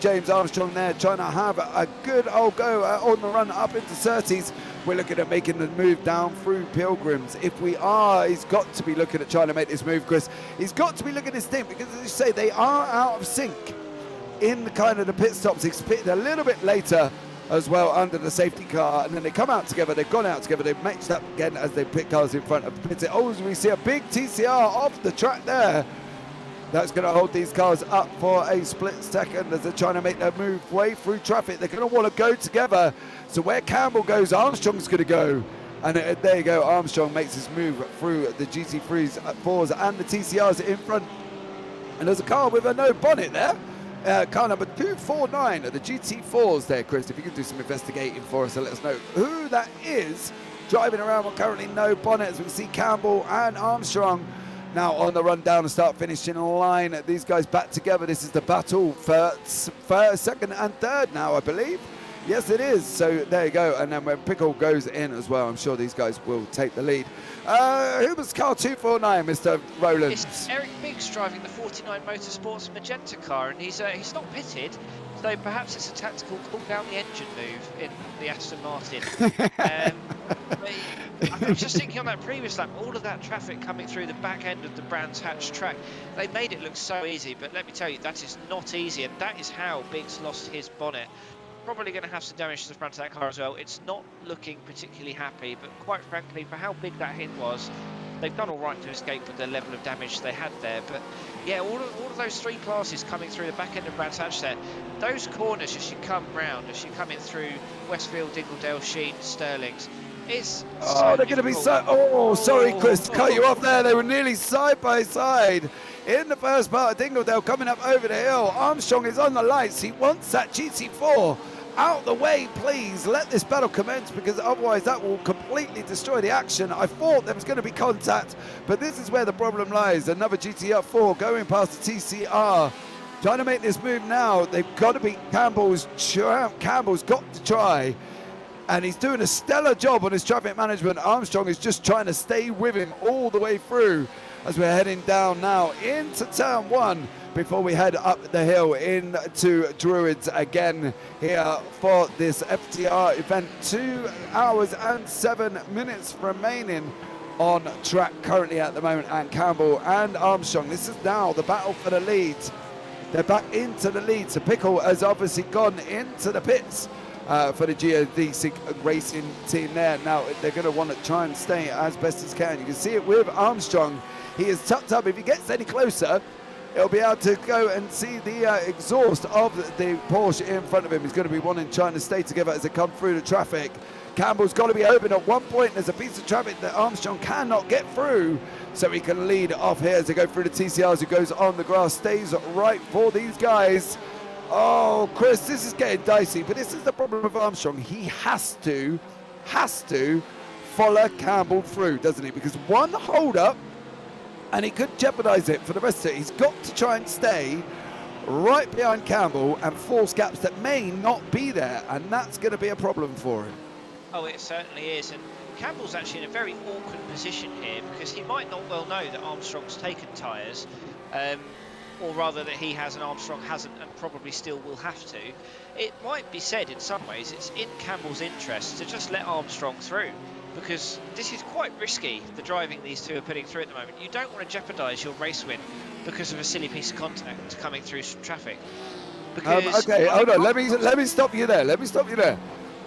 James Armstrong there trying to have a good old go on the run up into Surtees. We're looking at making the move down through Pilgrims. If we are, he's got to be looking at trying to make this move, Chris. He's got to be looking at this thing, because as you say, they are out of sync in the kind of the pit stops. He's pitted a little bit later as well under the safety car, and then they come out together, they've gone out together, they've matched up again as they pit cars in front of the pit. Oh, we see a big TCR off the track there. That's going to hold these cars up for a split second as they're trying to make their move way through traffic. They're going to want to go together. So where Campbell goes, Armstrong's going to go. And there you go, Armstrong makes his move through the GT3s, 4s and the TCRs in front. And there's a car with a no bonnet there. Car number 249 of the GT4s there, Chris. If you can do some investigating for us and let us know who that is driving around with currently no bonnet, as we can see Campbell and Armstrong now on the run down and start finishing line. These guys back together. This is the battle for first, second and third now, I believe. Yes, it is. So there you go. And then when Pickle goes in as well, I'm sure these guys will take the lead. Who was car 249, Mr. Rowland? It's Eric Biggs driving the 49 Motorsports Magenta car, and he's not pitted, so perhaps it's a tactical cool down the engine move in the Aston Martin. I was just thinking on that previous lap, all of that traffic coming through the back end of the Brands Hatch track, they made it look so easy, but let me tell you, that is not easy, and that is how Biggs lost his bonnet. Probably going to have some damage to the front of that car as well. It's not looking particularly happy, but quite frankly, for how big that hit was, they've done all right to escape with the level of damage they had there. But yeah, all of those 3 classes coming through the back end of Brands Hatch there, those corners as you come round, as you come in through Westfield, Dingledale, Sheen, Stirlings, it's they're going to be so... Oh, sorry, Chris, to cut you off there. They were nearly side by side in the first part of Dingledale coming up over the hill. Armstrong is on the lights. He wants that GT4 out the way, please. Let this battle commence, because otherwise that will completely destroy the action. I thought there was going to be contact, but this is where the problem lies. Another GT4 going past the TCR. Trying to make this move now. They've got to beat Campbell's. Campbell's got to try. And he's doing a stellar job on his traffic management. Armstrong is just trying to stay with him all the way through as we're heading down now into turn 1 before we head up the hill into Druids again here for this FTR event. 2 hours and 7 minutes remaining on track currently at the moment, and Campbell and Armstrong, this is now the battle for the lead. They're back into the lead, so Pickle has obviously gone into the pits for the geodesic racing team there. Now they're going to want to try and stay as best as can. You can see it with Armstrong. He is tucked up. If he gets any closer, he'll be able to go and see the exhaust of the Porsche in front of him. He's going to be trying to stay together as they come through the traffic. Campbell's got to be open at one point. There's a piece of traffic that Armstrong cannot get through, so he can lead off here as they go through the TCRs. Who goes on the grass, stays right for these guys. Oh, Chris, this is getting dicey, but this is the problem with Armstrong. He has to follow Campbell through, doesn't he? Because one hold up, and he could jeopardize it for the rest of it. He's got to try and stay right behind Campbell and force gaps that may not be there, and that's going to be a problem for him. Oh, it certainly is, and Campbell's actually in a very awkward position here, because he might not well know that Armstrong's taken tyres, or rather that he has and Armstrong hasn't, and probably still will have to. It might be said in some ways it's in Campbell's interest to just let Armstrong through. because this is quite risky, the driving these two are putting through at the moment. You don't want to jeopardise your race win because of a silly piece of contact coming through some traffic. Because okay, hold on. Let me stop you there.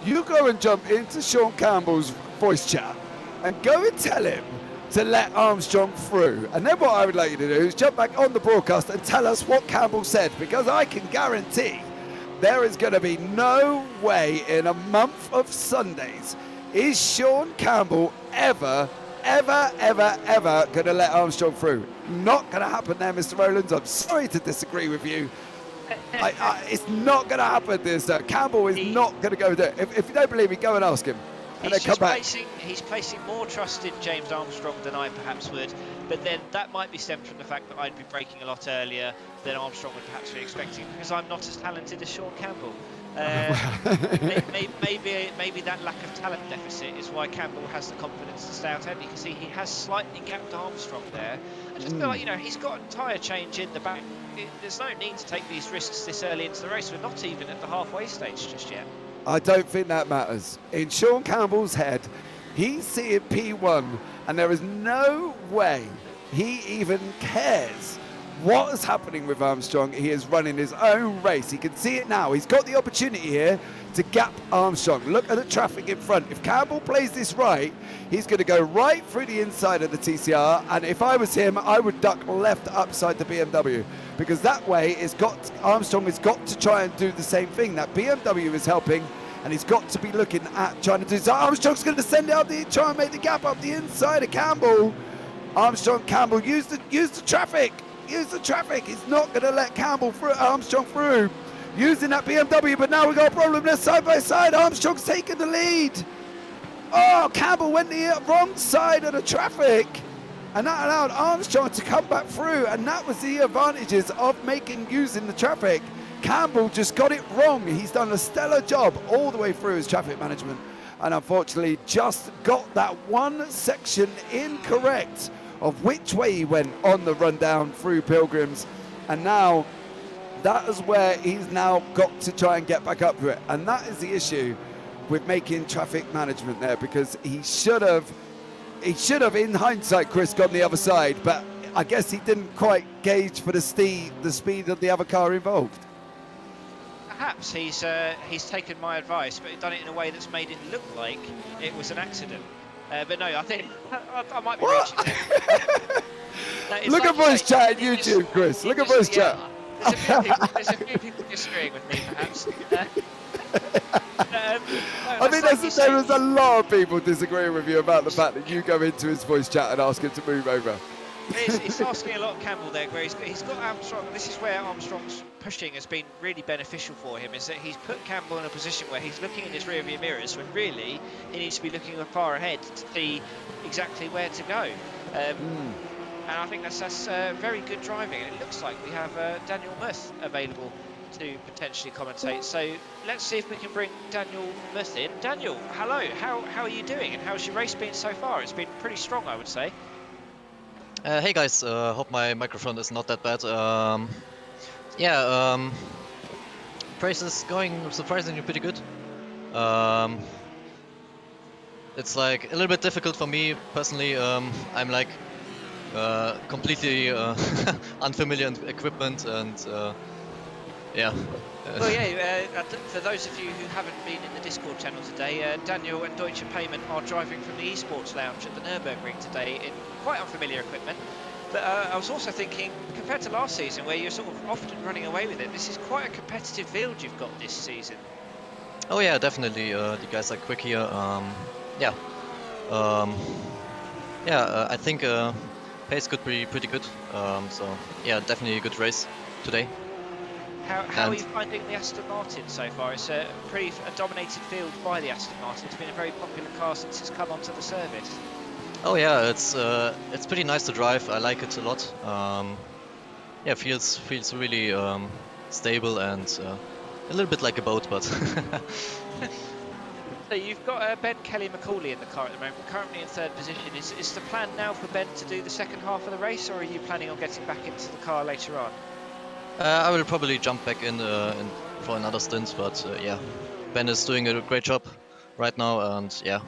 You go and jump into Sean Campbell's voice chat and go and tell him to let Armstrong through. And then what I would like you to do is jump back on the broadcast and tell us what Campbell said, because I can guarantee there is going to be no way in a month of Sundays is Sean Campbell ever going to let Armstrong through. Not going to happen there, Mr. Rowlands. I'm sorry to disagree with you. It's not going to happen this. Campbell is not going to go there. If you don't believe me, go and ask him. And then come back. He's placing more trust in James Armstrong than I perhaps would, but then that might be stemmed from the fact that I'd be braking a lot earlier than Armstrong would perhaps be expecting, because I'm not as talented as Sean Campbell. Maybe that lack of talent deficit is why Campbell has the confidence to stay out ahead. You can see he has slightly gapped Armstrong there. I just feel like, he's got a tyre change in the back. There's no need to take these risks this early into the race. We're not even at the halfway stage just yet. I don't think that matters. In Sean Campbell's head, he's seeing P1, and there is no way he even cares what is happening with Armstrong. He is running his own race. He can see it now. He's got the opportunity here to gap Armstrong. Look at the traffic in front. If Campbell plays this right, he's going to go right through the inside of the TCR, and if I was him, I would duck left upside the BMW, because that way Armstrong has got to try and do the same thing. That BMW is helping, and he's got to be looking at trying to do so. Armstrong's going to send out try and make the gap up the inside of Campbell. Campbell, use the traffic. Use the traffic. He's not going to let Armstrong through. Using that BMW, but now we've got a problem there side by side. Armstrong's taken the lead. Oh, Campbell went the wrong side of the traffic, and that allowed Armstrong to come back through, and that was the advantages of using the traffic. Campbell just got it wrong. He's done a stellar job all the way through his traffic management, and unfortunately just got that one section incorrect of which way he went on the rundown through Pilgrims, and now that is where he's now got to try and get back up to it. And that is the issue with making traffic management there, because he should have, in hindsight, Chris, gone the other side, but I guess he didn't quite gauge for the speed of the other car involved. Perhaps he's taken my advice, but he's done it in a way that's made it look like it was an accident. But no, I think I might be reaching there. Look at voice chat on YouTube, Chris. Look at voice chat. There's a few people disagreeing with me, perhaps. I think there was a lot of people disagreeing with you about the fact that you go into his voice chat and ask him to move over. It's asking a lot of Campbell there, where he's got Armstrong. This is where Armstrong's pushing has been really beneficial for him, is that he's put Campbell in a position where he's looking in his rear-view mirrors when really he needs to be looking far ahead to see exactly where to go. And I think that's very good driving. And it looks like we have Daniel Muth available to potentially commentate. So let's see if we can bring Daniel Muth in. Daniel, hello. How are you doing? And how's your race been so far? It's been pretty strong, I would say. Hey guys, hope my microphone is not that bad. Race is going surprisingly pretty good. It's like a little bit difficult for me personally. I'm like completely unfamiliar equipment, and Well, for those of you who haven't been in the Discord channel today, Daniel and Deutsche Payment are driving from the eSports lounge at the Nürburgring today in quite unfamiliar equipment. But I was also thinking, compared to last season, where you're sort of often running away with it, this is quite a competitive field you've got this season. Oh yeah, definitely. The guys are quick here. I think pace could be pretty good. So yeah, definitely a good race today. How are you finding the Aston Martin so far? It's a dominated field by the Aston Martin. It's been a very popular car since it's come onto the service. Oh yeah, it's pretty nice to drive. I like it a lot. Feels really stable and a little bit like a boat, but. So you've got Ben Kelly-McCauley in the car at the moment, currently in third position. Is the plan now for Ben to do the second half of the race, or are you planning on getting back into the car later on? I will probably jump back in for another stint, but Ben is doing a great job right now, and yeah.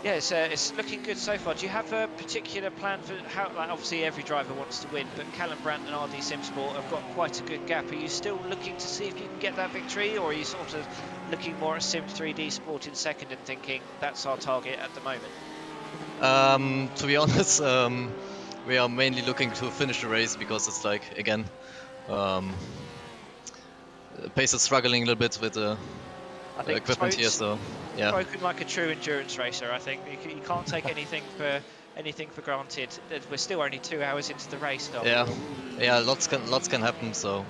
Yeah, it's looking good so far. Do you have a particular plan for how? Like, obviously, every driver wants to win, but Callum Brandt and RD Simsport have got quite a good gap. Are you still looking to see if you can get that victory, or are you sort of looking more at Sim 3D Sport in second and thinking that's our target at the moment? To be honest, we are mainly looking to finish the race because it's like, again, pace is struggling a little bit with the equipment here, so yeah. Spoken like a true endurance racer, I think. You can't take anything for granted. We're still only 2 hours into the race, though. Yeah, lots can happen, so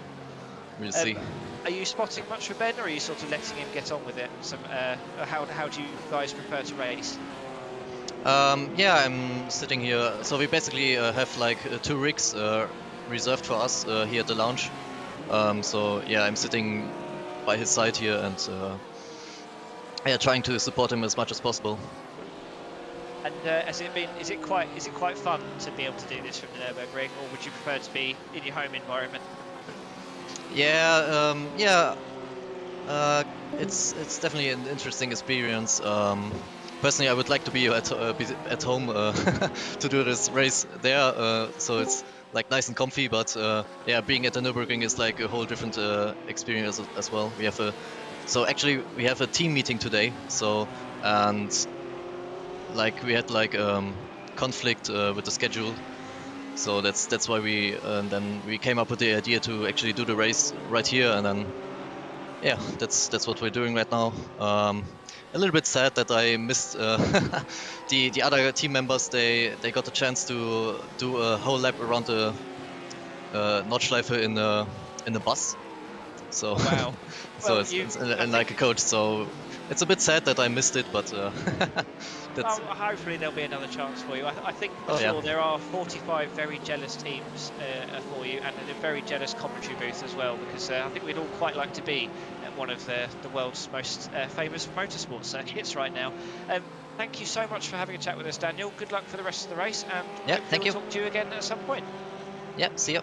we'll see. Are you spotting much for Ben, or are you sort of letting him get on with it? How do you guys prefer to race? Yeah, I'm sitting here. So we basically have like 2 rigs reserved for us here at the lounge. So yeah, I'm sitting by his side here and yeah, trying to support him as much as possible. And is it quite fun to be able to do this from the Nürburgring, or would you prefer to be in your home environment? Yeah, it's definitely an interesting experience. Personally, I would like to be at home to do this race there, so it's like nice and comfy. But yeah, being at the Nürburgring is like a whole different experience as well. So actually we have a team meeting today. So and like we had like conflict with the schedule. So that's why then we came up with the idea to actually do the race right here, and then yeah, that's what we're doing right now. A little bit sad that I missed the other team members. They got the chance to do a whole lap around the Nordschleife in the bus. So wow. So well, it's like a coach. So it's a bit sad that I missed it, but that's. Well, hopefully there'll be another chance for you. I think for sure there are 45 very jealous teams for you, and a very jealous commentary booth as well, because I think we'd all quite like to be at one of the world's most famous motorsport circuits right now. Thank you so much for having a chat with us, Daniel. Good luck for the rest of the race, and thank you. We'll talk to you again at some point. Yeah, see you.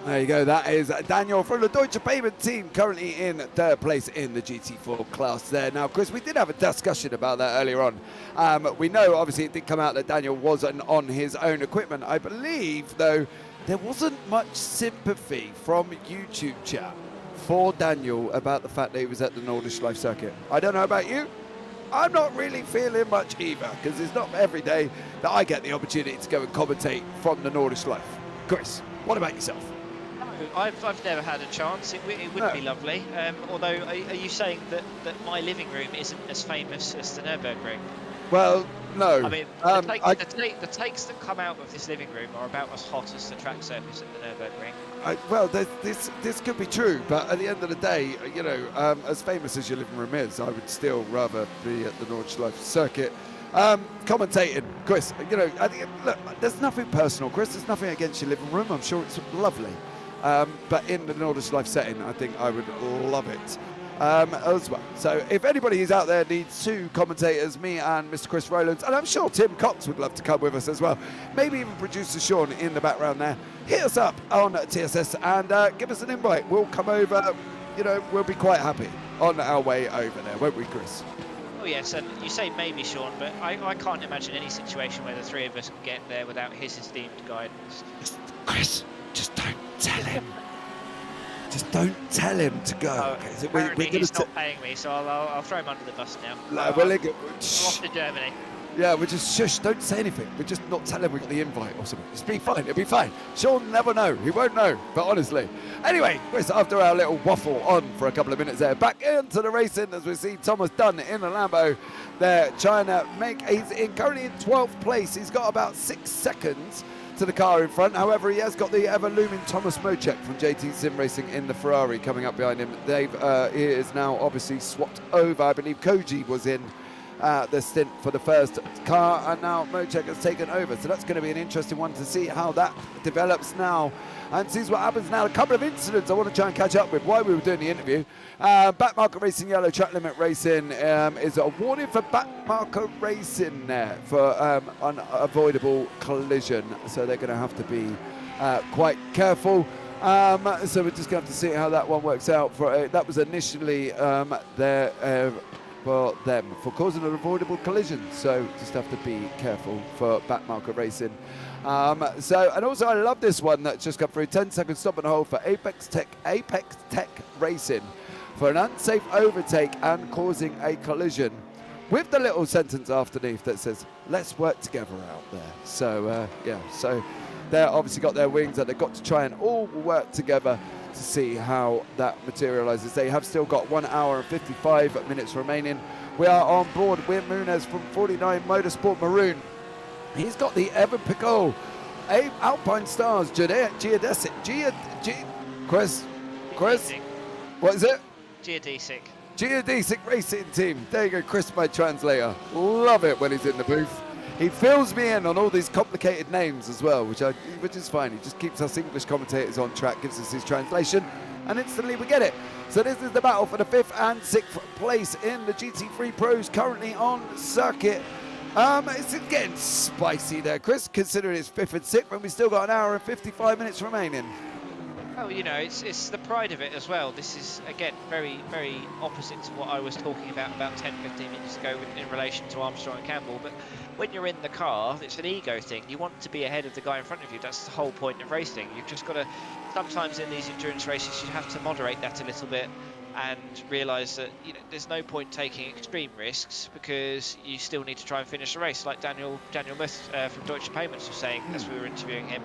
There you go, that is Daniel from the Deutsche Payment team, currently in 3rd place in the GT4 class there. Now, Chris, we did have a discussion about that earlier on. We know, obviously, it did come out that Daniel wasn't on his own equipment. I believe, though, there wasn't much sympathy from YouTube chat for Daniel about the fact that he was at the Nordschleife circuit. I don't know about you. I'm not really feeling much either, because it's not every day that I get the opportunity to go and commentate from the Nordschleife. Chris, what about yourself? I've never had a chance. It would be lovely. Although, are you saying that my living room isn't as famous as the Nürburgring? Well, no. I mean, the takes that come out of this living room are about as hot as the track surface at the Nürburgring. Well, this could be true, but at the end of the day, you know, as famous as your living room is, I would still rather be at the Nordschleife circuit. Commentating, Chris, you know, look, there's nothing personal, Chris. There's nothing against your living room. I'm sure it's lovely. But in the Nordschleife setting, I think I would love it as well. So if anybody who's out there needs 2 commentators, me and Mr. Chris Rowlands, and I'm sure Tim Cox would love to come with us as well, maybe even producer Sean in the background there, hit us up on TSS and give us an invite. We'll come over, you know, we'll be quite happy on our way over there, won't we, Chris? Oh yes, and you say maybe, Sean, but I can't imagine any situation where the 3 of us can get there without his esteemed guidance. Chris, just don't tell him. Just don't tell him to go. Oh, so we're he's not paying me, so I'll throw him under the bus now. We're off to Germany. Yeah, we're just shush. Don't say anything. We're just not tell him we got the invite or something. Just be fine. It'll be fine. Sean will never know. He won't know. But honestly, anyway, Chris, after our little waffle on for a couple of minutes there, back into the racing as we see Thomas Dunn in the Lambo. They're trying to he's currently in 12th place. He's got about 6 seconds to the car in front. However, he has got the ever-looming Thomas Mocek from JT Sim Racing in the Ferrari coming up behind him. He is now obviously swapped over. I believe Koji was in the stint for the first car, and now Mocek has taken over. So that's going to be an interesting one to see how that develops now and sees what happens now. A couple of incidents I want to try and catch up with while we were doing the interview. Backmarker Racing Yellow Track Limit Racing is awarded for Backmarker Racing there for unavoidable collision. So they're going to have to be quite careful. So we're just going to have to see how that one works out. That was initially their for them for causing an avoidable collision. So just have to be careful for backmarker racing. And also I love this one that's just come through. 10-second stop and hold for Apex Tech Racing for an unsafe overtake and causing a collision, with the little sentence underneath that says, let's work together out there. So, so they're obviously got their wings and they've got to try and all work together to see how that materializes. They have still got 1 hour and 55 minutes remaining. We are on board with Muniz from 49 Motorsport Maroon. He's got the Evan Picot, Alpine Stars, Geodesic, Chris, what is it? Geodesic Racing Team. There you go, Chris, my translator. Love it when he's in the booth. He fills me in on all these complicated names as well, which is fine. He just keeps us English commentators on track, gives us his translation, and instantly we get it. So this is the battle for the 5th and 6th place in the GT3 Pros currently on circuit. It's getting spicy there, Chris, considering it's 5th and 6th, and we've still got 1 hour and 55 minutes remaining. Well, you know, it's the pride of it as well. This is, again, very, very opposite to what I was talking about 10, 15 minutes ago in relation to Armstrong and Campbell. But when you're in the car, it's an ego thing. You want to be ahead of the guy in front of you. That's the whole point of racing. You've just got to, sometimes in these endurance races, you have to moderate that a little bit and realise that, you know, there's no point taking extreme risks because you still need to try and finish the race, like Daniel Muth from Deutsche Payments was saying as we were interviewing him.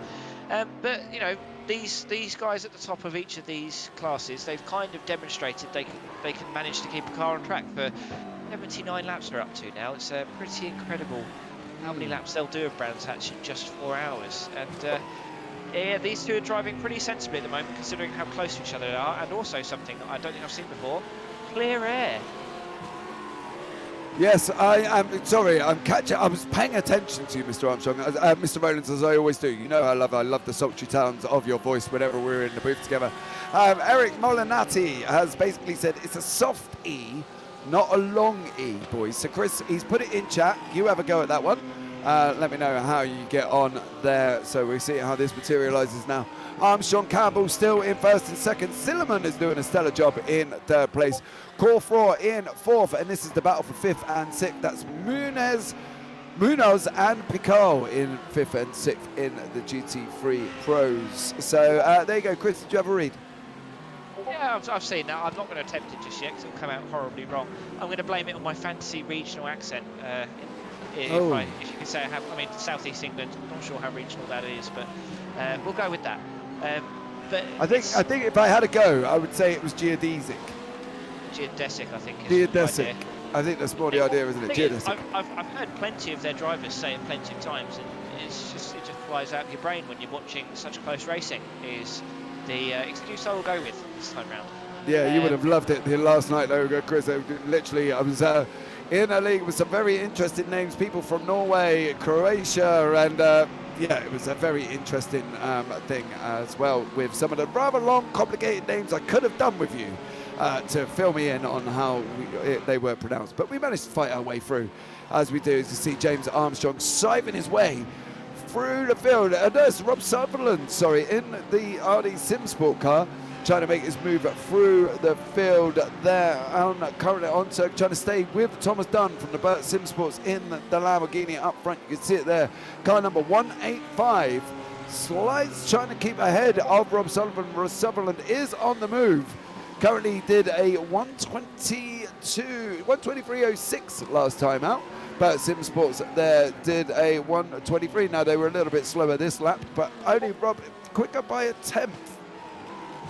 But, you know, these guys at the top of each of these classes, they've kind of demonstrated they can manage to keep a car on track for 79 laps they're up to now. It's pretty incredible how many laps they'll do of Brands Hatch in just 4 hours. And yeah, these two are driving pretty sensibly at the moment, considering how close to each other they are, and also something that I don't think I've seen before: clear air. Yes, I'm sorry. I was paying attention to you, Mr. Armstrong, Mr. Rowlands, as I always do. You know, I love the sultry tones of your voice whenever we're in the booth together. Eric Molinati has basically said it's a soft E, not a long E, boys. So Chris, he's put it in chat. You have a go at that one. Let me know how you get on there. So we see how this materializes now. Armstrong, Campbell still in 1st and 2nd. Silliman is doing a stellar job in 3rd place. Corfraw in 4th, and this is the battle for 5th and 6th. That's Munoz and Picot in 5th and 6th in the GT3 Pros. So there you go, Chris. Did you have a read? Yeah, I've seen that. I'm not going to attempt it just yet because it'll come out horribly wrong. I'm going to blame it on my fantasy regional accent. If you can say I have, I mean, Southeast England. Not sure how regional that is, but we'll go with that. But I think if I had a go, I would say it was geodesic. Geodesic, I think. Geodesic. I think that's more the idea, isn't it? Geodesic. I've heard plenty of their drivers say it plenty of times, and it just flies out of your brain when you're watching such close racing. Is the excuse I will go with this time round. Yeah, you would have loved it last night, though, Chris. Literally, I was in a league with some very interesting names, people from Norway, Croatia, and yeah, it was a very interesting thing as well, with some of the rather long, complicated names I could have done with you to fill me in on how they were pronounced. But we managed to fight our way through, as we do, as you see James Armstrong scything his way through the field. And there's Rob Sutherland, in the RD SimSport car, trying to make his move through the field there, currently on circuit, trying to stay with Thomas Dunn from the Burt SimSports in the Lamborghini up front. You can see it there. Car number 185 slides, trying to keep ahead of Rob Sullivan. Rob Sutherland is on the move. Currently did a 123.06 last time out. Burt SimSports there did a 123. Now they were a little bit slower this lap, but only Rob quicker by a 10th.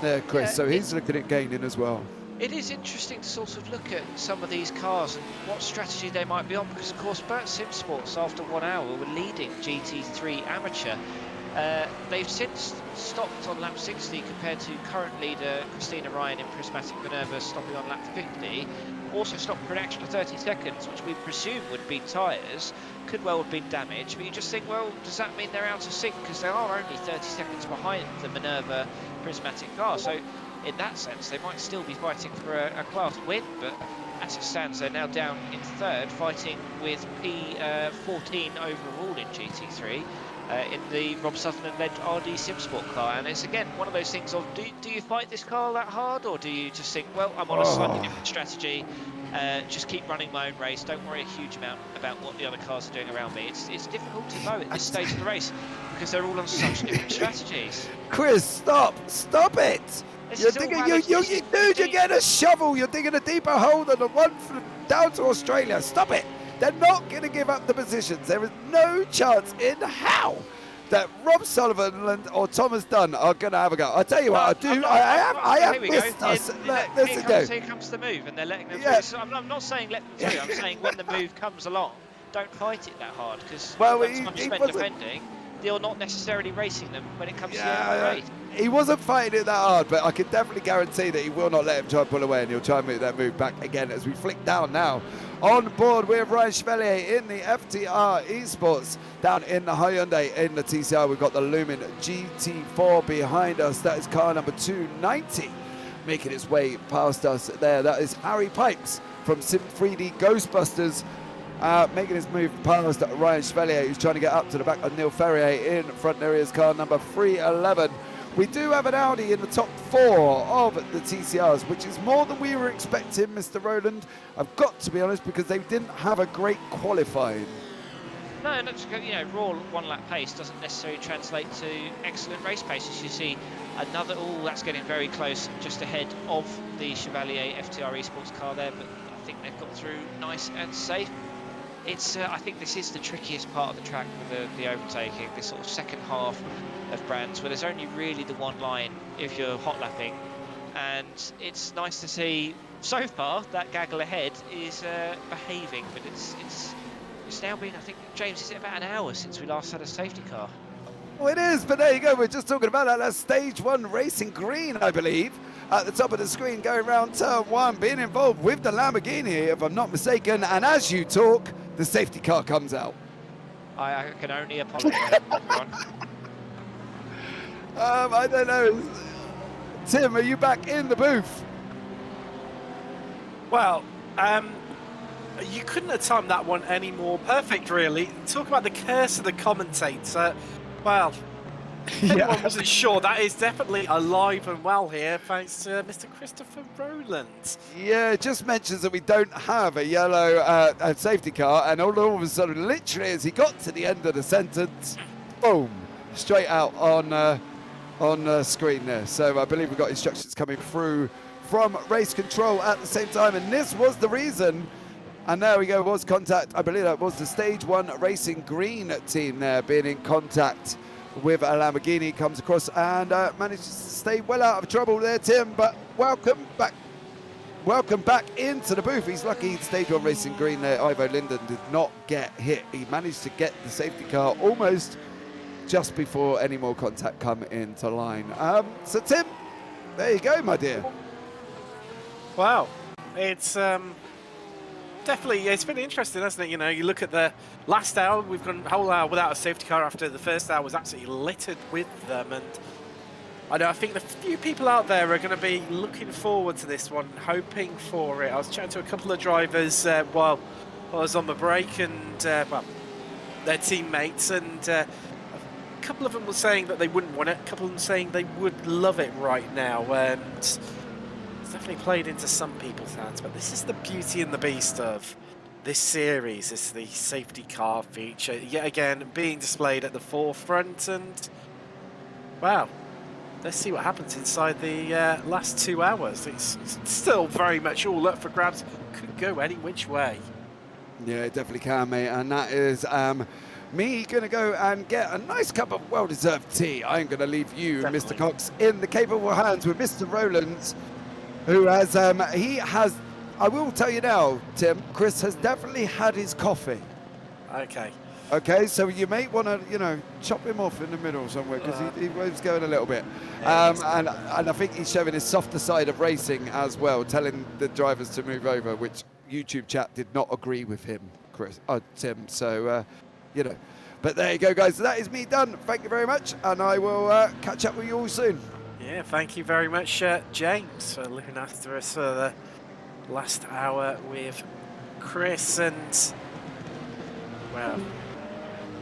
There, Chris, yeah, so he's looking at gaining as well. It is interesting to sort of look at some of these cars and what strategy they might be on, because of course Burt SimSports after 1 hour were leading GT3 Amateur. They've since stopped on lap 60 compared to current leader Christina Ryan in Prismatic Minerva stopping on lap 50. Also stopped for an extra 30 seconds, which we presume would be tyres. Could well have been damaged, but you just think, well, does that mean they're out of sync? Because they are only 30 seconds behind the Minerva Prismatic car. So in that sense, they might still be fighting for a class win, but as it stands, they're now down in 3rd, fighting with P14 overall in GT3. in the Rob Sutherland-led RD SimSport car. And it's again one of those things of, do you fight this car that hard, or do you just think, well, I'm on a slightly different strategy, just keep running my own race, don't worry a huge amount about what the other cars are doing around me. It's difficult to know at this stage of the race because they're all on such different strategies. Chris, stop it! You're getting a shovel, you're digging a deeper hole than the one from down to Australia. Stop it! They're not going to give up the positions. There is no chance in hell that Rob Sullivan or Thomas Dunn are going to have a go. I tell you what, I have missed us. Here comes the move, and they're letting them through. So I'm not saying let them through. I'm saying when the move comes along, don't fight it that hard, because time spent defending, you're not necessarily racing them when it comes to the end of the race. He wasn't fighting it that hard, but I can definitely guarantee that he will not let him try and pull away, and he'll try and make that move back again as we flick down now. On board with Ryan Chevalier in the FTR Esports, down in the Hyundai in the TCR. We've got the Lumen GT4 behind us. That is car number 290, making its way past us there. That is Harry Pipes from Sim3D Ghostbusters, making his move past Ryan Chevalier, who's trying to get up to the back of Neil Ferrier. In front there is car number 311. We do have an Audi in the top 4 of the TCRs, which is more than we were expecting, Mr. Rowland. I've got to be honest, because they didn't have a great qualifying. No, and that's, raw one-lap pace doesn't necessarily translate to excellent race pace. As you see, another, that's getting very close, just ahead of the Chevalier FTR Esports car there, but I think they've got through nice and safe. It's, I think this is the trickiest part of the track with the overtaking, this sort of second half of Brands, where there's only really the one line if you're hot lapping, and it's nice to see so far that gaggle ahead is behaving, but it's now been, I think, James, is it about an hour since we last had a safety car? Well, it is, but there you go, we're just talking about that. That's stage 1 racing green, I believe, at the top of the screen, going around turn 1, being involved with the Lamborghini, if I'm not mistaken, and as you talk, the safety car comes out. I can only apologise. I don't know. Tim, are you back in the booth? Well, you couldn't have timed that one any more perfect, really. Talk about the curse of the commentator. Well, anyone wasn't sure. That is definitely alive and well here, thanks to Mr. Christopher Rowland. Yeah, it just mentions that we don't have a yellow safety car, and all of a sudden, literally, as he got to the end of the sentence, boom, straight out on screen there. So I believe we've got instructions coming through from race control at the same time, and this was the reason. And there we go, was contact. I believe that was the stage 1 racing green team there being in contact with a Lamborghini. Comes across and manages to stay well out of trouble there, Tim, but welcome back into the booth. He's lucky stage 1 racing green there. Ivo Linden did not get hit. He managed to get the safety car almost just before any more contact come into line. So Tim, there you go, my dear. Wow, it's definitely, it's been interesting, hasn't it? You look at the last hour, we've gone a whole hour without a safety car after the first hour was absolutely littered with them, and I think the few people out there are going to be looking forward to this one, hoping for it. I was chatting to a couple of drivers while I was on the break, and their teammates, and a couple of them were saying that they wouldn't want it, a couple of them saying they would love it right now, and it's definitely played into some people's hands, but this is the beauty and the beast of this series, is the safety car feature, yet again being displayed at the forefront, and wow, let's see what happens inside the last 2 hours. It's still very much all up for grabs, could go any which way. Yeah, it definitely can, mate, and that is me going to go and get a nice cup of well-deserved tea. I'm going to leave you, definitely, Mr. Cox, in the capable hands with Mr. Rowland, who has, I will tell you now, Tim, Chris has definitely had his coffee. Okay, so you may want to, chop him off in the middle somewhere, because he was going a little bit. And I think he's showing his softer side of racing as well, telling the drivers to move over, which YouTube chat did not agree with him, Tim. So, but there you go, guys. So that is me done. Thank you very much, and I will catch up with you all soon. Yeah, thank you very much, James, for looking after us for the last hour with Chris, and well,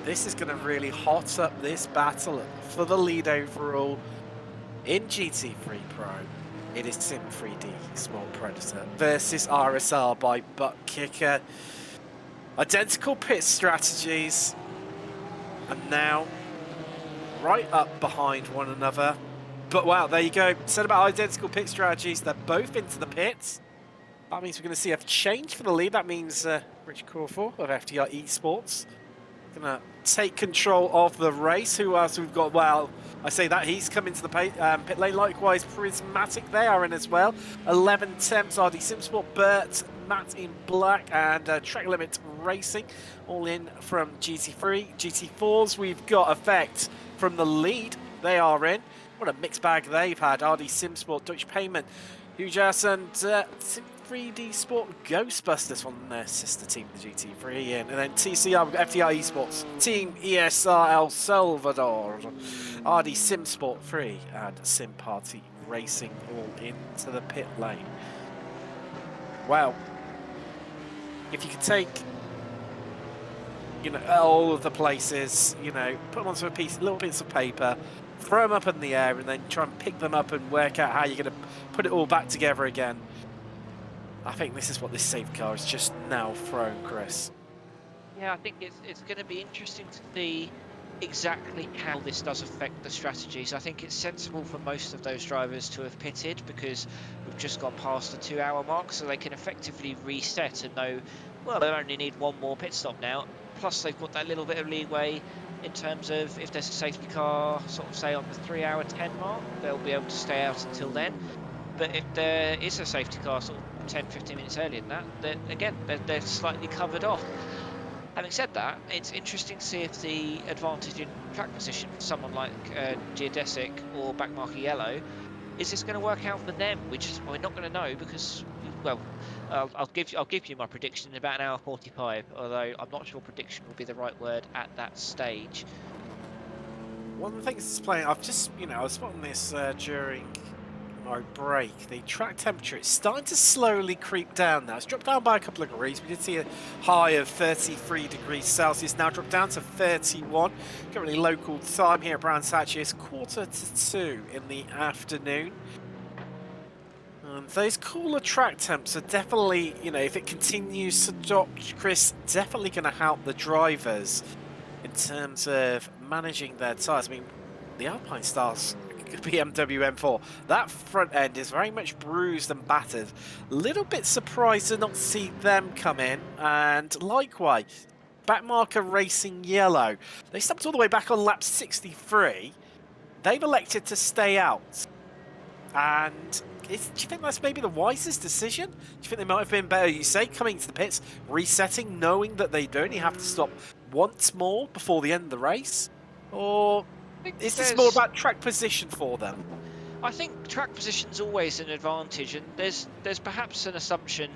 this is going to really hot up this battle for the lead overall in GT3 Pro. It is Sim 3D Small Predator versus RSR by Butt Kicker. Identical pit strategies, and now right up behind one another. But wow, there you go. Said about identical pit strategies, they're both into the pits. That means we're going to see a change for the lead. That means Richard Crawford of FTR Esports going to take control of the race. Who else we've got? Well, I say that he's come into the pit lane. Likewise, Prismatic, they are in as well. 11 Temps, RD Simsport, Bert, Matt in black, and Track Limit Racing, all in from GT3. GT4s, we've got Effect from the lead. They are in. What a mixed bag they've had. RD Simsport, Dutch Payment, Hujas, and Sim 3D Sport Ghostbusters from their sister team, the GT3, and then TCR, FTR Esports, Team ESR El Salvador, RD Sim Sport 3, and Sim Party Racing all into the pit lane. Well, if you could take, you know, all of the places, you know, put them onto a piece, little bits of paper, throw them up in the air, and then try and pick them up and work out how you're going to put it all back together again. I think this is what this safety car is just now thrown, Chris. Yeah, I think it's going to be interesting to see exactly how this does affect the strategies. I think it's sensible for most of those drivers to have pitted because we've just gone past the 2-hour mark, so they can effectively reset and know, well, they only need one more pit stop now. Plus, they've got that little bit of leeway in terms of if there's a safety car, sort of say on the 3-hour 10 mark, they'll be able to stay out until then. But if there is a safety car sort of 10-15 minutes earlier than that, then again, they're slightly covered off. Having said that, it's interesting to see if the advantage in track position for someone like Geodesic or Backmarker Yellow, is this going to work out for them? We're not going to know because, well, I'll give you my prediction in about an hour 45. Although I'm not sure prediction will be the right word at that stage. One of the things that's playing, I've just, you know, I was spotting this during my break. The track temperature, it's starting to slowly creep down now. It's dropped down by a couple of degrees. We did see a high of 33 degrees Celsius, now dropped down to 31. Currently local time here at Brands Hatch is 1:45 in the afternoon. Those cooler track temps are definitely, you know, if it continues to drop, Chris, definitely going to help the drivers in terms of managing their tyres. I mean, the Alpine Stars BMW M4, that front end is very much bruised and battered. A little bit surprised to not see them come in. And likewise, Backmarker Racing Yellow, they stopped all the way back on lap 63. They've elected to stay out. And do you think that's maybe the wisest decision? Do you think they might have been better, you say, coming to the pits, resetting, knowing that they'd only have to stop once more before the end of the race? Or is this more about track position for them? I think track position's always an advantage, and there's perhaps an assumption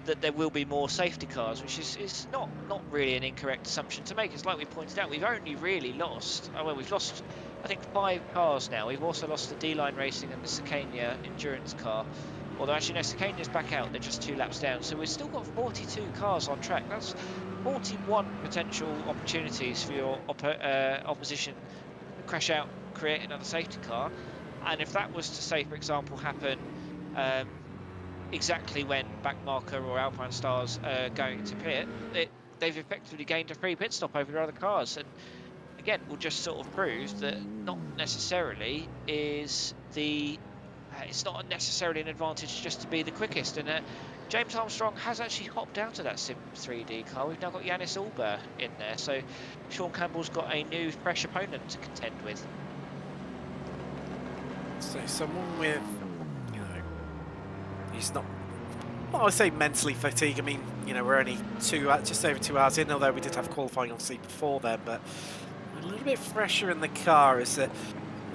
that there will be more safety cars, which is not really an incorrect assumption to make. It's like we pointed out, we've only really lost, well, we've lost, I think, 5 cars now. We've also lost the D-Line Racing and the Scania endurance car. Although actually no, Scania's back out, they're just 2 laps down. So we've still got 42 cars on track. That's 41 potential opportunities for your opposition to crash out, create another safety car. And if that was to, say, for example, happen exactly when Backmarker or Alpine Stars are going to pit, they've effectively gained a free pit stop over their other cars. And again, will just sort of prove that not necessarily is it's not necessarily an advantage just to be the quickest. And James Armstrong has actually hopped out of that Sim 3D car. We've now got Yannis Ulber in there, so Sean Campbell's got a new fresh opponent to contend with. So someone with, you know, he's not, well, I say mentally fatigued. I mean, you know, we're only just over 2 hours in, although we did have qualifying obviously before then, but a little bit fresher in the car as the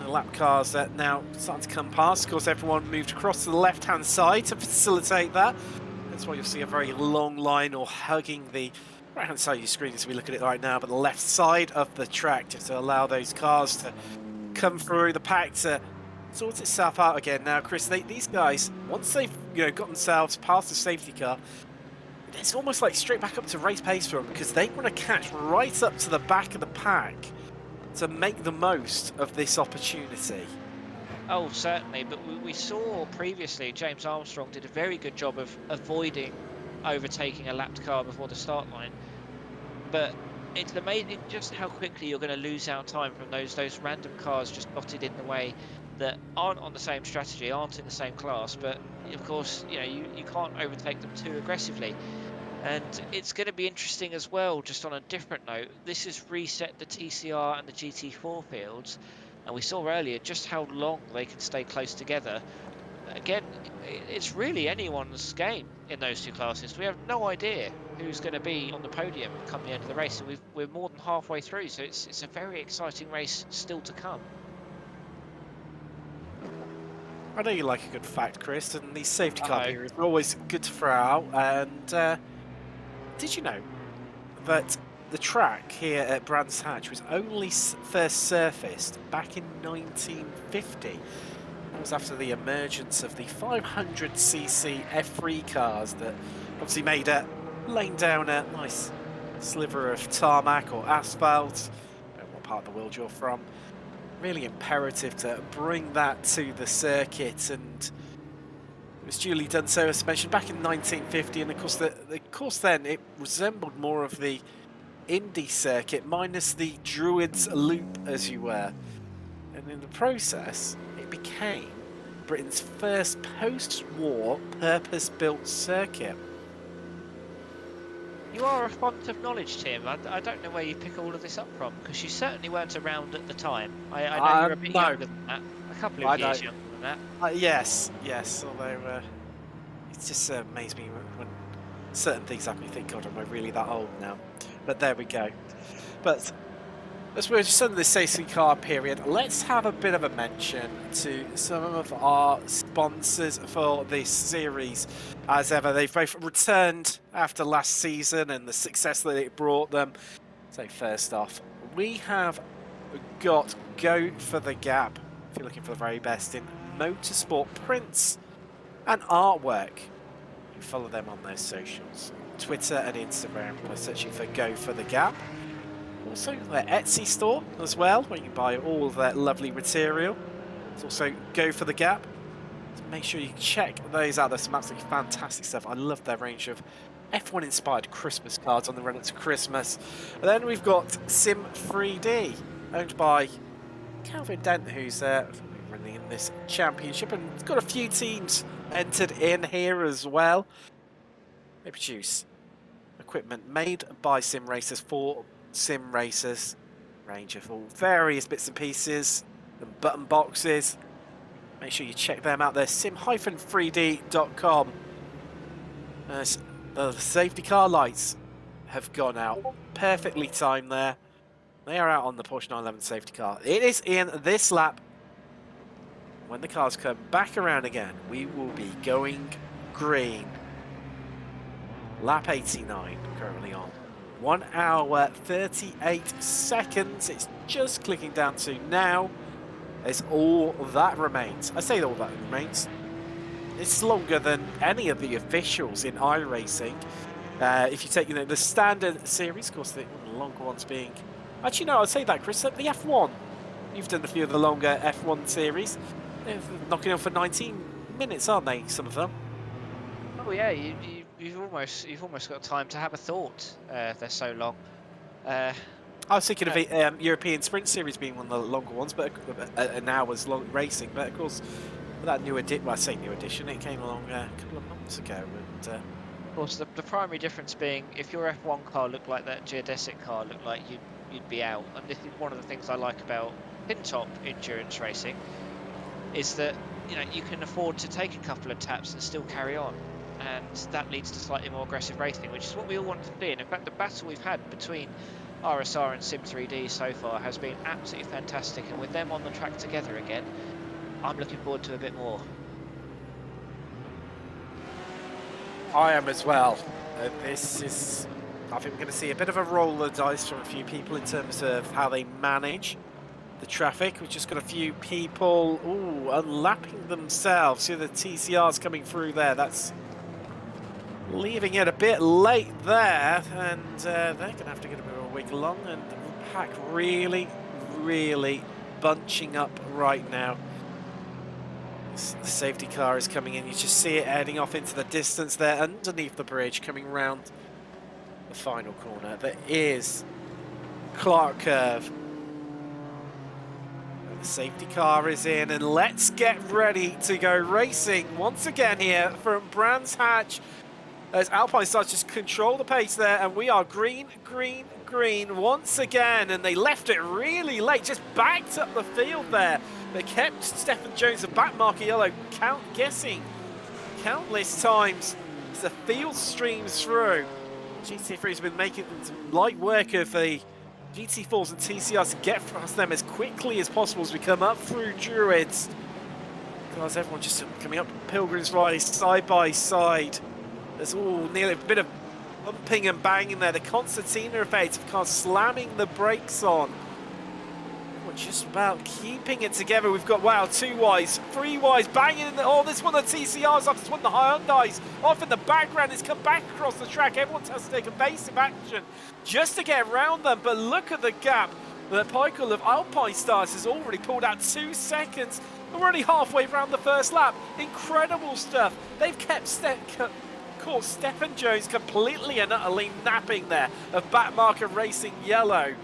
lap cars that now starting to come past. Of course, everyone moved across to the left-hand side to facilitate that. That's why you'll see a very long line or hugging the right-hand side of your screen as we look at it right now, but the left side of the track just to allow those cars to come through, the pack to sort itself out again. Now, Chris, these guys, once they've got themselves past the safety car, it's almost like straight back up to race pace for them, because they want to catch right up to the back of the pack to make the most of this opportunity. Oh, certainly, but we saw previously James Armstrong did a very good job of avoiding overtaking a lapped car before the start line. But it's amazing just how quickly you're going to lose out time from those random cars just dotted in the way that aren't on the same strategy, aren't in the same class, but of course, you know, you can't overtake them too aggressively. And it's going to be interesting as well, just on a different note, this has reset the TCR and the GT4 fields, and we saw earlier just how long they can stay close together. Again, it's really anyone's game in those two classes. We have no idea who's going to be on the podium come the end of the race, and we're more than halfway through, so it's a very exciting race still to come. I know you like a good fact, Chris, and these safety car periods are always good to throw out. And did you know that the track here at Brands Hatch was only first surfaced back in 1950? That was after the emergence of the 500cc F3 cars that obviously made it, laying down a nice sliver of tarmac or asphalt. I don't know what part of the world you're from. Really imperative to bring that to the circuit, and it was duly done so, as mentioned, back in 1950. And of course, the course then, it resembled more of the Indy circuit, minus the Druids loop, as you were. And in the process, it became Britain's first post-war purpose-built circuit. You are a font of knowledge, Tim. I don't know where you pick all of this up from, because you certainly weren't around at the time. I know you're a bit younger than that, a couple of years younger than that. Yes, although it just amazes me when certain things happen. You think, God, am I really that old now? But there we go. But as we're just in the safety car period, let's have a bit of a mention to some of our sponsors for this series. As ever, they've both returned after last season and the success that it brought them. So first off, we have got Go for the Gap, if you're looking for the very best in motorsport prints and artwork. You follow them on their socials, Twitter and Instagram, by searching for Go for the Gap. Also their Etsy store as well, where you can buy all of their lovely material. It's also Go for the Gap. So make sure you check those out. There's some absolutely fantastic stuff. I love their range of F1 inspired Christmas cards on the run up to Christmas. And then we've got Sim 3D, owned by Calvin Dent, who's running in this championship, and it's got a few teams entered in here as well. They produce equipment made by sim racers for sim racers, range of all various bits and pieces and button boxes. Make sure you check them out there, sim-3d.com. As the safety car lights have gone out, perfectly timed there. They are out on the Porsche 911 safety car. It is in this lap. When the cars come back around again, we will be going green. Lap 89 currently on. 1 hour 38 seconds. It's just clicking down to now. Is all that remains. I say all that remains. It's longer than any of the officials in iRacing. If you take the standard series, of course, the longer ones being. Actually, no, I'd say that, Chris. The F1. You've done a few of the longer F1 series. They're knocking on for 19 minutes, aren't they? Some of them. Oh yeah, you've almost got time to have a thought. They're so long. I was thinking of the European Sprint Series being one of the longer ones, but an hour's long racing. But of course, with that new edition, well, I say new edition, it came along a couple of months ago. And, of course, the primary difference being, if your F1 car looked like that geodesic car looked like, you'd be out. And this is one of the things I like about pin-top endurance racing, is that you can afford to take a couple of taps and still carry on. And that leads to slightly more aggressive racing, which is what we all want to see. And in fact, the battle we've had between RSR and Sim3D so far has been absolutely fantastic, and with them on the track together again, I'm looking forward to a bit more. I am as well. This is, I think we're going to see a bit of a roll of the dice from a few people in terms of how they manage the traffic. We've just got a few people unlapping themselves. See the TCRs coming through there. That's leaving it a bit late there, and they're going to have to get a bit of a wiggle along, and the pack really, really bunching up right now. The safety car is coming in. You just see it heading off into the distance there underneath the bridge, coming round the final corner. There is Clark Curve. The safety car is in, and let's get ready to go racing once again here from Brands Hatch as Alpine Stars just control the pace there, and we are green, green, green once again, and they left it really late, just backed up the field there. They kept Stephen Jones a back marker yellow, guessing countless times as the field streams through. GT3 has been making some light work of the GT4s and TCRs to get past them as quickly as possible as we come up through Druids. Guys, everyone just coming up Pilgrim's Rise side by side. There's all nearly a bit of bumping and banging there. The concertina effect of cars slamming the brakes on. We're just about keeping it together. We've got, wow, 2 Ys, 3 Ys banging in the, oh, this one the TCR's off, this one the Hyundai's off in the background. It's come back across the track. Everyone has to take evasive action just to get around them. But look at the gap. The Pikel of Alpine Stars has already pulled out 2 seconds. We're already halfway around the first lap. Incredible stuff. They've kept caught Stephen Jones completely and utterly napping there of backmarker racing yellow.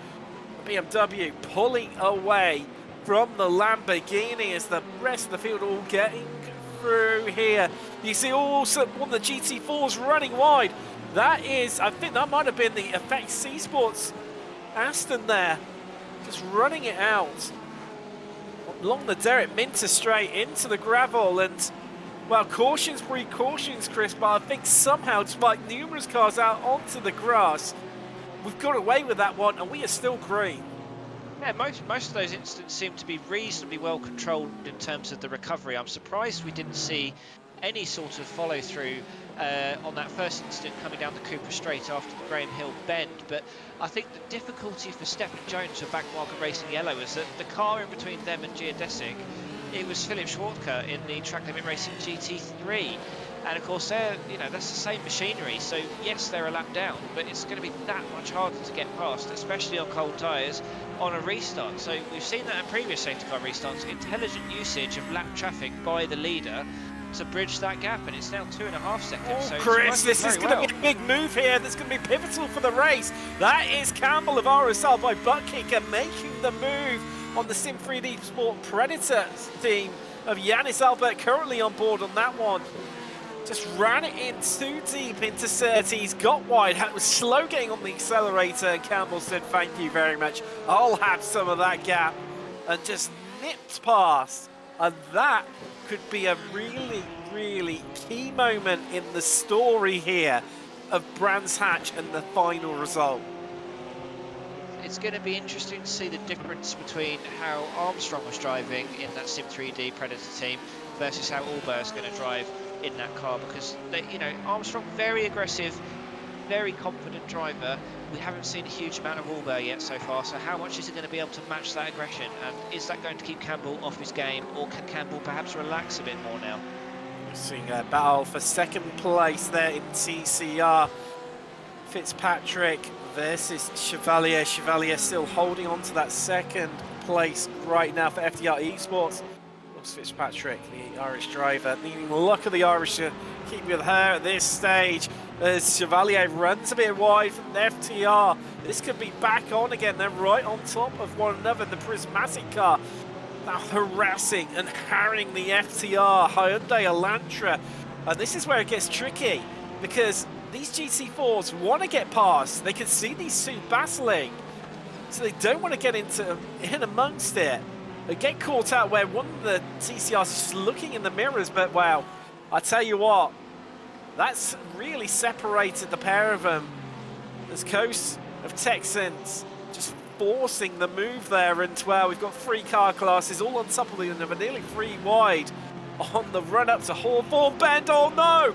BMW pulling away from the Lamborghini as the rest of the field all getting through here. You see also one of the GT4s running wide. That is, I think that might have been the Effects eSports Aston there, just running it out along the Derek Minter straight into the gravel. And well, cautions, precautions, Chris, but I think somehow, despite numerous cars out onto the grass, we've got away with that one, and we are still green. Yeah, most of those incidents seem to be reasonably well controlled in terms of the recovery. I'm surprised we didn't see any sort of follow through on that first incident coming down the Cooper Straight after the Graham Hill bend. But I think the difficulty for Stephen Jones for backmarker racing yellow is that the car in between them and Geodesic, it was Philip Schwartker in the Track Limit Racing GT3, and of course they're, that's the same machinery, so yes, they're a lap down, but it's going to be that much harder to get past, especially on cold tyres on a restart. So we've seen that in previous safety car restarts, intelligent usage of lap traffic by the leader to bridge that gap, and it's now 2.5 seconds. Oh, so Chris, this is going to be a big move here that's going to be pivotal for the race. That is Campbell of RSL by butt kicker making the move on the Sim3D Sport Predator team of Yanis Albert currently on board on that one. Just ran it in too deep into 30s, got wide, was slow getting on the accelerator, and Campbell said thank you very much, I'll have some of that gap, and just nipped past. And that could be a really, really key moment in the story here of Brands Hatch and the final result. It's going to be interesting to see the difference between how Armstrong was driving in that Sim3D Predator team versus how Allbird is going to drive in that car, because Armstrong, very aggressive, very confident driver. We haven't seen a huge amount of Allbird yet so far, so how much is he going to be able to match that aggression, and is that going to keep Campbell off his game, or can Campbell perhaps relax a bit more now? We're seeing a battle for second place there in TCR. Fitzpatrick versus Chevalier. Chevalier still holding on to that second place right now for FTR Esports. Fitzpatrick, the Irish driver, needing the luck of the Irish to keep with her at this stage as Chevalier runs a bit wide from the FTR. This could be back on again. They're right on top of one another. The Prismatic car now harassing and harrying the FTR Hyundai Elantra. And this is where it gets tricky, because these GT4s want to get past. They can see these two battling, so they don't want to get in amongst it. They get caught out where one of the TCRs is just looking in the mirrors, but wow, I tell you what, that's really separated the pair of them. There's Coast of Texans just forcing the move there, and well, we've got 3 car classes all on top of the nearly 3 wide on the run up to Hawthorne Bend. Oh no!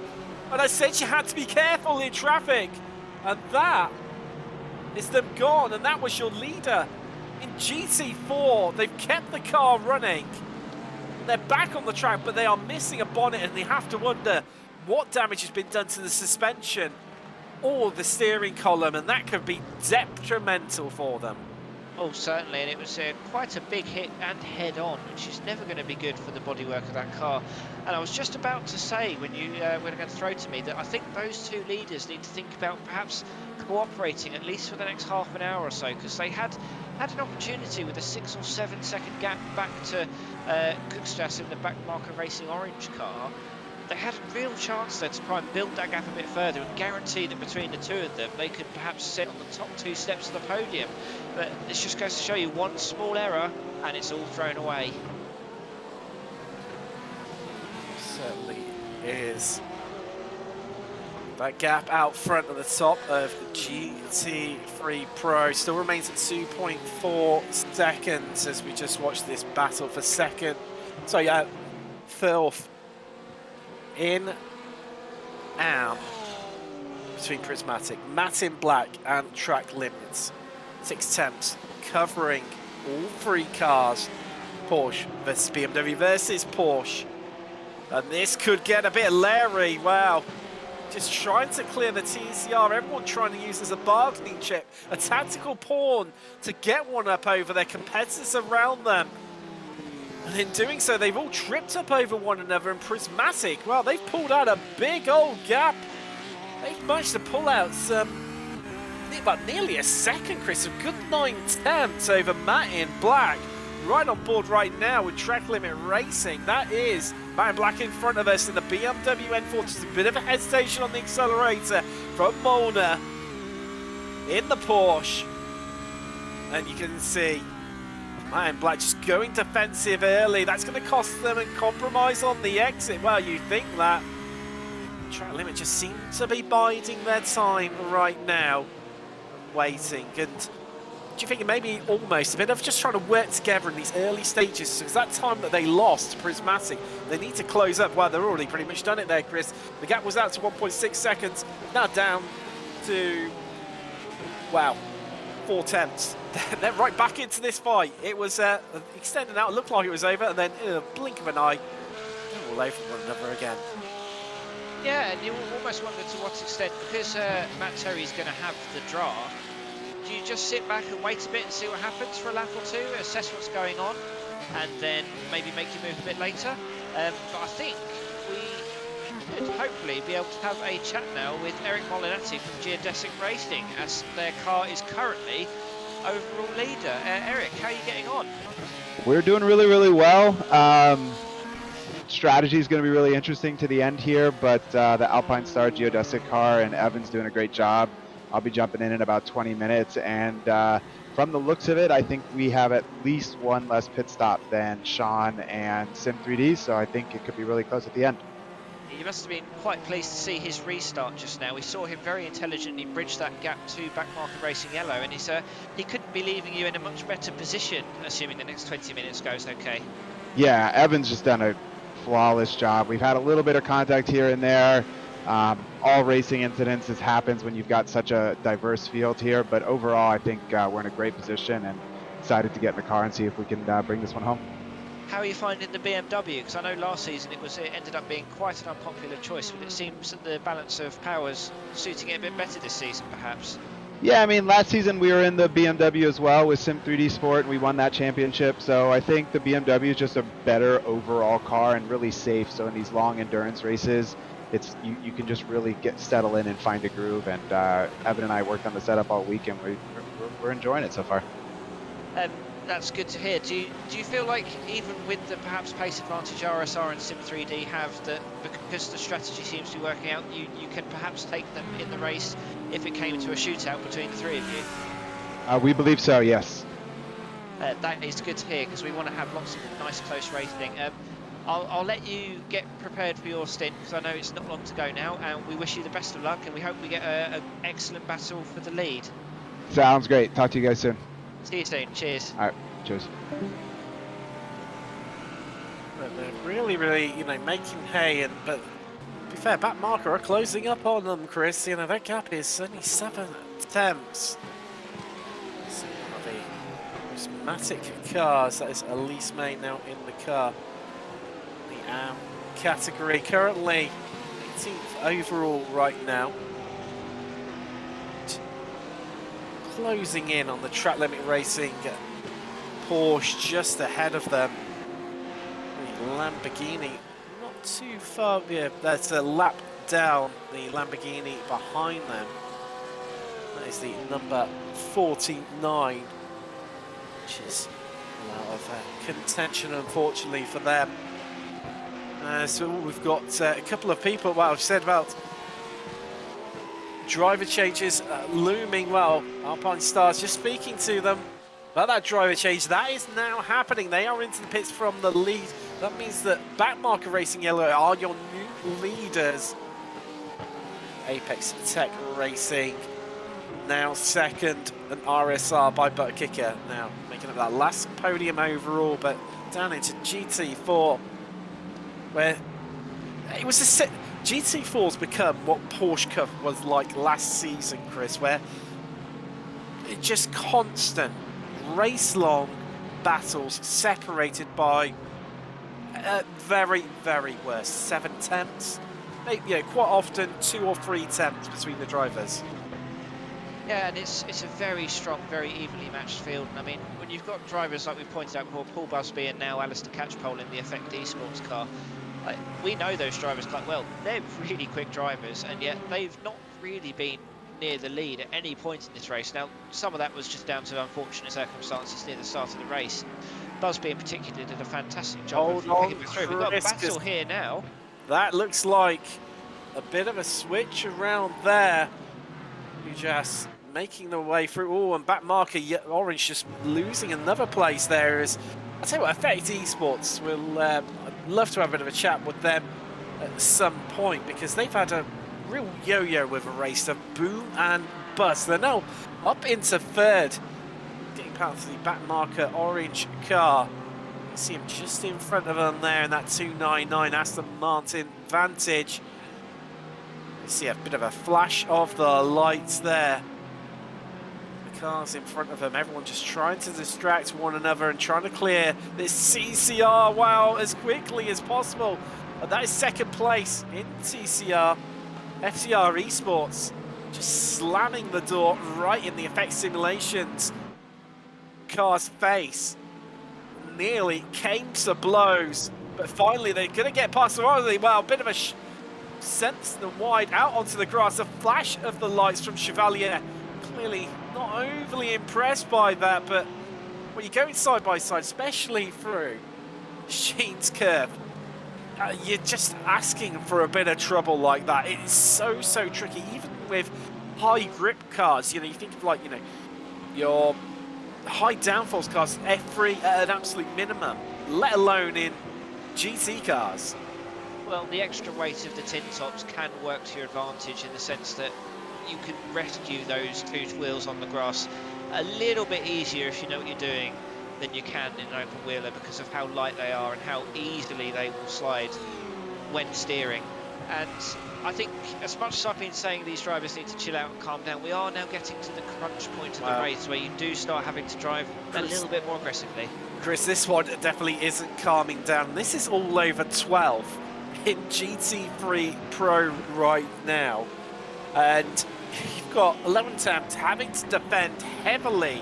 And I said you had to be careful in traffic, and that is them gone, and that was your leader. In GT4, they've kept the car running. They're back on the track, but they are missing a bonnet, and they have to wonder, what damage has been done to the suspension or the steering column, and that could be detrimental for them. Oh, certainly, and it was quite a big hit and head-on, which is never going to be good for the bodywork of that car. And I was just about to say, when you were going to throw to me, that I think those two leaders need to think about perhaps cooperating at least for the next half an hour or so, because they had an opportunity with a 6 or 7 second gap back to Cookstrasse in the back marker racing orange car. They had a real chance there to try and build that gap a bit further and guarantee that between the two of them they could perhaps sit on the top 2 steps of the podium. But this just goes to show you one small error and it's all thrown away. Certainly is. That gap out front at the top of the GT3 Pro still remains at 2.4 seconds as we just watch this battle for second. So yeah, filth in out between Prismatic, Matt in black and Track Limits. 6 temps covering all 3 cars. Porsche versus BMW versus Porsche. And this could get a bit leery. Wow. Just trying to clear the TCR. Everyone trying to use as a bargaining chip, a tactical pawn to get one up over their competitors around them. And in doing so, they've all tripped up over one another, and Prismatic, well, they've pulled out a big old gap. They've managed to pull out about nearly a second, Chris. A good 9 tenths over Matt in black. Right on board right now with Track Limit Racing. That is Matt in black in front of us in the BMW N4. Just a bit of a hesitation on the accelerator from Mona in the Porsche. And you can see Matt in black just going defensive early. That's going to cost them and compromise on the exit. Well, you think that. Track Limit just seem to be biding their time right now, waiting. And do you think maybe almost a bit of just trying to work together in these early stages? Because that time that they lost to Prismatic, they need to close up. Well, they're already pretty much done it there, Chris. The gap was out to 1.6 seconds, now down to, wow, 4 tenths. They're right back into this fight. It was extending out, it looked like it was over, and then in a blink of an eye, they're all over one another again. Yeah, and you almost wonder to what extent, because Matt Terry's going to have the draft, do you just sit back and wait a bit and see what happens for a lap or two, assess what's going on, and then maybe make your move a bit later? But I think we could hopefully be able to have a chat now with Eric Molinatti from Geodesic Racing, as their car is currently overall leader. Eric, how are you getting on? We're doing really, really well. Strategy is going to be really interesting to the end here, but the Alpine Star Geodesic car and Evan's doing a great job. I'll be jumping in about 20 minutes, and from the looks of it, I think we have at least one less pit stop than Sean and Sim3D, so I think it could be really close at the end. You must have been quite pleased to see his restart just now. We saw him very intelligently bridge that gap to backmarker racing yellow, and he couldn't be leaving you in a much better position, assuming the next 20 minutes goes okay. Yeah, Evan's just done a flawless job. We've had a little bit of contact here and there. All racing incidents happens when you've got such a diverse field here, but overall I think we're in a great position and excited to get in the car and see if we can bring this one home. How are you finding the BMW? Because I know last season it ended up being quite an unpopular choice, but it seems that the balance of powers suiting it a bit better this season perhaps. Yeah, I mean, last season we were in the BMW as well with Sim3D Sport, and we won that championship. So I think the BMW is just a better overall car and really safe. So in these long endurance races, it's you can just really settle in and find a groove. And Evan and I worked on the setup all week, and we're enjoying it so far. That's good to hear. Do you feel like even with the perhaps pace advantage RSR and Sim3D have, that because the strategy seems to be working out, you can perhaps take them in the race if it came to a shootout between the three of you? We believe so, yes. That is good to hear, because we want to have lots of nice close racing. I'll let you get prepared for your stint, because I know it's not long to go now, and we wish you the best of luck, and we hope we get an excellent battle for the lead. Sounds great. Talk to you guys soon. See you soon. Cheers. All right. Cheers. But they're really, making hay, but to be fair, back marker are closing up on them, Chris. That gap is only 7 attempts. So the prismatic cars, that is Elise May now in the car. The AM category currently 18th overall right now. Closing in on the Track Limit Racing Porsche just ahead of them. The Lamborghini not too far, yeah, that's a lap down, the Lamborghini behind them. That is the number 49, which is a lot of contention, unfortunately, for them. So we've got a couple of people, well, I've said about driver changes looming. Well, Alpine Stars, just speaking to them about that driver change. That is now happening. They are into the pits from the lead. That means that Backmarker Racing Yellow are your new leaders. Apex Tech Racing now second, and RSR by Butt Kicker now making up that last podium overall, but down into GT4, where it was a GT4's become what Porsche Cup was like last season, Chris, where it just constant race-long battles separated by very, very worst 7 tenths. Maybe, you know, quite often 2 or 3 tenths between the drivers. Yeah, and it's a very strong, very evenly matched field. And I mean, when you've got drivers like we pointed out before, Paul Busby and now Alistair Catchpole in the Effect eSports car, like, we know those drivers quite well. They're really quick drivers, and yet they've not really been near the lead at any point in this race. Now, some of that was just down to unfortunate circumstances near the start of the race. Busby in particular did a fantastic job of picking it through. We've got a battle here now. That looks like a bit of a switch around there. You just making their way through. Oh, and Backmarker Orange just losing another place there. Is, I'll tell you what, Effect eSports will I'd love to have a bit of a chat with them at some point, because they've had a real yo-yo with a race, a boom and bust. They're now up into third, getting past the Backmarker Orange car. You see him just in front of them there in that 299 Aston Martin Vantage. You see a bit of a flash of the lights there. The cars in front of them, everyone just trying to distract one another and trying to clear this CCR, wow, as quickly as possible. And that is second place in TCR. FTR Esports just slamming the door right in the Effect Simulations car's face. Nearly came to blows, but finally they're going to get past the road. Well, a bit of a sense the wide out onto the grass. A flash of the lights from Chevalier. Clearly not overly impressed by that, but when you're going side by side, especially through Sheen's curve, you're just asking for a bit of trouble like that. It is so tricky, even with high grip cars. You know, you think of, like, you know, your high downforce cars, F3 at an absolute minimum, let alone in GT cars. Well, the extra weight of the tin tops can work to your advantage in the sense that you can rescue those two wheels on the grass a little bit easier if you know what you're doing than you can in an open wheeler, because of how light they are and how easily they will slide when steering. And I think, as much as I've been saying these drivers need to chill out and calm down, we are now getting to the crunch point of the race where you do start having to drive a little bit more aggressively. Chris, this one definitely isn't calming down. This is all over 12 in GT3 Pro right now. And you've got 11 temps having to defend heavily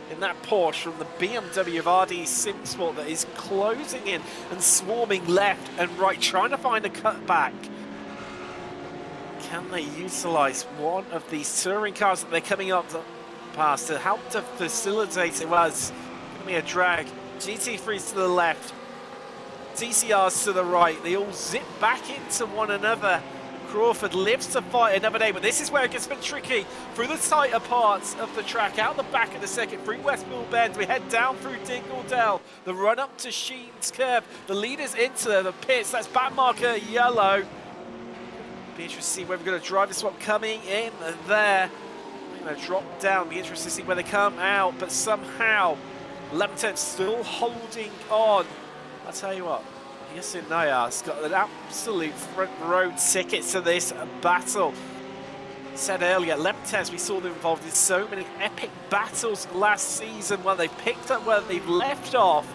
in that Porsche from the BMW of RD SimSport that is closing in and swarming left and right, trying to find a cutback. Can they utilise one of these touring cars that they're coming up past to help to facilitate it? Well, it's going to be a drag. GT3's to the left, TCR's to the right. They all zip back into one another. Crawford lives to fight another day, but this is where it gets a bit tricky. Through the tighter parts of the track, out the back of the second, through Westmill Bend, we head down through Dingledale, the run up to Sheen's Curve, the leaders into the pits. That's Backmarker Yellow. Be interested to see where we're going to drive this one coming in there. We're going to drop down, be interested to see where they come out, but somehow 11-10 still holding on. I'll tell you what, Yasin Nayar's got an absolute front row ticket to this battle. Said earlier, 11-10s, we saw them involved in so many epic battles last season. Well, they've picked up where they've left off.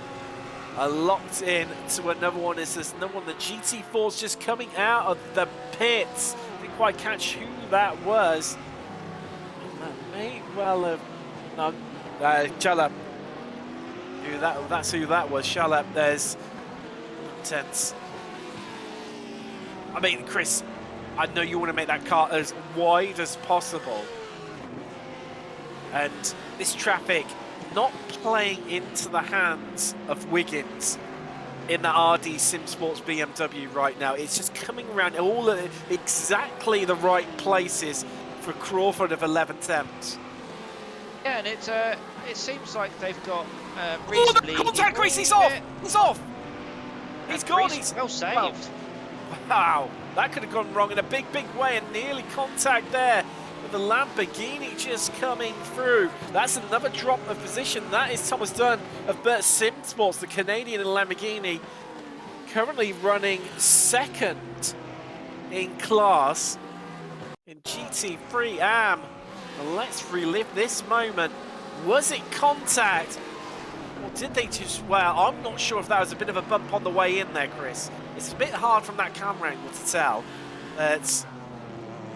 are locked in to another one. Is this another one? The GT4's just coming out of the pits. Didn't quite catch who that was. That may well have... No, Shalab. That's who that was. Shalab, there's... Intense. I mean, Chris, I know you want to make that car as wide as possible. And this traffic not playing into the hands of Wiggins in the RD Sim Sports BMW right now. It's just coming around all exactly the right places for Crawford of 11 temps. Yeah, and it seems like they've got reasonably... Oh, the contact race! He's off! He's off! He's gone! He's well saved. Wow, that could have gone wrong in a big way, and nearly contact there with the Lamborghini just coming through. That's another drop of position. That is Thomas Dunn of Burt Sim Sports, the Canadian in Lamborghini, currently running second in class in GT3 AM. And let's relive this moment. Was it contact? Or did they just... Well, I'm not sure if that was a bit of a bump on the way in there, Chris. It's a bit hard from that camera angle to tell.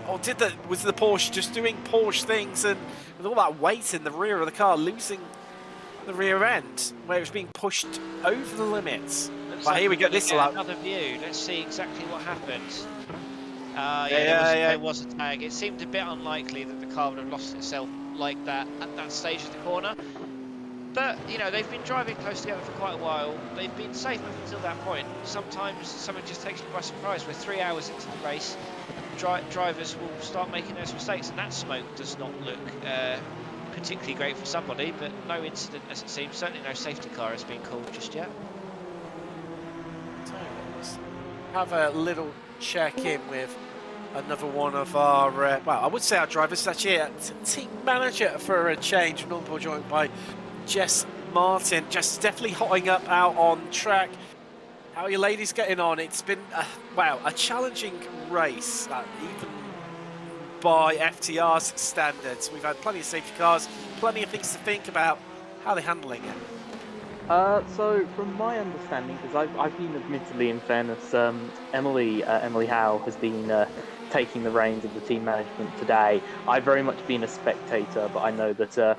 Or was the Porsche just doing Porsche things, and with all that weight in the rear of the car, losing the rear end, where it was being pushed over the limits? But here we go, this another view. Let's see exactly what happened. There was a tag. It seemed a bit unlikely that the car would have lost itself like that at that stage of the corner. But, you know, they've been driving close together for quite a while. They've been safe up until that point. Sometimes something just takes you by surprise. We're 3 hours into the race. Drivers will start making those mistakes, and that smoke does not look particularly great for somebody, but no incident as it seems. Certainly no safety car has been called just yet. So let's have a little check-in with another one of our, well, I would say our drivers, actually a team manager for a change. We're joined by Jess Martin. Jess definitely hotting up out on track. How are you ladies getting on? It's been, wow, a challenging race, even by FTR's standards. We've had plenty of safety cars, plenty of things to think about. How are they handling it? So from my understanding, because I've been admittedly, in fairness, Emily Howe has been taking the reins of the team management today. I've very much been a spectator, but I know that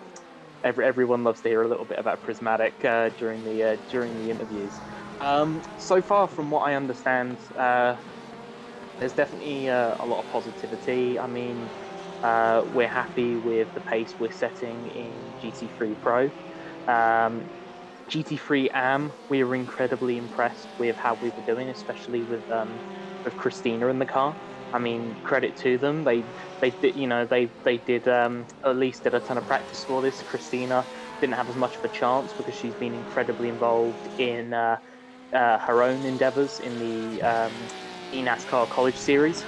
everyone loves to hear a little bit about Prismatic during the interviews. So far, from what I understand, there's definitely a lot of positivity. I mean, we're happy with the pace we're setting in GT3 Pro. GT3 AM, we were incredibly impressed with how we were doing, especially with Christina in the car. I mean, credit to them. They did, you know, they did at least did a ton of practice for this. Christina didn't have as much of a chance because she's been incredibly involved in her own endeavours in the eNASCAR College Series.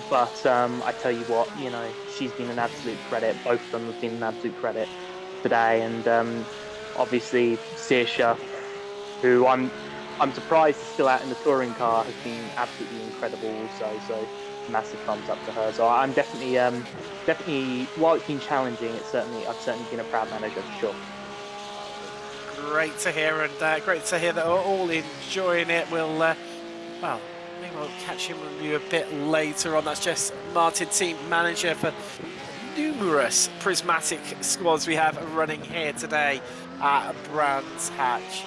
But I tell you what, you know, she's been an absolute credit. Both of them have been an absolute credit today, and obviously Saoirse, who I'm surprised is still out in the touring car, has been absolutely incredible also. So massive thumbs up to her. So I'm definitely while it's been challenging, I've certainly been a proud manager for sure. Great to hear, and great to hear that we're all enjoying it. We'll well, maybe we'll catch him with you a bit later on. That's Jess Martin, team manager for numerous prismatic squads we have running here today at Brands Hatch.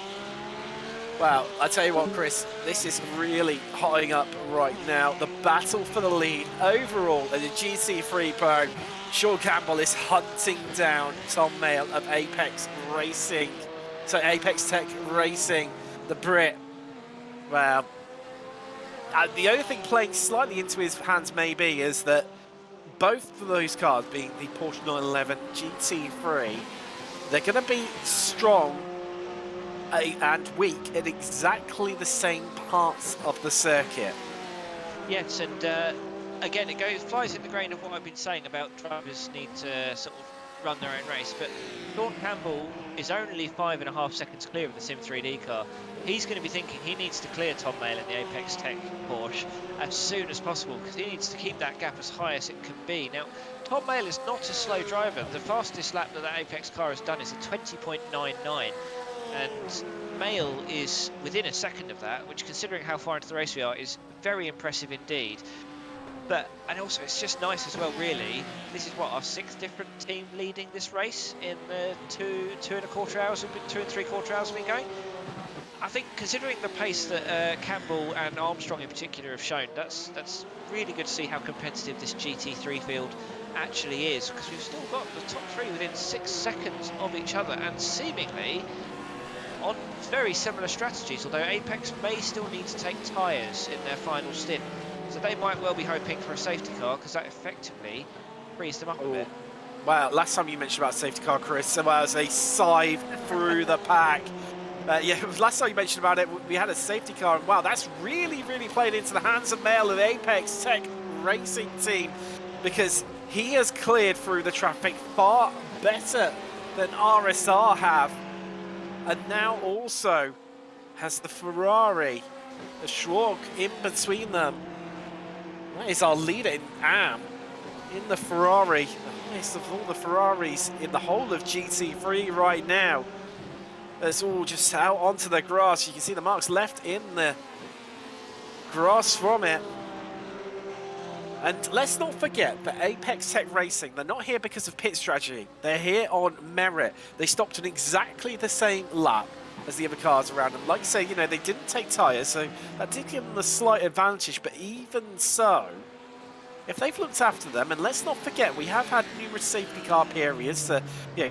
Well, I tell you what, Chris, this is really hotting up right now. The battle for the lead overall in the GT3 Pro. Sean Campbell is hunting down Tom Mayle of Apex Tech Racing, the Brit. Well, the only thing playing slightly into his hands maybe is that both of those cars, being the Porsche 911 GT3, they're going to be strong and weak in exactly the same parts of the circuit. Yes, and again, it flies in the grain of what I've been saying about drivers need to sort of run their own race. But Sean Campbell is only 5.5 seconds clear of the Sim 3D car. He's going to be thinking he needs to clear Tom Mayle in the Apex Tech Porsche as soon as possible, because he needs to keep that gap as high as it can be. Now, Tom Mayle is not a slow driver. The fastest lap that Apex car has done is a 20.99. and Mail is within a second of that, which, considering how far into the race we are, is very impressive indeed. And also it's just nice as well, really. This is what, our 6th different team leading this race in the 2.25 hours, 2 3/4 hours we've been going. I think, considering the pace that Campbell and Armstrong in particular have shown, that's really good to see how competitive this GT3 field actually is, because we've still got the top 3 within 6 seconds of each other, and seemingly on very similar strategies, although Apex may still need to take tyres in their final stint. So they might well be hoping for a safety car, because that effectively frees them up a bit. Well, last time you mentioned about safety car, Chris, as they scythe through the pack. Yeah, last time you mentioned about it, we had a safety car, and wow, that's really, really played into the hands of Mail of the Apex Tech Racing team, because he has cleared through the traffic far better than RSR have, and now also has the Ferrari, the Schwarg in between them. That is our leader in Am, in the Ferrari, the highest of all the Ferraris in the whole of GT3 right now. It's all just out onto the grass. You can see the marks left in the grass from it. And let's not forget that Apex Tech Racing, they're not here because of pit strategy. They're here on merit. They stopped on exactly the same lap as the other cars around them. Like you say, you know, they didn't take tyres, so that did give them a slight advantage. But even so, if they've looked after them, and let's not forget, we have had numerous safety car periods to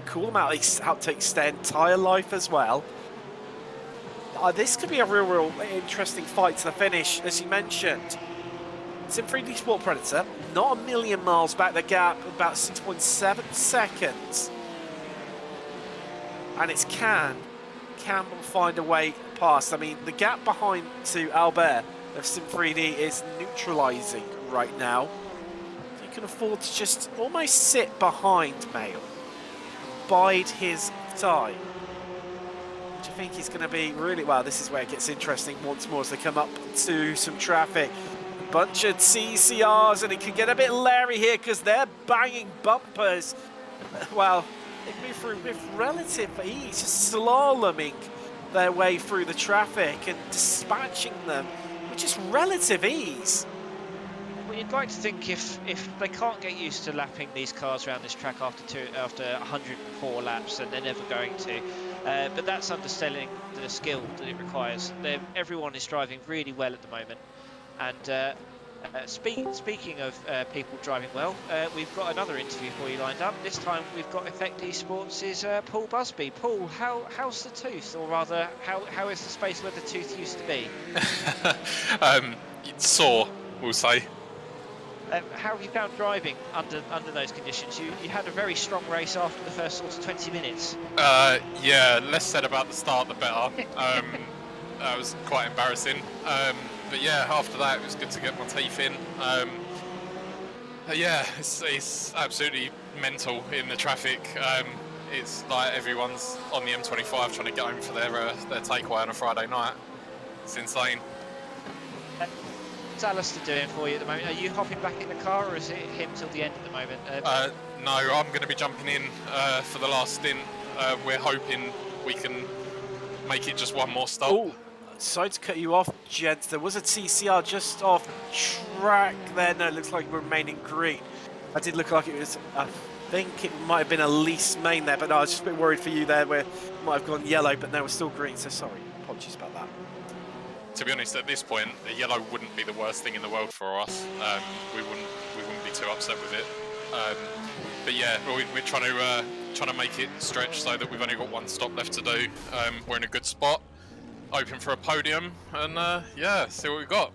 cool them out, how to extend tyre life as well. This could be a real interesting fight to the finish, as you mentioned. Sim 3D Sport Predator, not a million miles back the gap, about 6.7 seconds. And it's Campbell find a way past. I mean, the gap behind to Albert of Sim 3D is neutralising right now. So you can afford to just almost sit behind Mail, bide his time. Which I think is going to be really, well, this is where it gets interesting once more as they come up to some traffic. A bunch of CCRs, and it can get a bit leery here because they're banging bumpers. Well, they move through with relative ease, just slaloming their way through the traffic and dispatching them with just relative ease. Well, you'd like to think if they can't get used to lapping these cars around this track after 104 laps, then they're never going to. But that's underselling the skill that it requires. Everyone is driving really well at the moment. And speaking of people driving well, we've got another interview for you lined up. This time we've got Effect eSports' Paul Busby. Paul, how's the tooth, or rather, how is the space where the tooth used to be? It's sore, we'll say. How have you found driving under those conditions? You had a very strong race after the first sort of 20 minutes. Yeah, less said about the start the better. That was quite embarrassing. But yeah, after that it was good to get my teeth in. Yeah, it's absolutely mental in the traffic. It's like everyone's on the M25 trying to get home for their takeaway on a Friday night. It's insane. What's Alistair doing for you at the moment? Are you hopping back in the car, or is it him till the end at the moment? No, I'm going to be jumping in for the last stint. We're hoping we can make it just one more stop. Oh, sorry to cut you off, gents. There was a TCR just off track there. No, it looks like we're remaining green. That did look like it was, I think it might have been a lease main there, but no, I was just a bit worried for you there where it might have gone yellow, but no, we're still green, so sorry. Apologies about that. To be honest, at this point, a yellow wouldn't be the worst thing in the world for us. We wouldn't be too upset with it. But yeah, we're trying to make it stretch so that we've only got one stop left to do. We're in a good spot, open for a podium, and yeah, see what we've got.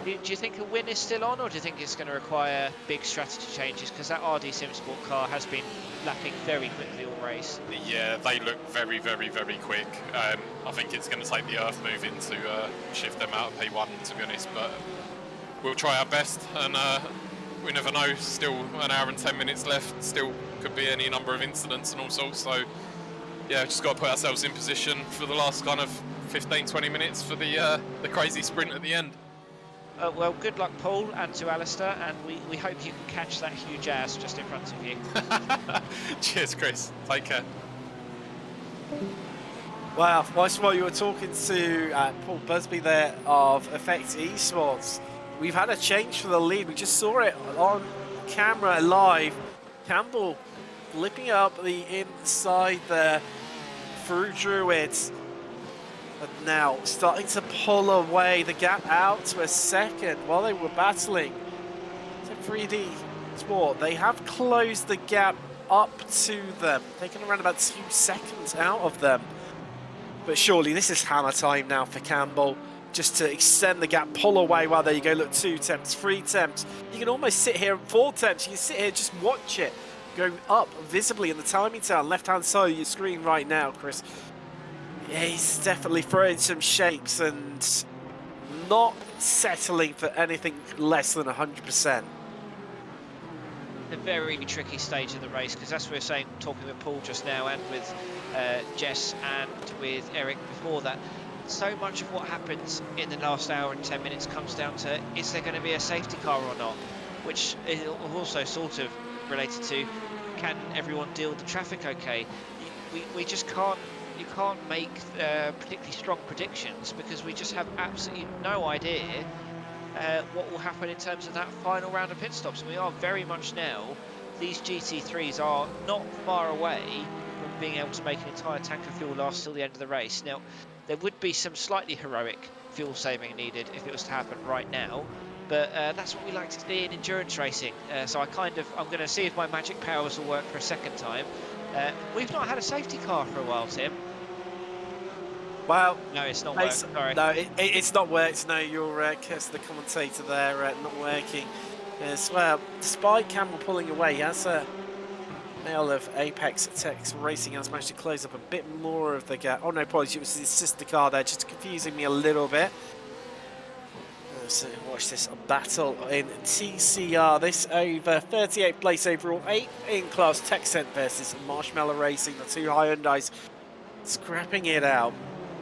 Do you think a win is still on, or do you think it's going to require big strategy changes? Because that RD SimSport car has been lapping very quickly all race. Yeah, they look very, very, very quick. I think it's going to take the earth moving to shift them out of P1, to be honest. But we'll try our best, and we never know. Still an hour and 10 minutes left. Still could be any number of incidents and all sorts. So yeah, just got to put ourselves in position for the last kind of 15-20 minutes for the crazy sprint at the end. Well, good luck, Paul, and to Alistair, and we hope you can catch that huge ass just in front of you. Cheers, Chris. Take care. Well, while you were talking to Paul Busby there of Effect eSports, we've had a change for the lead. We just saw it on camera live. Campbell flipping up the inside there through Druids. And now starting to pull away the gap out to a second while they were battling. So 3D Sport, they have closed the gap up to them, taking around about 2 seconds out of them. But surely this is hammer time now for Campbell, just to extend the gap, pull away. Well, there you go, look, 2 attempts, 3 attempts. You can almost sit here, 4 attempts, you can sit here, just watch it go up visibly in the timing tower, left-hand side of your screen right now, Chris. Yeah, he's definitely throwing some shapes and not settling for anything less than 100%. A very tricky stage of the race, because as we were saying, talking with Paul just now and with Jess and with Eric before that, so much of what happens in the last hour and 10 minutes comes down to, is there going to be a safety car or not, which is also sort of related to, can everyone deal with the traffic okay? We just can't, you can't make particularly strong predictions, because we just have absolutely no idea what will happen in terms of that final round of pit stops. We are very much now, these GT3s are not far away from being able to make an entire tank of fuel last till the end of the race. Now, there would be some slightly heroic fuel saving needed if it was to happen right now, but that's what we like to see in endurance racing. So I'm going to see if my magic powers will work for a second time. We've not had a safety car for a while, Tim. Well, no, it's not worked. Sorry. No, it's not worked. No, you're Kirs, the commentator there, not working as well. Despite Campbell pulling away, he has a male of Apex Techs Racing has managed to close up a bit more of the gap. Oh no, apologies, it was his sister car there, just confusing me a little bit. So watch this battle in TCR. This over 38th place overall, 8 in class. Texent versus Marshmallow Racing, the 2 Hyundais scrapping it out.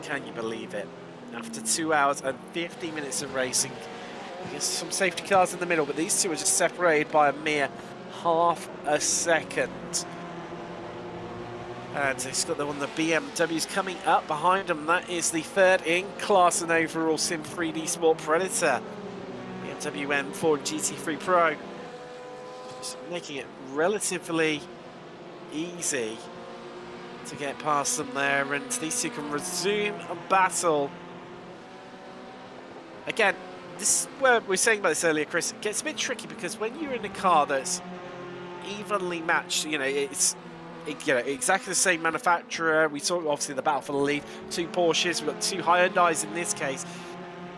Can you believe it? After 2 hours and 50 minutes of racing, there's some safety cars in the middle, but these two are just separated by a mere half a second. And he's got the one of the BMWs coming up behind him. That is the 3rd in class and overall Sim 3D Sport Predator, BMW M4 GT3 Pro. Just making it relatively easy to get past them there, and these two can resume a battle. Again, this is where we were saying about this earlier, Chris. It gets a bit tricky because when you're in a car that's evenly matched, you know, it's exactly the same manufacturer. We saw obviously the battle for the lead. 2 Porsches, we've got 2 Hyundais in this case.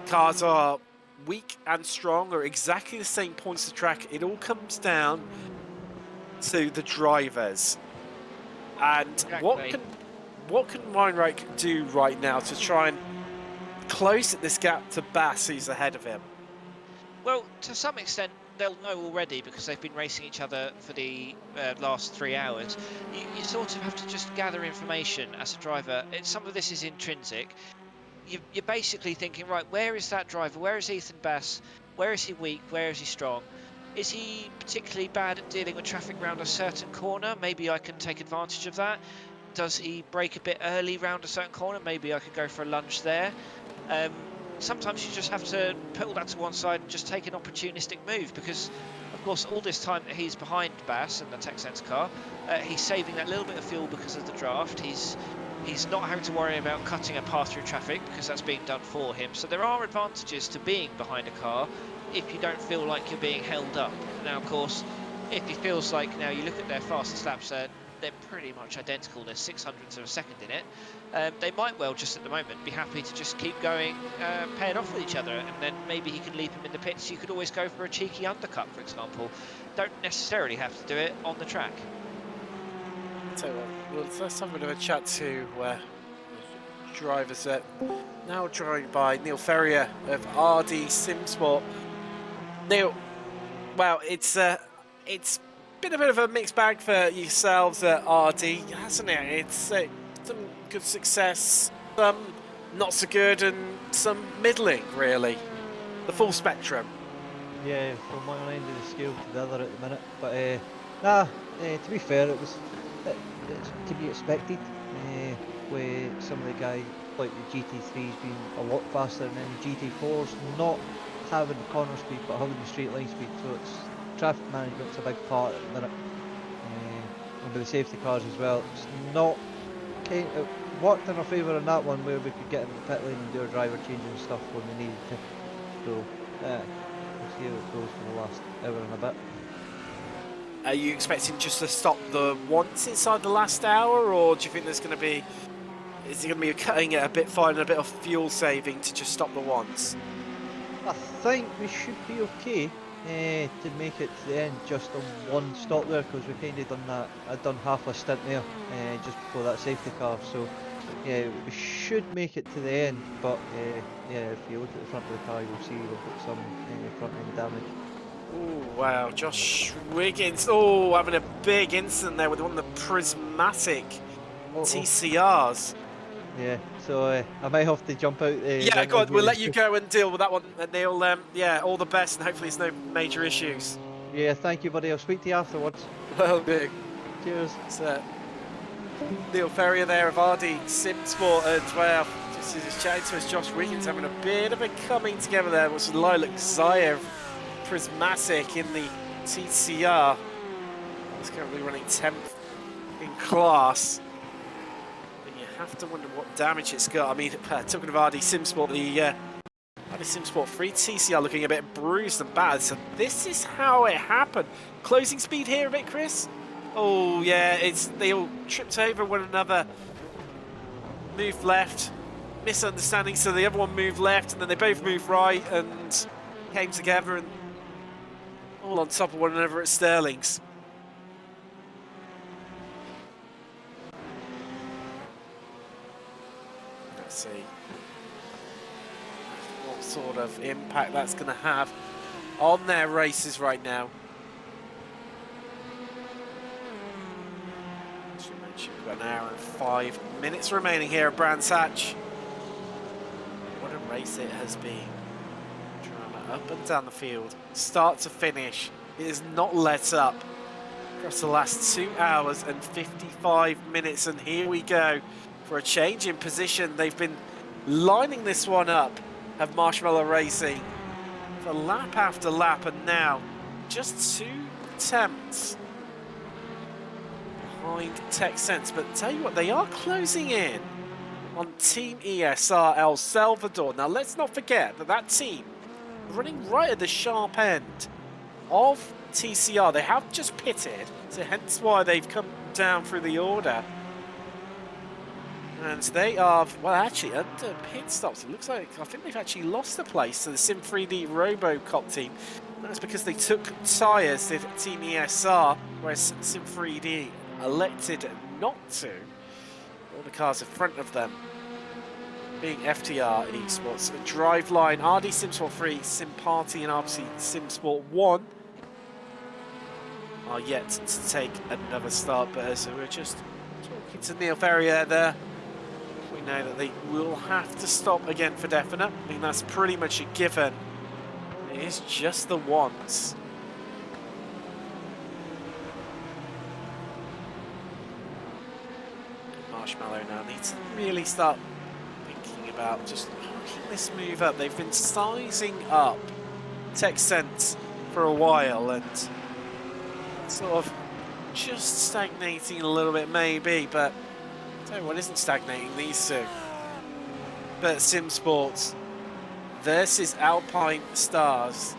Cars are weak and strong, or exactly the same points of track. It all comes down to the drivers. And exactly. what can Weinreich do right now to try and close this gap to Bass, who's ahead of him? Well, to some extent, they'll know already because they've been racing each other for the last 3 hours. You sort of have to just gather information as a driver. Some of this is intrinsic. You're basically thinking, right, where is that driver? Where is Ethan Bass? Where is he weak? Where is he strong? Is he particularly bad at dealing with traffic around a certain corner? Maybe I can take advantage of that. Does he brake a bit early round a certain corner? Maybe I could go for a lunge there. Sometimes you just have to put all that to one side and just take an opportunistic move, because of course all this time that he's behind Bass and the TechSense car, he's saving that little bit of fuel because of the draft. He's not having to worry about cutting a path through traffic because that's being done for him. So there are advantages to being behind a car if you don't feel like you're being held up. Now of course, if he feels like, now you look at their fastest laps, they're pretty much identical, there's 600ths of a second in it. They might well just at the moment be happy to just keep going, paired off with each other, and then maybe he can leave him in the pits. You could always go for a cheeky undercut, for example. Don't necessarily have to do it on the track. So let's have a bit of a chat to drivers now joined by Neil Ferrier of RD Simsport. Neil, well, it's been a bit of a mixed bag for yourselves at RD, hasn't it? It's some good success, some not so good, and some middling, really. The full spectrum. Yeah, from one end of the scale to the other at the minute. But to be fair, it's to be expected. with some of the guys like the GT3s being a lot faster, and then the GT4s not having the corner speed but having the straight line speed. So it's traffic management's a big part at the minute. And with the safety cars as well, it's not kind of worked in our favour in that one where we could get in the pit lane and do our driver changing stuff when we needed to. So we'll see how it goes for the last hour and a bit. Are you expecting just to stop the once inside the last hour, or do you think there's going to be, is it going to be cutting it a bit fine and a bit of fuel saving to just stop the once? I think we should be okay to make it to the end just on one stop there, because we kind of done that. I'd done half a stint there just before that safety car, so yeah, we should make it to the end. But yeah, if you look at the front of the car, you'll see we've got some front end damage. Oh wow, Josh Wiggins, oh, having a big incident there with one of the prismatic TCRs. Yeah, so I might have to jump out. Yeah, go on, we'll let you go and deal with that one, Neil. Yeah, all the best, and hopefully there's no major issues. Yeah, thank you, buddy. I'll speak to you afterwards. Well, big. Cheers. So, Neil Ferrier there of RD Simsport as well. Just chatting to us, Josh Wiggins having a bit of a coming together there. Was Lilac Zayev, prismatic in the TCR. He's currently running 10th in class. Have to wonder what damage it's got. I mean, talking of RD Simsport, the RD Simsport 3 TCR looking a bit bruised and battered. So this is how it happened. Closing speed here a bit, Chris. Oh yeah, they all tripped over one another, moved left, misunderstanding. So the other one moved left, and then they both moved right and came together and all on top of one another at Sterling's. See what sort of impact that's going to have on their races right now. As you mentioned, we've got an hour and 5 minutes remaining here at Brands Hatch. What a race it has been. Drama up and down the field, start to finish. It has not let up across the last 2 hours and 55 minutes, and here we go. For a change in position. They've been lining this one up, have Marshmallow Racing, for lap after lap, and now just 2 attempts behind Tech Sense. But tell you what, they are closing in on Team ESR El Salvador. Now let's not forget that that team running right at the sharp end of TCR. They have just pitted, so hence why they've come down through the order. And they are, well, actually, under pit stops. It looks like, I think they've actually lost the place to the Sim3D Robocop team. That's because they took tyres, the Team ESR, whereas Sim3D elected not to. All the cars in front of them being FTR eSports, Driveline, RD Simsport 3, Sim Party, and RC Simsport 1 are yet to take another start. But as we're just talking to Neil Ferrier there, we know that they will have to stop again for definite. I mean, that's pretty much a given. It is just the once. Marshmallow now needs to really start thinking about just keep this move up. They've been sizing up Tech Sense for a while and sort of just stagnating a little bit maybe, but tell you what isn't stagnating, these two. But Simsports versus Alpine Stars.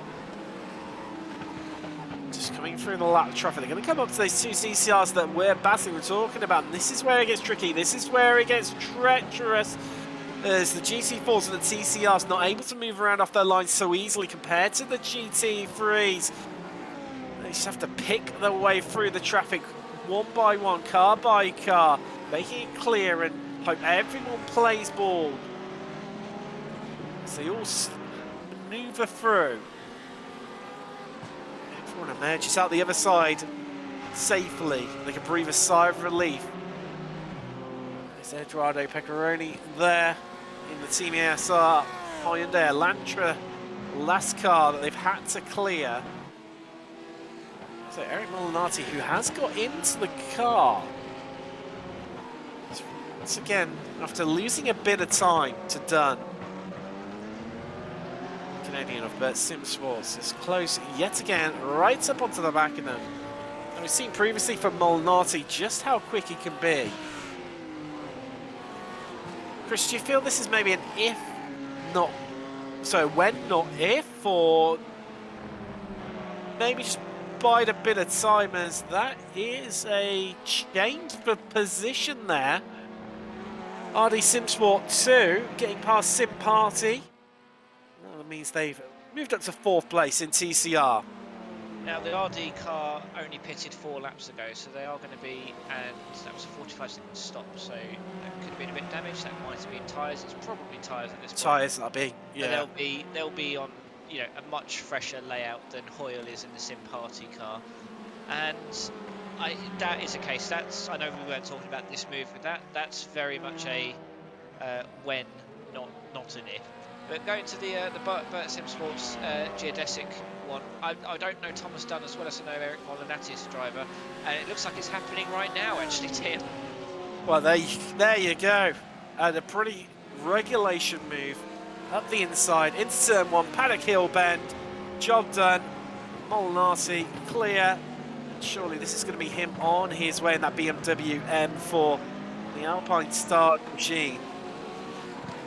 Just coming through the lap traffic. They're going to come up to those 2 CCRs that we're talking about. And this is where it gets tricky. This is where it gets treacherous. As the GT4s and the TCRs not able to move around off their lines so easily compared to the GT3s. They just have to pick their way through the traffic one by one, car by car, making it clear and hope everyone plays ball. So they all maneuver through. Everyone emerges out the other side safely. They can breathe a sigh of relief. There's Eduardo Pecoroni there in the Team ESR Hyundai Elantra last car that they've had to clear. So Eric Molinati, who has got into the car, is once again, after losing a bit of time to Dunn, Canadian of Bert Simsports is close yet again, right up onto the back of them. And we've seen previously from Molinari just how quick he can be. Chris, do you feel this is maybe an if, not, so when, not if, or maybe just bide a bit of time, as that is a change for position there. RD Simsport 2 getting past Sim Party. Well, that means they've moved up to 4th place in TCR. Now the RD car only pitted 4 laps ago, so they are going to be, and that was a 45-second stop, so that could have been a bit damaged. That might have been tyres. It's probably tyres at this point. Tyres, that'll be, yeah. But they'll be on, you know, a much fresher layout than Hoyle is in the Sim Party car, and that is a case. That's, I know we weren't talking about this move with that. That's very much a when, not an if. But going to the Bert Simsports geodesic one, I don't know Thomas Dunn as well as I know Eric Molinati's driver, and it looks like it's happening right now, actually, Tim. Well, there you go. And a pretty regulation move up the inside into turn 1, paddock hill bend, job done. Molinari clear. Surely this is going to be him on his way in that BMW M4, the Alpine Star machine.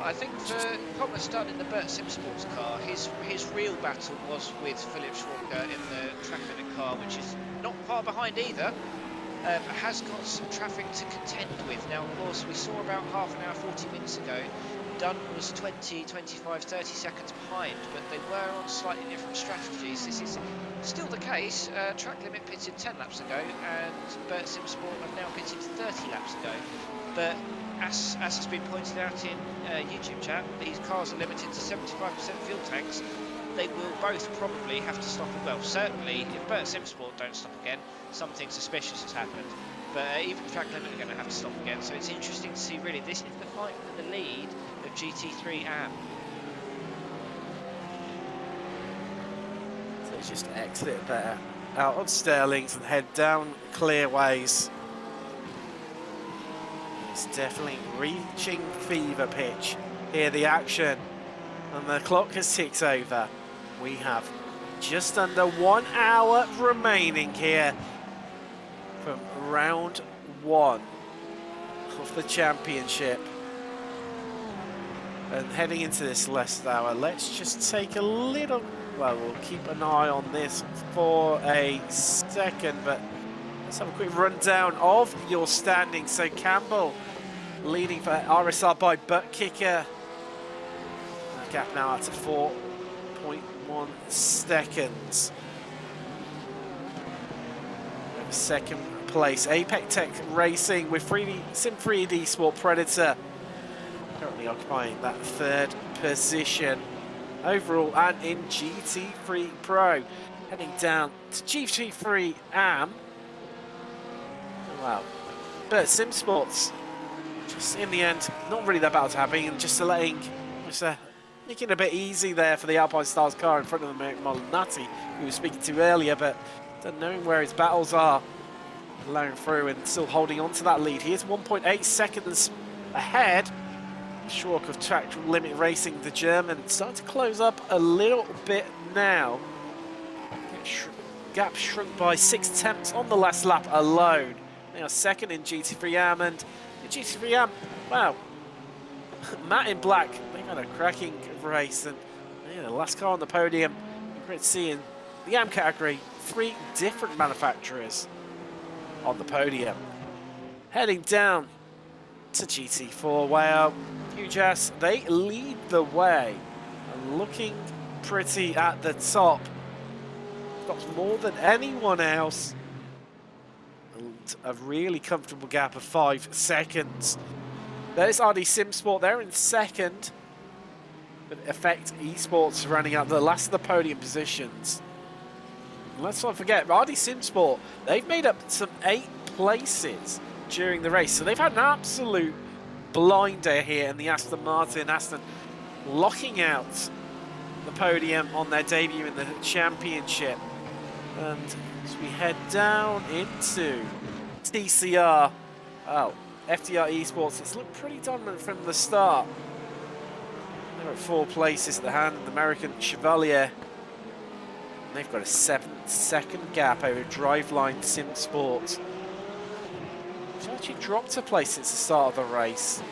I think for Thomas Dunn in the Bert Simsports car, his real battle was with Philip Schwarker in the track limit car, which is not far behind either, but has got some traffic to contend with. Now, of course, we saw about half an hour, 40 minutes ago, Dunn was 20, 25, 30 seconds behind, but they were on slightly different strategies. This is still the case. Track limit pitted 10 laps ago, and Bert Simsport have now pitted 30 laps ago. But as has been pointed out in YouTube chat, these cars are limited to 75% fuel tanks. They will both probably have to stop. Well, certainly, if Bert Simsport don't stop again, something suspicious has happened. But even Track Limit are going to have to stop again. So it's interesting to see, really, this is the fight for the lead of GT3 AM. So just exit there out of Sterling's and head down Clearways. It's definitely reaching fever pitch here, the action, and the clock has ticked over. We have just under 1 hour remaining here from round 1 of the championship. And heading into this last hour, let's just take a little, well, we'll keep an eye on this for a second, but let's have a quick rundown of your standings. So Campbell leading for RSR by butt kicker. The gap now at 4.1 seconds. Second place, Apex Tech Racing with Sim 3D Sport Predator currently occupying that 3rd position overall, and in GT3 Pro heading down to GT3 AM. Wow, but Sim Sports just in the end not really that bad to having, and just letting making it a bit easy there for the Alpine Stars car in front of the Molinari, who we were speaking to earlier, but don't know where his battles are. Allowing through and still holding on to that lead. He is 1.8 seconds ahead. Schwark of Track Limit Racing, the German, starting to close up a little bit now. Gap shrunk by 6/10 on the last lap alone. They are second in GT3 AM, and in GT3 AM, wow, Matt in black, they've had a cracking race, and yeah, the last car on the podium. Great to see in the AM category 3 different manufacturers on the podium. Heading down to GT4, where UJAS, they lead the way, and looking pretty at the top. Got more than anyone else, and a really comfortable gap of 5 seconds. There's RD Simsport, they're in second, but Effect eSports running out the last of the podium positions. Let's not forget, RD Simsport, they've made up some 8 places during the race. So they've had an absolute blinder here in the Aston Martin. Aston locking out the podium on their debut in the championship. And as we head down into TCR, oh, FTR Esports, it's looked pretty dominant from the start. They're at 4 places at the hand, the American Chevalier. And they've got a 7-second gap over Driveline Sim Sports. Which actually dropped a place since the start of the race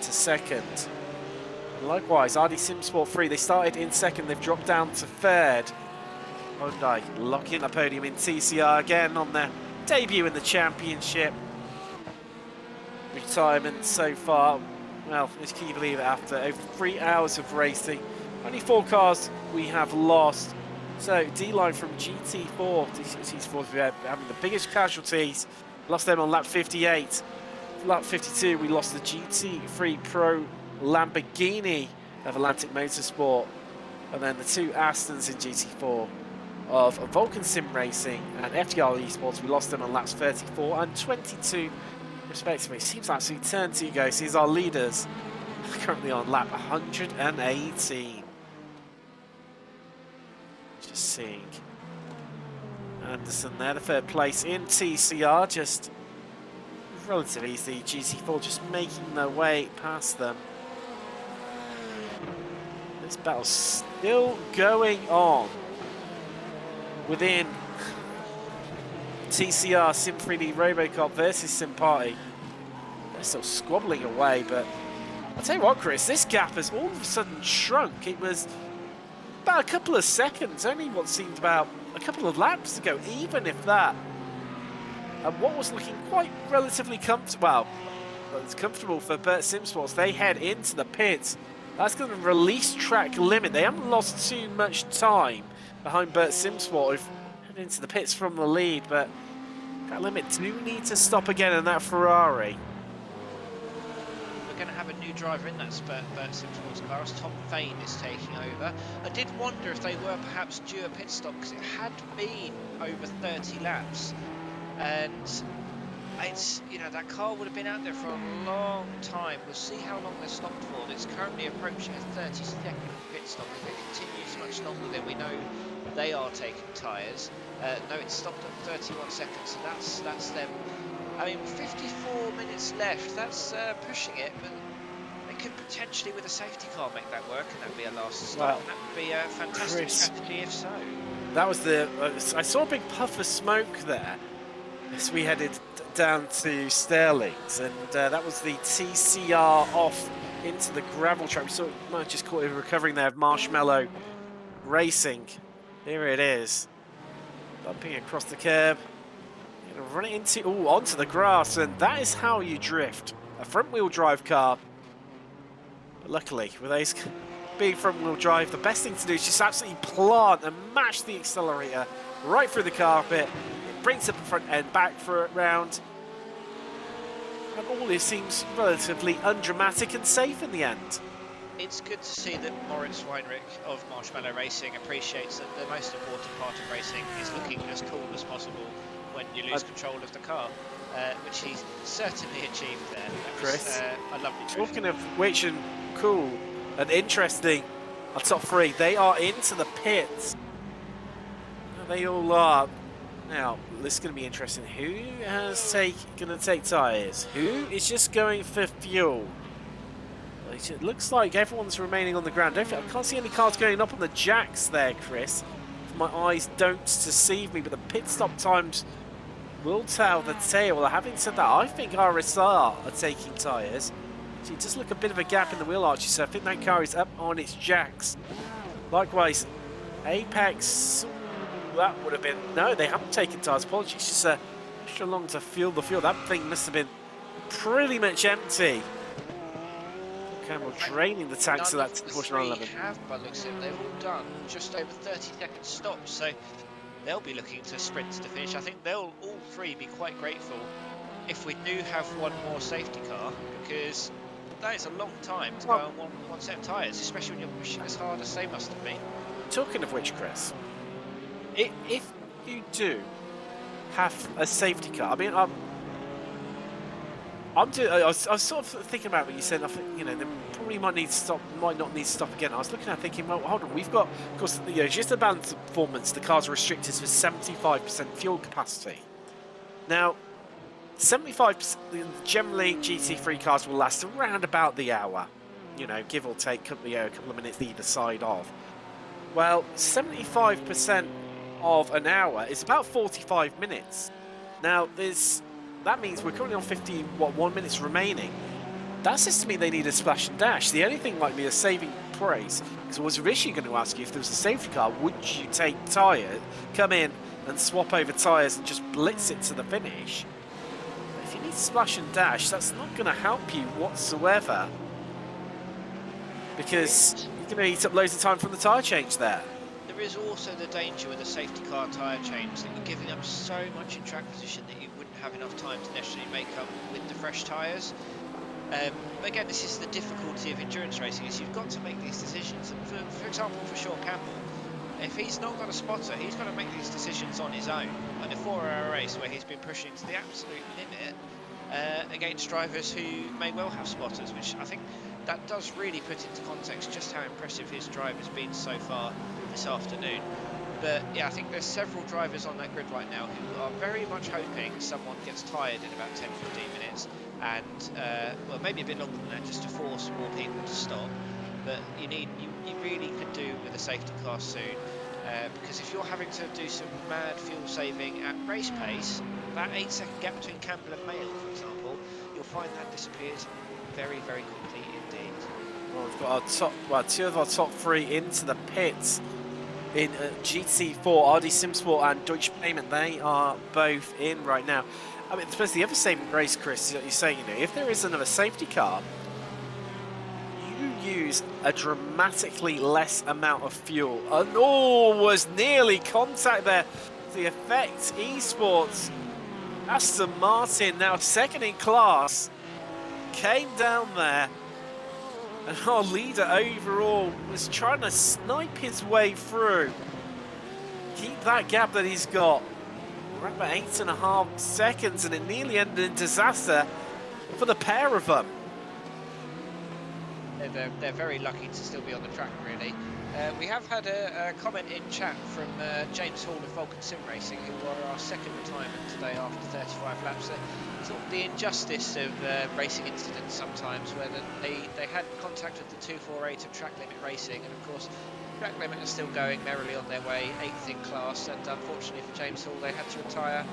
to second. And likewise, RD Sim Sport 3, they started in second, they've dropped down to third. Hyundai locking the podium in TCR again on their debut in the championship. Retirement so far, well, can you believe it, after over 3 hours of racing, only 4 cars we have lost. So D-Line from GT4, GT4 having the biggest casualties, lost them on lap 58. Lap 52 we lost the GT3 Pro Lamborghini of Atlantic Motorsport, and then the 2 Astons in GT4 of Vulcan Sim Racing and FTR Esports, we lost them on laps 34 and 22 respectively. Seems like we turn to you guys. These are leaders currently on lap 118. Just seeing Anderson there, the 3rd place in TCR, just relatively easy. GT4 just making their way past them. This battle's still going on within TCR Sim 3D Robocop versus Sim Party. They're still squabbling away, but I'll tell you what, Chris, this gap has all of a sudden shrunk. It was about a couple of seconds, only what seemed about a couple of laps to go, even if that. And what was looking quite relatively comfortable, well, it's comfortable for Burt Sim Sports. They head into the pits. That's going to release track limit. They haven't lost too much time behind Burt Sim Sport, who've headed into the pits from the lead, but that limit do need to stop again in that Ferrari. We're going to have a new driver in that Burt Sim Sports car as Tom Fain is taking over. I did wonder if they were perhaps due a pit stop, because it had been over 30 laps. And it's, you know, that car would have been out there for a long time. We'll see how long they're stopped for. It's currently approaching a 30-second pit stop. If it continues much longer, then we know they are taking tyres. No, it's stopped at 31 seconds, so that's them. I mean, 54 minutes left. That's pushing it, but they could potentially, with a safety car, make that work, and that would be a last stop. Well, and that would be a fantastic strategy if so. That was the. I saw a big puff of smoke there as we headed down to Sterling's, and that was the TCR off into the gravel track. We saw, might have just caught it recovering there of Marshmallow Racing. Here it is, bumping across the curb, running into onto the grass, and that is how you drift a front-wheel drive car. But luckily, with those big front-wheel drive, the best thing to do is just absolutely plant and mash the accelerator right through the carpet. It brings up the front end back for a round. And all this seems relatively undramatic and safe in the end. It's good to see that Moritz Weinrich of Marshmallow Racing appreciates that the most important part of racing is looking as cool as possible when you lose control of the car, which he's certainly achieved there. That was Chris, a lovely drift. talking of which, and cool and interesting, our top 3, they are into the pits. They all are. Now, this is going to be interesting. Who is going to take tyres? Who is just going for fuel? It looks like everyone's remaining on the ground. I can't see any cars going up on the jacks there, Chris. If my eyes don't deceive me, but the pit stop times will tell the tale. Well, having said that, I think RSR are taking tyres. So you just look a bit of a gap in the wheel arches, so I think that car is up on its jacks. Likewise, Apex, that would have been, no, they haven't taken tyres. Apologies, just extra long to fuel the fuel. That thing must have been pretty much empty. Campbell draining the tanks of that Porsche 911. Have, by the looks of it, they've all done just over 30-second stops, so they'll be looking to sprint to the finish. I think they'll all 3 be quite grateful if we do have one more safety car, because that is a long time to go on one set of tyres, especially when you're pushing as hard as they must have been. Talking of which, Chris, if you do have a safety car, I mean, I was sort of thinking about what you said. I think, you know, they probably might not need to stop again. I was looking at thinking, well, hold on, we've got, of course, you know, just the balance of performance, the cars are restricted for 75% fuel capacity. Now, 75%, generally GT3 cars will last around about the hour, you know, give or take a couple of minutes either side of. Well, 75% of an hour is about 45 minutes. Now, that means we're currently on 1 minutes remaining. That says to me they need a splash and dash. The only thing might be a saving grace, because I was originally going to ask you if there was a safety car, would you take tyre, come in and swap over tyres and just blitz it to the finish? But if you need splash and dash, that's not going to help you whatsoever, because you're going to eat up loads of time from the tyre change there. There is also the danger with a safety car tyre change that you're giving up so much in track position that you wouldn't have enough time to necessarily make up with the fresh tyres. Again, this is the difficulty of endurance racing, is you've got to make these decisions. And for example, for Sean Campbell, if he's not got a spotter, he's got to make these decisions on his own. In a 4-hour race where he's been pushing to the absolute limit against drivers who may well have spotters, which I think that does really put into context just how impressive his drive has been so far this afternoon. But yeah, I think there's several drivers on that grid right now who are very much hoping someone gets tired in about 10-15 minutes, and well, maybe a bit longer than that, just to force more people to stop. But you really could do with a safety car soon, because if you're having to do some mad fuel saving at race pace, that 8-second gap between Campbell and Mayle, for example, you'll find that disappears very, very quickly indeed. Well, we've got two of our top three into the pits. In GT4, RD SimSport and Deutsche Payment, they are both in right now. I mean, I suppose the other saving grace, Chris, is what you're saying, you know, if there is another safety car, you use a dramatically less amount of fuel. And was nearly contact there. The effect, eSports, Aston Martin, now second in class, came down there. And our leader overall was trying to snipe his way through. Keep that gap that he's got. We're at about 8.5 seconds, and it nearly ended in disaster for the pair of them. They're very lucky to still be on the track, really. We have had a comment in chat from James Hall of Vulcan Sim Racing, who were our second retirement today after 35 laps. Sort of the injustice of racing incidents sometimes, where they had contact with the 248 of Track Limit Racing, and of course Track Limit is still going merrily on their way, 8th in class, and unfortunately for James Hall they had to retire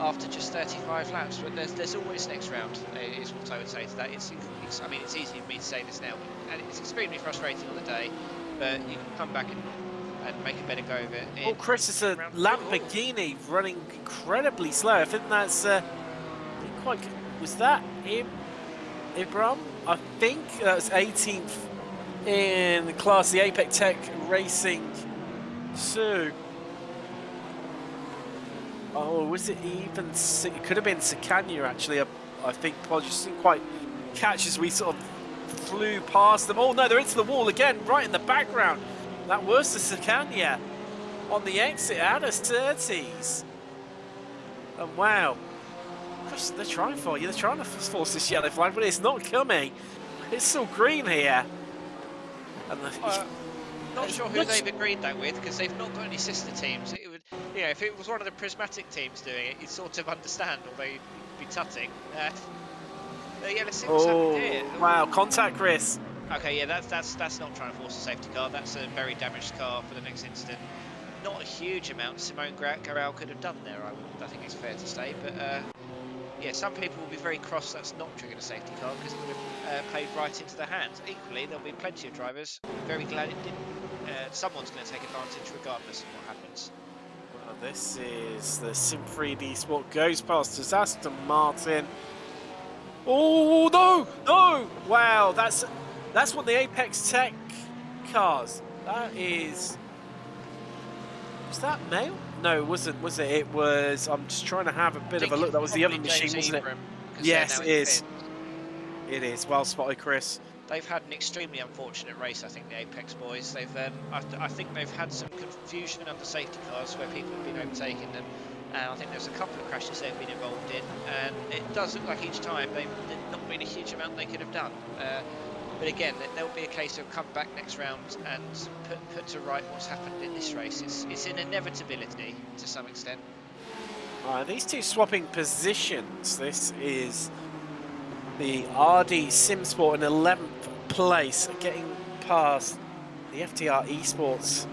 after just 35 laps. But there's always next round, is what I would say to that. I mean, it's easy for me to say this now, and it's extremely frustrating on the day, but you can come back and make a better go of it. Oh, Chris, it's a Lamborghini running incredibly slow. I think that's was that Ibram? I think that's 18th in the class, the Apex Tech Racing 2. Oh, was it even? It could have been Sicania, actually. I think Paul just didn't quite catch as we sort of flew past them. Oh no, they're into the wall again, right in the background. That was the Sicania on the exit out of 30s. And wow. Chris, they're trying for you. They're trying to force this yellow flag, but it's not coming. It's still green here. And not sure who they've agreed that with, because they've not got any sister teams. It would, you know, if it was one of the Prismatic teams doing it, you'd sort of understand, or they'd be tutting. Yeah, let's see what's happened here. Wow, contact, Chris. Okay, yeah, that's not trying to force a safety car. That's a very damaged car for the next incident. Not a huge amount Simone Garel could have done there, I think it's fair to say, but yeah, some people will be very cross that's not triggering a safety car because it would have played right into their hands. Equally, there'll be plenty of drivers very glad it didn't. Someone's going to take advantage regardless of what happens. Well, this is the Sim 3D Sport goes past us, Aston Martin. Oh no! Wow, that's one of the Apex Tech cars. That is. Was that Mayle? No, it wasn't, was it? It was. I'm just trying to have a bit of a look. That was the other machine, wasn't it? Yes, it is. It is. Well spotted, Chris. They've had an extremely unfortunate race, I think, the Apex boys. They've, I think they've had some confusion under safety cars where people have been overtaking them. And I think there's a couple of crashes they've been involved in. And it does look like each time there's not been a huge amount they could have done. But again, there'll be a case of come back next round and put to right what's happened in this race. It's an inevitability to some extent. These two swapping positions. This is the RD Simsport in 11th place, getting past the FTR Esports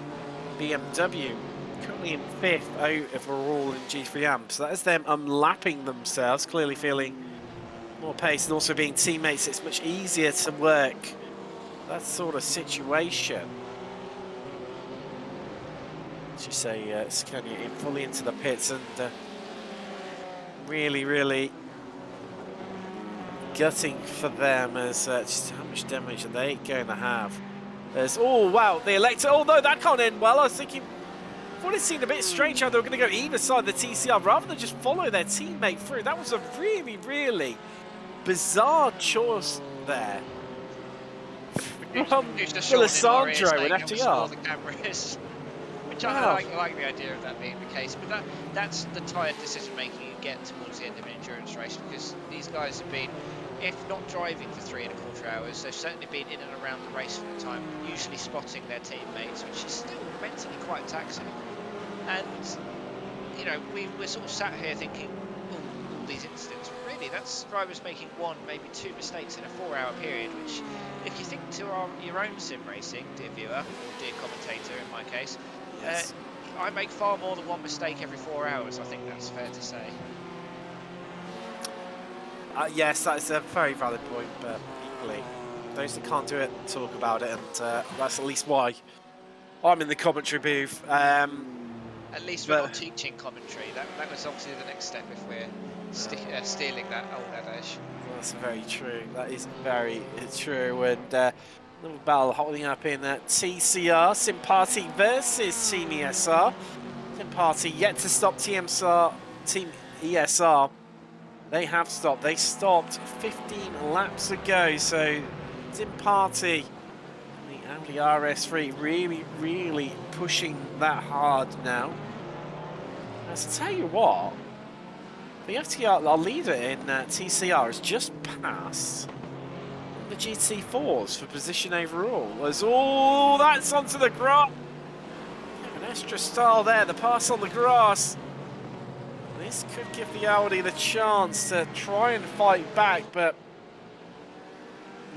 BMW, currently in 5th overall in G3M. So that is them unlapping themselves, clearly feeling more pace, and also being teammates. It's much easier to work that sort of situation. As you say, Scania in fully into the pits and really gutting for them as just how much damage are they going to have. There's, oh wow, the Electra, oh no, that can't end well. I was thinking, I thought it seemed a bit strange how they were going to go either side of the TCR rather than just follow their teammate through. That was a really bizarre choice there. From Alessandro and FTR. The cameras. Which I like the idea of that being the case, but that's the tired decision making you get towards the end of an endurance race, because these guys have been, if not driving for 3¼ hours, they've certainly been in and around the race for the time, usually spotting their teammates, which is still mentally quite taxing. And you know, we're sort of sat here thinking, all these incidents, really, that's drivers making 1, maybe 2 mistakes in a 4-hour period, which, if you think to your own sim racing, dear viewer, or dear commentator in my case, yes. I make far more than 1 mistake every 4 hours. I think that's fair to say. Yes, that's a very valid point, but equally, those that can't do it talk about it, and that's at least why I'm in the commentary booth. At least we're not teaching commentary. That was obviously the next step if we're stealing that old adage. That's very true. That is very true. And little battle holding up in TCR, Sim Party versus Team ESR. Sim Party yet to stop Team ESR. They have stopped. They stopped 15 laps ago. So Sim Party, the Audi RS3, really pushing that hard now. As I tell you what, the FTR, our leader in TCR, has just passed the GT4s for position overall. As all that's onto the grass. An extra style there, the pass on the grass. This could give the Audi the chance to try and fight back, but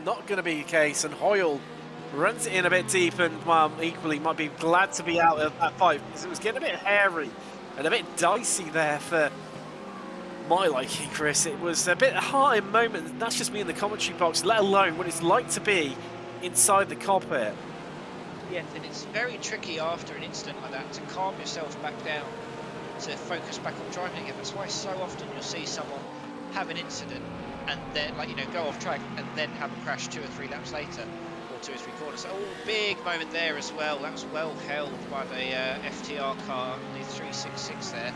not going to be the case. And Hoyle runs it in a bit deep, and equally might be glad to be out of that fight, because it was getting a bit hairy and a bit dicey there for my liking, Chris. It was a bit hard in moments. That's just me in the commentary box, let alone what it's like to be inside the cockpit. Yes, and it's very tricky after an incident like that to calm yourself back down, to focus back on driving again. That's why so often you'll see someone have an incident and then, like, you know, go off track and then have a crash 2 or 3 laps later, or 2 or 3 corners. Oh, big moment there as well. That was well held by the FTR car, the 366 there.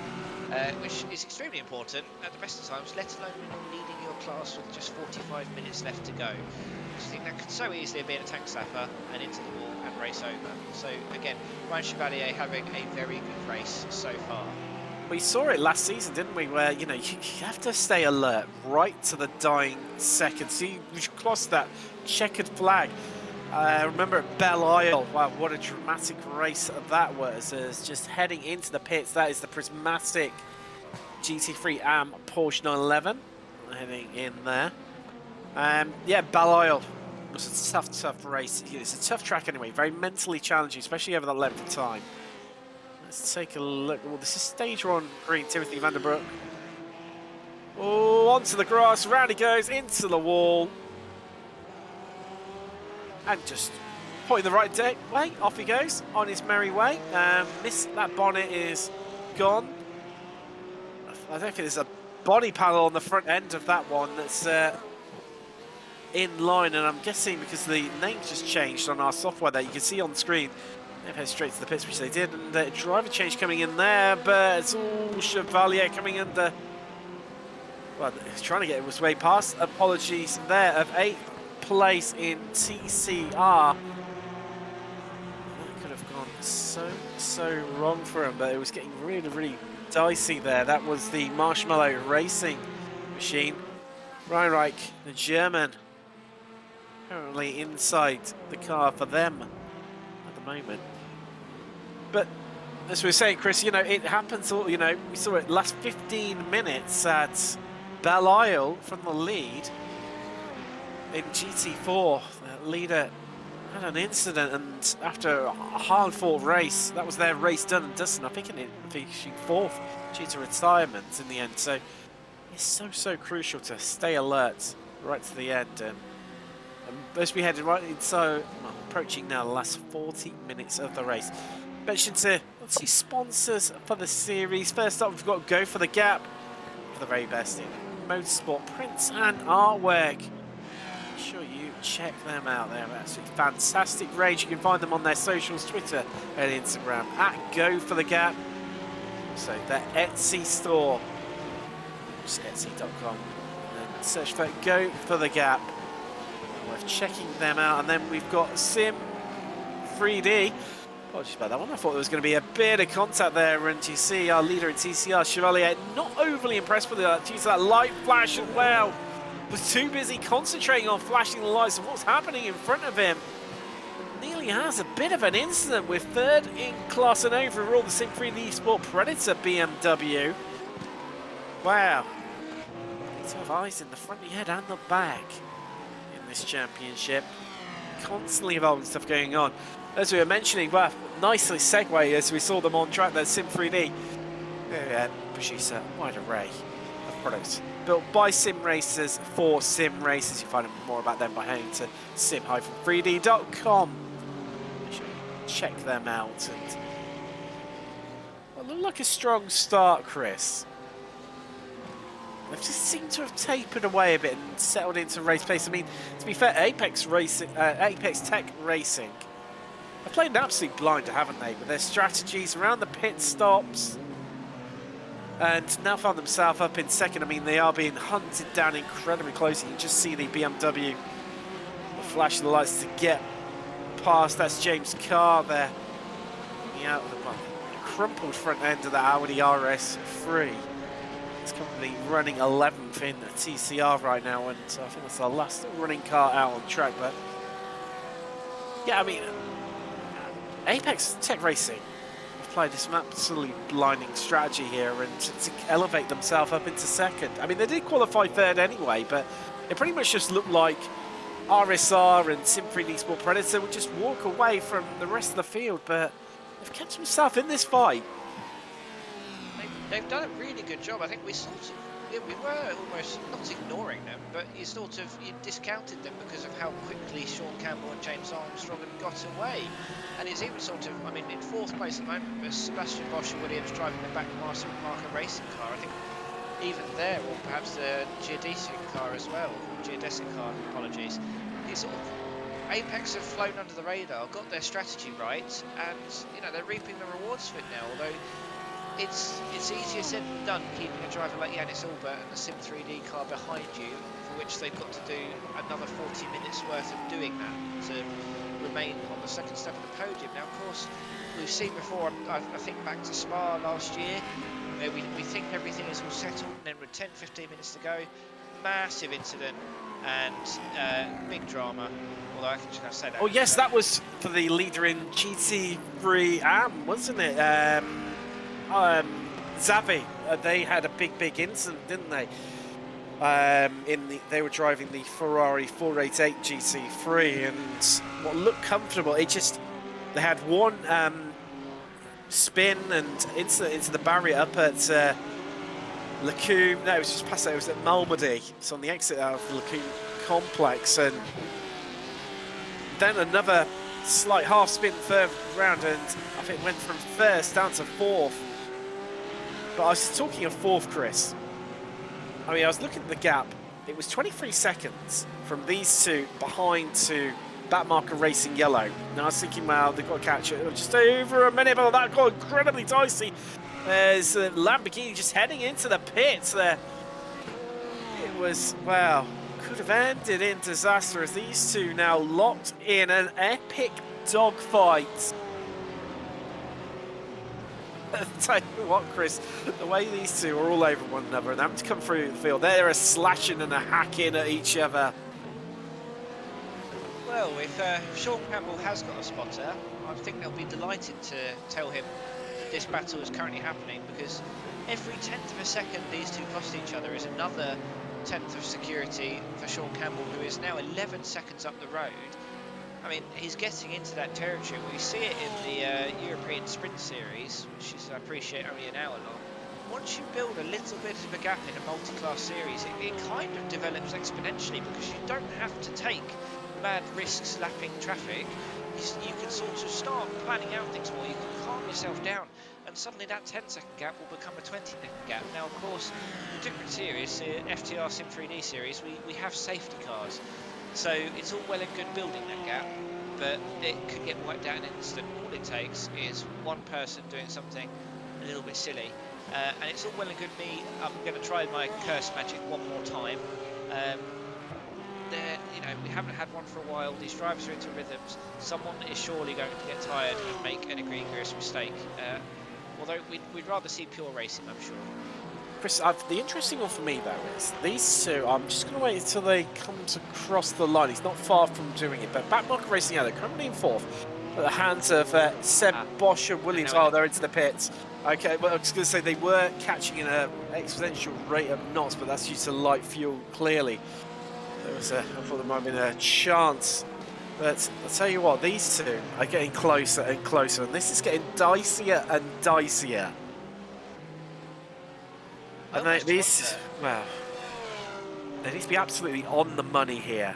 Which is extremely important at the best of times, let alone when you're leading your class with just 45 minutes left to go. I think that could so easily have been a tank slapper and into the wall and race over. So again, Ryan Chevalier having a very good race so far. We saw it last season, didn't we, where, you know, you have to stay alert right to the dying second. So you crossed that checkered flag. Remember at Belle Isle, wow, what a dramatic race that was. As just heading into the pits, that is the prismatic GT3 AM Porsche 911 heading in there. Yeah, Belle Isle was a tough race. It's a tough track anyway, very mentally challenging, especially over that length of time. Let's take a look. Well, this is stage 1 green, Timothy Vanderbroek. Oh, onto the grass, round he goes, into the wall. And just pointing the right way, off he goes on his merry way. That bonnet is gone. I don't think there's a body panel on the front end of that one that's in line, and I'm guessing because the name's just changed on our software there, you can see on the screen they've headed straight to the pits, which they did, and the driver change coming in there, but it's all Chevalier coming under. Well, he's trying to get his way past. Apologies there of 8th place in TCR. That could have gone so wrong for him, but it was getting really dicey there. That was the Marshmallow Racing machine. Reinreich, the German, currently inside the car for them at the moment. But as we were saying, Chris, you know, it happens all, you know, we saw it last 15 minutes at Belle Isle from the lead in GT4. The leader had an incident, and after a hard-fought race, that was their race done and dusted. I think in finishing 4th due to retirement in the end. So it's so crucial to stay alert right to the end. And as we headed right into, well, approaching now the last 40 minutes of the race. Mention to, let's see, sponsors for the series. First up, we've got Go for the Gap, for the very best in motorsport prints and artwork. Make sure you check them out. They're absolutely fantastic range. You can find them on their socials, Twitter and Instagram at Go for the Gap. So their Etsy store, which is etsy.com, and search for Go for the Gap. Worth checking them out. And then we've got Sim 3D. Apologies about that one. I thought there was going to be a bit of contact there, and you see our leader in TCR, Chevalier, not overly impressed with that due to that light flash as well. Was too busy concentrating on flashing the lights of what's happening in front of him. Nearly has a bit of an incident with 3rd in class and overall the Sim 3D Sport Predator BMW. Wow. Need to have eyes in the front of your head and the back in this championship. Constantly evolving stuff going on. As we were mentioning, well, nicely segue as we saw them on track there, Sim 3D. They produce a wide array of products built by sim racers for sim racers. You find more about them by heading to sim-3d.com. Make sure you check them out. And well, look like a strong start, Chris. They've just seemed to have tapered away a bit and settled into race pace. I mean, to be fair, Apex Tech Racing have played an absolute blinder, haven't they? With their strategies around the pit stops, and now found themselves up in 2nd. I mean, they are being hunted down incredibly closely. You can just see the BMW flashing the lights to get past. That's James Carr there. Out of the crumpled front end of the Audi RS3. It's currently running 11th in TCR right now, and I think that's our last running car out on track. But yeah, I mean, Apex Tech Racing have played this absolutely blinding strategy here, and to elevate themselves up into 2nd. I mean, they did qualify 3rd anyway, but it pretty much just looked like RSR and Sim 3D Sport Predator would just walk away from the rest of the field, but they've kept themselves in this fight. They've done a really good job. I think we sort of, yeah, we were almost not ignoring them, but you discounted them because of how quickly Sean Campbell and James Armstrong had got away. And it's even sort of, I mean, in 4th place at the moment, with Sebastian Bosch and Williams driving the back marker racing car. I think even there, or perhaps the geodesic car as well, apologies. It's sort of, Apex have flown under the radar, got their strategy right, and you know they're reaping the rewards for it now. Although it's easier said than done keeping a driver like Yannis Ulbert and the Sim 3D car behind you, for which they've got to do another 40 minutes worth of doing that to remain on the 2nd step of the podium. Now, of course, we've seen before. I think back to Spa last year, where we think everything is all settled, and then with 10-15 minutes to go, massive incident and big drama. Although I can just say that. Oh yes, that was for the leader in GT3 AM, wasn't it? Xavi. They had a big incident, didn't they? They were driving the Ferrari 488 GT3, and what looked comfortable, they had one spin and into the barrier up at Lacombe. No, it was just past that. It was at Malmedy. It's on the exit out of the Lacombe complex, and then another slight half spin further round, and I think it went from 1st down to 4th. But I was talking of 4th, Chris. I mean, I was looking at the gap. It was 23 seconds from these two behind to backmarker racing yellow. Now I was thinking, well, they've got to catch it. Just over a minute, but that got incredibly dicey. There's Lamborghini just heading into the pits there. It was, well, could have ended in disaster as these two now locked in an epic dogfight. I'll tell you what, Chris, the way these two are all over one another and having to come through the field, they're a slashing and a hacking at each other. Well, if Sean Campbell has got a spotter, I think they'll be delighted to tell him this battle is currently happening, because every 10th of a second these two cost each other is another 10th of security for Sean Campbell, who is now 11 seconds up the road. I mean, he's getting into that territory. We see it in the European Sprint Series, which is, I appreciate, only an hour long. Once you build a little bit of a gap in a multi-class series, it kind of develops exponentially, because you don't have to take mad risks lapping traffic. You can sort of start planning out things more, you can calm yourself down, and suddenly that 10-second gap will become a 20-second gap. Now, of course, in different series, FTR Sim 3D series, we have safety cars, so it's all well and good building that gap, but it could get wiped out in an instant. All it takes is one person doing something a little bit silly, and it's all well and good me. I'm going to try my curse magic one more time. We haven't had one for a while. These drivers are into rhythms. Someone is surely going to get tired and make an egregious mistake. Although we'd rather see pure racing, I'm sure. Chris, the interesting one for me though is these two. I'm just going to wait until they come to cross the line. He's not far from doing it, but Backmarker Racing, they're currently in fourth at the hands of Seb, Bosch, and Williams. Oh, they're into the pits. Okay, well, I was going to say they were catching in an exponential rate of knots, but that's due to light fuel. Clearly, I thought there might have been a chance. But I'll tell you what, these two are getting closer and closer, and this is getting dicier and dicier. And they need to be absolutely on the money here.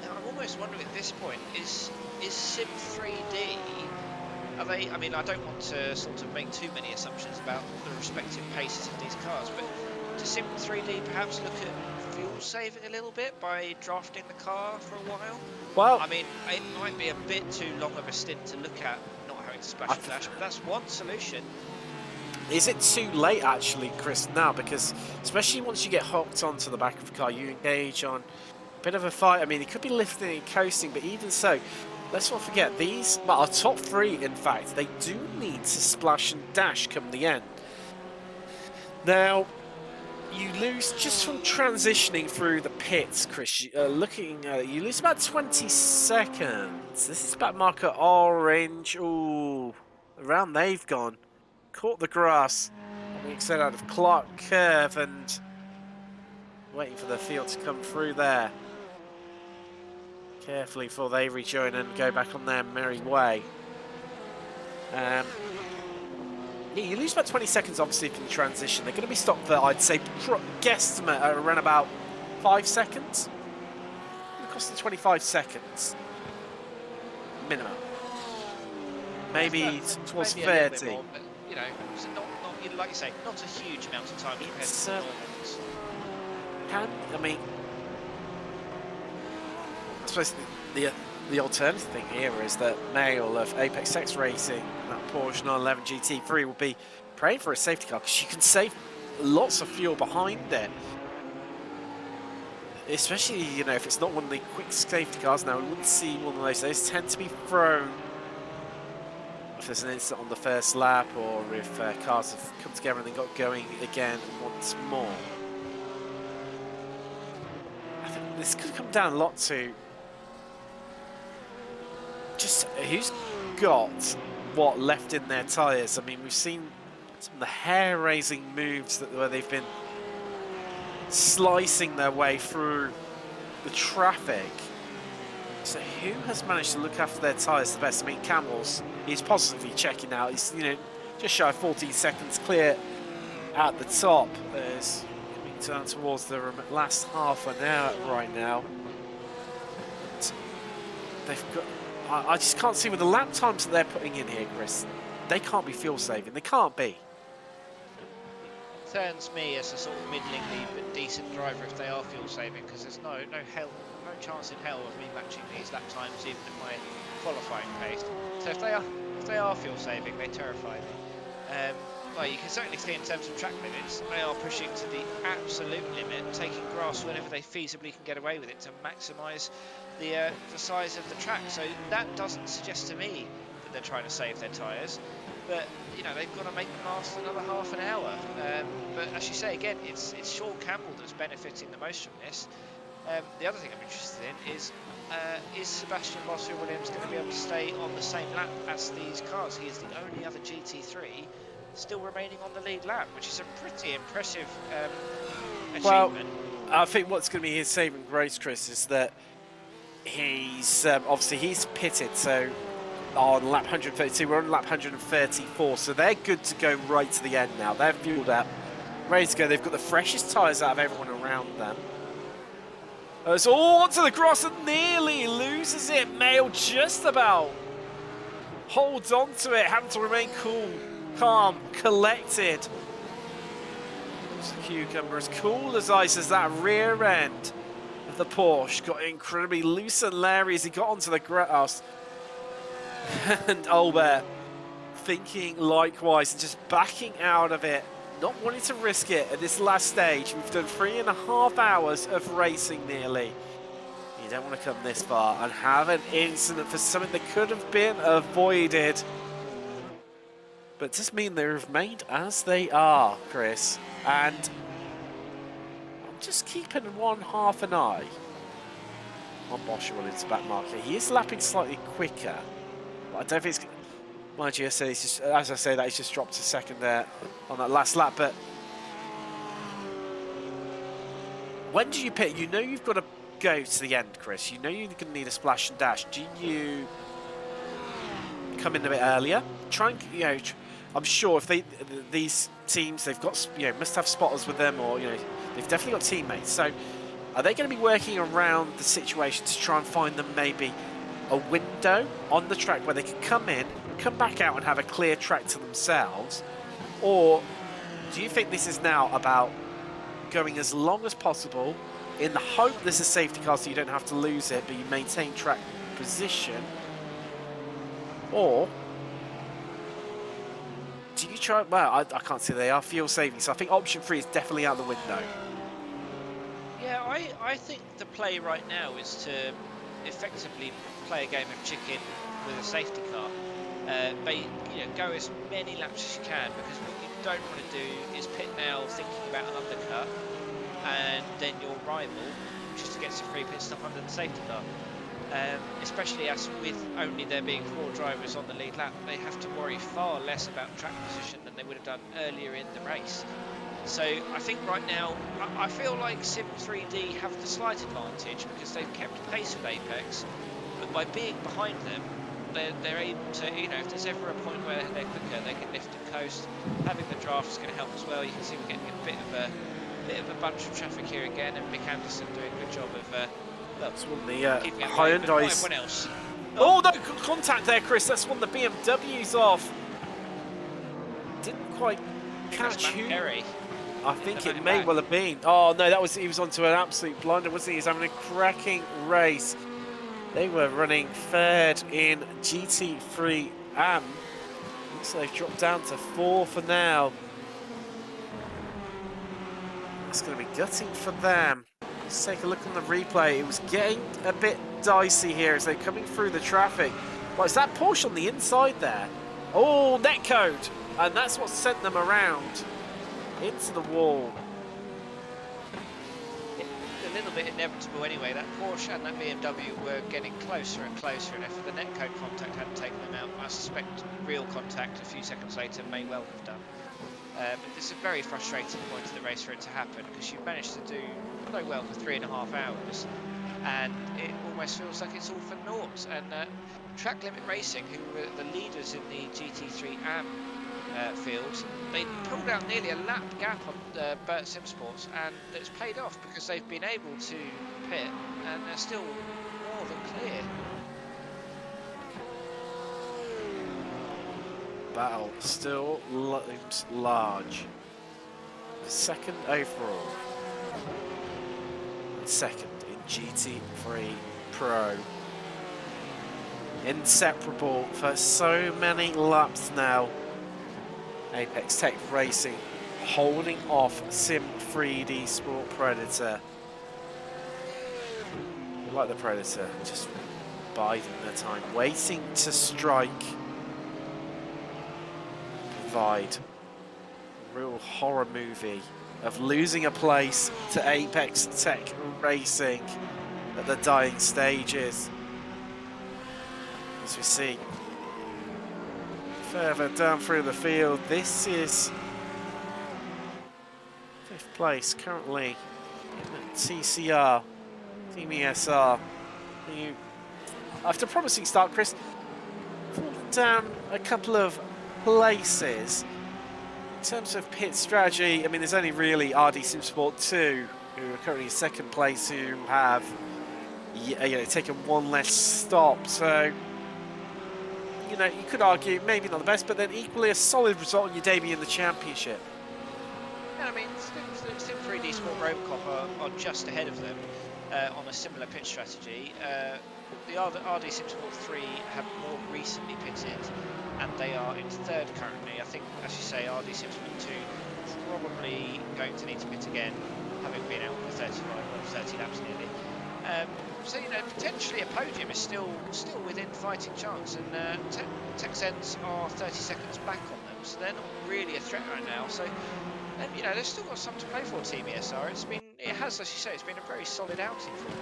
Now, I'm almost wondering at this point, is Sim 3D, are they, I mean, I don't want to sort of make too many assumptions about the respective paces of these cars, but does Sim 3D perhaps look at fuel saving a little bit by drafting the car for a while? Well, I mean, it might be a bit too long of a stint to look at not having to splash and dash, but that's one solution. Is it too late, actually, Chris, now? Because especially once you get hooked onto the back of the car, you engage on a bit of a fight. I mean, it could be lifting and coasting, but even so, let's not forget, these, well, our top three, in fact, they do need to splash and dash come the end. Now, you lose just from transitioning through the pits, Chris. You lose about 20 seconds. This is about marker orange. Ooh, around they've gone. Caught the grass on the exit out of Clark Curve and waiting for the field to come through there. Carefully before they rejoin and go back on their merry way. Yeah, you lose about 20 seconds, obviously, from the transition. They're going to be stopped for, I'd say, guesstimate at around about 5 seconds. It costs them 25 seconds. Minimum. Maybe towards 30. More, but, you know, it's not, like you say, not a huge amount of time compared to the normals. I mean, I suppose the alternative thing here is that Mail of Apex X Racing, that Porsche 911 GT3, will be praying for a safety car, because you can save lots of fuel behind it. Especially, you know, if it's not one of the quick safety cars. Now, we wouldn't see one of those. Those tend to be thrown if there's an incident on the first lap, or if cars have come together and then got going again once more. I think this could come down a lot to just who's got what left in their tyres. I mean, we've seen some of the hair-raising moves where they've been slicing their way through the traffic. So who has managed to look after their tyres the best? I mean, Campbell's, he's positively checking out. He's, you know, just shy of 14 seconds clear at the top. As coming down towards the last half an hour right now. They've got, I just can't see with the lap times that they're putting in here, Chris. They can't be fuel saving. They can't be. Turns me as a sort of middlingly but decent driver if they are fuel saving, because there's no chance in hell of me matching these lap times even at my qualifying pace. So if they are fuel saving, they terrify me. Well, you can certainly see in terms of track limits, they are pushing to the absolute limit, taking grass whenever they feasibly can get away with it to maximise the size of the track. So that doesn't suggest to me that they're trying to save their tyres. But, you know, they've got to make them last another half an hour. But as you say, again, it's Sean Campbell that's benefiting the most from this. The other thing I'm interested in is Sebastian Williams going to be able to stay on the same lap as these cars? He is the only other GT3 still remaining on the lead lap, which is a pretty impressive achievement. Well, I think what's going to be his saving grace, Chris, is that he's obviously he's pitted, so on lap 132, we're on lap 134, so they're good to go right to the end now. They're fueled up, ready to go. They've got the freshest tyres out of everyone around them. It's all onto the cross and nearly loses it. Mail just about holds on to it, having to remain cool, calm, collected. Cucumber as cool as ice as that rear end of the Porsche got incredibly loose and leery as he got onto the grass. And Albert thinking likewise and just backing out of it, not wanting to risk it at this last stage. We've done 3.5 hours of racing nearly. You don't want to come this far and have an incident for something that could have been avoided. But just mean they remained as they are, Chris. And I'm just keeping half an eye on Bosch Williams' back marker. He is lapping slightly quicker, but I don't think it's. Mind you, he's just, as I say that, he's just dropped a second there on that last lap. But when do you pit? You know you've got to go to the end, Chris. You know you're going to need a splash and dash. Do you come in a bit earlier? Try and, I'm sure if these teams, they've got, must have spotters with them, or, they've definitely got teammates. So are they going to be working around the situation to try and find them maybe a window on the track where they can come in, come back out and have a clear track to themselves? Or do you think this is now about going as long as possible in the hope there's a safety car so you don't have to lose it, but you maintain track position? Or do you try, well, I can't see they are fuel saving, so I think option 3 is definitely out the window. Yeah, I think the play right now is to effectively play a game of chicken with a safety car. Go as many laps as you can, because what you don't want to do is pit now thinking about an undercut and then your rival just to get some free pit stop under the safety car. Especially as with only there being 4 drivers on the lead lap, they have to worry far less about track position than they would have done earlier in the race. So I think right now, I feel like Sim 3D have the slight advantage because they've kept pace with Apex, but by being behind them, they're able to, if there's ever a point where they're quicker, they can lift and coast. Having the draft is going to help as well. You can see we're getting a bit of a bunch of traffic here again, and Mick Anderson doing a good job of that's one of the Hyundai's. Oh, no contact there, Chris. That's one of the BMWs off. Didn't quite catch who. I think it may well have been. Oh no, he was onto an absolute blinder, wasn't he? He's having a cracking race. They were running third in GT3 AM. Looks like they've dropped down to 4 for now. It's going to be gutting for them. Let's take a look on the replay. It was getting a bit dicey here as they're coming through the traffic. Well, it's that Porsche on the inside there. Oh, netcode. And that's what sent them around into the wall. It's a little bit inevitable anyway. That Porsche and that BMW were getting closer and closer, and if the netcode contact hadn't taken them out, I suspect real contact a few seconds later may well have done. But it's a very frustrating point of the race for it to happen, because you managed to do so well for 3.5 hours, and it almost feels like it's all for naught. And Track Limit Racing, who were the leaders in the GT3 AM field, they pulled out nearly a lap gap on Burt Sim Sports, and it's paid off because they've been able to pit, and they're still more than clear. Battle still looms large. Second overall. Second in GT3 Pro. Inseparable for so many laps now. Apex Tech Racing holding off Sim 3D Sport Predator. Like the Predator, just biding their time, waiting to strike. Provide a real horror movie of losing a place to Apex Tech Racing at the dying stages. As we see further down through the field, this is 5th place currently in TCR, Team ESR. After a promising start, Chris, fallen down a couple of places. In terms of pit strategy, I mean, there's only really RD Simsport 2, who are currently in 2nd place, who have taken one less stop. So, you know, you could argue maybe not the best, but then equally a solid result on your debut in the championship. Yeah, I mean, Sim 3D Sport Robocop are just ahead of them on a similar pit strategy. The RD Simsport 3 have more recently pitted, and they are in 3rd currently. I think, as you say, RD Simsport 2 is probably going to need to pit again, having been out for 30 laps nearly. So, you know, potentially a podium is still within fighting chance, and Texans are 30 seconds back on them, so they're not really a threat right now. So, you know, they've still got something to play for, Team ESR. It has, as you say, it's been a very solid outing for them.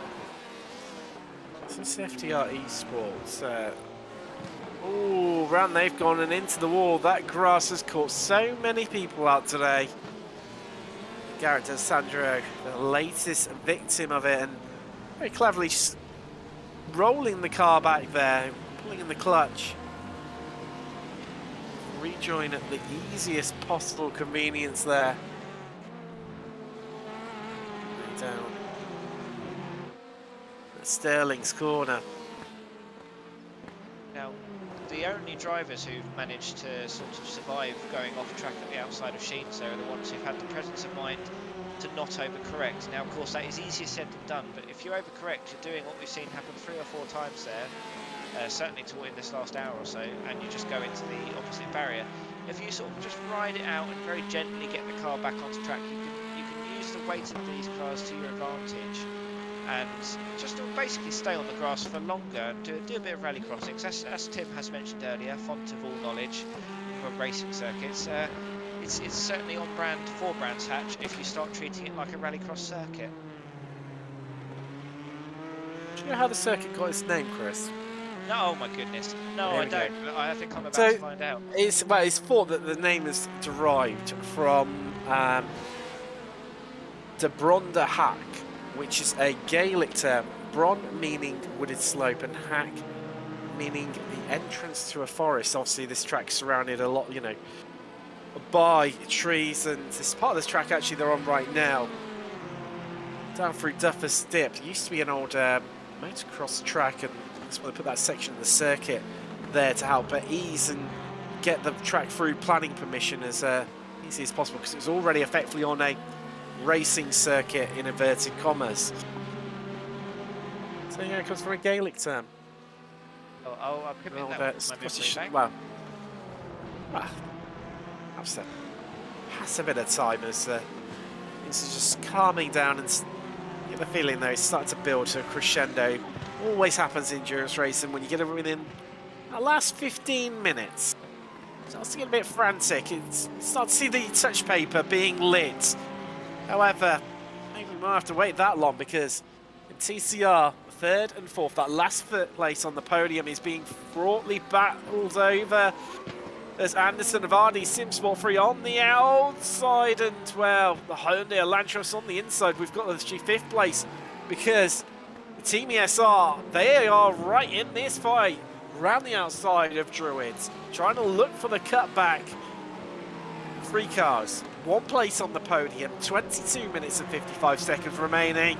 So this FTR Esports. Round they've gone and into the wall. That grass has caught so many people out today. Garrett Sandro, the latest victim of it, and very cleverly rolling the car back there, pulling in the clutch. Rejoin at the easiest possible convenience there. Down. Sterling's corner. Now, the only drivers who've managed to sort of survive going off track at the outside of Sheens are the ones who've had the presence of mind to not overcorrect. Now, of course, that is easier said than done, but if you overcorrect, you're doing what we've seen happen 3 or 4 times there, certainly in this last hour or so, and you just go into the opposite barrier. If you sort of just ride it out and very gently get the car back onto track, you can use the weight of these cars to your advantage, and just basically stay on the grass for longer and do a bit of rally crossings. As Tim has mentioned earlier, font of all knowledge from racing circuits. It's certainly on brand for Brands Hatch if you start treating it like a rallycross circuit. Do you know how the circuit got its name, Chris? No, oh my goodness. No, I don't. But I think I'm about to find out. It's thought that the name is derived from De Bronda Hack, which is a Gaelic term. Bron meaning wooded slope, and hack meaning the entrance to a forest. Obviously, this track's surrounded a lot, you know, by trees, and this part of this track actually they're on right now. Down through Duffus Dip. It used to be an old motocross track, and that's why they put that section of the circuit there to help ease and get the track through planning permission as easy as possible, because it was already effectively on a racing circuit in inverted commas. So yeah, it comes from a Gaelic term. I'll put in that Scottish, well, pass a bit of time as this is just calming down, and you get the feeling though it's starting to build to a crescendo. Always happens in endurance racing when you get within the last 15 minutes. It starts to get a bit frantic. You start to see the touch paper being lit. However, maybe we won't have to wait that long, because in TCR, 3rd and 4th, that last place on the podium is being fraughtly battled over as Anderson of RD Simsport 3 on the outside, and well, the Hyundai Elantros on the inside. We've got the 5th place, because Team ESR, they are right in this fight, round the outside of Druids, trying to look for the cutback. 3 cars, 1 place on the podium, 22 minutes and 55 seconds remaining.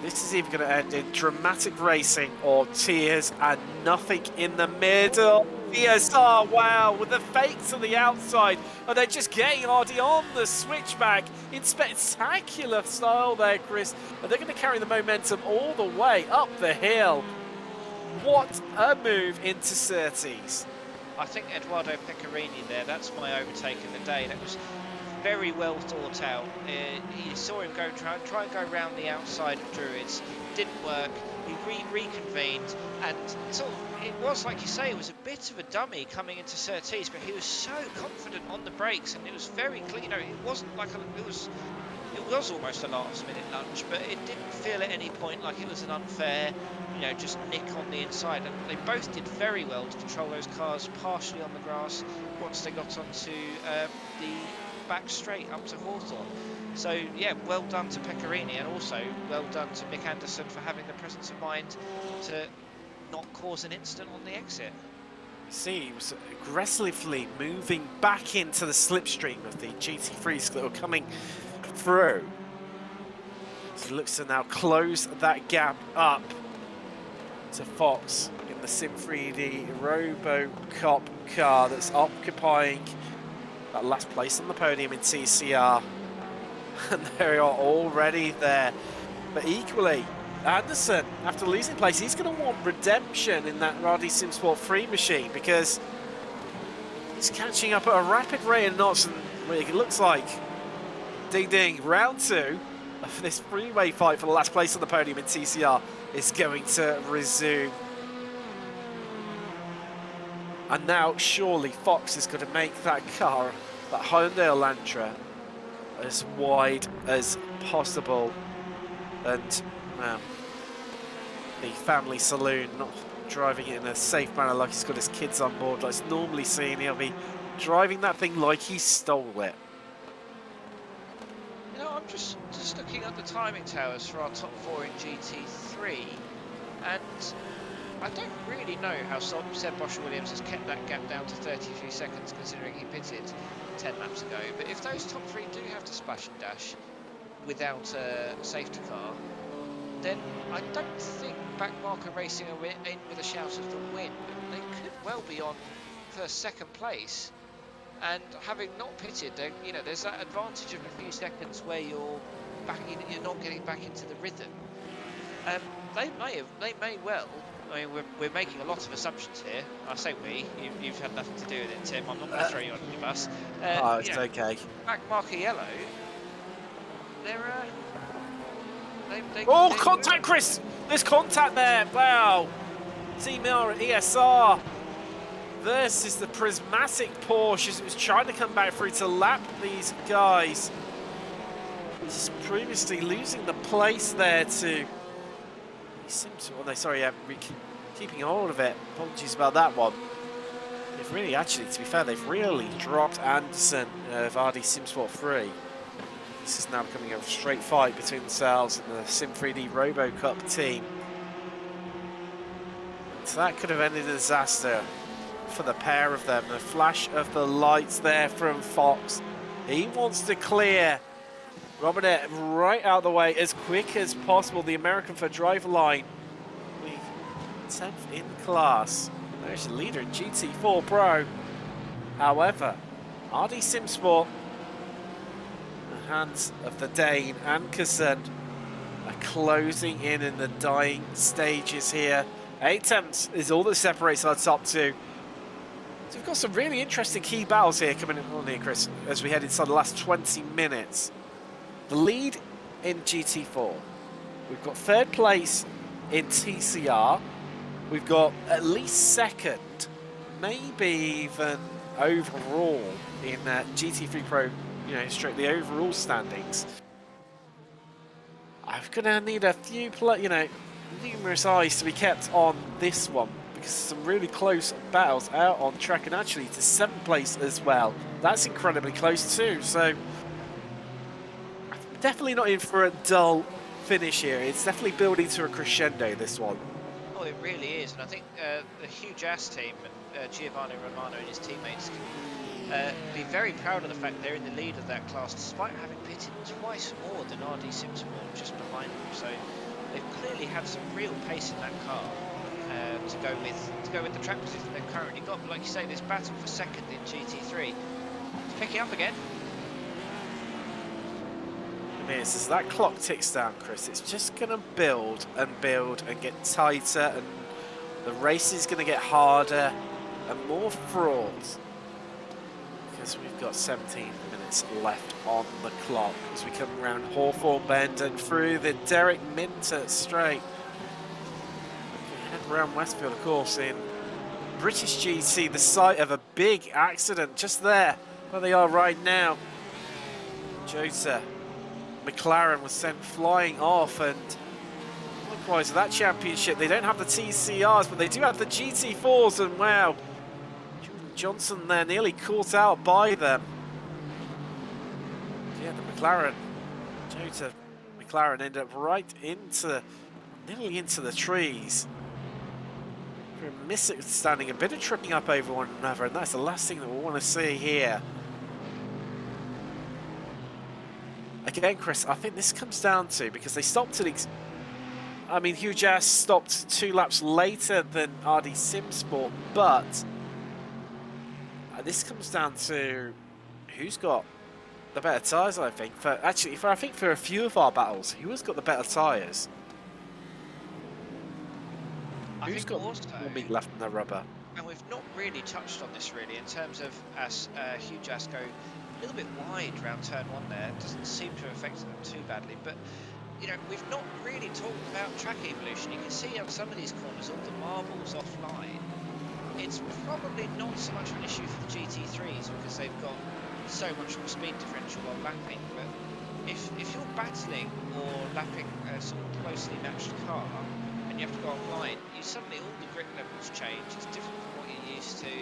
This is either going to end in dramatic racing or tears and nothing in the middle. ESR, wow, with the fakes on the outside, and they're just getting RD on the switchback in spectacular style there, Chris. And they're going to carry the momentum all the way up the hill. What a move into Surtees. I think Eduardo Pecorini there, that's my overtake of the day. That was very well thought out. You saw him try and go around the outside of Druids. Didn't work. He reconvened, and sort of, it was like you say, it was a bit of a dummy coming into Surtees, but he was so confident on the brakes, and it was very clean. You know, it wasn't like it was almost a last-minute lunge, but it didn't feel at any point like it was an unfair, you know, just nick on the inside. And they both did very well to control those cars partially on the grass once they got onto the back straight up to Hawthorne. So yeah, well done to Pecorini, and also well done to Mick Anderson for having the presence of mind to not cause an incident on the exit. See, he was aggressively moving back into the slipstream of the GT3s that were coming through. So he looks to now close that gap up to Fox in the Sim 3D RoboCop car that's occupying that last place on the podium in TCR. And they are already there. But equally, Anderson, after losing place, he's going to want redemption in that RD Sim Sport 3 machine, because he's catching up at a rapid rate of knots, and it looks like ding ding, round 2 of this freeway fight for the last place on the podium in TCR is going to resume. And now surely Fox is going to make that car, that Hyundai Elantra, as wide as possible. And the family saloon, not driving it in a safe manner like he's got his kids on board like it's normally seen. He'll be driving that thing like he stole it. You know, I'm just looking at the timing towers for our top 4 in GT3, and I don't really know how Seb Bosch-Williams has kept that gap down to 33 seconds, considering he pitted 10 laps ago. But if those top 3 do have to splash and dash without a safety car, then I don't think Backmarker Racing are in with a shout of the win. They could well be on first, second place. And having not pitted, you know, there's that advantage of a few seconds where you're not getting back into the rhythm. They may well. I mean, we're making a lot of assumptions here. I say we. You've had nothing to do with it, Tim. I'm not going to throw you under the bus. Oh, it's okay. Backmarker Yellow. Oh, contact, Chris! There's contact there. Wow. Team ESR versus the prismatic Porsche as it was trying to come back through to lap these guys. Just previously losing the place there to... keeping hold of it. Apologies about that one. They've really, actually, to be fair, they've really dropped Anderson of RD Sim Sport 3. This is now becoming a straight fight between themselves and the Sim 3D RoboCup team. So that could have ended in a disaster for the pair of them. The flash of the lights there from Fox. He wants to clear Robinette right out of the way as quick as possible. The American for driver line. 10th in class. There's the leader in GT4 Pro. However, RD Sim Sport, the hands of the Dane Ankerson, are closing in the dying stages here. 8 tenths is all that separates our top 2. So we've got some really interesting key battles here coming on here, Chris, as we head inside the last 20 minutes. The lead in GT4. We've got 3rd place in TCR. We've got at least 2nd, maybe even overall in GT3 Pro, you know, straight the overall standings. I'm gonna need a few, numerous eyes to be kept on this one, because some really close battles out on track, and actually to 7th place as well. That's incredibly close too. So definitely not in for a dull finish here. It's definitely building to a crescendo, this one. Oh, it really is, and I think the Huge Ass team and Giovanni Romano and his teammates can be very proud of the fact they're in the lead of that class, despite having pitted twice more than RD Sim Sport just behind them. So they've clearly had some real pace in that car to go with the track position they've currently got. But like you say, this battle for 2nd in GT3 is picking up again. As that clock ticks down, Chris, it's just going to build and get tighter, and the race is going to get harder and more fraught. because we've got 17 minutes left on the clock as we come around Hawthorne Bend and through the Derek Minter straight. We head around Westfield, of course, in British GT, the site of a big accident just there where they are right now. Jota McLaren was sent flying off, and likewise with that championship, they don't have the TCRs, but they do have the GT4s, and wow, Jordan Johnson there nearly caught out by them. Yeah, the McLaren, Jota McLaren ended up nearly into the trees. For a misunderstanding, a bit of tripping up over one another, and that's the last thing that we want to see here. Again, Chris, I think this comes down to, because they stopped at, I mean, Hugh Jass stopped 2 laps later than RD Simsport, but this comes down to who's got the better tyres, I think. I think for a few of our battles, who has got the better tyres? Who's got more meat left in the rubber? And we've not really touched on this really in terms of as Hugh Jass go a little bit wide around turn 1 there. It doesn't seem to have affected them too badly, but you know, we've not really talked about track evolution. You can see on some of these corners all the marbles offline. It's probably not so much an issue for the GT3s because they've got so much more speed differential while lapping, but if you're battling or lapping a sort of closely matched car and you have to go offline, suddenly all the grip levels change. It's different from what you're used to,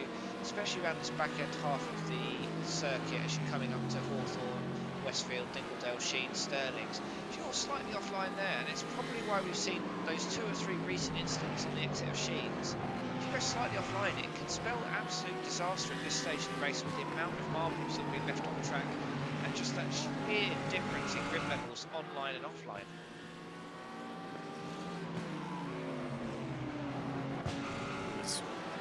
especially around this back end half of the circuit as you're coming up to Hawthorne, Westfield, Dingledale, Sheen, Stirlings. If you're slightly offline there, and it's probably why we've seen those 2 or 3 recent incidents on the exit of Sheens. If you go slightly offline, it can spell absolute disaster at this stage of the race with the amount of marbles that will be left on the track and just that sheer difference in grip levels online and offline.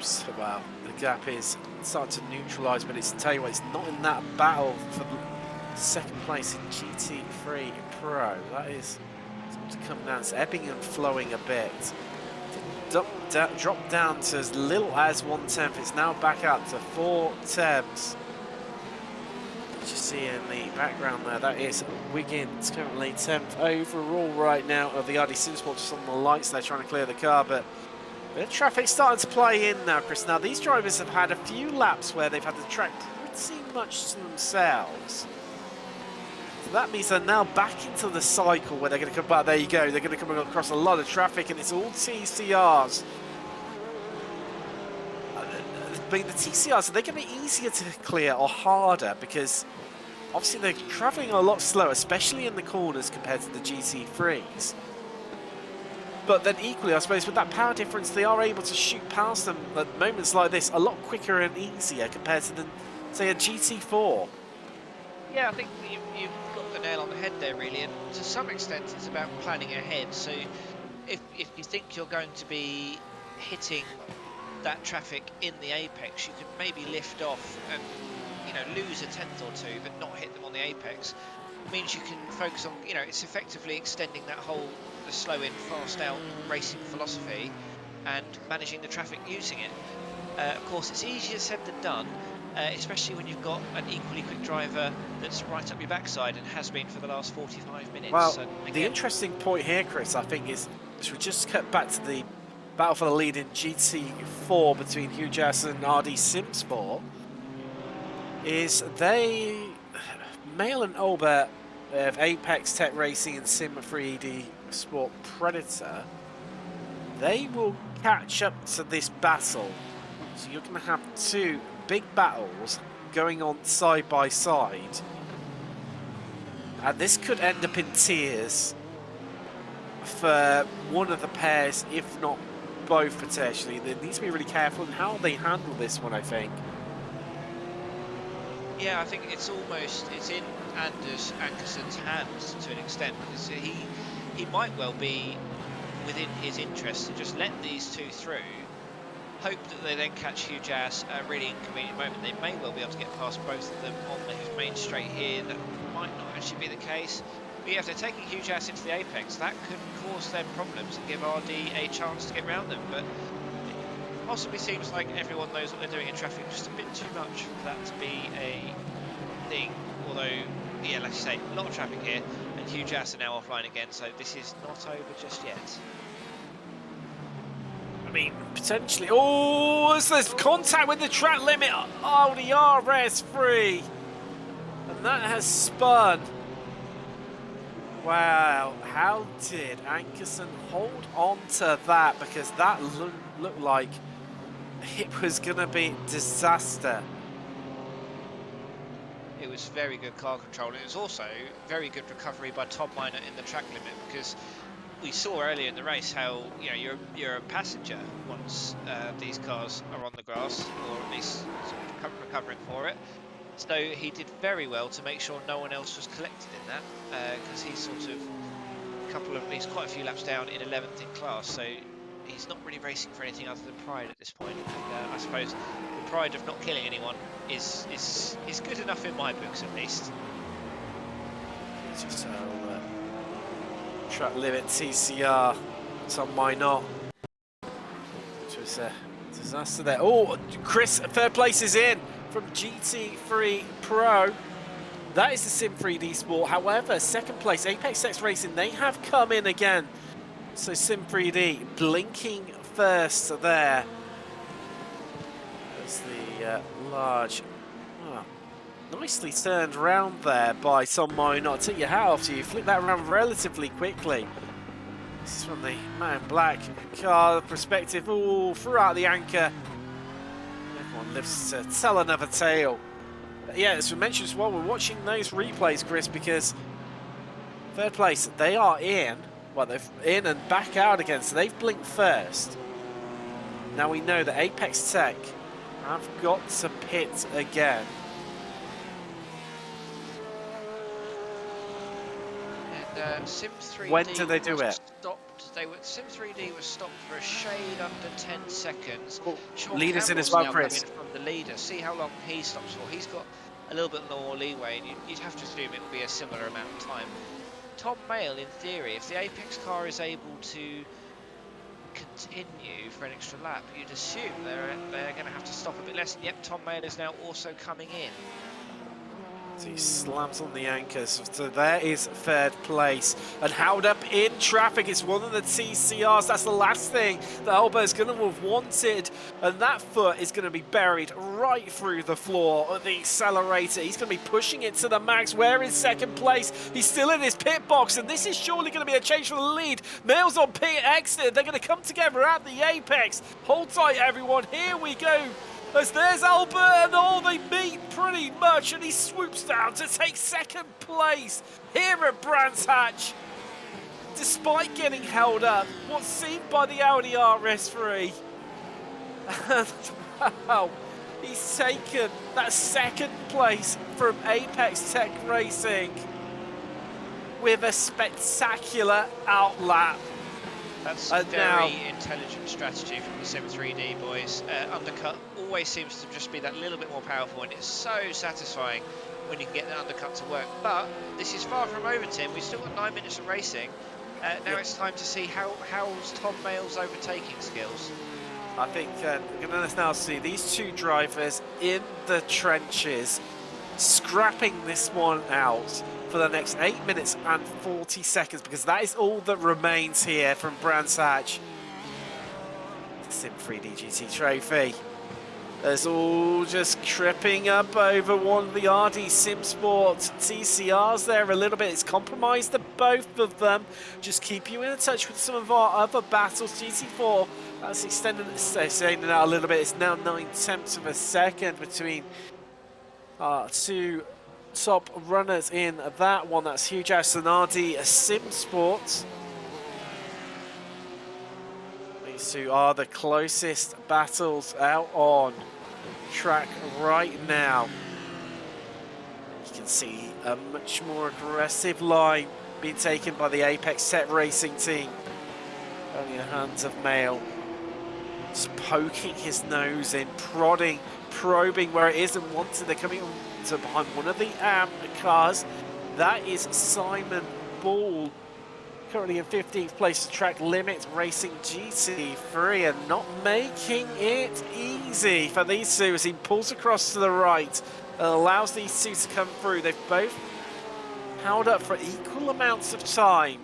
So, wow, the gap is starting to neutralise, but it's, tell you what, it's not in that battle for the second place in GT3 Pro. That is to come down. It's ebbing and flowing a bit. Drop down to as little as 1/10. It's now back up to 4/10. You see in the background there, that is Wiggins, currently 10th overall right now of the RD Simsport, just on the lights there trying to clear the car, but a bit of traffic starting to play in now, Chris. Now, these drivers have had a few laps where they've had the track pretty much to themselves. So that means they're now back into the cycle where they're going to come back. There you go. They're going to come across a lot of traffic, and it's all TCRs. The TCRs, are they going to be easier to clear or harder? Because obviously they're travelling a lot slower, especially in the corners compared to the GT3s. But then equally, I suppose, with that power difference, they are able to shoot past them at moments like this a lot quicker and easier compared to, say, a GT4. Yeah, I think you've got the nail on the head there, really. And to some extent, it's about planning ahead. So if you think you're going to be hitting that traffic in the apex, you could maybe lift off and, you know, lose a 10th or 2, but not hit them on the apex. It means you can focus on, you know, it's effectively extending that whole the slow in, fast out racing philosophy and managing the traffic using it. Of course, it's easier said than done, especially when you've got an equally quick driver that's right up your backside and has been for the last 45 minutes. Well, so, again, the interesting point here, Chris, I think is, as we just cut back to the battle for the lead in GT4 between Hugh Jass and RD Simsport, is Mail and Albert of Apex Tech Racing and Sim 3D Sport Predator, they will catch up to this battle. So you're going to have 2 big battles going on side by side, and this could end up in tears for one of the pairs, if not both potentially. They need to be really careful in how they handle this one, I think. Yeah, I think it's in Anders Ankerson's hands to an extent, because he might well be within his interest to just let these 2 through, hope that they then catch Hugh Jass at a really inconvenient moment. They may well be able to get past both of them on the main straight here. That might not actually be the case. But yeah, if they're taking Hugh Jass into the apex, that could cause them problems and give RD a chance to get around them. But possibly seems like everyone knows what they're doing in traffic, just a bit too much for that to be a thing. Although, yeah, like you say, a lot of traffic here, and Hugh Jass are now offline again, so this is not over just yet. I mean, potentially. Oh, there's contact with the track limit. Oh, the RS3. And that has spun. Wow, how did Ankerson hold on to that? Because that looked like it was going to be disaster. It was very good car control. It was also very good recovery by Tom Minor in the track limit, because we saw earlier in the race how, you know, you're a passenger once these cars are on the grass, or at least sort of recovering for it. So he did very well to make sure no one else was collected in that, because he's sort of he's quite a few laps down in 11th in class, so he's not really racing for anything other than pride at this point. And I suppose the pride of not killing anyone is good enough in my books, at least. Just track limit TCR, some might not. Which was a disaster there. Oh, Chris, third place is in from GT3 Pro. That is the Sim 3D Sport. However, second place, Apex X Racing, they have come in again. So Sim 3D blinking first there. There's the large, nicely turned round there by Tom Minor. I'll take your hat off to you. Flip that around relatively quickly. This is from the man in black car perspective. Oh, throughout the anchor. Everyone lives to tell another tale. But yeah, as we mentioned as well, we're watching those replays, Chris, because third place, they are in. Well, they're in and back out again, so they've blinked first. Now we know that Apex Tech have got to pit again. And Sim 3D. When do they do it? Sim 3D was stopped for a shade under 10 seconds. Oh, Sean leaders in as Campbell's well, now Chris. coming from the leader. See how long he stops for. He's got a little bit more leeway, and you'd have to assume it will be a similar amount of time. Tom Mail, in theory, if the Apex car is able to continue for an extra lap, you'd assume they're going to have to stop a bit less. And yep, Tom Mail is now also coming in. So he slams on the anchors. So there is third place. And held up in traffic. It's one of the TCRs. That's the last thing that Albert's going to have wanted. And that foot is going to be buried right through the floor of the accelerator. He's going to be pushing it to the max. Where is second place? He's still in his pit box. And this is surely going to be a change for the lead. Mail's on pit exit. They're going to come together at the apex. Hold tight, everyone. Here we go. As there's Albert, and all they meet pretty much, and he swoops down to take second place here at Brands Hatch. Despite getting held up, what's seen by the Audi RS3. And wow, he's taken that second place from Apex Tech Racing with a spectacular outlap. That's a very intelligent strategy from the Sim 3D boys. Undercut always seems to just be that little bit more powerful, and it's so satisfying when you can get the undercut to work. But this is far from over, Tim. We've still got 9 minutes of racing. Now it's time to see how's Tom Mail's overtaking skills. I think we're going to now see these two drivers in the trenches, scrapping this one out for the next 8 minutes and 40 seconds, because that is all that remains here from Brands Hatch. Sim 3D GT trophy. There's all just tripping up over one of the RD Sim Sport TCRs there a little bit. It's compromised the both of them. Just keep you in touch with some of our other battles. GT4, that's extending out a little bit. It's now 9/10 of a second between two top runners in that one. That's Hugh Jackson, RD Sim Sports. These two are the closest battles out on track right now. You can see a much more aggressive line being taken by the Apex Tech Racing team. Only the hands of Mail. Just poking his nose in, prodding, probing where it isn't wanted. They're coming to behind one of the cars. That is Simon Ball currently in 15th place. Track Limit Racing GT3 and not making it easy for these two as he pulls across to the right and allows these two to come through. They've both held up for equal amounts of time.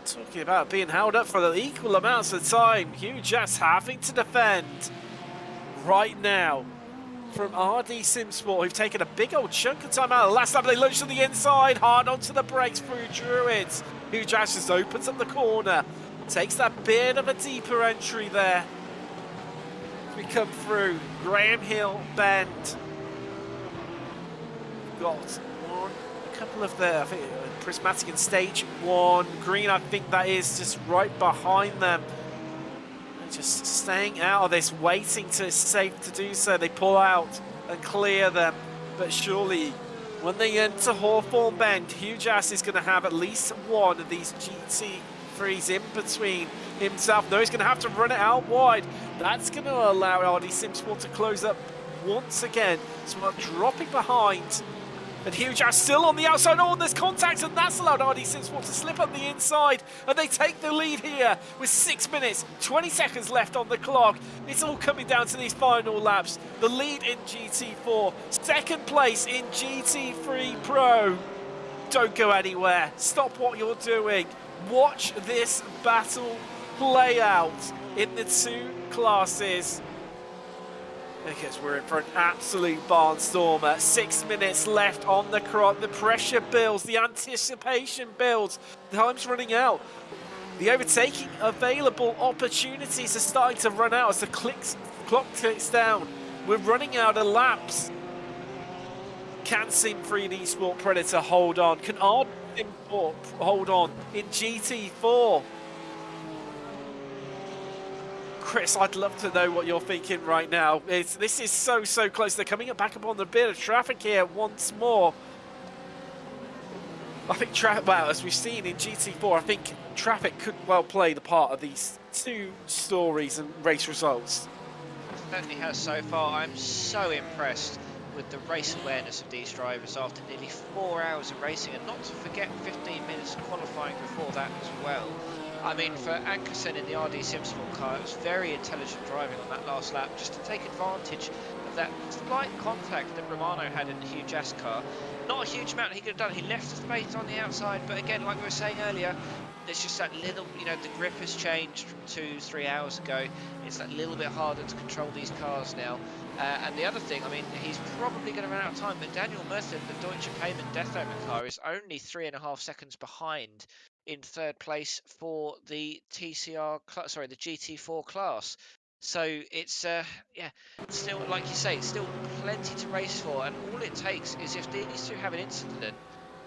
Talking about being held up for the equal amounts of time, Hugh just having to defend right now from RD Simsport, who've taken a big old chunk of time out of the last lap. They launch to the inside, hard onto the brakes through Druids. Hugh Jash just opens up the corner, takes that bit of a deeper entry there. As we come through Graham Hill Bend. Got a couple of the, I think, Prismatic in stage 1. Green, I think that is just right behind them. Just staying out of this, waiting till it's safe to do so. They pull out and clear them. But surely, when they enter Hawthorne Bend, Hugh Jass is going to have at least one of these GT3s in between himself. No, he's going to have to run it out wide. That's going to allow RD Simsport to close up once again. So we're dropping behind. And Hugh Jass still on the outside. Oh, and there's contact, and that's allowed RD Simsport to slip up the inside. And they take the lead here with 6 minutes, 20 seconds left on the clock. It's all coming down to these final laps. The lead in GT4, second place in GT3 Pro. Don't go anywhere. Stop what you're doing. Watch this battle play out in the two classes. Because we're in for an absolute barnstormer. 6 minutes left on the clock. The pressure builds, the anticipation builds. The time's running out. The overtaking available opportunities are starting to run out as the clock clicks down. We're running out of laps. Can Sim3D Sport Predator hold on? Can RD Sport hold on in GT4? Chris, I'd love to know what you're thinking right now. This is so close. They're coming back upon a bit of traffic here once more. I think, well, as we've seen in GT4, I think traffic could well play the part of these two stories and race results. Certainly has so far. I'm so impressed with the race awareness of these drivers after nearly 4 hours of racing, and not to forget 15 minutes of qualifying before that as well. I mean, for Ankersen in the RD Simsport car, it was very intelligent driving on that last lap, just to take advantage of that slight contact that Romano had in the Hugh Jass car. Not a huge amount he could have done. He left the space on the outside, but again, like we were saying earlier, there's just that little, you know, the grip has changed from 2-3 hours ago. It's that little bit harder to control these cars now. And the other thing, I mean, he's probably going to run out of time, but Daniel Merthin, the Deutsche Payment Death Omen car, is only 3.5 seconds behind in third place for the the GT4 class. So it's yeah, still, like you say, it's still plenty to race for, and all it takes is if these two have an incident,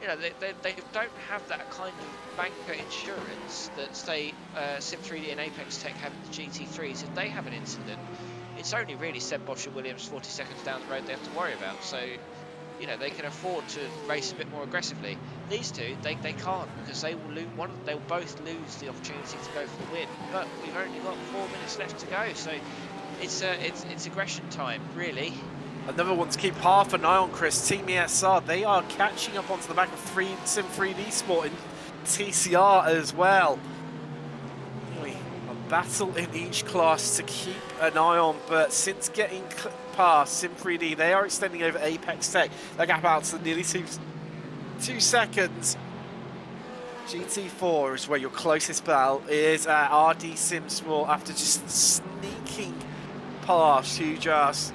you know, they don't have that kind of banker insurance that say Sim3D and Apex Tech have in the GT3s. If they have an incident, it's only really Seb Boscher Williams 40 seconds down the road they have to worry about. So, you know, they can afford to race a bit more aggressively. These two, they can't, because they will lose they'll both lose the opportunity to go for the win. But we've only got 4 minutes left to go, so it's aggression time, really. Another one to keep half an eye on, Chris. Team ESR, they are catching up onto the back of Sim3D Sport in TCR as well. A battle in each class to keep an eye on, but since getting past Sim3D, they are extending over Apex Tech. They gap out to nearly 2 seconds. GT4 is where your closest battle is at RD Simsport after just sneaking past Hugh Jass.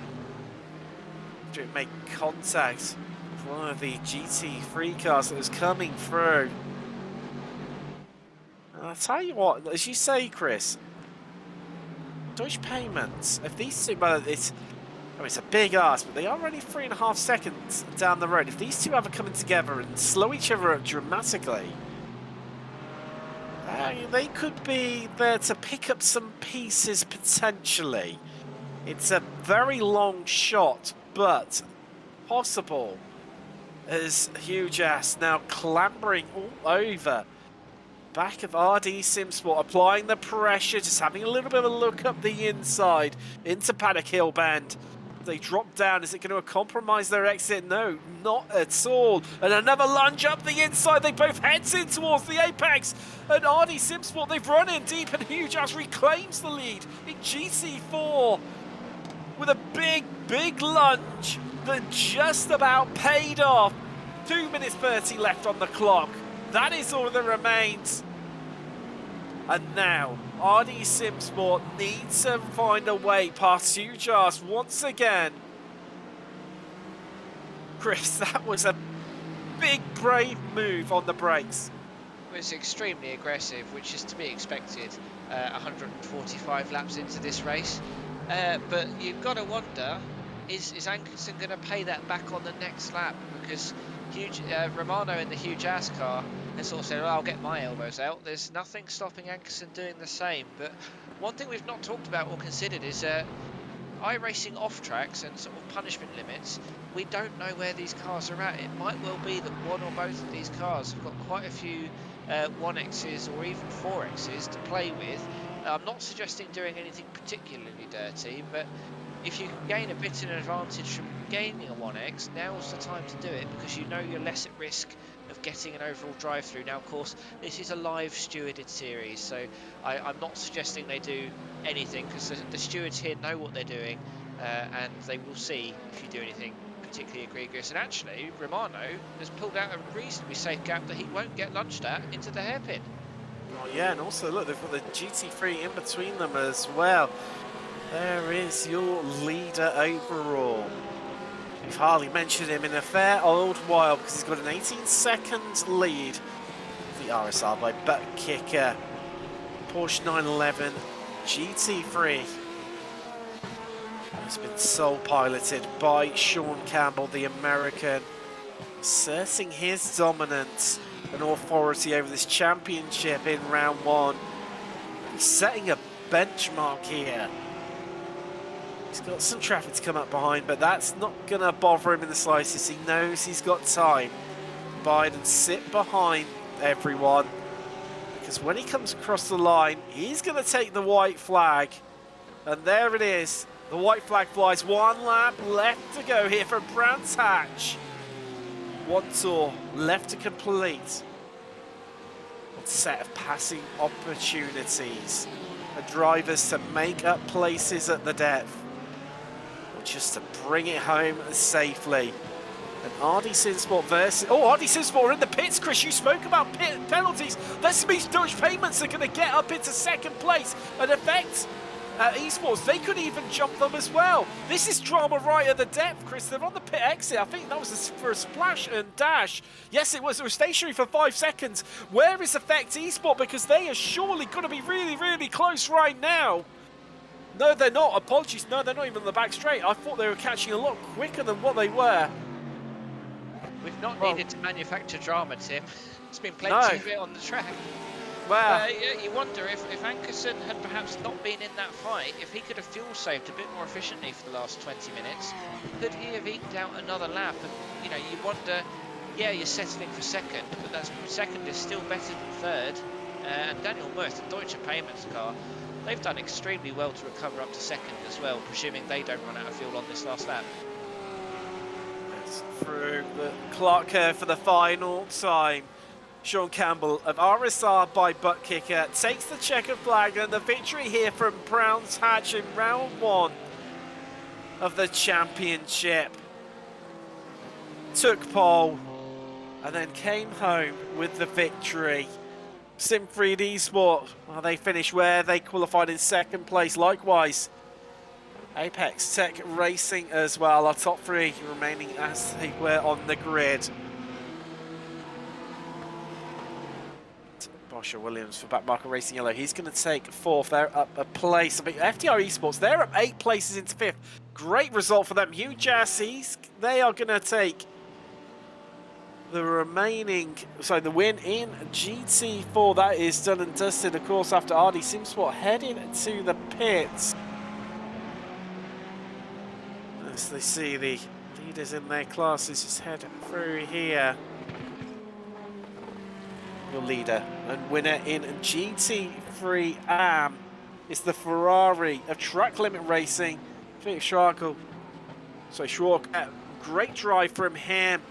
To make contact with one of the GT3 cars that was coming through. And I'll tell you what, as you say, Chris, Deutsche Payments, if these two, well, it's a big ask, but they are only 3.5 seconds down the road. If these two ever coming together and slow each other up dramatically, they could be there to pick up some pieces potentially. It's a very long shot, but possible, as Hugh Jass now clambering all over back of RD Simsport, applying the pressure, just having a little bit of a look up the inside into Paddock Hill Bend. They drop down. Is it going to compromise their exit? No, not at all. And another lunge up the inside. They both heads in towards the apex. And RD Simsport, they've run in deep, and Huge Ass reclaims the lead in GT4 with a big lunge that just about paid off. 2 minutes 30 left on the clock. That is all that remains. And now, RD Simsport needs to find a way past Huge Ass once again. Chris, that was a big, brave move on the brakes. It was extremely aggressive, which is to be expected 145 laps into this race. But you've got to wonder, is Ankerson going to pay that back on the next lap? Because Romano in the Huge Ass car has sort of said, well, I'll get my elbows out. There's nothing stopping Ankerson doing the same. But one thing we've not talked about or considered is iRacing off tracks and sort of punishment limits. We don't know where these cars are at. It might well be that one or both of these cars have got quite a few 1Xs or even 4Xs to play with. I'm not suggesting doing anything particularly dirty, but if you can gain a bit of an advantage from gaining a 1X, now's the time to do it, because you know you're less at risk of getting an overall drive-through. Now, of course, this is a live stewarded series, so I'm not suggesting they do anything, because the stewards here know what they're doing, and they will see if you do anything particularly egregious. And actually, Romano has pulled out a reasonably safe gap that he won't get lunged at into the hairpin. Oh yeah, and also look, they've got the GT3 in between them as well. There is your leader overall. We've hardly mentioned him in a fair old while, because he's got an 18-second lead. The RSR by butt kicker. Porsche 911 GT3 has been sole piloted by Sean Campbell, the American, asserting his dominance and authority over this championship in round one. He's setting a benchmark here. He's got some traffic to come up behind, but that's not going to bother him in the slightest. He knows he's got time. Bide and sit behind everyone, because when he comes across the line, he's going to take the white flag. And there it is. The white flag flies. 1 lap left to go here for Brands Hatch. 1 tour left to complete. A set of passing opportunities for drivers to make up places at the depth, or just to bring it home safely. And RD Simsport versus... Oh, RD Simsport are in the pits, Chris. You spoke about pit penalties. This means Dutch Payments are going to get up into second place and affect eSports. They could even jump them as well. This is drama right at the depth, Chris. They're on the pit exit. I think that was for a splash and dash. Yes, it was. They were stationary for 5 seconds. Where is Effect eSport? Because they are surely going to be really, really close right now. No, they're not. Apologies. No, they're not even on the back straight. I thought they were catching a lot quicker than what they were. We've not needed to manufacture drama, Tim. It's been plenty of it on the track. Wow. You wonder if Ankerson had perhaps not been in that fight, if he could have fuel saved a bit more efficiently for the last 20 minutes, could he have eked out another lap? And you know, you wonder, yeah, you're settling for second, but that second is still better than third. And Daniel Muth, the Deutsche Payments car, they've done extremely well to recover up to second as well, presuming they don't run out of fuel on this last lap. It's through the clock curve for the final time. Sean Campbell of RSR by butt kicker takes the checkered flag, and the victory here from Brands Hatch in round one of the championship. Took pole and then came home with the victory. Sim3 eSport, well, they finished where they qualified in second place. Likewise, Apex Tech Racing as well. Our top 3 remaining as they were on the grid. Bosher Williams for Backmarker Racing Yellow. He's going to take 4th. They're up a place. I mean, FTR Esports, they're up 8 places into 5th. Great result for them. Huge Assies, they are going to take the remaining, so the win in GT4. That is done and dusted, of course, after RD Simsport heading to the pits. As they see the leaders in their classes just head through here. Your leader and winner in GT3 AM is the Ferrari of Track Limit Racing, Felix Schrakel. So Schwark, great drive from him.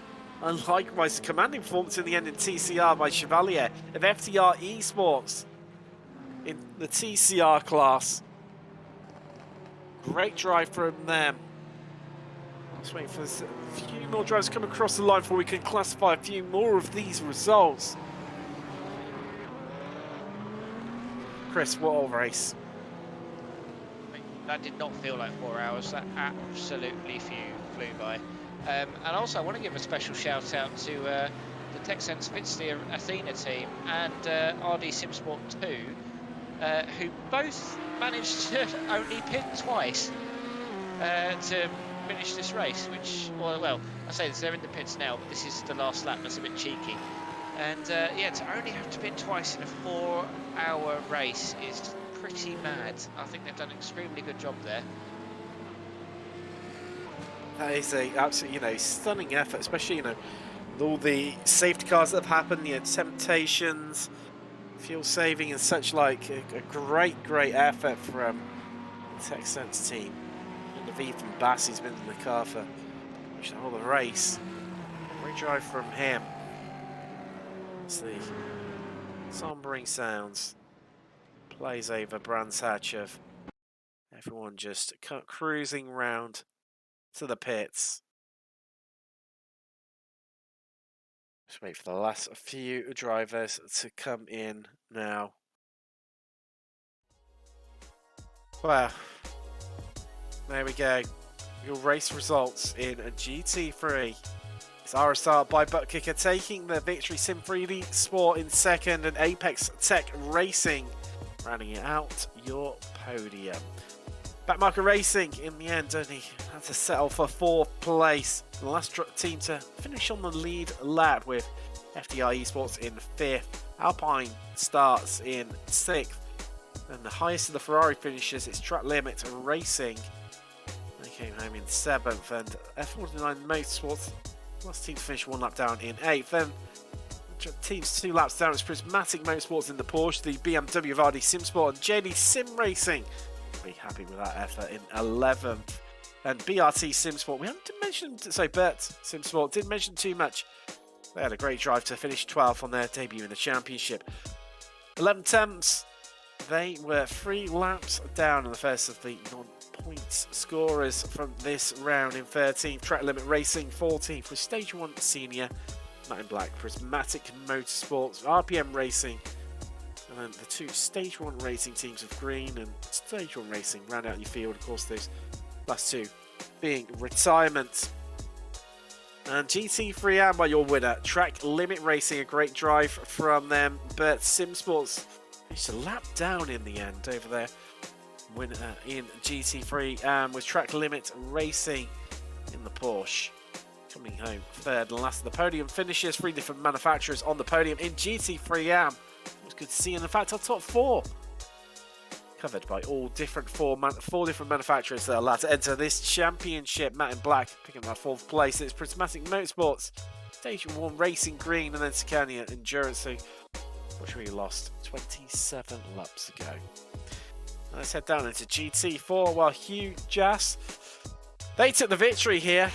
And likewise, commanding performance in the end in TCR by Chevalier of FTR Esports in the TCR class. Great drive from them. Let's wait for a few more drives to come across the line before we can classify a few more of these results. Chris, what a race. That did not feel like 4 hours. That absolutely flew by. And also, I want to give a special shout out to the Texans FTR Athena team and RD SimSport 2, who both managed to only pit twice to finish this race. Which, well, I say this, they're in the pits now, but this is the last lap. That's a bit cheeky. And yeah, to only have to pit twice in a 4-hour race is pretty mad. I think they've done an extremely good job there. That is a absolutely, stunning effort, especially, with all the safety cars that have happened, temptations, fuel saving and such like. A great effort from the Texans team. And Naveed from Bassie's been in the car for the whole of the race. Great drive from him. That's the sombering sounds. Plays over Brands Hatch of everyone just cruising round to the pits. Just wait for the last few drivers to come in now. Well, there we go. Your race results in a GT3. It's RSR by Butt Kicker taking the victory. Sim3D Sport in second and Apex Tech Racing rounding it out your podium. Backmarker Racing in the end only had to settle for 4th place. The last team to finish on the lead lap with FTR Esports in 5th. Alpine starts in 6th. And the highest of the Ferrari finishes, it's Track Limit Racing. They came home in 7th. And F49 Motorsports, last team to finish 1 lap down in 8th. Then teams 2 laps down, it's Prismatic Motorsports in the Porsche, the BMW of RD SimSport and JD Sim Racing. Be happy with that effort in 11th. And BRT SimSport, we haven't mentioned, so Bert SimSport didn't mention too much. They had a great drive to finish 12th on their debut in the championship. 11 temps, they were 3 laps down in the first of the non-points scorers from this round. In 13th, Track Limit Racing, 14th with Stage 1 Senior, Matt in Black, Prismatic Motorsports, RPM Racing, and then the 2 Stage 1 racing teams of Green and Stage 1 Racing round out your field. Of course, those last 2 being retirement. And GT3 by your winner, Track Limit Racing, a great drive from them. But SimSports finished a lap down in the end over there. Winner in GT3 with Track Limit Racing in the Porsche. Coming home 3rd and last of the podium finishes. 3 different manufacturers on the podium in GT3 It was good to see, and in fact our top 4 covered by all different 4 different manufacturers that are allowed to enter this championship. Matt in Black picking that 4th place. It's Prismatic Motorsports, Stage 1 Racing Green, and then Scania Endurance, which we lost 27 laps ago. Now let's head down into GT4 while Hugh Jass, they took the victory here.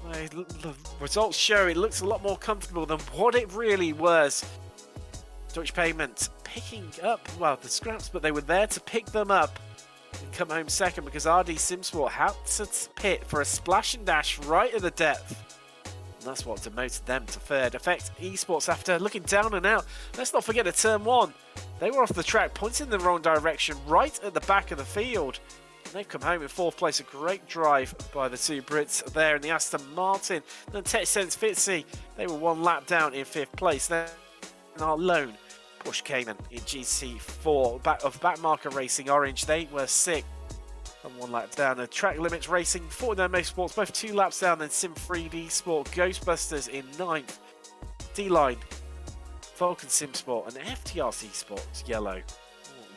The results show it looks a lot more comfortable than what it really was. Deutsche Payment picking up, well, the scraps, but they were there to pick them up and come home 2nd because RD SimSport had to pit for a splash and dash right at the depth. And that's what demoted them to 3rd. Effect Esports, after looking down and out, let's not forget at turn 1, they were off the track, pointing in the wrong direction, right at the back of the field. They've come home in 4th place. A great drive by the 2 Brits there in the Aston Martin. Then Texans Fitzy, they were 1 lap down in 5th place. Then our lone Porsche Cayman in GT4 Backmarker Racing Orange, they were 6th and 1 lap down. The Track Limits Racing, 49 Motorsports, both 2 laps down. Then Sim3D Sport Ghostbusters in 9th. D-Line, Vulcan SimSport and FTR Esports Yellow.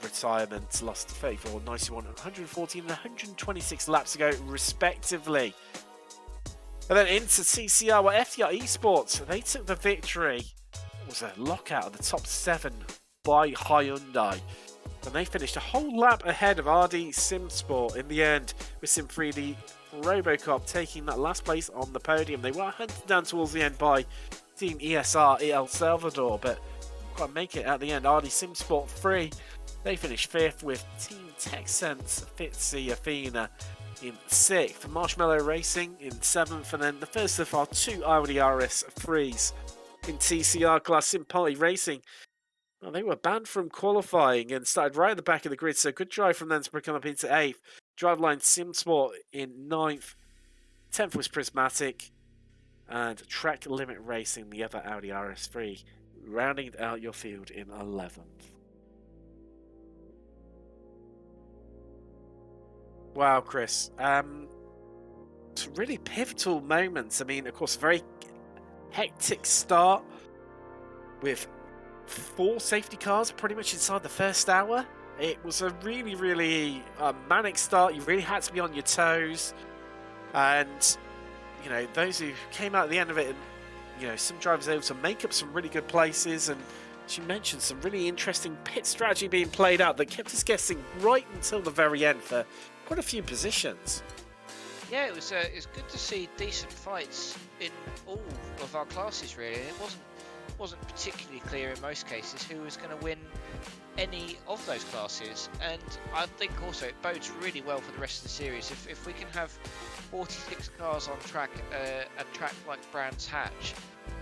Retirement, lost 34, 91, 114 and 126 laps ago respectively. And then into TCR where FTR Esports, they took the victory. It was a lockout of the top 7 by Hyundai. And they finished a whole lap ahead of RD Simsport in the end, with Sim3D Robocop taking that last place on the podium. They were hunted down towards the end by Team ESR El Salvador, but quite make it at the end. RD Simsport 3, they finished 5th, with Team TechSense Fitzy Athena in 6th, Marshmallow Racing in 7th, and then the first of our 2 IRS 3s in TCR class Simpoli Racing. Well, they were banned from qualifying and started right at the back of the grid, so good drive from them to come up into 8th. Driveline Simsport in 9th. 10th was Prismatic, and Track Limit Racing, the other Audi RS3, rounding out your field in 11th. Wow, Chris. Some really pivotal moments. I mean, of course, a very hectic start with 4 safety cars pretty much inside the first hour. It was a really, really manic start. You really had to be on your toes. And, you know, those who came out at the end of it, and, you know, some drivers able to make up some really good places. And as you mentioned, some really interesting pit strategy being played out that kept us guessing right until the very end for quite a few positions. Yeah, it was good to see decent fights in all of our classes, really. It wasn't particularly clear in most cases who was going to win any of those classes, and I think also it bodes really well for the rest of the series. If we can have 46 cars on track, a track like Brands Hatch,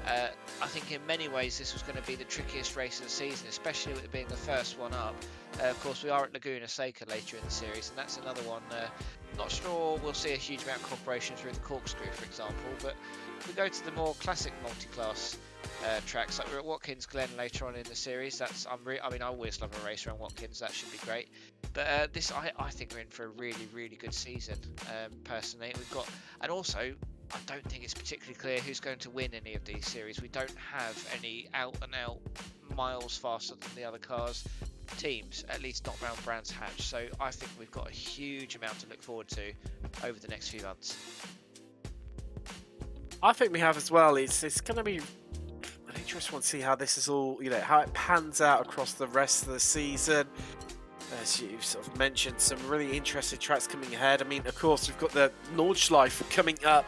I think in many ways this was going to be the trickiest race of the season, especially with it being the first one up. Of course, we are at Laguna Seca later in the series, and that's another one. Not sure we'll see a huge amount of cooperation through the corkscrew, for example, but if we go to the more classic multi-class tracks, like we're at Watkins Glen later on in the series. I mean, I always love a race around Watkins. That should be great. But this, I think we're in for a really, really good season. Personally, we've got, and also, I don't think it's particularly clear who's going to win any of these series. We don't have any out-and-out miles faster than the other cars teams, at least not round Brands Hatch. So I think we've got a huge amount to look forward to over the next few months. I think we have as well. It's going to be an interesting one to see how this is all, you know, how it pans out across the rest of the season. As you sort of mentioned, some really interesting tracks coming ahead. I mean, of course, we've got the Nordschleife coming up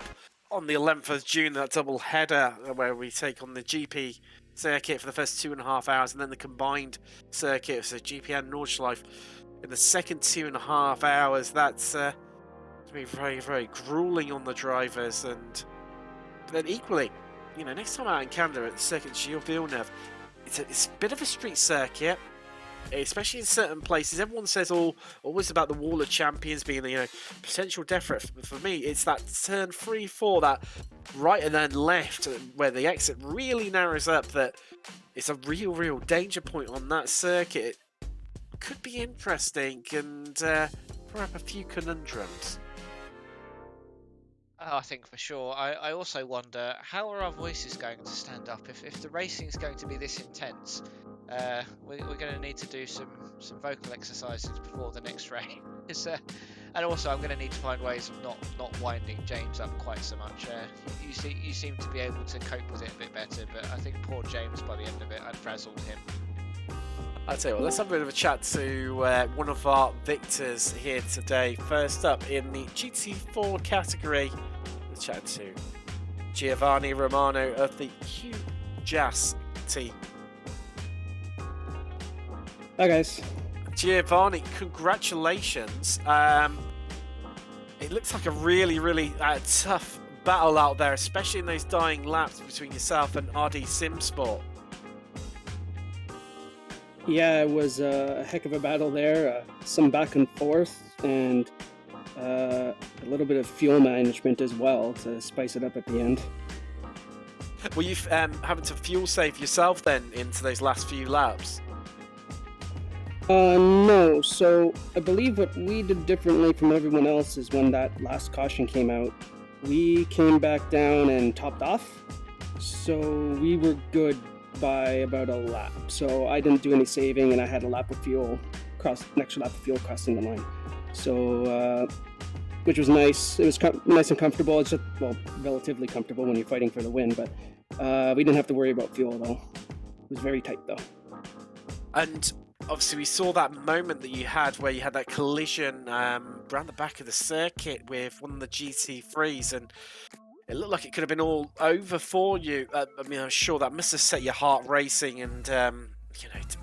on the 11th of June, that double header where we take on the GP circuit for the first 2.5 hours, and then the combined circuit, so GP and Nordschleife in the second 2.5 hours. That's going to be very, very grueling on the drivers. And then equally, you know, next time out in Canada at the Circuit Gilles Villeneuve, it's a bit of a street circuit, especially in certain places. Everyone says always about the Wall of Champions being the, you know, potential death threat. For me, it's that turn 3-4, that right and then left, where the exit really narrows up, that it's a real danger point on that circuit. It could be interesting and throw up a few conundrums. I think for sure. I also wonder, how are our voices going to stand up if the racing is going to be this intense? We're going to need to do some vocal exercises before the next race. And also, I'm going to need to find ways of not winding James up quite so much. You seem to be able to cope with it a bit better, but I think poor James, by the end of it, I'd frazzled him. I'll tell you what, let's have a bit of a chat to one of our victors here today. First up in the GT4 category, let's chat to Giovanni Romano of the Q-Jazz team. Hi guys. Giovanni, congratulations. It looks like a really tough battle out there, especially in those dying laps between yourself and RD Simsport. Yeah, it was a heck of a battle there. Some back and forth, and a little bit of fuel management as well to spice it up at the end. Were you having to fuel save yourself then into those last few laps? No. So I believe what we did differently from everyone else is when that last caution came out, we came back down and topped off. So we were good by about a lap. So I didn't do any saving, and I had a lap of fuel, an extra lap of fuel crossing the line. So, which was nice. It was nice and comfortable. It's just, well, relatively comfortable when you're fighting for the win, but we didn't have to worry about fuel though. It was very tight though. And obviously we saw that moment that you had where you had that collision around the back of the circuit with one of the GT3s, and it looked like it could have been all over for you. I mean, I'm sure that must have set your heart racing and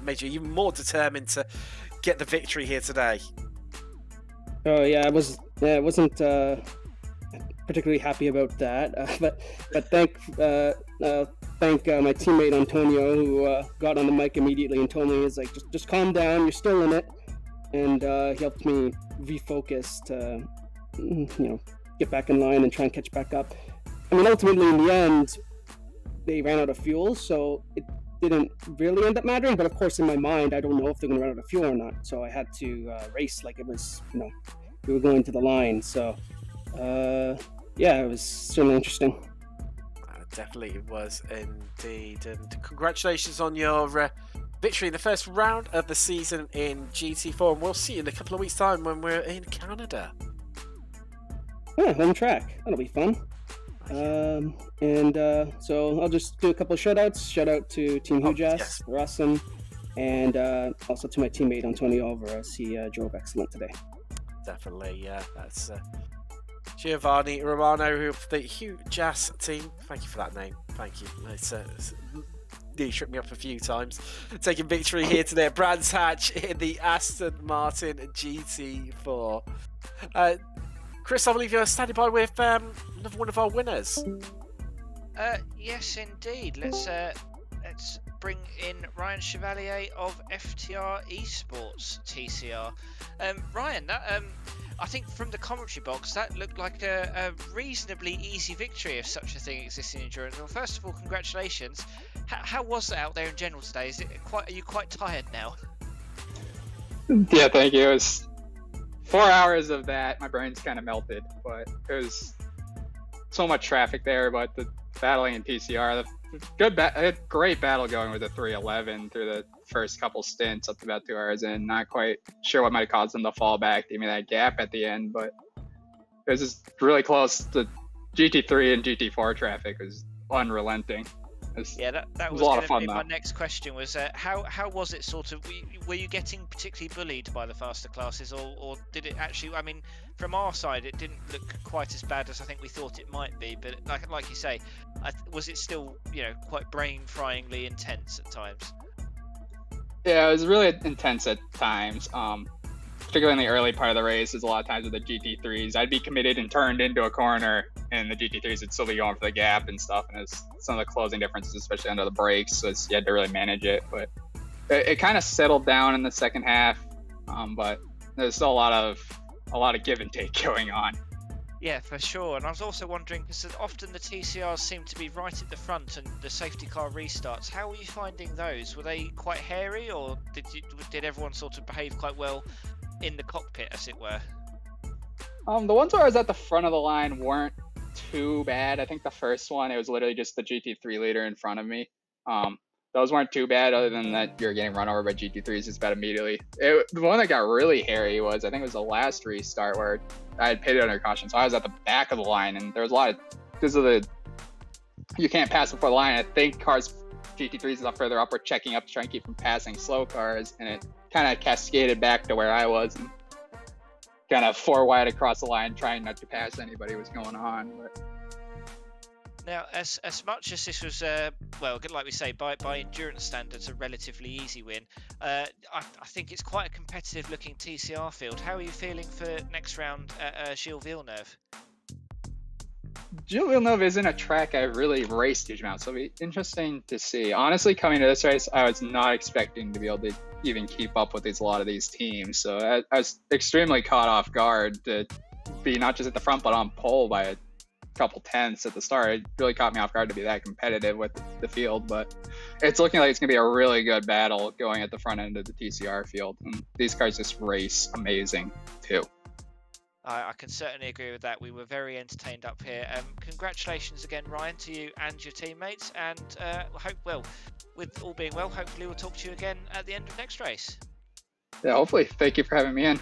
made you even more determined to get the victory here today. Oh yeah, I wasn't particularly happy about that, but thank my teammate Antonio, who got on the mic immediately and told me, he's like, just calm down, you're still in it, and he helped me refocus to get back in line and try and catch back up. I mean, ultimately in the end they ran out of fuel, so it didn't really end up mattering, but of course in my mind I don't know if they're going to run out of fuel or not, so I had to race like it was, we were going to the line. So yeah, it was certainly interesting. Definitely it was indeed, and congratulations on your victory in the first round of the season in GT4, and we'll see you in a couple of weeks time when we're in Canada. Yeah, home track, that'll be fun. So I'll just do a couple of shout-outs. Shout out to Team Hujas, yes. they're awesome, and also to my teammate Antonio Alvarez, he drove excellent today. Definitely, yeah, that's Giovanni Romano, who the Hujas team. Thank you for that name. Thank you. He tripped me up a few times. Taking victory here today at Brands Hatch in the Aston Martin GT4. Chris, I believe you're standing by with another one of our winners. Yes, indeed. Let's bring in Ryan Chevalier of FTR Esports TCR. Ryan, that I think from the commentary box that looked like a reasonably easy victory if such a thing exists in endurance. Well, first of all, congratulations. How was it out there in general today? Are you quite tired now? Yeah, thank you. It was 4 hours of that. My brain's kind of melted, but it was so much traffic there. But the battling in PCR, great battle going with the 311 through the first couple stints up to about 2 hours in. Not quite sure what might have caused them to fall back, give me that gap at the end, but it was just really close. The GT3 and GT4 traffic was unrelenting. That was a lot of fun. My next question was how was it sort of? Were you getting particularly bullied by the faster classes, or did it actually? I mean, from our side, it didn't look quite as bad as I think we thought it might be. But like you say, was it still quite brain-fryingly intense at times? Yeah, it was really intense at times. Particularly in the early part of the race, there's a lot of times with the GT3s, I'd be committed and turned into a corner, and the GT3s would still be going for the gap and stuff. And it's some of the closing differences, especially under the brakes, so you had to really manage it. But it kind of settled down in the second half. But there's still a lot of give and take going on. Yeah, for sure. And I was also wondering, because often the TCRs seem to be right at the front and the safety car restarts. How were you finding those? Were they quite hairy, or did everyone sort of behave quite well in the cockpit, as it were? The ones where I was at the front of the line weren't too bad. I think the first one, it was literally just the GT3 leader in front of me. Those weren't too bad, other than that you're getting run over by GT3s just about immediately. The one that got really hairy was, I think it was the last restart where I had pitted under caution, so I was at the back of the line, and there was a lot of, because of you can't pass before the line. I think GT3s a lot further up were checking up to try and keep from passing slow cars, and it kind of cascaded back to where I was, and kind of 4 wide across the line, trying not to pass anybody was going on. But now, as much as this was, like we say, by endurance standards, a relatively easy win, I think it's quite a competitive-looking TCR field. How are you feeling for next round at Gilles Villeneuve? Gilles Villeneuve isn't a track I really raced huge amounts, so it'll be interesting to see. Honestly, coming to this race, I was not expecting to be able to even keep up with a lot of these teams, so I was extremely caught off guard to be not just at the front, but on pole by a couple tenths at the start. It really caught me off guard to be that competitive with the field, but it's looking like it's going to be a really good battle going at the front end of the TCR field, and these cars just race amazing too. I can certainly agree with that. We were very entertained up here. Congratulations again, Ryan, to you and your teammates, and with all being well, hopefully we'll talk to you again at the end of next race. Yeah, hopefully. Thank you for having me in.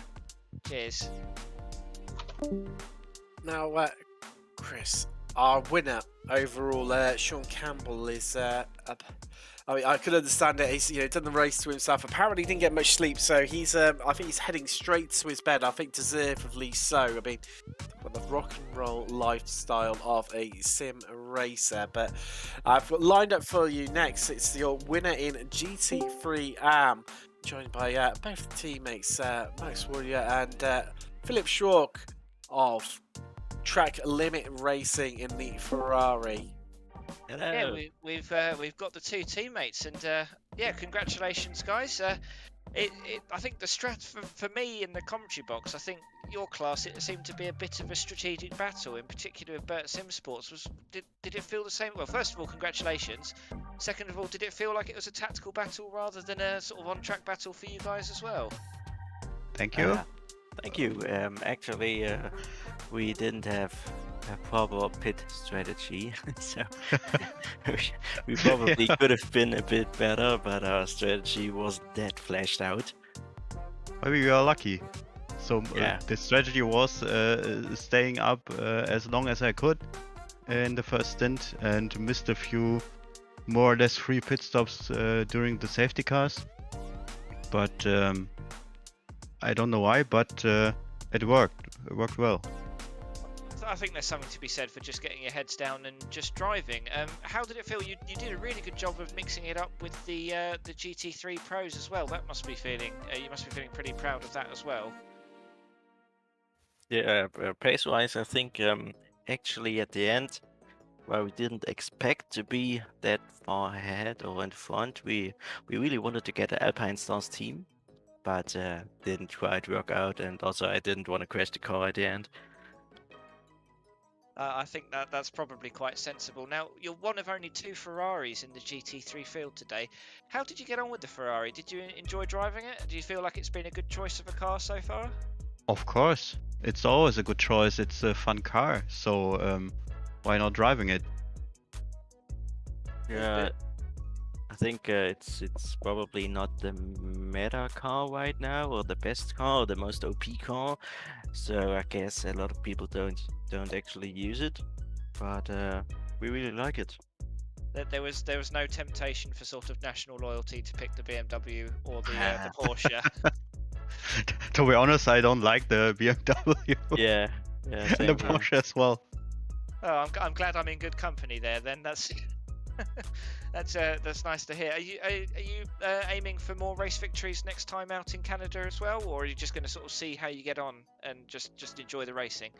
Cheers. Now, Chris, our winner overall, Sean Campbell, is I mean, I could understand it. He's done the race to himself. Apparently, he didn't get much sleep, so he's I think he's heading straight to his bed. I think deservedly so. I mean, the rock and roll lifestyle of a sim racer. But I've lined up for you next. It's your winner in GT3 Am, joined by both teammates Max Warrior and Philip Schwark of Track Limit Racing in the Ferrari. Yeah, we've got the two teammates, and yeah, congratulations, guys. I think the strat for me in the commentary box, I think your class, it seemed to be a bit of a strategic battle, in particular with Bert Sim Sports. Did it feel the same? Well, first of all, congratulations. Second of all, did it feel like it was a tactical battle rather than a sort of on-track battle for you guys as well? Thank you. Thank you. Actually, we didn't have a proper pit strategy, so we probably could have been a bit better, but our strategy wasn't that fleshed out. Maybe we are lucky. So Yeah. the strategy was staying up as long as I could in the first stint and missed a few more or less free pit stops during the safety cars. But I don't know why, but it worked. It worked well. I think there's something to be said for just getting your heads down and just driving. How did it feel? You did a really good job of mixing it up with the GT3 Pros as well. That must be feeling you must be feeling pretty proud of that as well. Yeah, pace-wise, I think actually at the end, where we didn't expect to be that far ahead or in front, we really wanted to get an Alpine Stars team, but didn't quite work out, and also I didn't want to crash the car at the end. I think that's probably quite sensible. Now, you're one of only two Ferraris in the GT3 field today. How did you get on with the Ferrari? Did you enjoy driving it? Do you feel like it's been a good choice of a car so far? Of course, it's always a good choice. It's a fun car, so why not driving it? Yeah, I think it's probably not the meta car right now, or the best car, or the most OP car. So I guess a lot of people don't actually use it, but we really like it. There was no temptation for sort of national loyalty to pick the BMW or the Porsche. To be honest, I don't like the BMW. Yeah, and same the here. Porsche as well. Oh, I'm glad I'm in good company there. Then that's that's nice to hear. Are you aiming for more race victories next time out in Canada as well, or are you just going to sort of see how you get on and just enjoy the racing?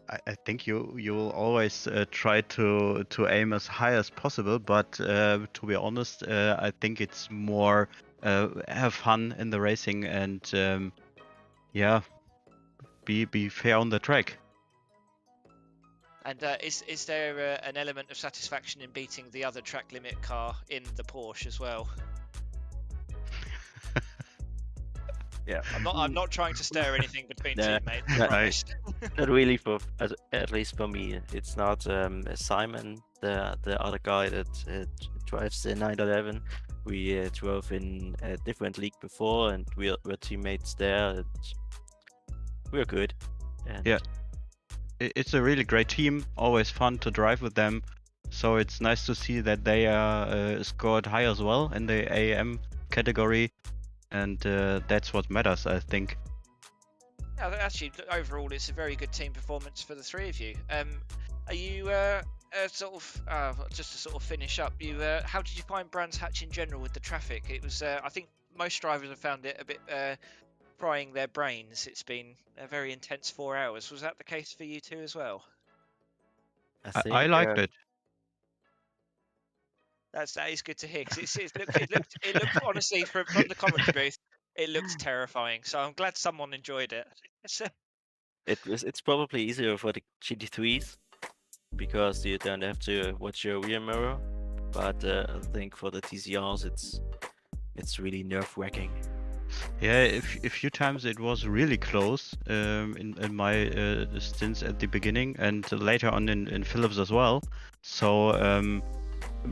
I think you will always try to aim as high as possible, but to be honest, I think it's more have fun in the racing and yeah, be fair on the track. And is there an element of satisfaction in beating the other track limit car in the Porsche as well? Yeah, I'm not trying to stir anything between Nah, teammates. nah, I promise. not really at least for me. It's not Simon, the other guy that drives the 911. We drove in a different league before, and we're teammates there. And we're good. And Yeah. It's a really great team, always fun to drive with them. So it's nice to see that they are scored high as well in the AM category, and that's what matters, I think. Yeah, actually, overall, it's a very good team performance for the three of you. Are you sort of just to sort of finish up? How did you find Brands Hatch in general with the traffic? It was I think most drivers have found it a bit frying their brains. It's been a very intense 4 hours. Was that the case for you two as well? I liked it. That is good to hear, because it looked honestly from the commentary booth, it looked terrifying. So I'm glad someone enjoyed it. it's probably easier for the GT3s because you don't have to watch your rear mirror. But I think for the TCRs, it's really nerve-wracking. Yeah, a few times it was really close in my stints at the beginning and later on in Philips as well. So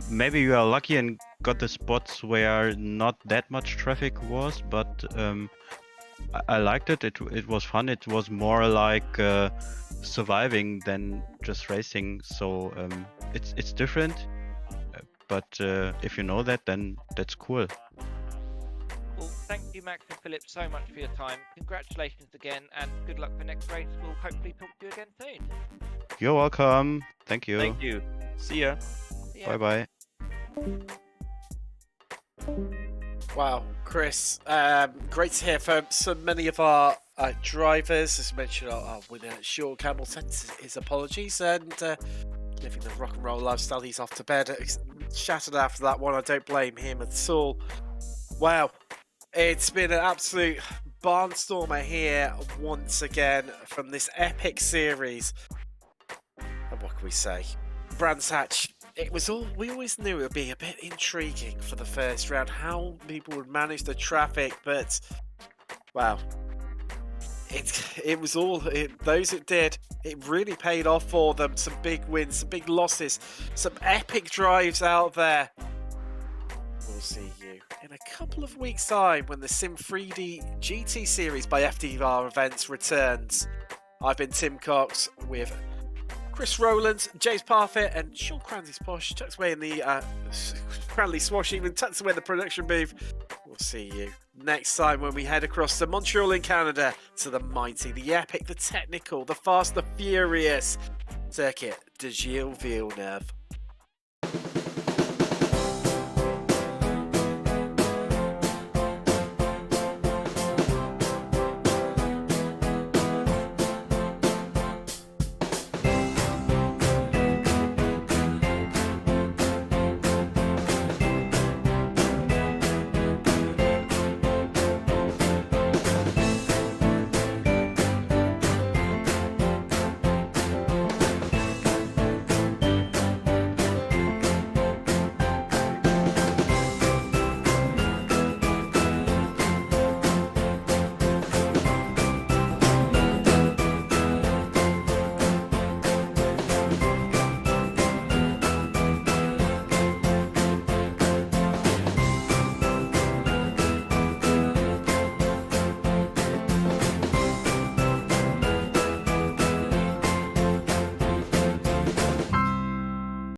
maybe you are lucky and got the spots where not that much traffic was, but I liked it. It was fun. It was more like surviving than just racing. So it's different, but if you know that, then that's cool. Well, thank you, Max and Philip, so much for your time. Congratulations again, and good luck for next race. We'll hopefully talk to you again soon. You're welcome. Thank you. Thank you. See ya. Bye bye. Wow, Chris, great to hear from so many of our drivers. As mentioned, our winner, Sean Campbell, sends his apologies and living the rock and roll lifestyle. He's off to bed. Shattered after that one. I don't blame him at all. Wow, it's been an absolute barnstormer here once again from this epic series. And what can we say? Brands Hatch. It was all, we always knew it would be a bit intriguing for the first round, how people would manage the traffic, but wow, it was all, those it did, it really paid off for them. Some big wins, some big losses, some epic drives out there. We'll see you in a couple of weeks' time when the Sim 3D GT series by FTR Events returns. I've been Tim Cox with Chris Rowland, James Parfit, and Sean Cranley's Posh tucks away in the Cranley Swash, even tucks away in the production booth. We'll see you next time when we head across to Montreal in Canada to the mighty, the epic, the technical, the fast, the furious circuit de Gilles Villeneuve.